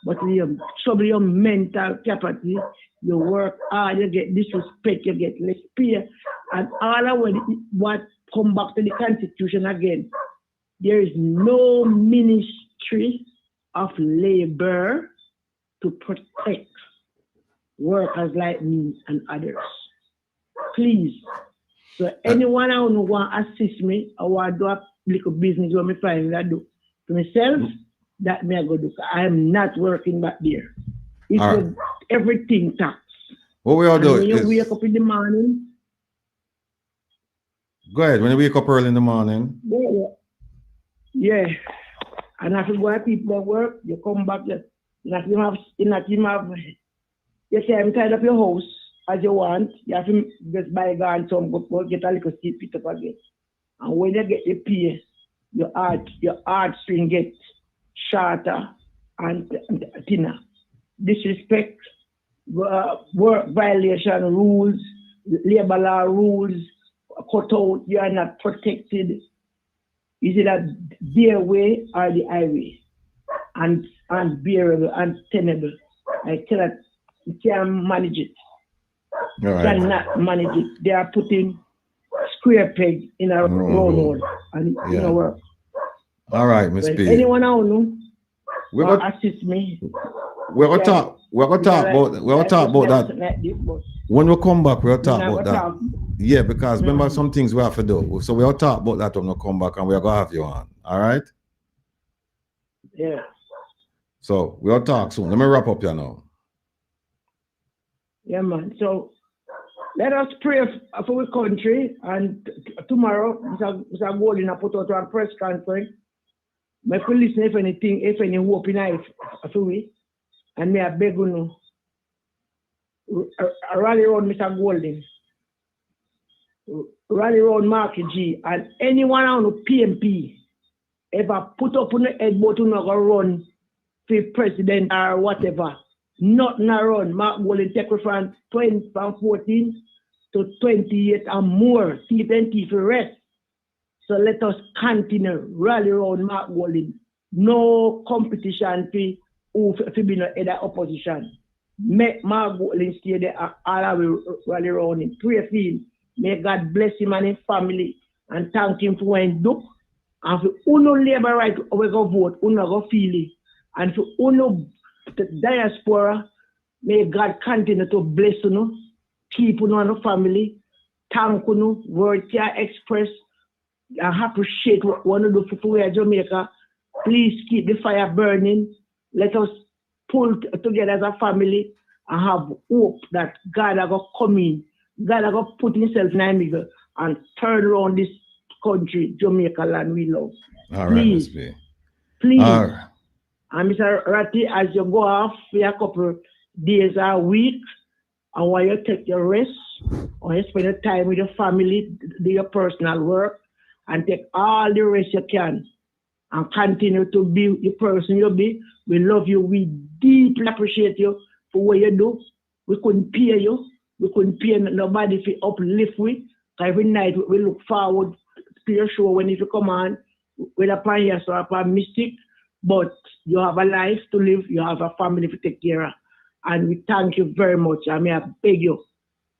but you trouble your mental capacity. You work hard, you get disrespect, you get less pay, and all of what come back to the Constitution again. There is no ministry of labor to protect workers like me and others. Please. So anyone who want to assist me, I want to do a little business where me find that do to myself, that me I go do. I am not working back there. It was everything tax. What we all do when you is wake up in the morning. Go ahead. When you wake up early in the morning. Yeah. And after go to people at work, you come back. You say I'm tired of your house as you want. You have to just buy a gun, some go get a little seat pick up again. And when you get the pay, your heartstring gets shorter and thinner. Disrespect, work violation rules, labor law rules, cut out, you are not protected. Is it a their way or the highway? And unbearable and tenable. I cannot, you can't manage it. All right. Cannot manage it. They are putting square peg in a round hole, and it don't work. All right, Miss P. Anyone I know will assist me. We're gonna talk about that. When we come back, we'll talk about that. Yeah, because remember some things we have to do. So we'll talk about that when we come back, and we're gonna have you on. All right? Yeah. So we'll talk soon. Let me wrap up here now. Yeah, man. So let us pray for the country, and tomorrow, Mr. Golden put out a press conference. May we listen if any hope in life for we, and may I beg you, rally around Mr. Golden rally round Market G, and anyone on the PMP ever put up on the head but to not go run for president or whatever. Nothing around. Mark Golding take from 14 to 28 and more. Teeth and teeth rest. So let us continue rally around Mark Golding. No competition for be no other opposition. Make Mark Golding stay there all the way rally around him. Pray for him. May God bless him and his family and thank him for what he do. And for uno labor right we go vote, uno go feel it. And for uno the diaspora, may God continue to bless you, keep you and the family, thank you, word care express, and appreciate what one of the for Jamaica. Please keep the fire burning. Let us pull together as a family and have hope that God is going to come in. God is going to put himself in the middle and turn around this country, Jamaica land we love. All please, right, please. All right. And Mr. Ratty, as you go off for a couple days or week, and while you take your rest, or you spend your time with your family, do your personal work, and take all the rest you can, and continue to be the person you be. We love you. We deeply appreciate you for what you do. We couldn't pay you. We couldn't pay nobody for uplift with. Every night we look forward to your show when you come on, whether upon yes or upon Mystic. But you have a life to live, you have a family to take care of. And we thank you very much. I mean, I beg you,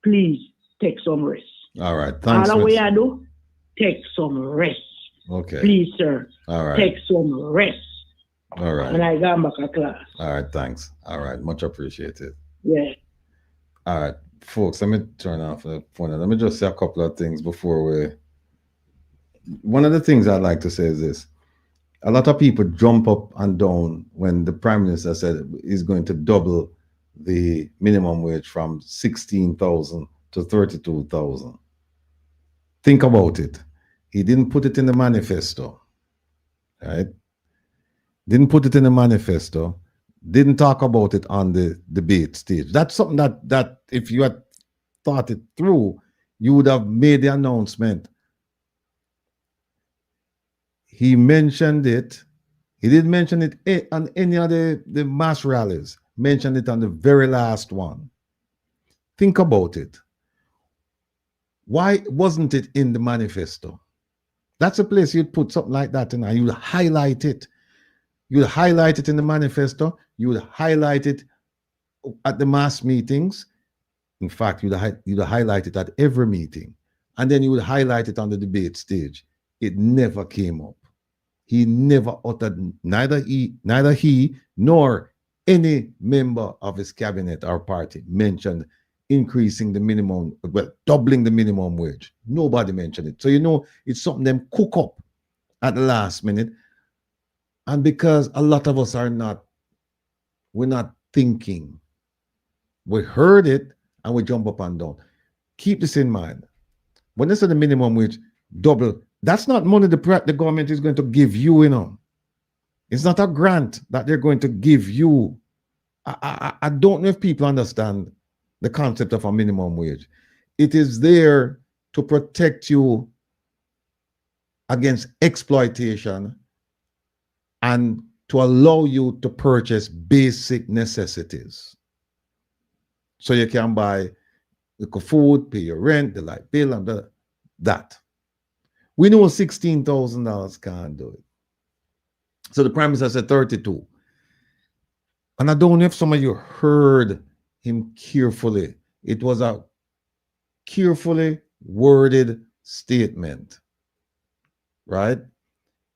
please take some rest. All right, thanks. All the way I do, take some rest. Okay. Please, sir. All right. Take some rest. All right. And I go back to class. All right, thanks. All right, much appreciated. Yeah. All right, folks, let me turn off the phone. Let me just say a couple of things before we... One of the things I'd like to say is this. A lot of people jump up and down when the Prime Minister said he's going to double the minimum wage from 16,000 to 32,000. Think about it. He didn't put it in the manifesto, right? Didn't put it in the manifesto. Didn't talk about it on the debate stage. That's something that if you had thought it through, you would have made the announcement. He mentioned it. He didn't mention it on any of the mass rallies. Mentioned it on the very last one. Think about it. Why wasn't it in the manifesto? That's a place you'd put something like that in, and you'd highlight it. You'd highlight it in the manifesto. You would highlight it at the mass meetings. In fact, you'd highlight it at every meeting. And then you would highlight it on the debate stage. It never came up. He never uttered, neither he nor any member of his cabinet or party mentioned increasing the minimum, well, doubling the minimum wage. Nobody mentioned it. So, you know, it's something them cook up at the last minute. And because a lot of us we're not thinking. We heard it and we jump up and down. Keep this in mind. When they say the minimum wage double, that's not money the government is going to give you, you know. It's not a grant that they're going to give you. I don't know if people understand the concept of a minimum wage. It is there to protect you against exploitation and to allow you to purchase basic necessities. So you can buy the food, pay your rent, the light bill, and that. We know $16,000 can't do it. So the Prime Minister said 32. And I don't know if some of you heard him carefully. It was a carefully worded statement. Right?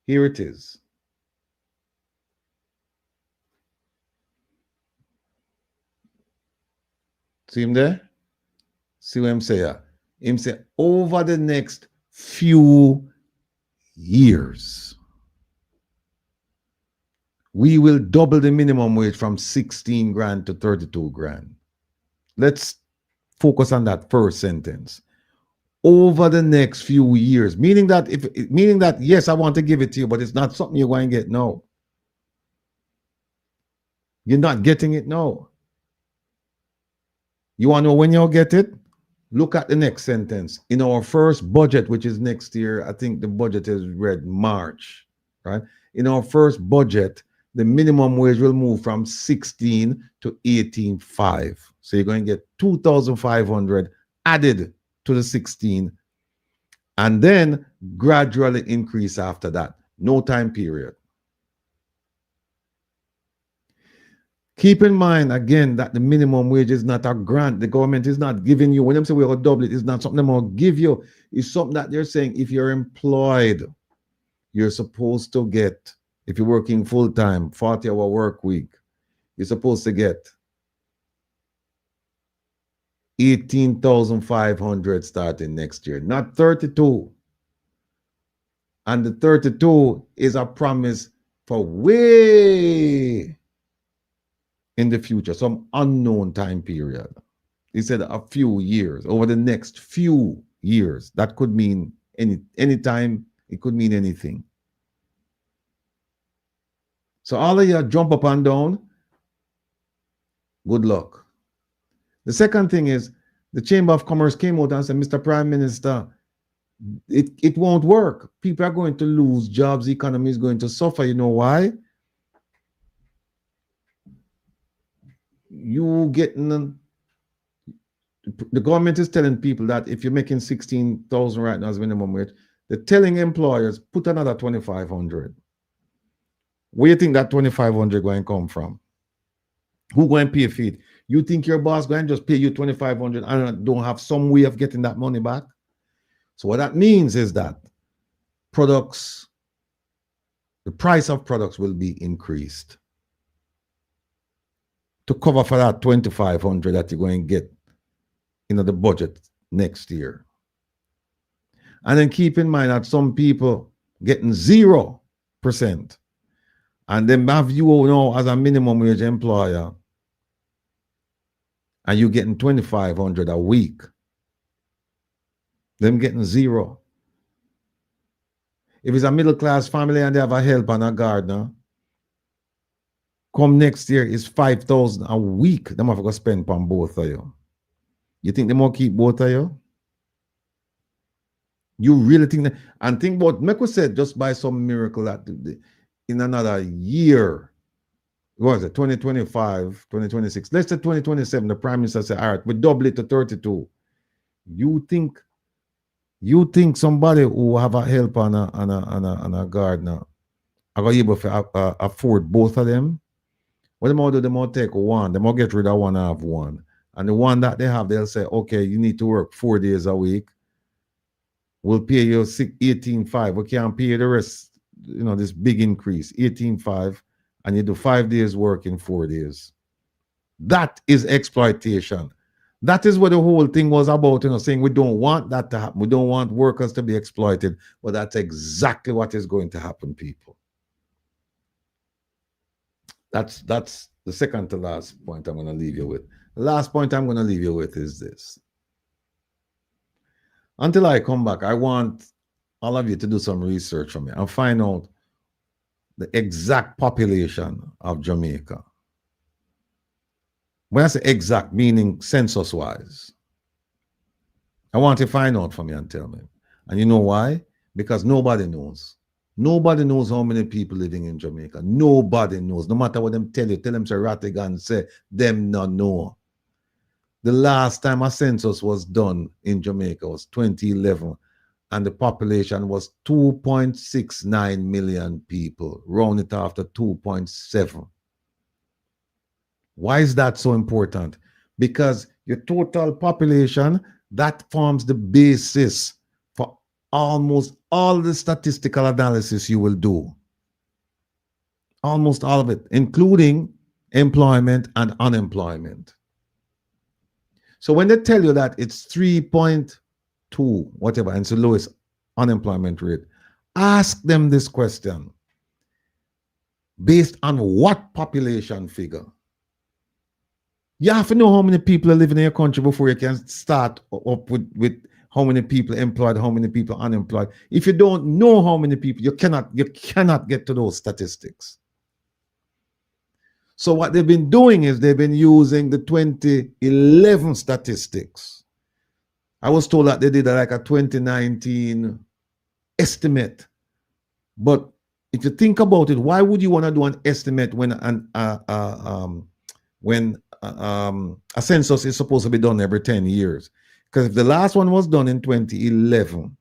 Here it is. See him there? See what I'm saying? Him say, over the next few years, we will double the minimum wage from 16 grand to 32 grand. Let's focus on that first sentence. Over the next few years, meaning that yes, I want to give it to you, but it's not something you're going to get now. You're not getting it now. You want to know when you'll get it? Look at the next sentence. In our first budget, which is next year, I think the budget is read March, right? In our first budget, the minimum wage will move from 16 to 18.5. So you're going to get 2,500 added to the 16 and then gradually increase after that. No time period. Keep in mind, again, that the minimum wage is not a grant. The government is not giving you, when they say we're going to double it, it's not something they're going to give you. It's something that they're saying if you're employed, you're supposed to get, if you're working full-time, 40-hour work week, you're supposed to get 18,500 starting next year, not 32. And the 32 is a promise for way in the future, some unknown time period. He said a few years, over the next few years. That could mean any time, it could mean anything. So all of you jump up and down, good luck. The second thing is, the Chamber of Commerce came out and said, Mr. Prime Minister, it won't work. People are going to lose jobs, the economy is going to suffer. You know why? You getting, the government is telling people that if you're making 16,000 right now as minimum wage, they're telling employers, put another 2,500. Where do you think that 2,500 going to come from? Who going to pay for it? You think your boss going to just pay you 2,500 and don't have some way of getting that money back? So what that means is that products, the price of products will be increased to cover for that 2,500 that you're going to get in the budget next year. And then keep in mind that some people getting 0%, and then have you know as a minimum wage employer, and you getting 2,500 a week. Them getting 0. If it's a middle class family and they have a helper and a gardener, come next year is 5,000 a week. Them have to spend on both of you. You think they more keep both of you? You really think that? And think about, Meko said, just by some miracle that in another year, what was it, 2025, 2026, let's say 2027, the Prime Minister said, all right, we double it to 32. You think somebody who have a helper and a gardener are going to be able to afford both of them? What they do, they might take one, they might get rid of one and have one. And the one that they have, they'll say, okay, you need to work 4 days a week. We'll pay you 18.5. We can't pay the rest, you know, this big increase, 18.5, and you do 5 days work in 4 days. That is exploitation. That is what the whole thing was about, you know, saying we don't want that to happen. We don't want workers to be exploited, but that's exactly what is going to happen, people. That's the second to last point I'm going to leave you with. The last point I'm going to leave you with is this. Until I come back, I want all of you to do some research for me and find out the exact population of Jamaica. When I say exact, meaning census-wise, I want you to find out for me and tell me. And you know why? Because nobody knows. Nobody knows how many people living in Jamaica. Nobody knows. No matter what them tell you, tell them Srvc Rattigan say, them not know. The last time a census was done in Jamaica was 2011, and the population was 2.69 million people, round it off to 2.7. Why is that so important? Because your total population, that forms the basis for almost all the statistical analysis you will do. Almost all of it, including employment and unemployment. So when they tell you that it's 3.2, whatever, and it's the lowest unemployment rate, ask them this question. Based on what population figure? You have to know how many people are living in your country before you can start up with how many people employed, how many people unemployed. If you don't know how many people, you cannot get to those statistics. So what they've been doing is they've been using the 2011 statistics I was told that they did like a 2019 estimate. But if you think about it, why would you want to do an estimate when a census is supposed to be done every 10 years? Because if the last one was done in 2011,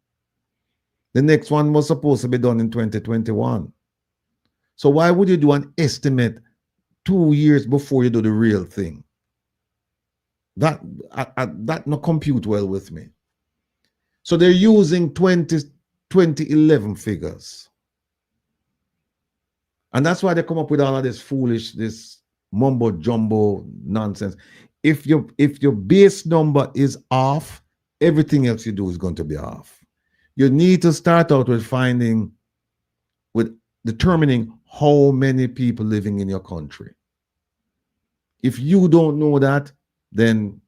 the next one was supposed to be done in 2021. So why would you do an estimate 2 years before you do the real thing? That not compute well with me. So they're using 2011 figures. And that's why they come up with all of this foolish, this mumbo jumbo nonsense. If your base number is off, everything else you do is going to be off. You need to start out with determining how many people living in your country. If you don't know that, then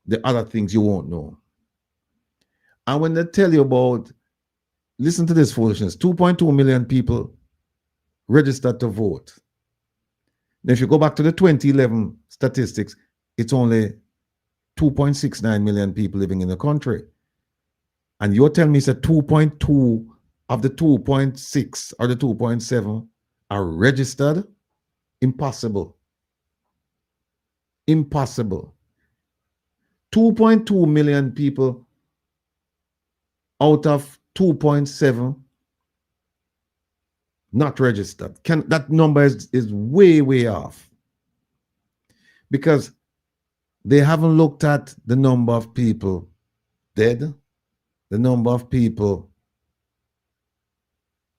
the other things you won't know. And when they tell you about, listen to this foolishness, 2.2 million people registered to vote. Now, if you go back to the 2011 statistics, it's only 2.69 million people living in the country. And you're telling me it's a 2.2 of the 2.6 or the 2.7 are registered? Impossible. Impossible. 2.2 million people out of 2.7 not registered. That number is way, way off. Because they haven't looked at the number of people dead, the number of people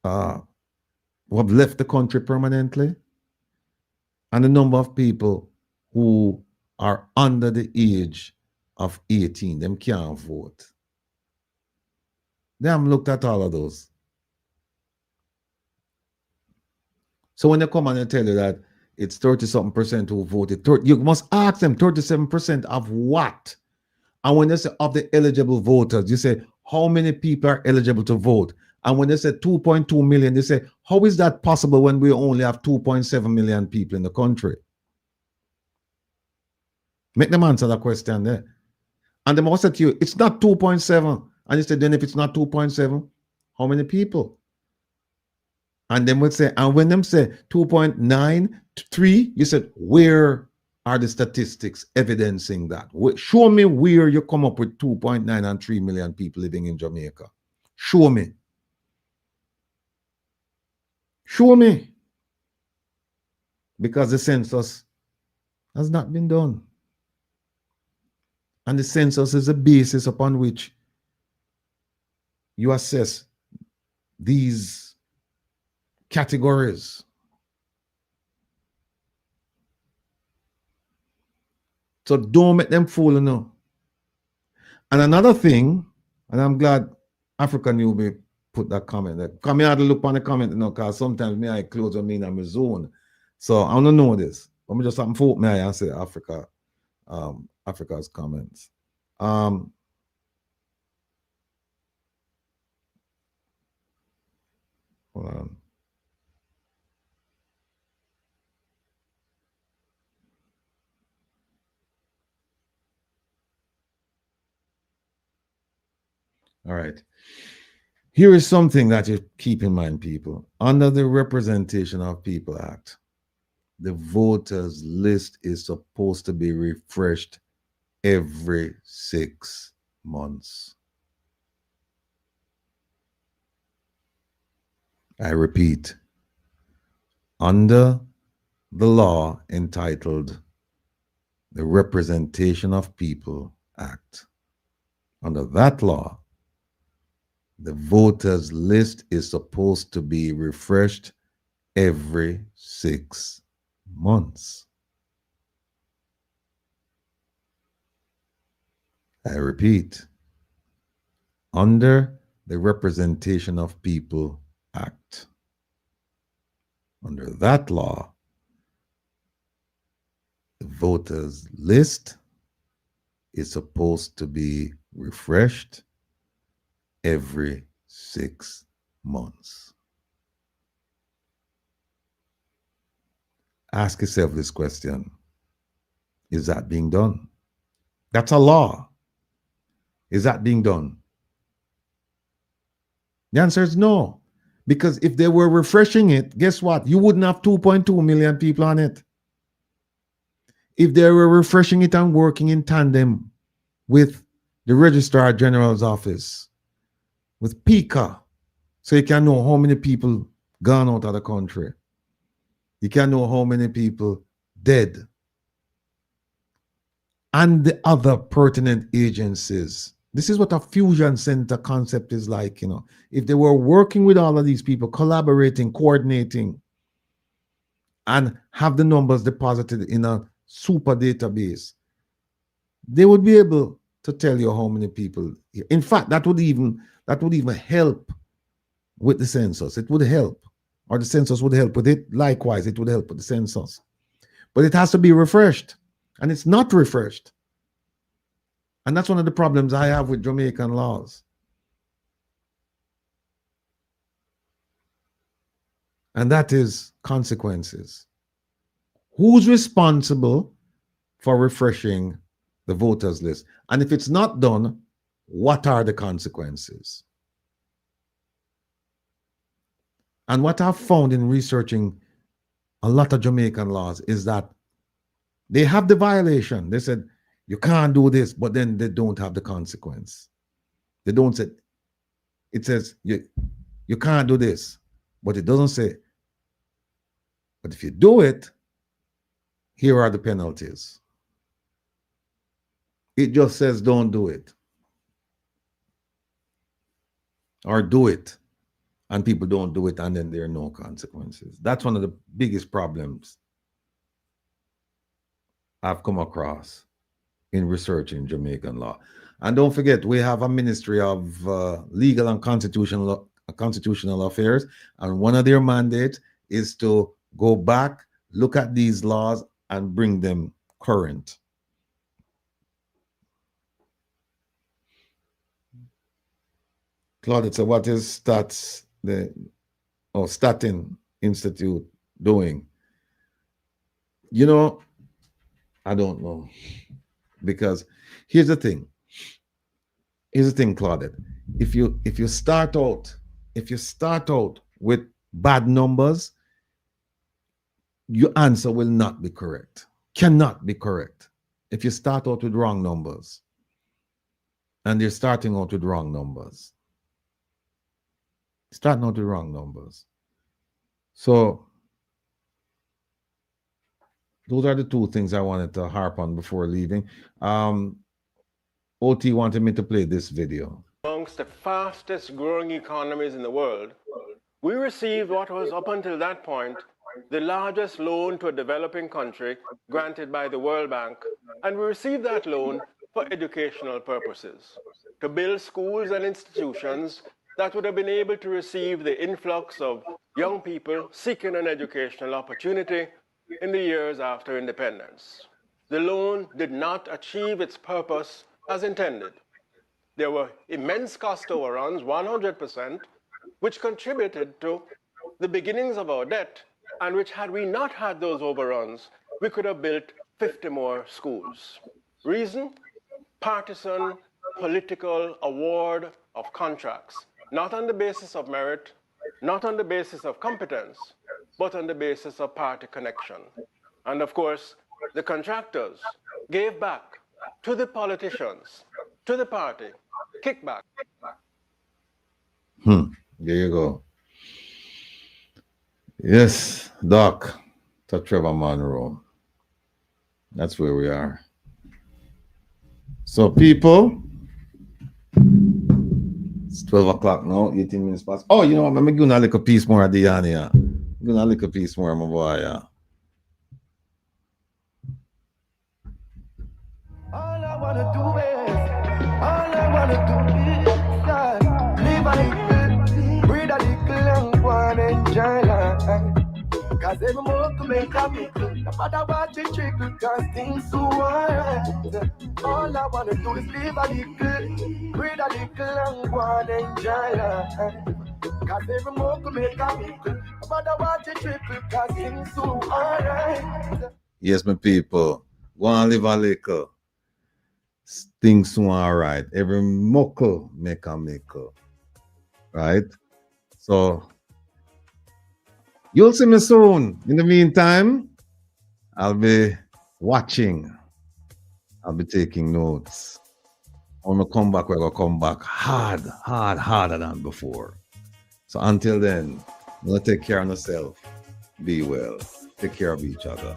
who have left the country permanently, and the number of people who are under the age of 18. Them can't vote. They haven't looked at all of those. So when they come and they tell you that it's 30-something% who voted, you must ask them 37% of what? And when they say of the eligible voters, you say, how many people are eligible to vote? And when they say 2.2 million, they say, how is that possible when we only have 2.7 million people in the country? Make them answer that question there. And they must say to you, it's not 2.7. And you say, then if it's not 2.7, how many people? And then would say, and when them say 2.93, you said, where are the statistics evidencing that? Show me where you come up with 2.9 and 3 million people living in Jamaica. Show me. Show me. Because the census has not been done. And the census is a basis upon which you assess these categories. So don't make them fool you know. And another thing, and I'm glad African Newbie put that comment there. Come here to look on the comment, you know, because sometimes me I close on me in my zone. So I don't know this. Let me just something for me and say Africa's comments. Hold on. All right. Here is something that you keep in mind, people. Under the Representation of People Act, the voters list is supposed to be refreshed every 6 months. I repeat, under the law entitled the Representation of People Act, under that law, the voters list is supposed to be refreshed every 6 months. I repeat, under the Representation of People Act, under that law, the voters list is supposed to be refreshed every 6 months. Ask yourself this question. Is that being done? That's a law. Is that being done? The answer is no. Because if they were refreshing it, guess what? You wouldn't have 2.2 million people on it. If they were refreshing it and working in tandem with the Registrar General's office, with PICA, so you can know how many people gone out of the country. You can know how many people dead. And the other pertinent agencies. This is what a fusion center concept is like, you know. If they were working with all of these people, collaborating, coordinating, and have the numbers deposited in a super database, they would be able to tell you how many people. In fact, that would even help with the census. It would help, or the census would help with it. Likewise, it would help with the census. But it has to be refreshed, and it's not refreshed. And that's one of the problems I have with Jamaican laws. And that is consequences. Who's responsible for refreshing the voters list? And if it's not done, what are the consequences? And what I've found in researching a lot of Jamaican laws is that they have the violation. They said, you can't do this, but then they don't have the consequence. They don't say, it says, you can't do this, but it doesn't say, but if you do it, here are the penalties. It just says, don't do it. Or do it, and people don't do it, and then there are no consequences. That's one of the biggest problems I've come across in researching Jamaican law. And don't forget, we have a Ministry of Legal and Constitutional Affairs, and one of their mandates is to go back, look at these laws, and bring them current. Claudette, so what is Statin Institute doing? You know, I don't know. Because here's the thing. Claudette. If you start out with bad numbers, your answer will not be correct. Cannot be correct. If you start out with wrong numbers. And you're starting out with wrong numbers. Starting out with wrong numbers. So those are the two things I wanted to harp on before leaving. OT wanted me to play this video. Amongst the fastest growing economies in the world, we received what was up until that point the largest loan to a developing country granted by the World Bank, and we received that loan for educational purposes, to build schools and institutions that would have been able to receive the influx of young people seeking an educational opportunity in the years after independence. The loan did not achieve its purpose as intended. There were immense cost overruns, 100%, which contributed to the beginnings of our debt, and which, had we not had those overruns, we could have built 50 more schools. Reason? Partisan, political award of contracts, not on the basis of merit, not on the basis of competence, but on the basis of party connection. And of course, the contractors gave back to the politicians, to the party, kickback. There you go. Yes, Doc, to Trevor Monroe. That's where we are. So people, it's 12 o'clock now, 18 minutes past. Oh, you know what? I'm going to look a piece more at the end here. I'm going to look a piece more, my boy. Yeah. All I want to do is live a little, breathe a little, and go and enjoy life. Cause every more to make a mickle, no matter what you trickle, cause things so alright. All I wanna do is live a little, breathe a little, and go and enjoy life. Cause every more to make a mickle, no matter what you trickle, cause things so alright. Yes, my people, go and live a little. things soon all right. Every muckle make a mickle. Right? So you'll see me soon. In the meantime, I'll be watching. I'll be taking notes. When I come back, we're going to come back harder than before. So until then, I'm going to take care of yourself. Be well. Take care of each other.